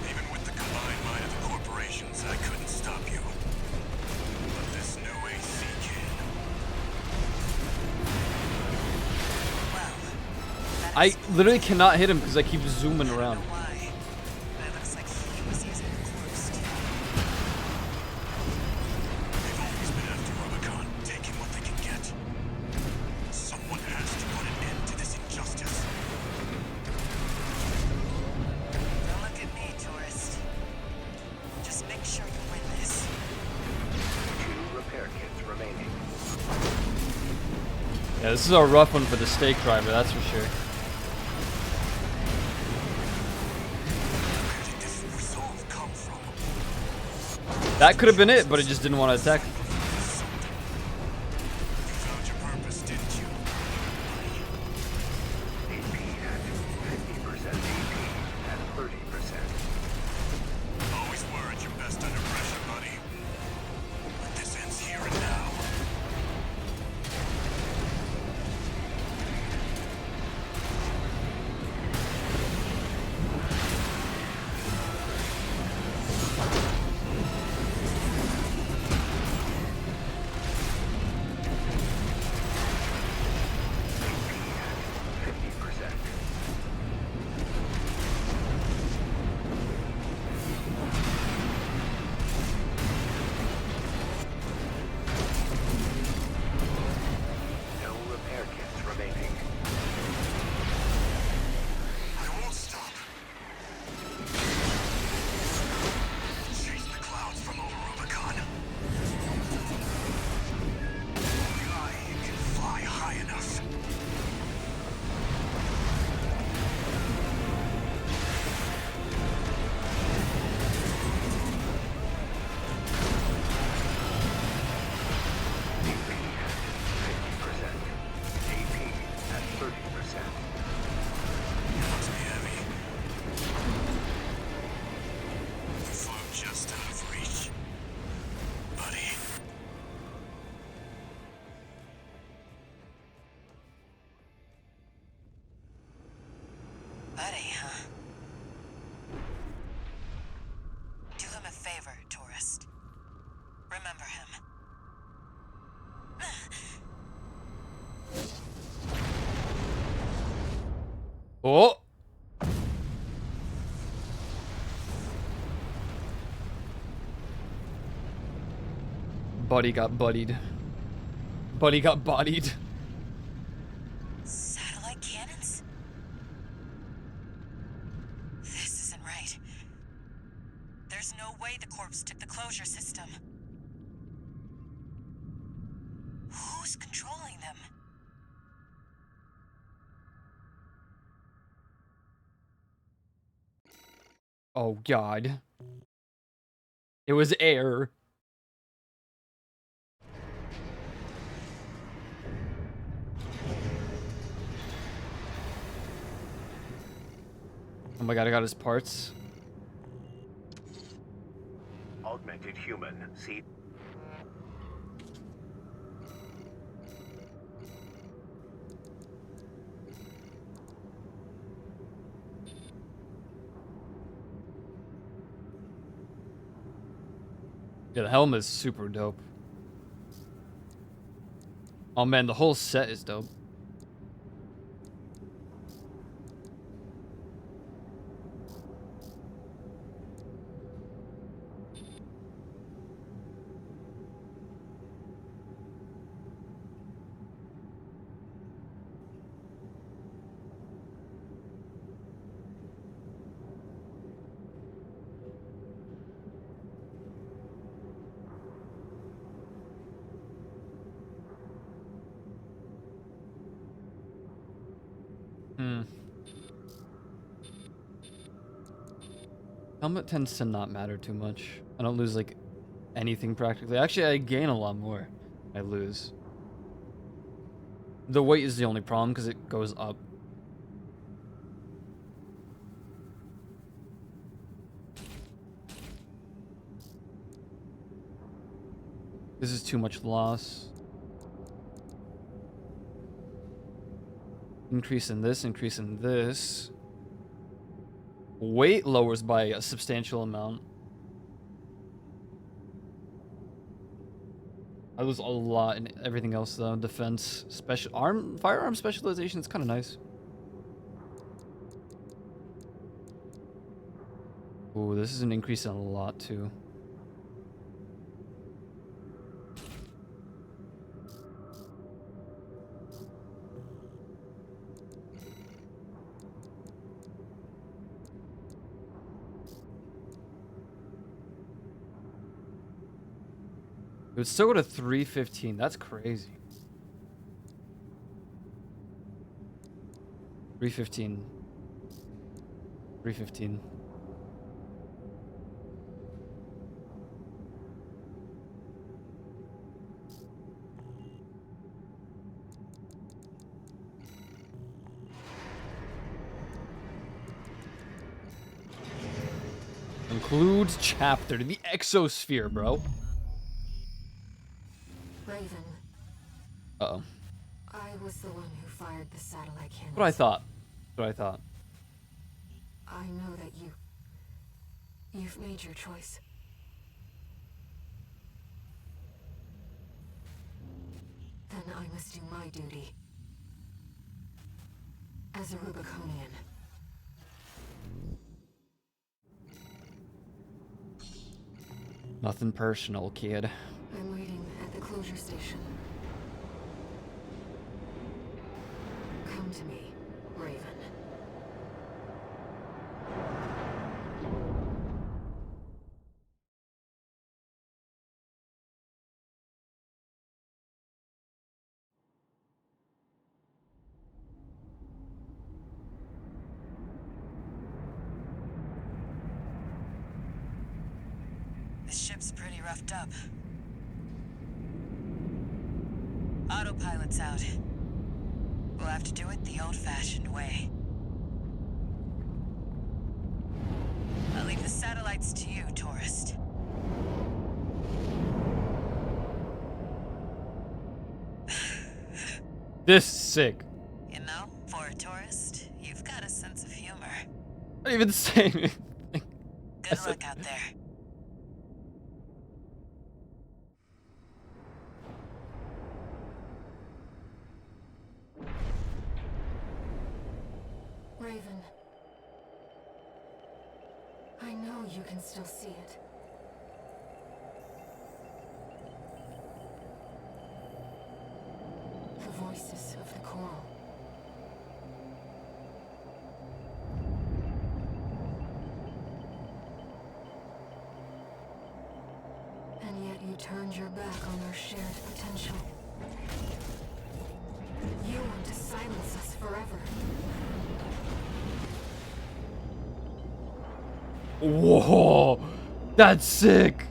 Even with the combined might of the corporations, I couldn't stop you. But this new AC can. Well, that I explains literally cannot hit him because I keep zooming I don't around. know why, but it looks like he was using the cores too. They've always been after Rubicon, taking what they can get. Someone has to put an end to this injustice. Don't look at me, tourist. Just make sure you win this. 2 repair kits remaining. Yeah, this is a rough one for the stake driver, that's for sure. Where did this resolve come from? That could have been it, but it just didn't want to attack. You found your purpose, didn't you? AP at 50%. AP at 30%. Always were at your best under pressure, buddy. But this ends here and now. Oh! Buddy got buddied. Buddy got bodied. Satellite cannons? This isn't right. There's no way the corpse took the closure system. Who's controlling them? Oh god. It was air. Oh my god, I got his parts. Augmented human. See. Yeah, the helmet is super dope. Oh man, the whole set is dope. Helmet tends to not matter too much. I don't lose like anything practically. Actually, I gain a lot more. I lose. The weight is the only problem because it goes up. This is too much loss. Increase in this, increase in this. Weight lowers by a substantial amount. I lose a lot in everything else though. Defense, firearm specialization is kind of nice. Ooh, this is an increase in a lot too. It would still go to 315. That's crazy. 315. 315. Includes chapter to the exosphere, bro. Raven. Uh-oh. I was the one who fired the satellite cannons. What I thought. What I thought. I know that you've made your choice. Then I must do my duty. As a Rubiconian. Nothing personal, kid. I'm waiting at the closure station. Come to me, Raven. This ship's pretty roughed up. Autopilot's out. We'll have to do it the old-fashioned way. I'll leave the satellites to you, tourist. This is sick. You know, for a tourist, you've got a sense of humor. Not even saying anything. Good luck out there. Raven. I know you can still see it. The voices of the Coral. And yet you turned your back on our shared potential. You want to silence us forever. Whoa, that's sick.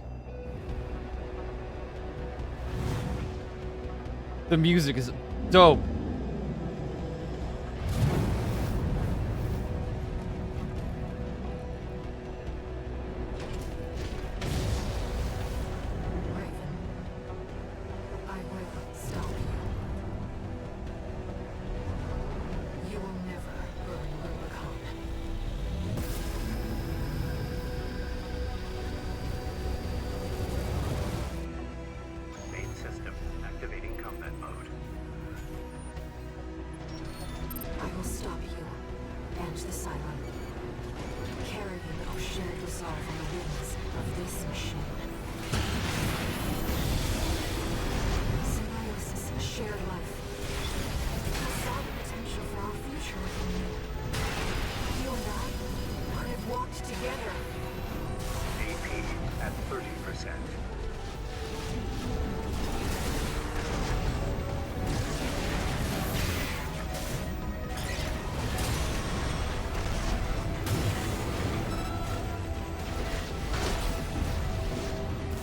The music is dope. Raven, I will stop you. You will never burn Rubicon. Main system activating combat mode. I will stop you and the Cylon, carrying our shared resolve on the wings of this machine. Symbiosis, a shared life. I saw the potential for our future within you. You and I could have walked together. AP at 30%.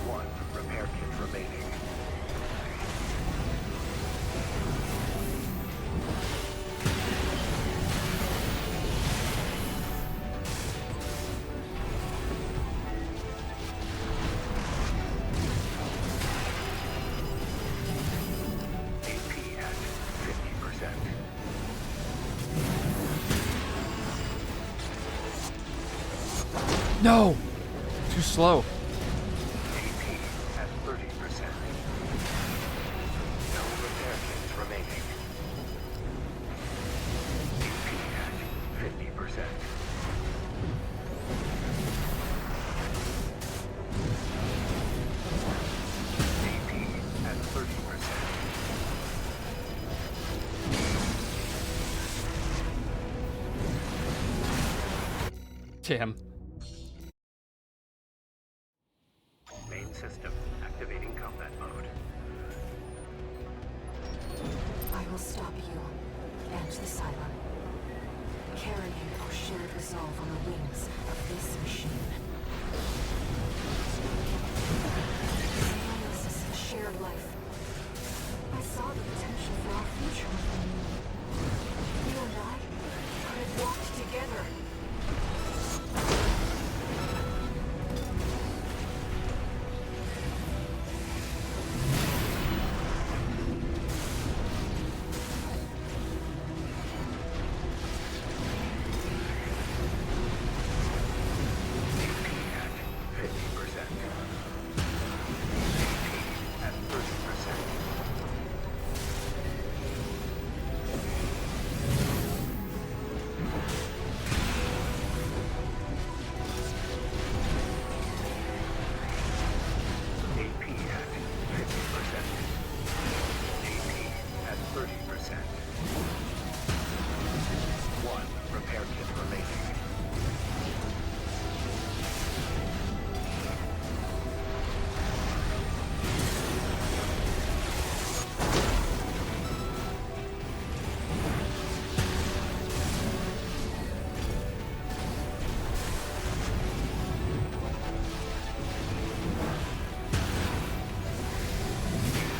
One repair kit remaining. AP at 50%. No, too slow. AP at 30%. No repair kits remaining. AP at 50%. AP at 30%. Damn. Main system activating combat mode. I will stop you and the Cylon, carrying our shared resolve on the wings of this machine. Symbiosis, a shared life. I saw the potential for our future within you. You and I could have walked together. AP at 50%. AP at 30%. AP at 50%. AP at 30%. One repair kit remaining.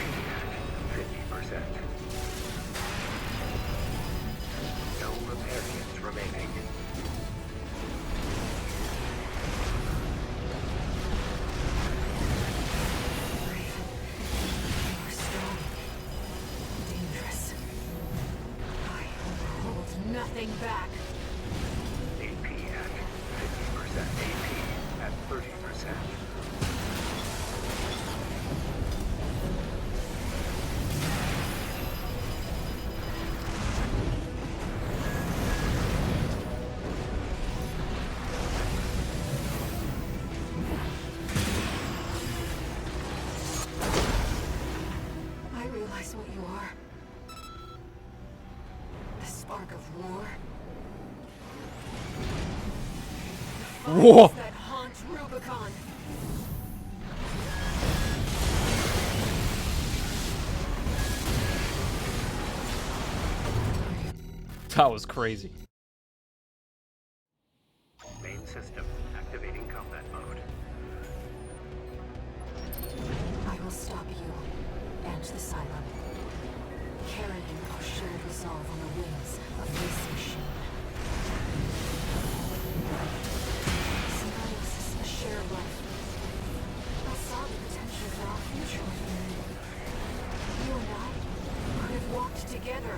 AP at 50%. No repair kits remaining. You are strong, dangerous. I will hold nothing back. AP at 50%. AP at 30%. Whoa. That haunt Rubicon. That was crazy. Main system activating combat mode. I will stop you and the Cylon, carrying our shared resolve on the wings of this machine. Symbiosis, a shared life. I saw the potential for our future within you. You and I could have walked together.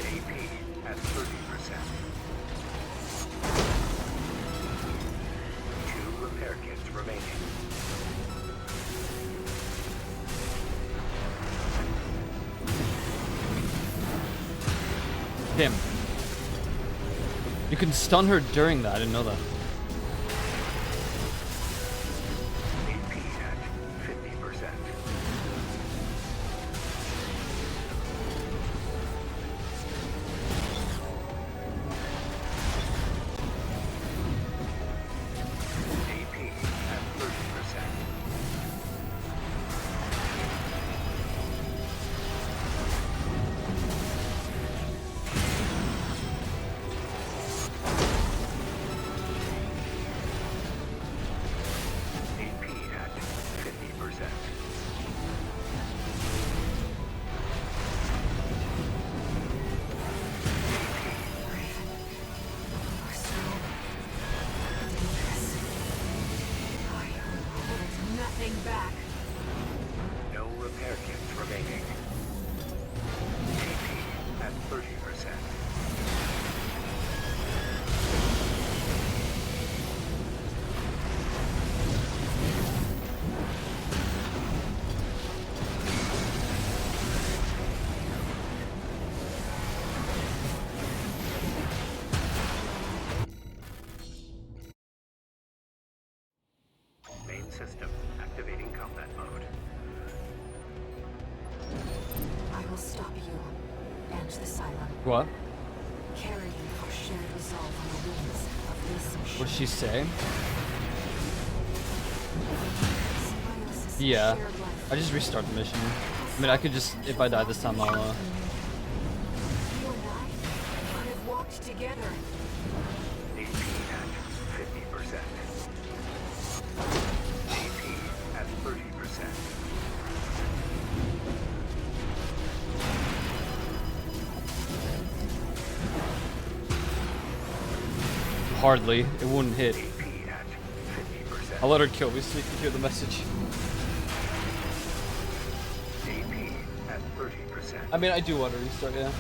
AP at 30%. 2 repair kits remaining. Him. You can stun her during that. I didn't know that. AP at 50%. AP at 30%. AP at 50%. We're strong. Dangerous. I hold nothing back. No repair kits remaining. AP at 30%. Main system activating combat mode. I will stop you and the Cylon, What? carrying our shared resolve on the wings of this machine. What did she say? Symbiosis, Yeah. shared life. I just restart the mission. I mean, I could just, if I die this time, I'll, You and I could have walked together. AP at 50%. AP at 30%. hardly. It wouldn't hit. AP at 50%. I'll let her kill me so you can hear the message. AP at 30%. I mean, I do want to restart, yeah.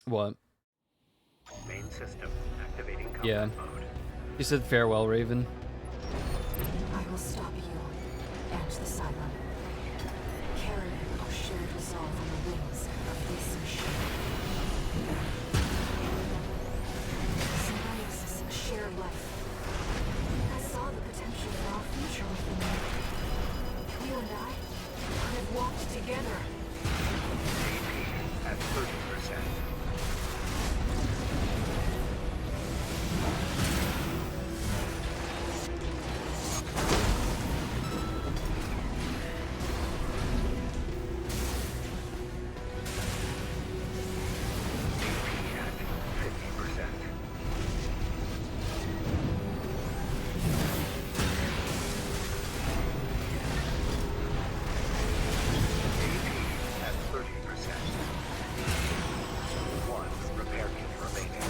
What? Main system activating combat Yeah. mode. He said farewell, Raven. I will stop you and the Cylon, carrying our shared resolve on the wings of this machine. Symbiosis, a shared life. I saw the potential for our future within you. You and I could have walked together. AP at 30%. AP at 50%. AP at 30%. One repair kit remaining.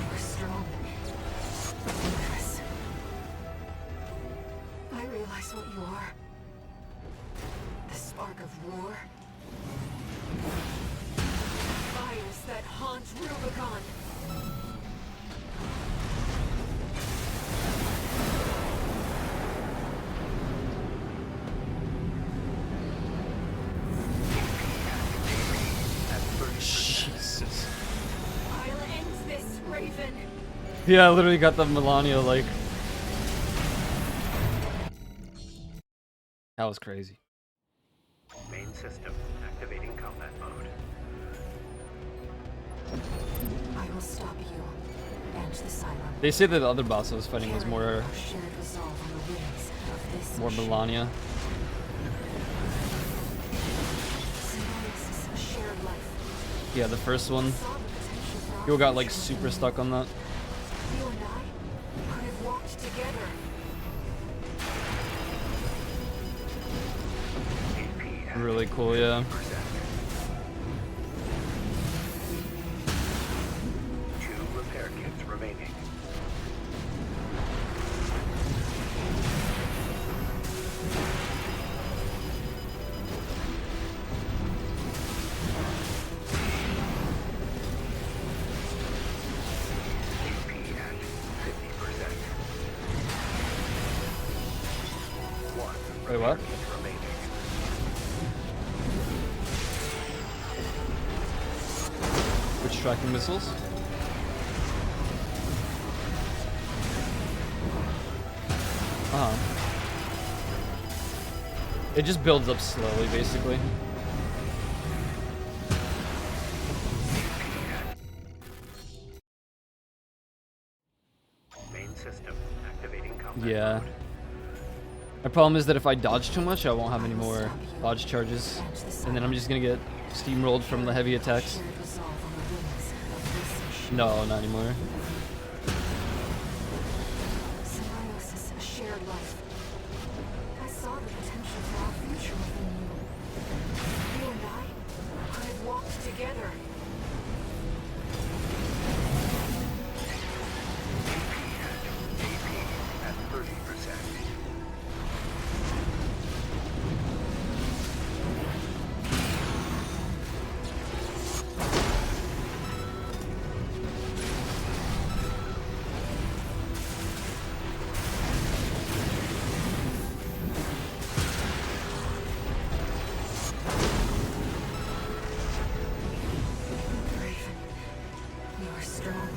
We're strong. Dangerous. I realize what you are. The spark of war. Fires that haunt Rubicon. Yeah, I literally got the Melania like. That was crazy. Main system activating combat mode. I will stop you and the Cylon. They say that the other boss I was fighting was more Shared resolve on the wings of this machine. Melania. Symbiosis, a shared life. Yeah, the first one. Saw the potential for our People got like future. super stuck on that. You and I could have walked together. Really cool, yeah. 2 repair kits remaining. HP at 50%. 1 Wait, what? kit remaining. Which tracking missiles? It just builds up slowly, basically. Main system activating combat Yeah. mode. My problem is that if I dodge too much, I won't have any more dodge charges. And then I'm just gonna get steamrolled from the heavy attacks. Shared resolve on the wings of this machine. No, not anymore. Symbiosis, a shared life. I saw the potential for our future within you. You and I could have walked together. At 30%. Raven, you are strong,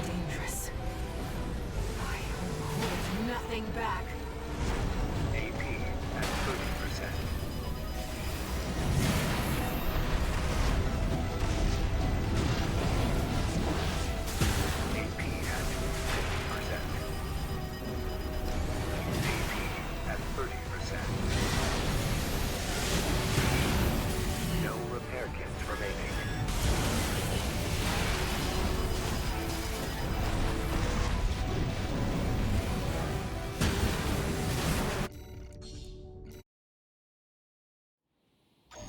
dangerous. I will hold nothing back. AP at 30%. AP at 50%. AP at 30%. No repair kits remaining.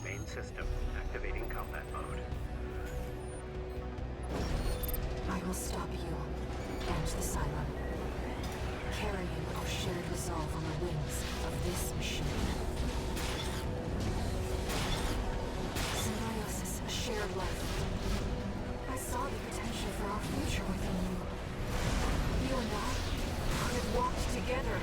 Main system activating combat mode. I will stop you and the Cylon. Carrying our shared resolve on the wings of this machine. Symbiosis, a shared life. I saw the potential for our future within you. You and I could have walked together.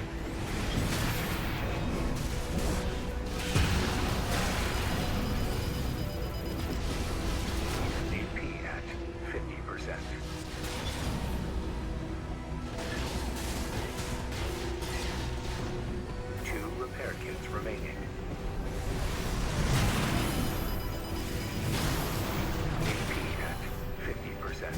AP at 50%. Two repair kits remaining. AP at 50%.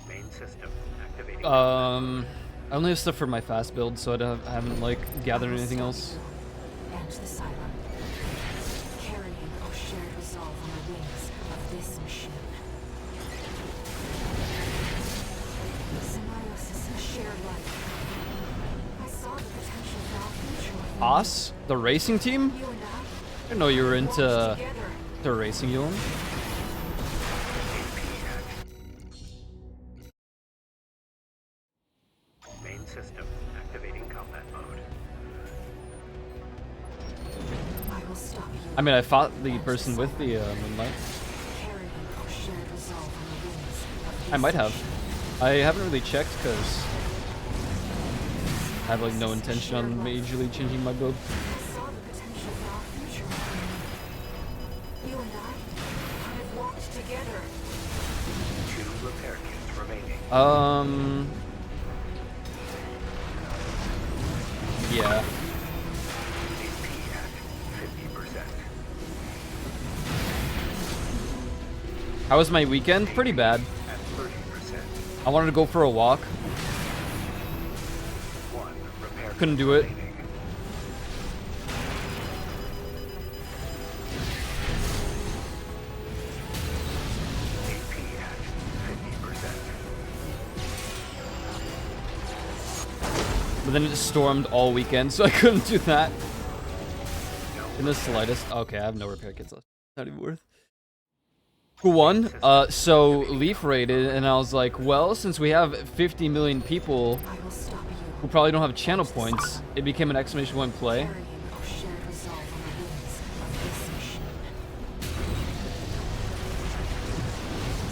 Main system activating. I only have stuff for my fast build, so I haven't like gathered anything else. And the Cylon. Carrying our shared resolve on the wings of this machine. Symbiosis, a shared life. I saw the potential for our future. with Haas, the racing team? you and I didn't know you were into the racing, Ewan. Main system activating combat mode. I will stop you. I mean, I fought the person with the moonlight. Carrying our shared resolve on the wings of I this might have. machine. I haven't really checked because I have like no intention on majorly changing my build. I saw the potential for our future. with you and I have walked together. 2 repair kits remaining. Yeah. AP at 50%. How was my weekend? Pretty bad. At 30%. I wanted to go for a walk. 1 repair kit Couldn't do it. remaining. AP at 50%. But then it stormed all weekend, so I couldn't do that. In the slightest. Okay, I have no repair kits left. Not even worth. Who won? So Leaf raided, and I was like, well, since we have 50 million people I will stop you. who probably don't have channel points, it became an exclamation point play. Carrying our shared resolve on the wings of this machine.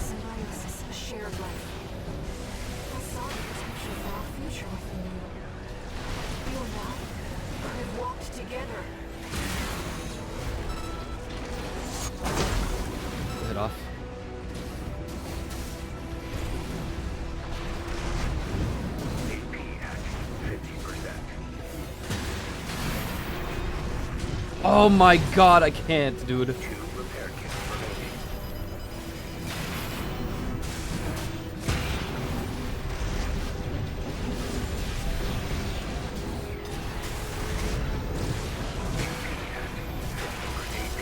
Symbiosis, a shared life. I saw the potential for our future within you. You and I have walked together. Hit off. AP at 50%. Oh my god, I can't, dude. 2 repair kits remaining. AP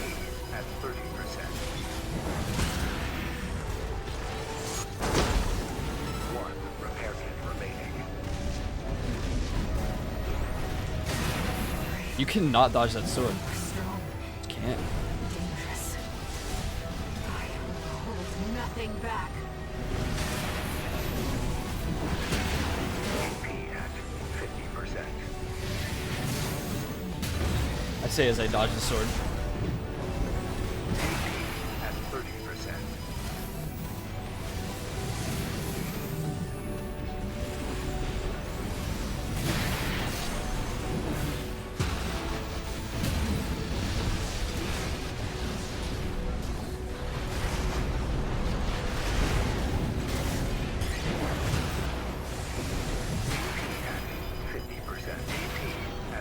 at 30%. 1 repair kit remaining. You cannot dodge that sword. Strong, You can't. dangerous. I hold nothing back. AP at 50%. I say as I dodge the sword. At 30%.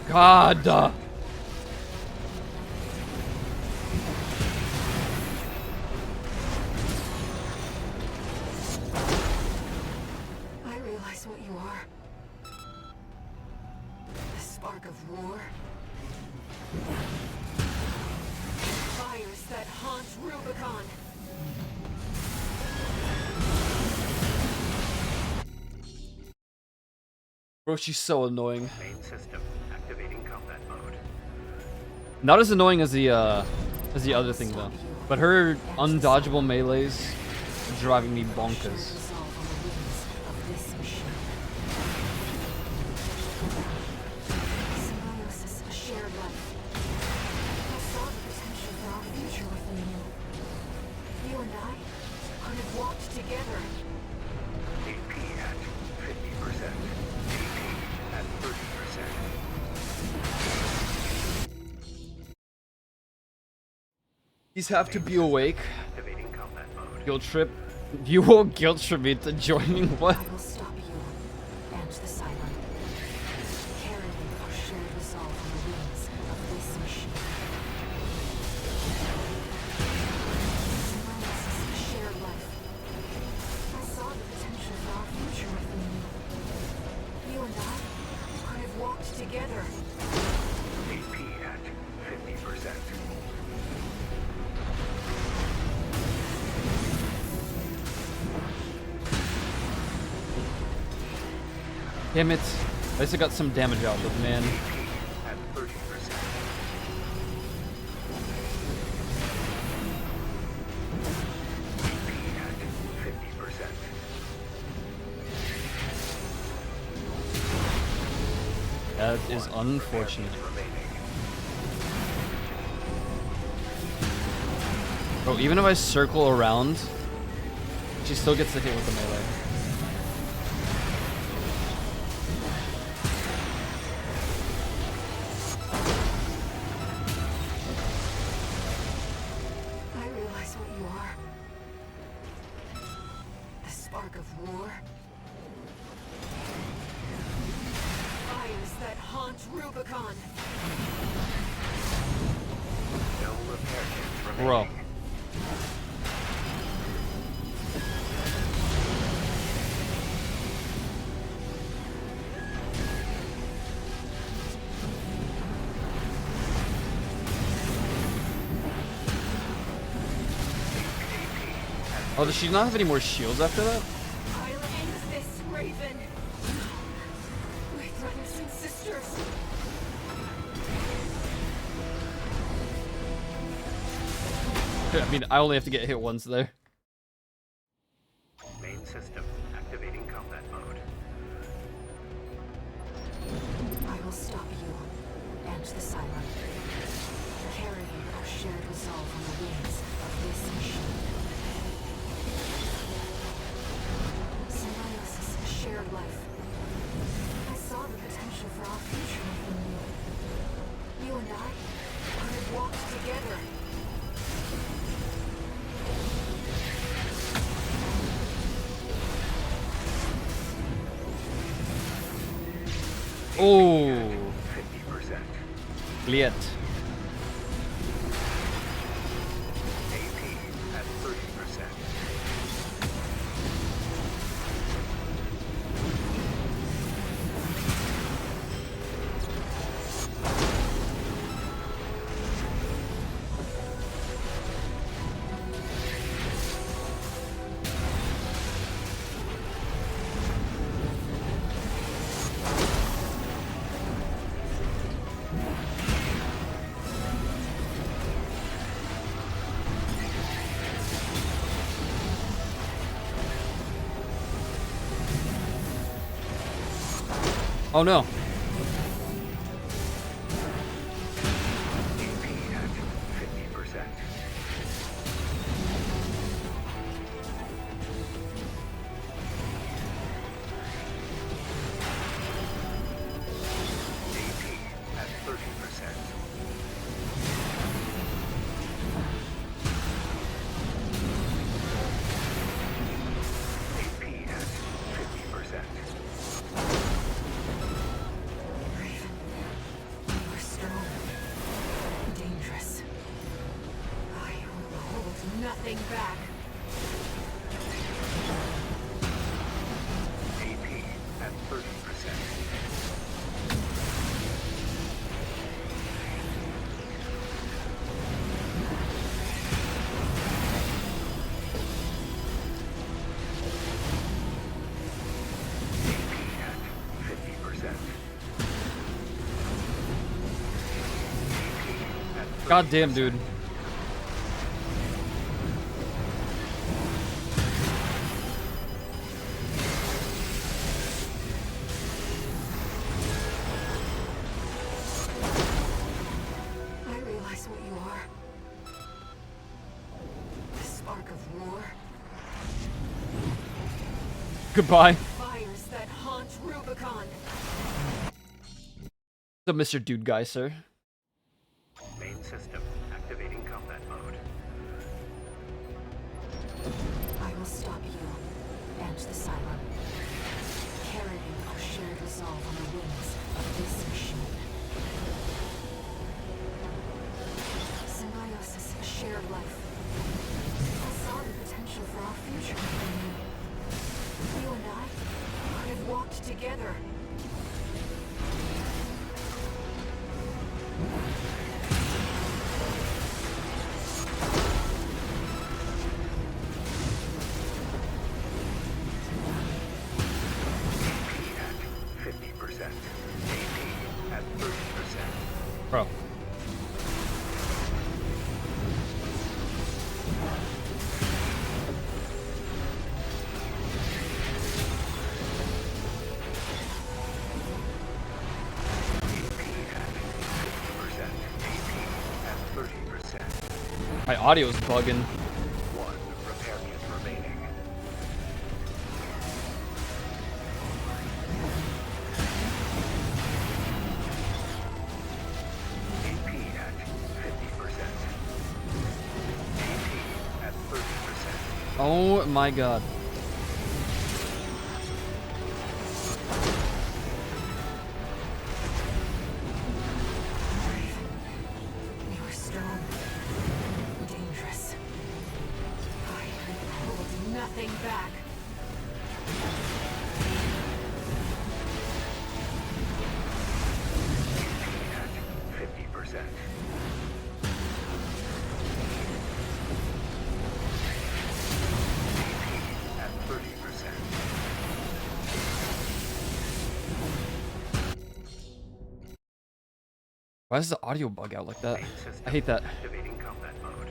God. I realize what you are. The spark of war. Fires that haunt Rubicon. Bro, she's so annoying. Main system activating combat mode. Not as annoying as the other thing though. But her undodgeable melees are driving me bonkers. Resolve on the wings of this machine. Symbiosis, a shared life. I saw the potential for our future within you. You and I could have walked together. AP at 50%. AP at 30%. These have to be awake. Activating combat mode. Guilt trip. You won't guilt trip me to joining what? I will stop you and the Cylon. Carrying our shared resolve on the wings of this machine. Symbiosis, a shared life. I saw the potential for Damn it. At least I got some damage out, but man. At 30%. That is unfortunate. Bro, even if I circle around, she still gets the hit with the melee. I realize what you are. The spark of war. Fires that haunt Rubicon. No repair kits remaining. Bro. Oh, does she not have any more shields after that? I'll end this, Raven. My brothers and sisters. I mean, I only have to get hit once there. Main system activating combat mode. I will stop you and the Cylon. Carrying our shared resolve on the wings of this machine. Symbiosis, shared life. I saw the potential for our future within you. You and I could have walked together. Oh, 50%. Liet. AP at 30%. Oh no. AP at 50%. AP at 30%. AP at 50%. You're strong. Dangerous. I will hold nothing back. AP at 30%. AP at 50%. God damn, dude. I realize what you are. The spark of war. Goodbye. Fires that haunt Rubicon. The Mr. Dude guy, sir. Main system activating combat mode. I will stop you and the Cylon. Carrying our shared resolve on the wings of this machine. Symbiosis, a shared life. I saw the potential for our future within you. You and I could have walked together. My audio's bugging. One repair kit remaining. AP at 50%. AP at 30%. Oh my god. You are strong. Dangerous. I hold nothing back. At 50%. At 30%. Why does the audio bug out like that? I hate that. Activating combat mode.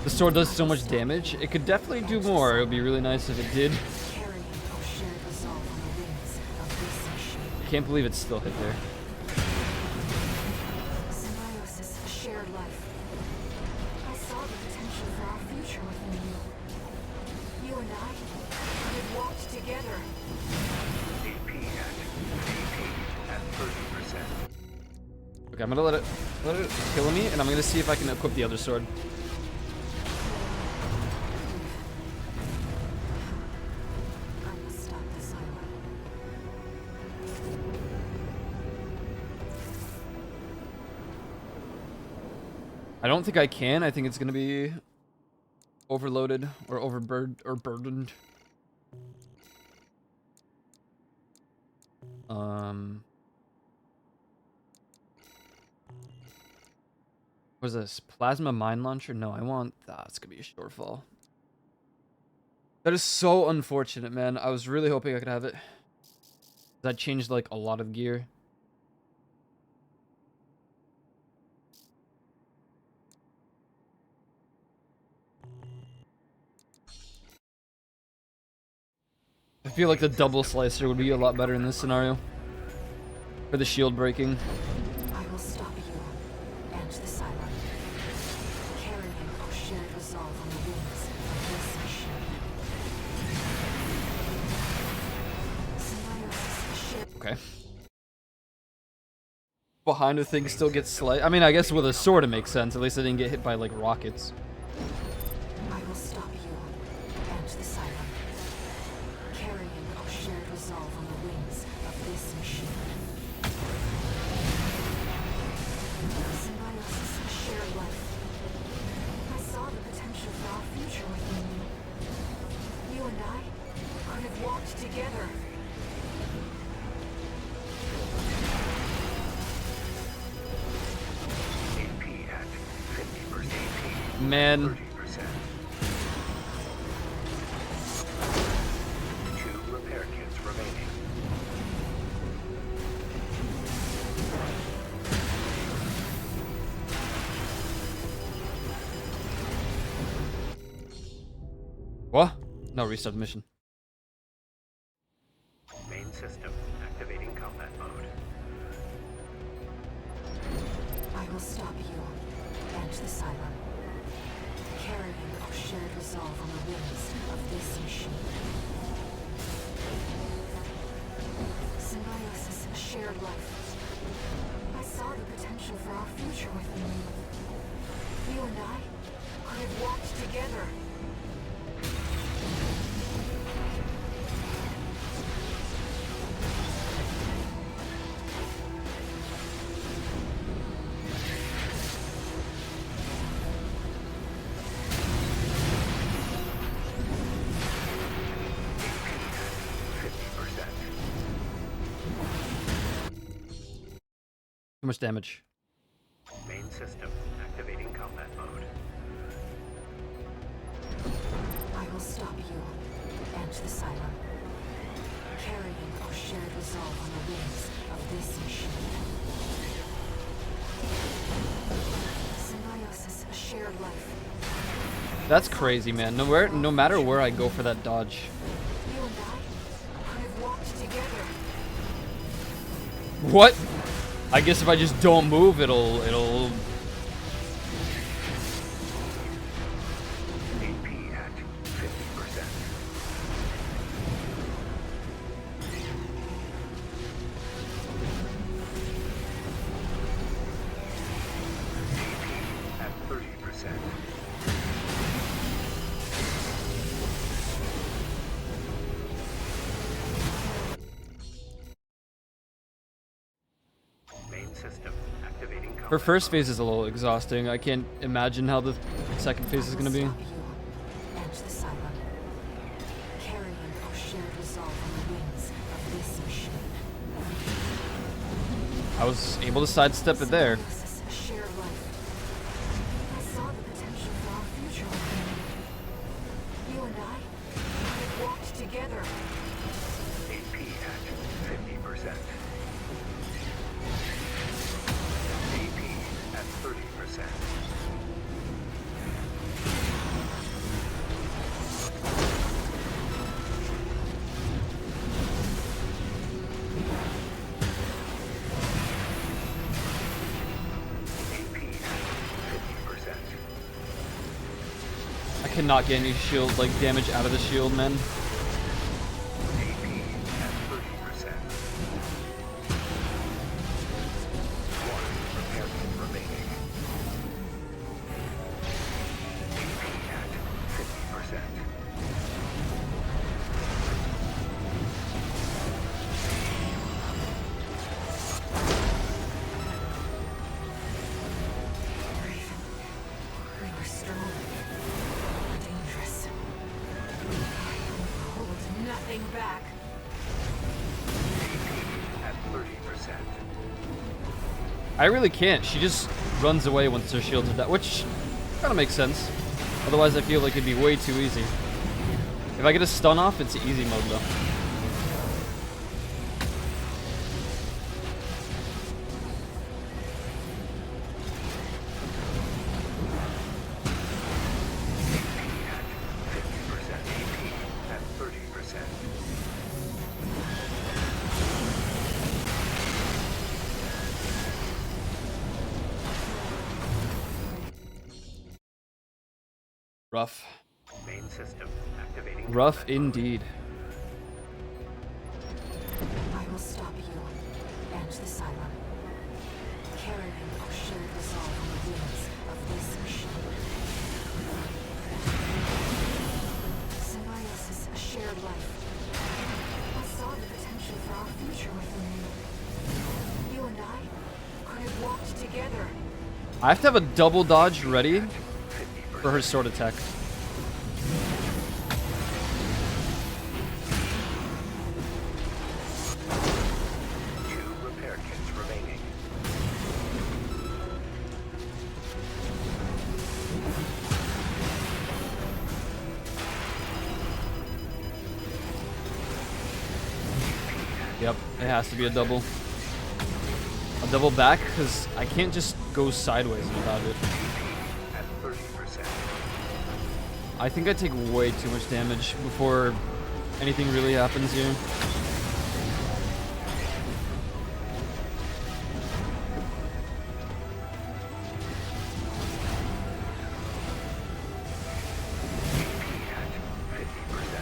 The sword does so much damage. It could definitely do more. It would be really nice if it did. Carrying our shared resolve on the wings of this machine. Can't believe it still hit there. Symbiosis, a shared life. I saw the potential for our future within you. You and I, we had walked together. AP at 30%. Okay, I'm gonna let it kill me, and I'm gonna see if I can equip the other sword. I must stop this island. I don't think I can. I think it's gonna be overloaded or burdened. What is this? Plasma mine launcher? No, I want that. It's gonna be a shortfall. That is so unfortunate, man. I was really hoping I could have it. That changed like a lot of gear. I feel like the double slicer would be a lot better in this scenario. For the shield breaking. I will stop you and the Cylon. Carrying our shared resolve on the wings of this machine. Symbiosis, shared. Okay. Behind the thing still gets sliced. I mean, I guess with a sword it makes sense. At least I didn't get hit by like rockets. I will stop you and the Cylon. Carrying our shared resolve on the wings of this machine. Symbiosis, a shared life. I saw the potential for our future within you. You and I could have walked together. AP at 50%. Man. 30%. 2 repair kits remaining. What? No, restart the mission. Main system activating combat mode. I will stop you and the Cylon. Carrying our shared resolve on the wings of this machine. Symbiosis, a shared life. I saw the potential for our future within you. You and I could have walked together. Too much damage. Main system activating combat mode. I will stop you and the Cylon. Carrying our shared resolve on the wings of this machine. Symbiosis, a shared life. That's crazy, man. No matter where I go for that dodge. You and I could have walked together. What? I guess if I just don't move, it'll system activating combat Her first mode. phase is a little exhausting. I can't imagine how the second phase is gonna be. Stop you and the Cylon. Carrying our shared resolve on the wings of this machine. I was able to sidestep it there. Symbiosis, a shared life. I saw the potential for our future within you. You and I, we walked together. AP at 50%. AP at 30%. AP at 50%. I cannot get any shield, like, damage out of the shield, man. AP at 30%. One repair kit remaining. AP at 50%. We were strong, dangerous. Hold nothing back. At 30%. I really can't. She just runs away once her shields are down, which kind of makes sense. Otherwise, I feel like it'd be way too easy. If I get a stun off, it's easy mode though. At 30%. Rough. Main system activating. Rough combat mode. indeed. I will stop you and the Cylon. Carrying our shared resolve on the wings of this machine. Symbiosis, a shared life. I saw the potential for our future within you. You and I could have walked together. I have to have a double dodge ready for her sword attack. Two repair kits remaining. Yep, it has to be a double. A double back, because I can't just go sideways without it. At 30%. I think I take way too much damage before anything really happens here. At 50%.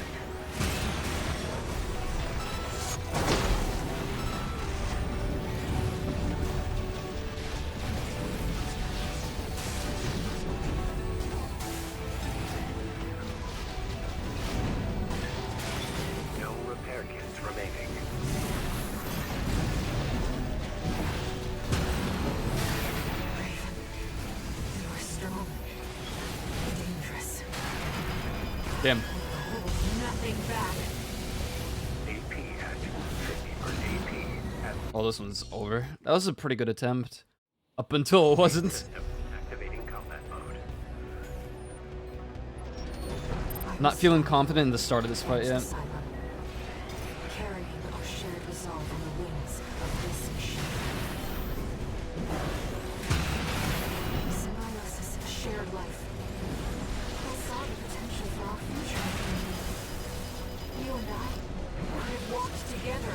No repair kits remaining. You are strong, dangerous. Damn. Hold nothing back. AP at 50%. AP at Oh, this one's over. That was a pretty good attempt. Up until it wasn't. system activating combat mode. Not feeling confident in the start of this fight yet. Cylon. Carrying our shared resolve on the wings of this machine. Symbiosis, a shared life. I saw the potential for our future within you. You and I could have walked together.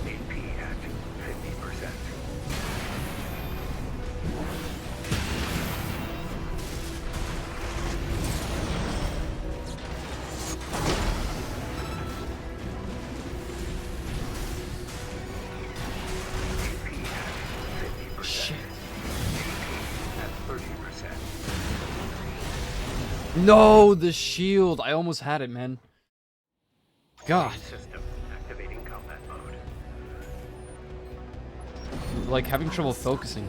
AP at 50%. Shit. At 30%. No, the shield. I almost had it, man. God. System activating combat mode. like having trouble focusing.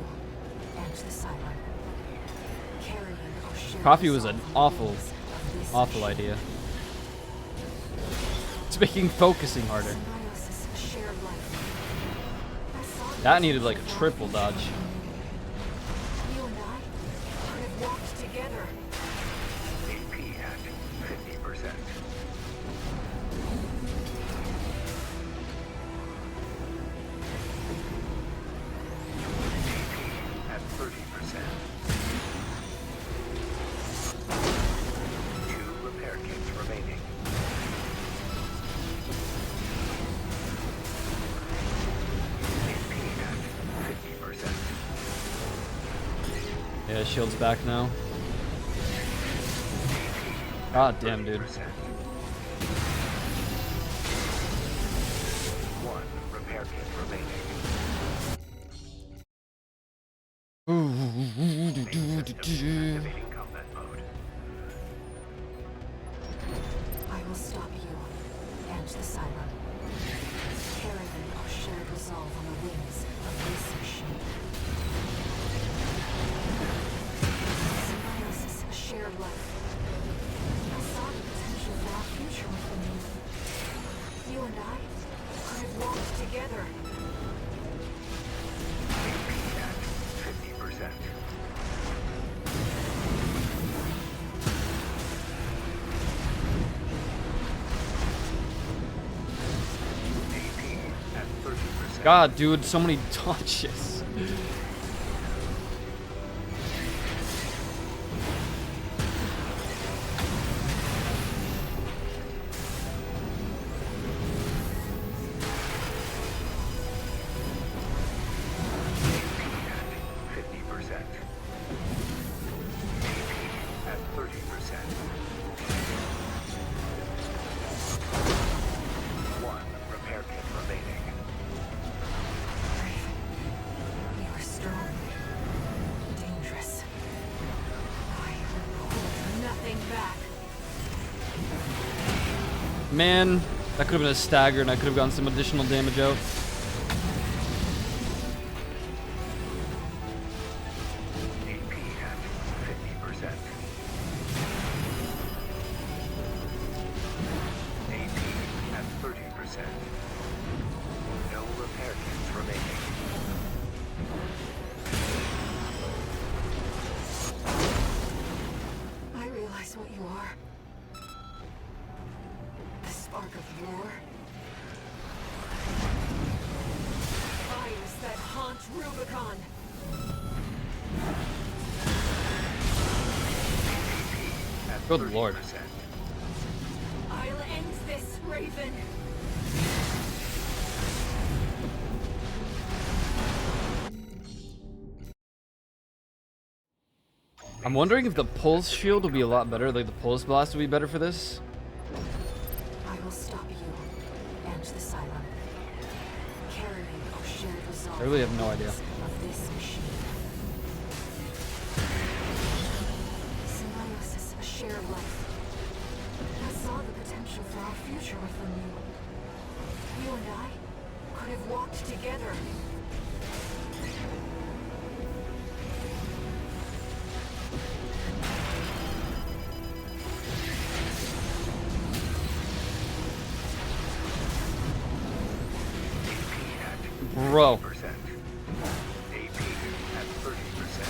And the Cylon. Carrying our shared Coffee was an resolve awful, of this awful machine. idea. It's making focusing harder. Symbiosis, a shared life. I saw the That needed like a potential triple for our dodge. future. You and I could have walked together. AP at 50%. AP at 30%. 2 repair kits remaining. AP at 50%. Yeah, shield's back now. God damn, dude. 1 repair kit remaining. Main system activating combat mode. I will stop you and the Cylon. Carrying our shared resolve on the wings of this machine. Symbiosis, a shared life. I saw the potential for our future within you. You and I could have walked together. AP at 50%. AP at 30%. God, dude, so many dodges. AP at 50%. AP at 30%. 1 repair kit remaining. You are strong, dangerous. I will hold nothing back. Man, that could have been a stagger and I could have gotten some additional damage out. AP at 50%. AP at 30%. No repair kits remaining. I realize what you are. The spark of war. Fires that haunt Rubicon. At Good 30%. lord. I'll end this, Raven. I'm wondering if the pulse shield will be a lot better, like the pulse blast will be better for this. I will stop you and the Cylon. Carrying our shared resolve. I really have no idea. Of this machine. Symbiosis, a shared life. I saw the potential for our future within you. You and I could have walked together. Bro. AP at 30%.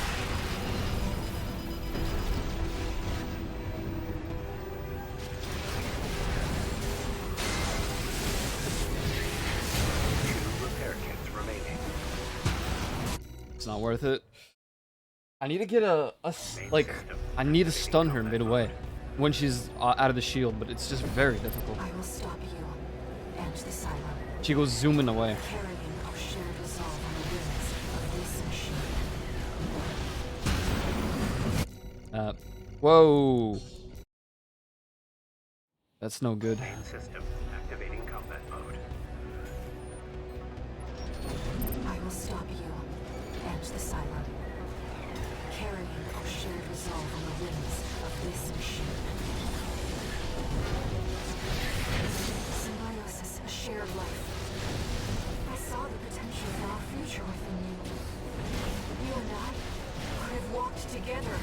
Two repair kits remaining. It's not worth it. I need to get like, I need to stun her midway when she's out of the shield, but it's just very difficult. I will stop you and the Cylon. She goes zooming away. Carrying our shared resolve on the wings of this machine. Whoa. That's no good. Main system activating combat mode. I will stop you and the Cylon. Carrying our shared resolve on the wings of this machine. Symbiosis, a shared life. I saw the potential for our future within you. together.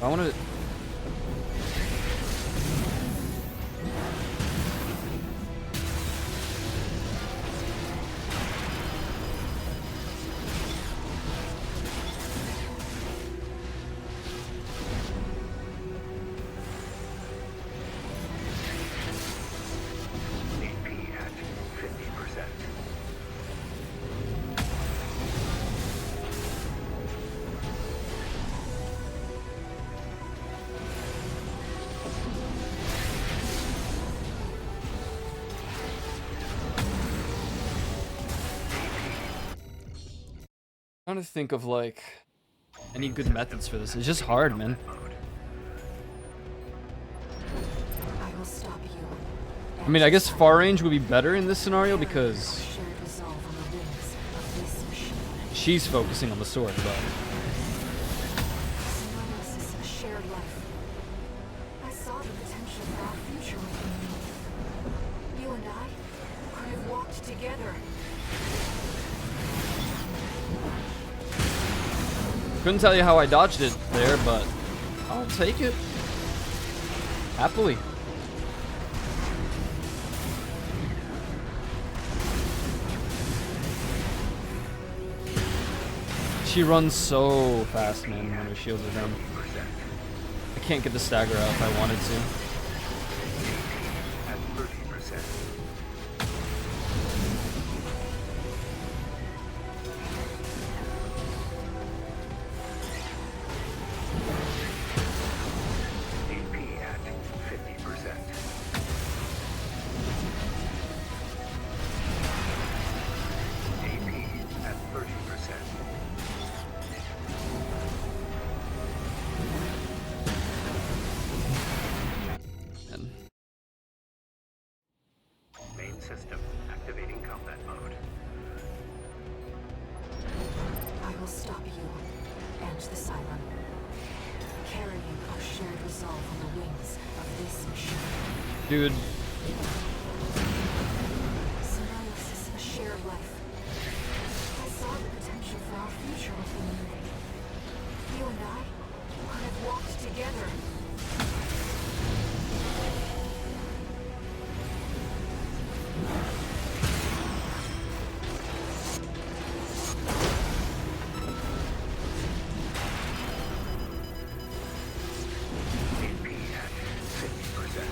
I want to. AP at 50%. Trying to think of like any good methods for this. It's just hard, man. I will stop you. I mean, I guess far range would be better in this scenario because Shared resolve on the wings of this machine. she's focusing on the sword, but Symbiosis, a shared life. I saw the potential for our future within you. You and I could have walked together. couldn't tell you how I dodged it there, but I'll take it happily. She runs so fast, man, when her shields are down. I can't get the stagger out if I wanted to. At 30%. AP at 50%. AP at 30%. And Main system activating combat mode. I will stop you and the Cylon. Carrying our shared resolve on the wings of this machine. dude, Symbiosis, a shared life. I saw the potential for our future within you. You and I could have walked together. AP at 50%.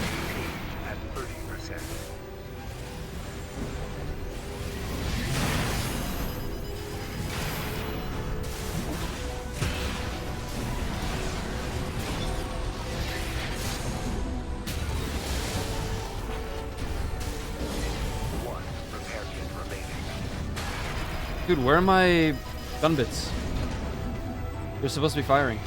AP at 30%. One repair kit remaining. dude, where are my gun bits? They're supposed to be firing.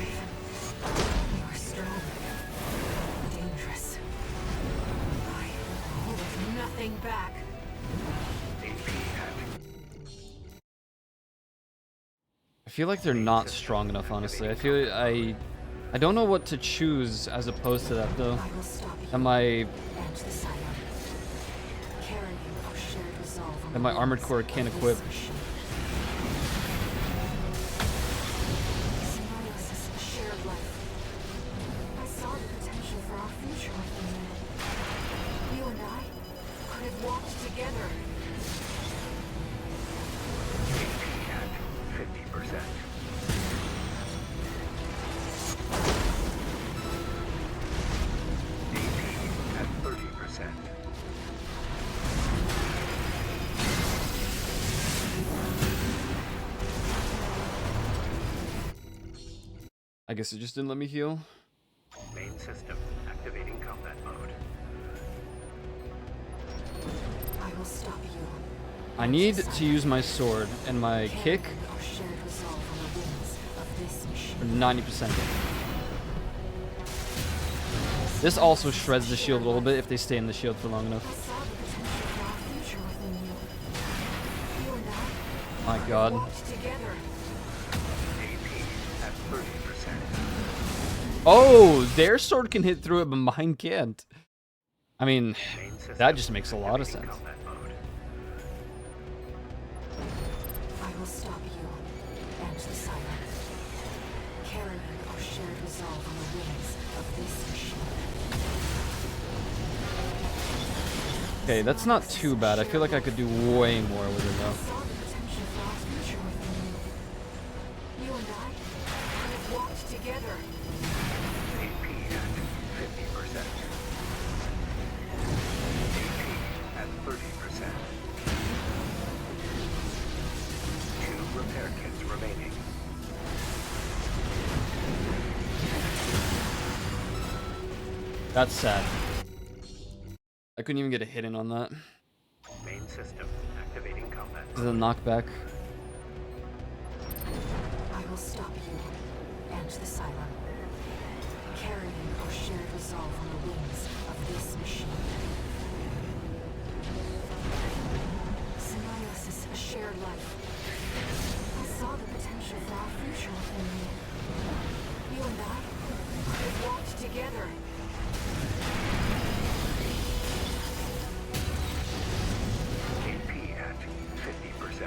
You are strong. Dangerous. I hold nothing back. AP at I feel like they're not strong enough, honestly. I don't know what to choose as opposed to that though. I will stop you Am I and the Cylon. Carrying our shared resolve on that the my armored wings core of can't this equip? machine. Symbiosis, a shared life. I saw the potential for our future within you. You and I could have walked together. AP at 50%. AP at 30%. I guess it just didn't let me heal. Main system activating combat mode. I will stop you. I need to use my sword and my kick Carrying our shared resolve on the wings of this for machine. 90%. This also shreds the shield a little bit if they stay in the shield for long I enough. saw the potential for our future within you. You and I My god. walked together. AP at 30%. Oh, their sword can hit through it, but mine can't. I mean, that just makes a lot of sense. I will stop you and the silence. Carrying our shared resolve on the wings of this machine. Okay, that's not too bad. I feel like I could do way more with it though. Saw the potential for our future within you. You and I have walked together. AP at 50%. AP at 30%. 2 repair kits remaining. That's sad. I couldn't even get a hit in on that. Main system activating combat. This is a knockback. I will stop you and the silent. Carrying our shared resolve on the wings of this machine. Symbiosis, a shared life. I saw the potential for our future within you. You and I have walked together. AP at 50%.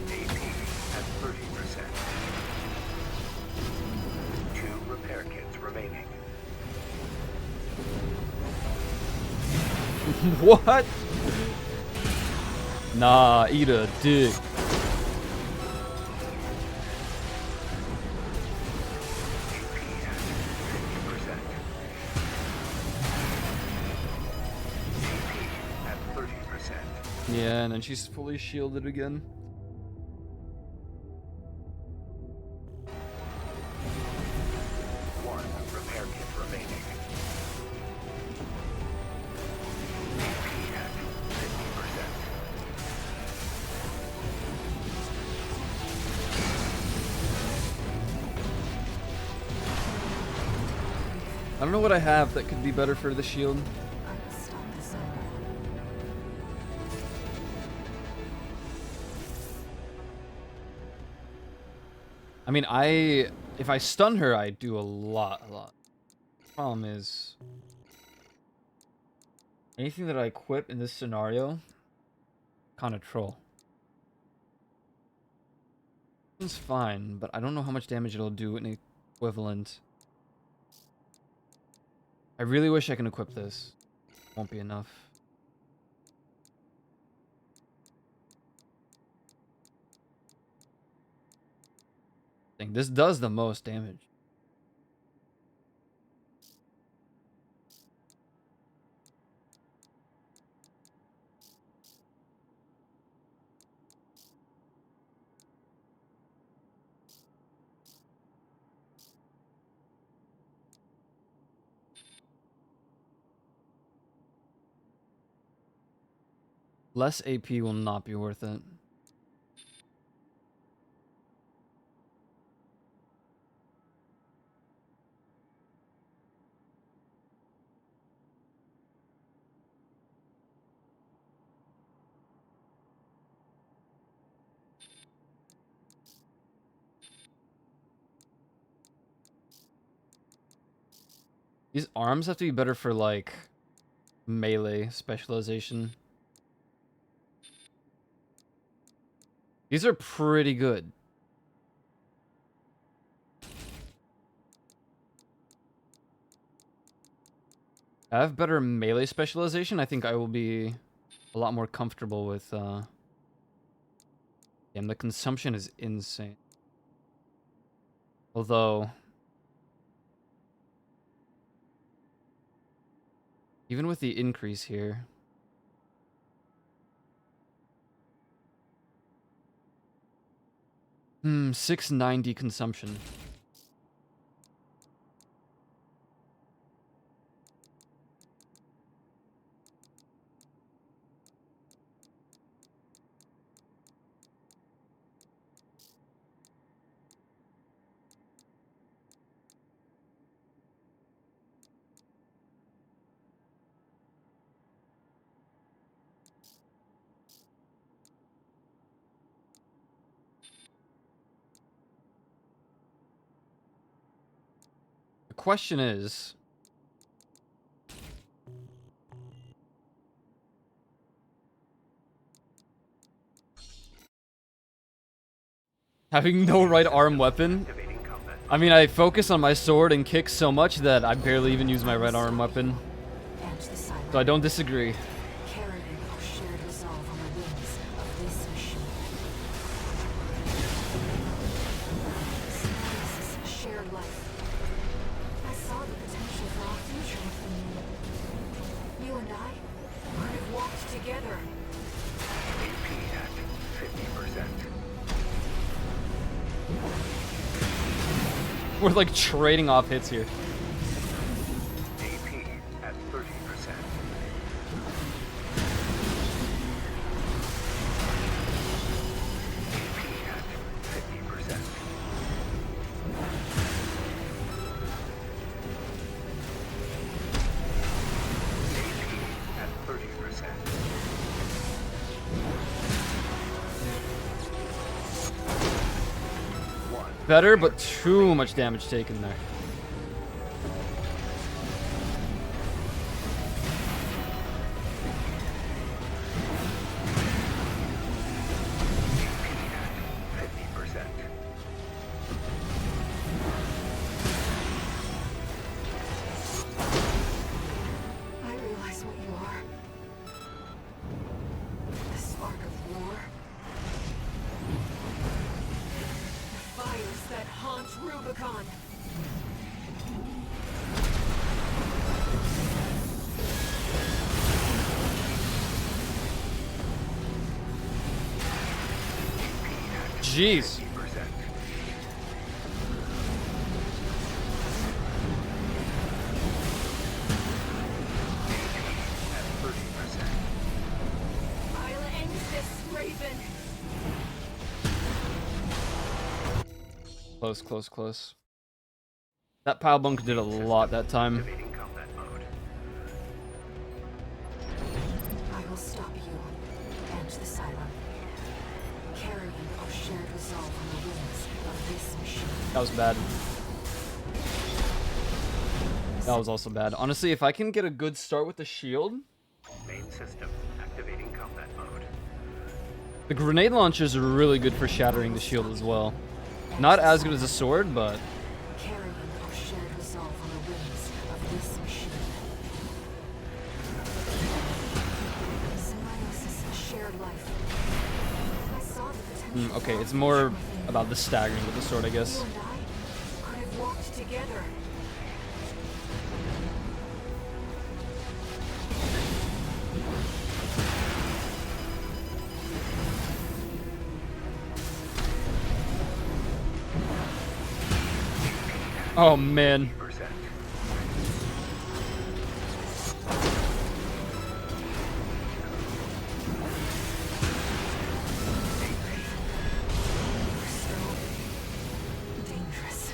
AP at 30%. 2 repair kits remaining. What? Nah, eat a dick. AP at 50%. AP at 30%. Yeah, and then she's fully shielded again. One repair kit remaining. AP at 50%. I don't know what I have that could be better for the shield. I will stop the silent. I mean, if I stun her, I do a lot. Problem is, anything that I equip in this scenario, kind of troll. It's fine, but I don't know how much damage it'll do in equivalent. I really wish I can equip this. Won't be enough. This does the most damage. Less AP will not be worth it. These arms have to be better for, like, melee specialization. These are pretty good. I have better melee specialization. I think I will be a lot more comfortable with, damn, the consumption is insane. Although, even with the increase here, 690 consumption. question is... having no right arm weapon? I mean, I focus on my sword and kick so much that I barely even use my right arm weapon. So I don't disagree. Carrying our shared resolve on the wings of this machine. This is shared life. I saw the potential for our future within you. You and I could have walked together. AP at 50%. We're like trading off hits here. AP at 30%. AP at 50%. AP at 30%. Better, but too much damage taken there. I realize what you are. The spark of war. The fires that haunt Rubicon. Jeez. I'll end this, Raven. Close, close, close. That pile bunk did a lot that time. Activating combat mode. I will stop you and the Cylon. Carrying our shared resolve on the wings of this machine. That was bad. That was also bad. Honestly, if I can get a good start with the shield, Main system activating combat mode. the grenade launchers are really good for shattering the shield as well. Not as good as a sword, but Carrying our shared resolve on the wings of this machine. Symbiosis, shared life. I saw the potential. okay, it's more about the staggering with the sword, I guess. You and I could have walked together. Oh man. Dangerous.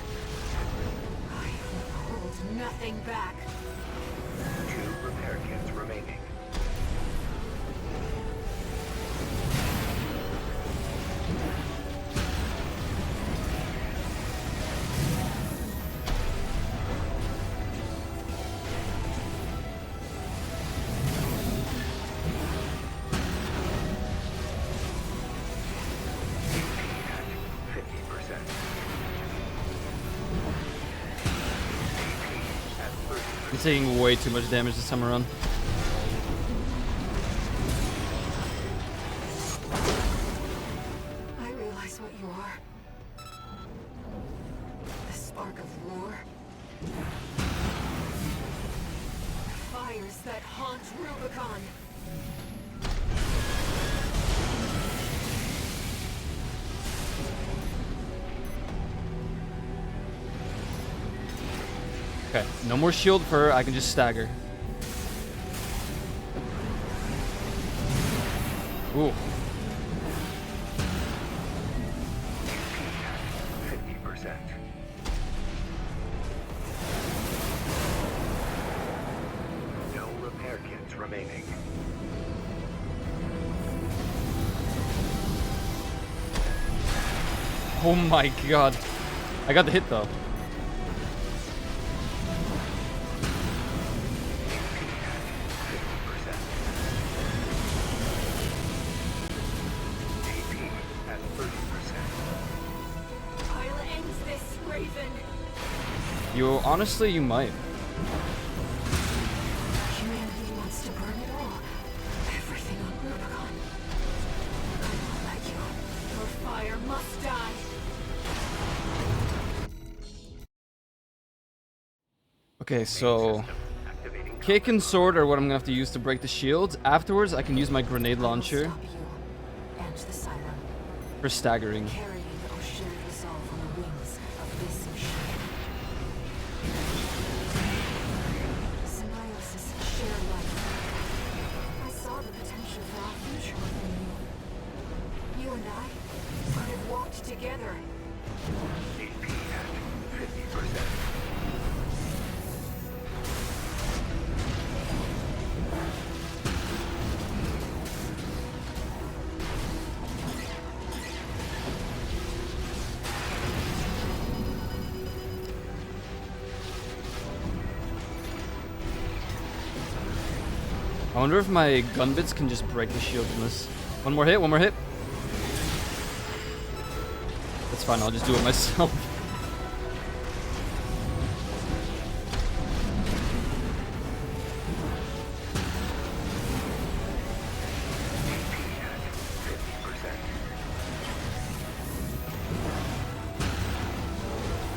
I will hold nothing back. 2 repair kits remaining. I'm taking way too much damage this time around. I realize what you are. The spark of war. Fires that haunt Rubicon. Okay, no more shield for her. I can just stagger. Ooh. 50%. No repair kits remaining. Oh my god. I got the hit though. You honestly, you might. Humanity wants to burn it all. Everything on Rubicon. I won't let you. Your fire must die. Okay, so kick and sword are what I'm gonna have to use to break the shields. Afterwards, I can use my grenade launcher Stop you and the Cylon. for staggering. Carrying our shared resolve on the wings of this machine. Symbiosis, shared life. I saw the potential for our future within you. You and I could have walked together. HP at 50%. I wonder if my gun bits can just break the shield in this. One more hit, one more hit. That's fine, I'll just do it myself.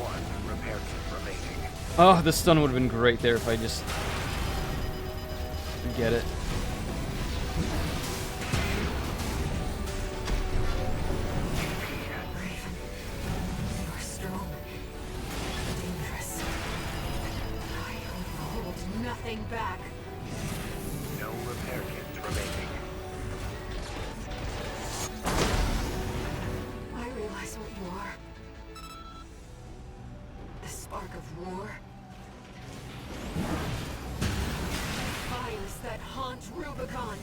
One repair kit remaining. Oh, the stun would have been great there if I just get it. Raven, you are strong, dangerous. I will hold nothing back. No repair kits remaining. I realize what you are. The spark of war. Fires that haunt Rubicon.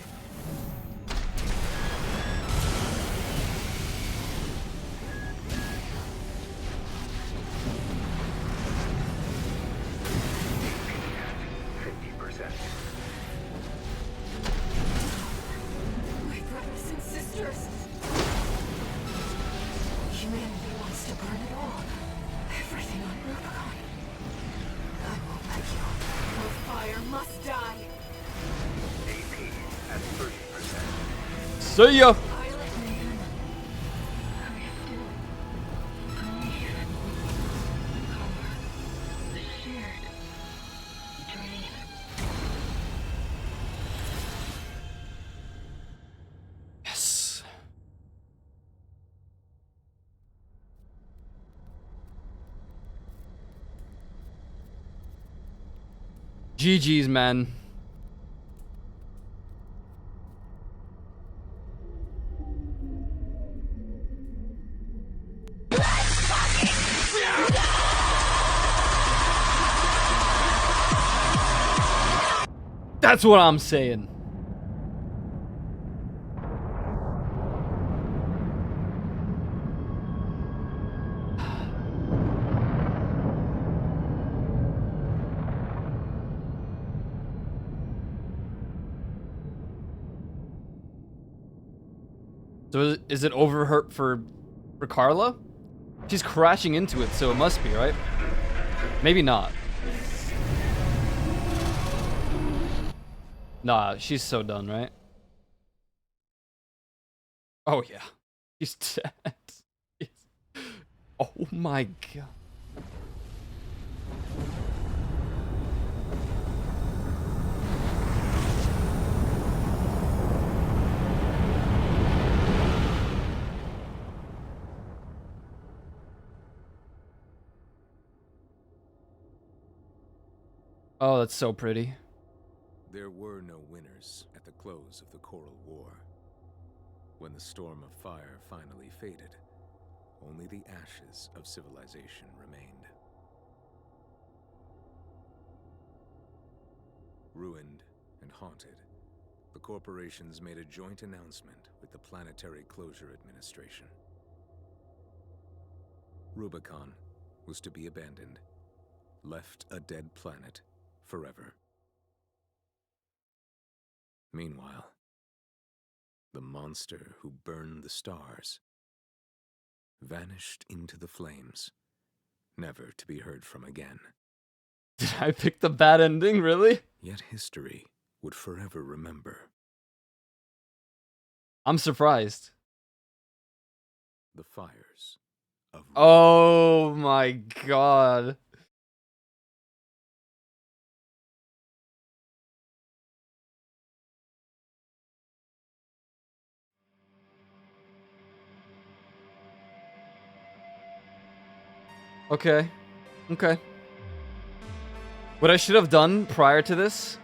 My brothers and sisters. Humanity wants to burn it all. Everything on Rubicon. I won't let you. Your fire must die. AP at 30%. See ya! Pilot man. Yes. GG's, man. That's what I'm saying. So is it over her for Carla? She's crashing into it, so it must be, right? Maybe not. Nah, she's so done, right? Oh yeah. She's dead. Oh my god. Oh, that's so pretty. There were no winners at the close of the Coral War. When the storm of fire finally faded, only the ashes of civilization remained. Ruined and haunted, the corporations made a joint announcement with the Planetary Closure Administration. Rubicon was to be abandoned, left a dead planet forever. Meanwhile, the monster who burned the stars vanished into the flames, never to be heard from again. Did I pick the bad ending, really? Yet history would forever remember. I'm surprised. The fires of Oh my god. Okay. Okay. What I should have done prior to this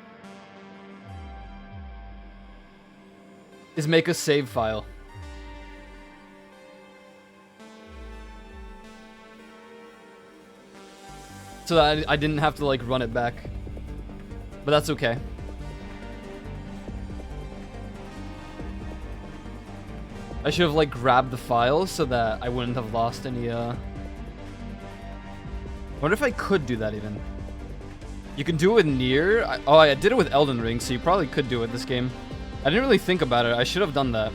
is make a save file. So that I didn't have to like run it back. But that's okay. I should have like grabbed the file so that I wouldn't have lost any I wonder if I could do that even. You can do it with Nier. Oh, I did it with Elden Ring, so you probably could do it this game. I didn't really think about it. I should have done that.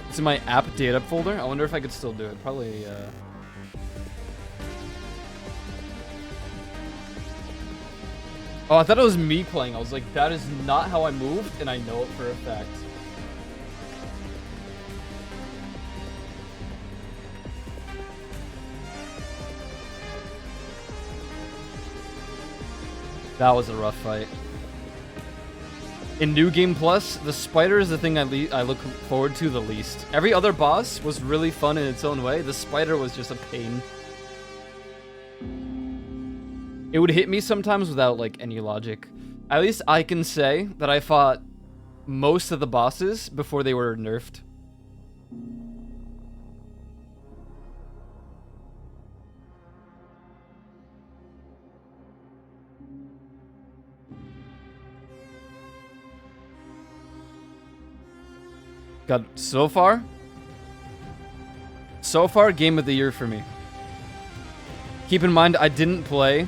It's in my app data folder. I wonder if I could still do it. Probably, Oh, I thought it was me playing. I was like, that is not how I moved, and I know it for a fact. That was a rough fight. In New Game Plus, the spider is the thing I look forward to the least. Every other boss was really fun in its own way. The spider was just a pain. It would hit me sometimes without, like, any logic. At least I can say that I fought most of the bosses before they were nerfed. God, so far, game of the year for me. Keep in mind, I didn't play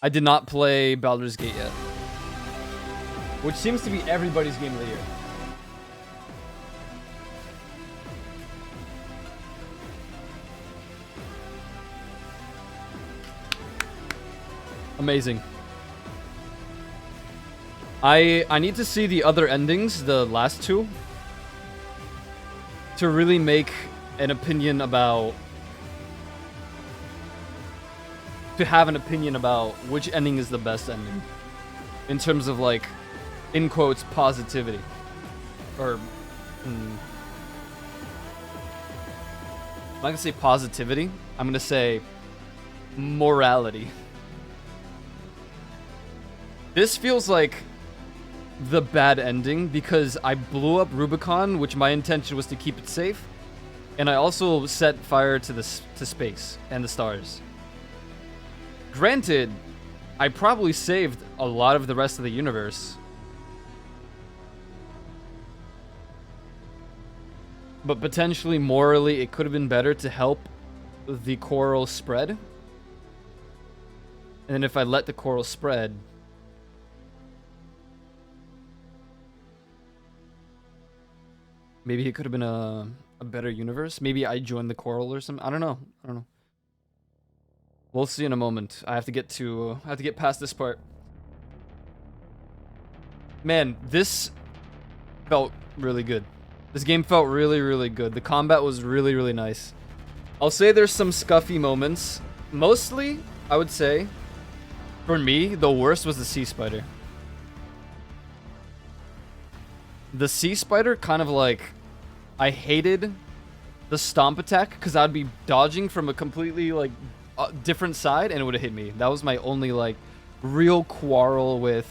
I did not play Baldur's Gate yet, which seems to be everybody's game of the year. Amazing. I need to see the other endings, the last two, to really make an opinion about... to have an opinion about which ending is the best ending. In terms of, like, in quotes, positivity. Or... I'm not gonna say positivity, I'm gonna say morality. This feels like the bad ending because I blew up Rubicon, which my intention was to keep it safe, and I also set fire to space and the stars. Granted, I probably saved a lot of the rest of the universe, but potentially morally it could have been better to help the coral spread. And then if I let the coral spread, maybe it could have been a better universe. Maybe I joined the coral or something. I don't know. We'll see in a moment. I have to get past this part. Man, this felt really good. This game felt really, really good. The combat was really, really nice. I'll say there's some scuffy moments. Mostly, I would say, for me, the worst was the sea spider. The sea spider kind of like... I hated the stomp attack because I'd be dodging from a completely like different side and it would have hit me. That was my only like real quarrel with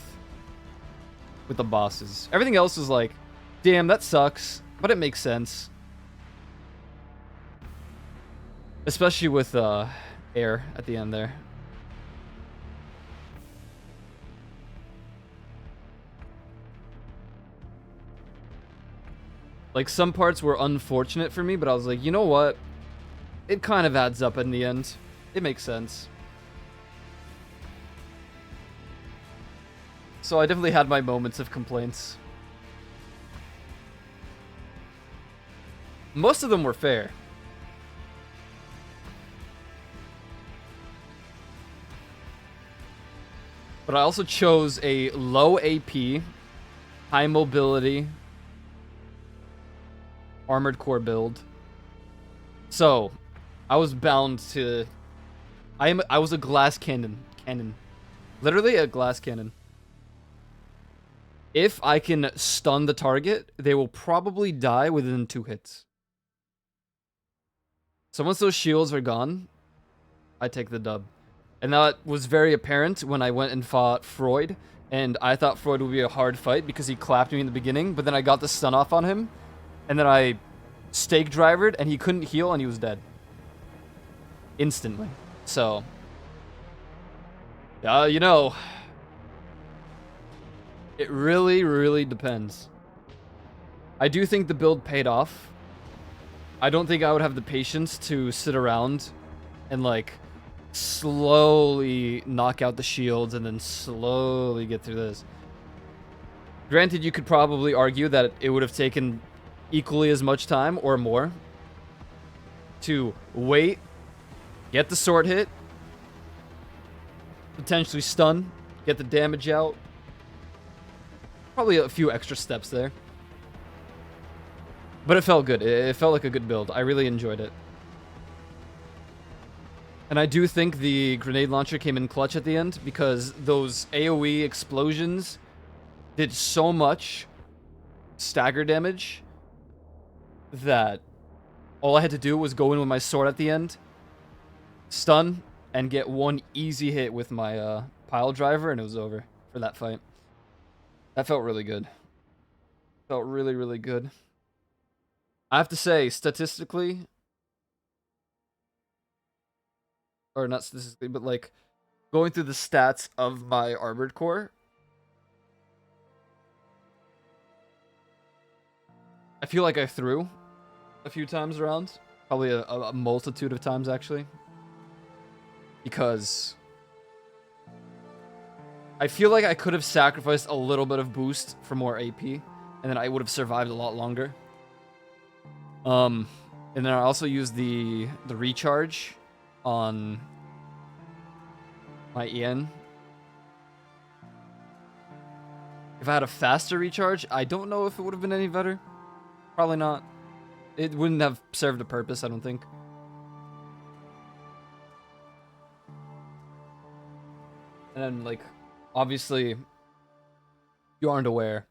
the bosses. Everything else was like, damn, that sucks, but it makes sense. Especially with air at the end there. Like, some parts were unfortunate for me, but I was like, you know what? It kind of adds up in the end. It makes sense. So I definitely had my moments of complaints. Most of them were fair. But I also chose a low AP, high mobility, armored core build. So, I was bound to... I was a glass cannon. Literally a glass cannon. If I can stun the target, they will probably die within 2 hits. So once those shields are gone, I take the dub. And that was very apparent when I went and fought Freud. And I thought Freud would be a hard fight because he clapped me in the beginning. But then I got the stun off on him. And then I stake drivered and he couldn't heal and he was dead. Instantly. So, you know, it really, really depends. I do think the build paid off. I don't think I would have the patience to sit around and, like, slowly knock out the shields and then slowly get through this. Granted, you could probably argue that it would have taken equally as much time or more to wait, get the sword hit, potentially stun, get the damage out. Probably a few extra steps there. But it felt good. It felt like a good build. I really enjoyed it. And I do think the grenade launcher came in clutch at the end because those AoE explosions did so much stagger damage that all I had to do was go in with my sword at the end, stun, and get one easy hit with my pile driver, and it was over for that fight. That felt really good. Felt really, really good. I have to say, statistically, or not statistically, but like going through the stats of my armored core, I feel like I threw a few times around. Probably a multitude of times, actually. Because I feel like I could have sacrificed a little bit of boost for more AP, and then I would have survived a lot longer. And then I also used the recharge on my EN. If I had a faster recharge, I don't know if it would have been any better. Probably not. It wouldn't have served a purpose, I don't think. And then, like, obviously, you aren't aware.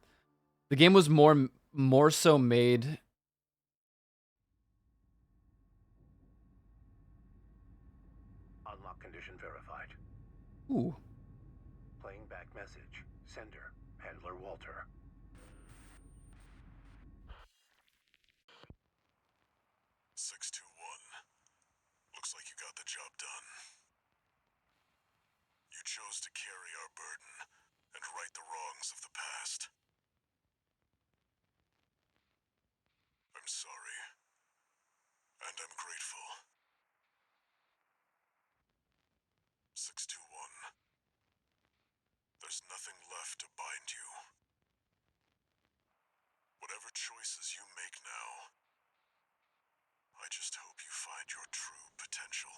The game was more so made... Unlock condition verified. Ooh. Playing back message. Sender. Handler Walter. Looks like you got the job done. You chose to carry our burden and right the wrongs of the past. I'm sorry. And I'm grateful. 621. There's nothing left to bind you. Whatever choices you make now, I just hope you find your true potential.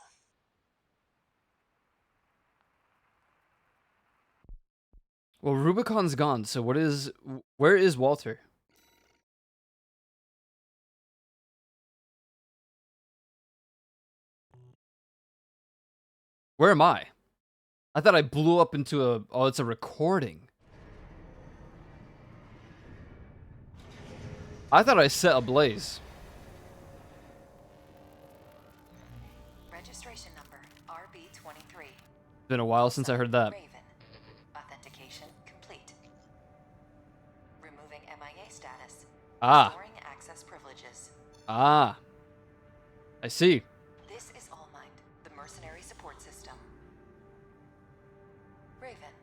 Well, Rubicon's gone, so where is Walter? Where am I? I thought I blew up into a... Oh, it's a recording. I thought I set ablaze. Registration number RB23. Been a while since I heard that. Raven. Authentication complete. Removing MIA status. Ah. Storing access privileges. Ah. I see. This is Allmind, the mercenary support system. Raven,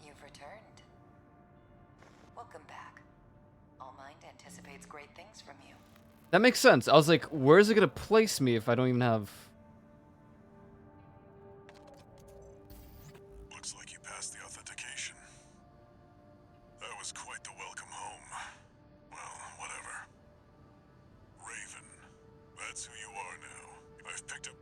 you've returned. Welcome back. Allmind anticipates anticipates great things from you. That makes sense. I was like, where is it gonna place me if I don't even have... Looks like you passed the authentication. That was quite the welcome home. Well, whatever. Raven, that's who you are now. I've picked up...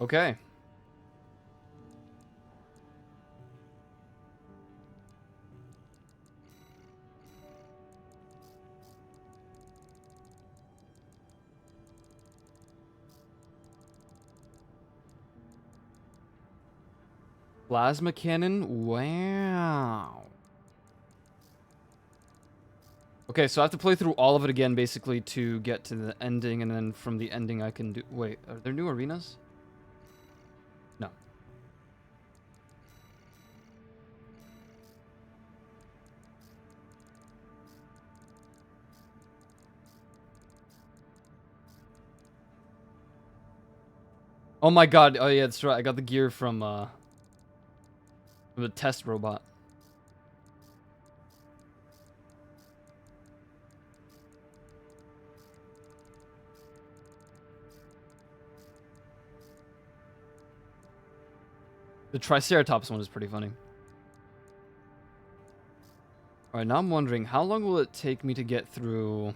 Okay. Plasma cannon? Wow. Okay, so I have to play through all of it again, basically, to get to the ending, and then from the ending I can do... Wait, are there new arenas? No. Oh my god, oh yeah, that's right, I got the gear from the test robot. The Triceratops one is pretty funny. Alright, now I'm wondering, how long will it take me to get through...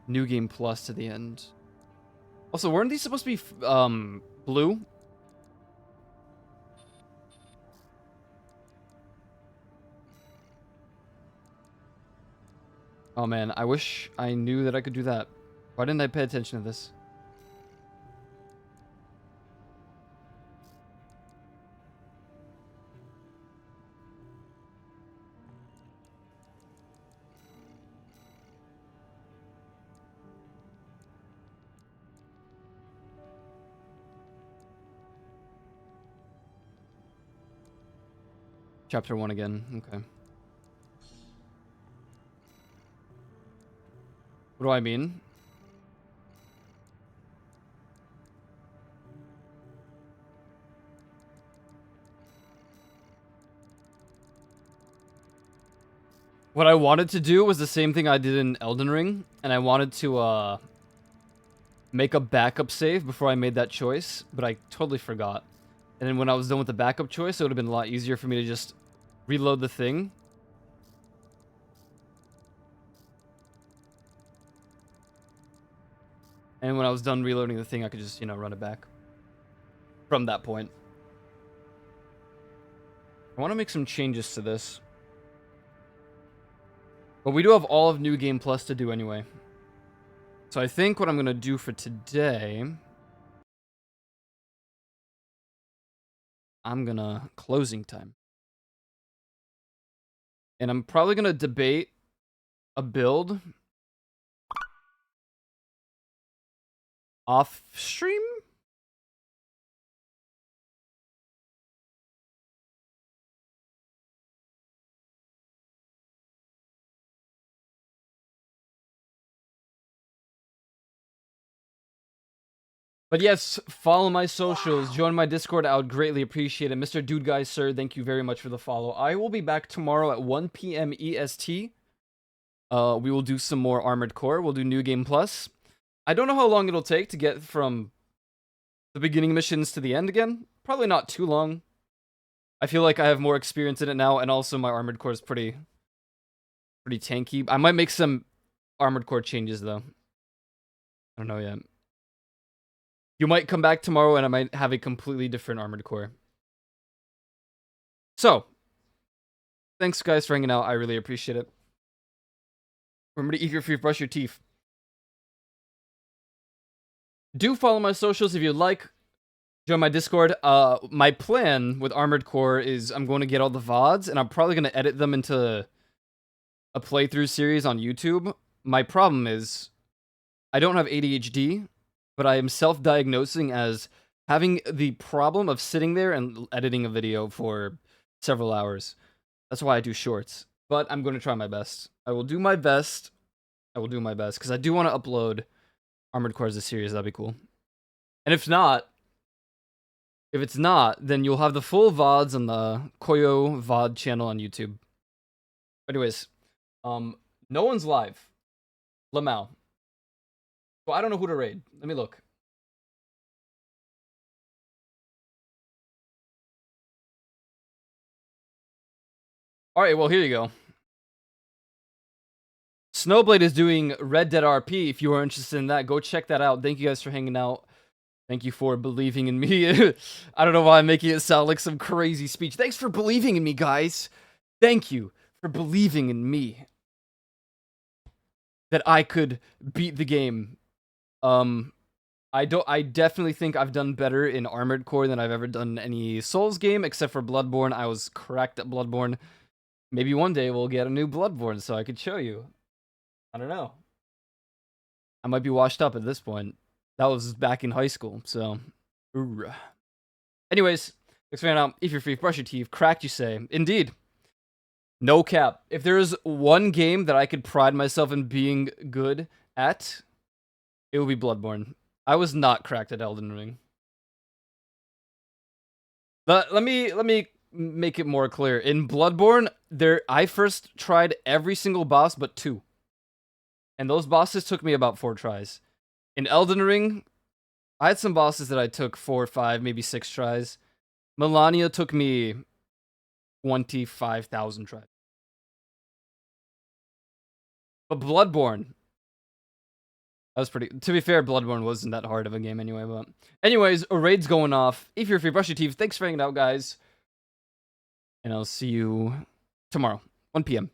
New Game Plus to the end? Also, weren't these supposed to be, blue? Oh man, I wish I knew that I could do that. Why didn't I pay attention to this? Chapter 1 again, okay. What do I mean? What I wanted to do was the same thing I did in Elden Ring, and I wanted to make a backup save before I made that choice, but I totally forgot. And then when I was done with the backup choice, it would have been a lot easier for me to just reload the thing. And when I was done reloading the thing, I could just, you know, run it back from that point. I want to make some changes to this. But we do have all of New Game Plus to do anyway. So I think what I'm going to do for today... I'm going to... Closing time. And I'm probably going to debate a build... off stream? But yes, follow my socials, join my Discord, I would greatly appreciate it. Mr. Dude Guy, sir, thank you very much for the follow. I will be back tomorrow at 1 p.m. EST. We will do some more Armored Core. We'll do New Game Plus. I don't know how long it'll take to get from the beginning missions to the end again. Probably not too long. I feel like I have more experience in it now, and also my Armored Core is pretty tanky. I might make some Armored Core changes, though. I don't know yet. You might come back tomorrow, and I might have a completely different Armored Core. So, thanks, guys, for hanging out. I really appreciate it. Remember to eat your food, brush your teeth. Do follow my socials if you'd like. Join my Discord. My plan with Armored Core is I'm going to get all the VODs, and I'm probably going to edit them into a playthrough series on YouTube. My problem is I don't have ADHD, but I am self-diagnosing as having the problem of sitting there and editing a video for several hours. That's why I do shorts. But I'm going to try my best. I will do my best I will do my best because I do want to upload Armored Core as a series. That'd be cool. And if it's not, then you'll have the full VODs on the Koyo VOD channel on YouTube. Anyways, no one's live. Lamau. So I don't know who to raid. Let me look. Alright, well, here you go. Snowblade is doing Red Dead RP. If you are interested in that, go check that out. Thank you guys for hanging out. Thank you for believing in me. I don't know why I'm making it sound like some crazy speech. Thanks for believing in me, guys. Thank you for believing in me. That I could beat the game. I definitely think I've done better in Armored Core than I've ever done any Souls game, except for Bloodborne. I was cracked at Bloodborne. Maybe one day we'll get a new Bloodborne so I could show you. I don't know. I might be washed up at this point. That was back in high school, so. Anyways, thanks for hanging out. If you're free, brush your teeth. Cracked, you say. Indeed. No cap. If there is one game that I could pride myself in being good at, it would be Bloodborne. I was not cracked at Elden Ring. But let me make it more clear. In Bloodborne, I first tried every single boss but 2. And those bosses took me about 4 tries. In Elden Ring, I had some bosses that I took 4 or 5, maybe 6 tries. Melania took me 25,000 tries. But Bloodborne, that was pretty... To be fair, Bloodborne wasn't that hard of a game anyway, but... Anyways, a raid's going off. If you're free, brush your teeth. Thanks for hanging out, guys. And I'll see you tomorrow, 1 p.m.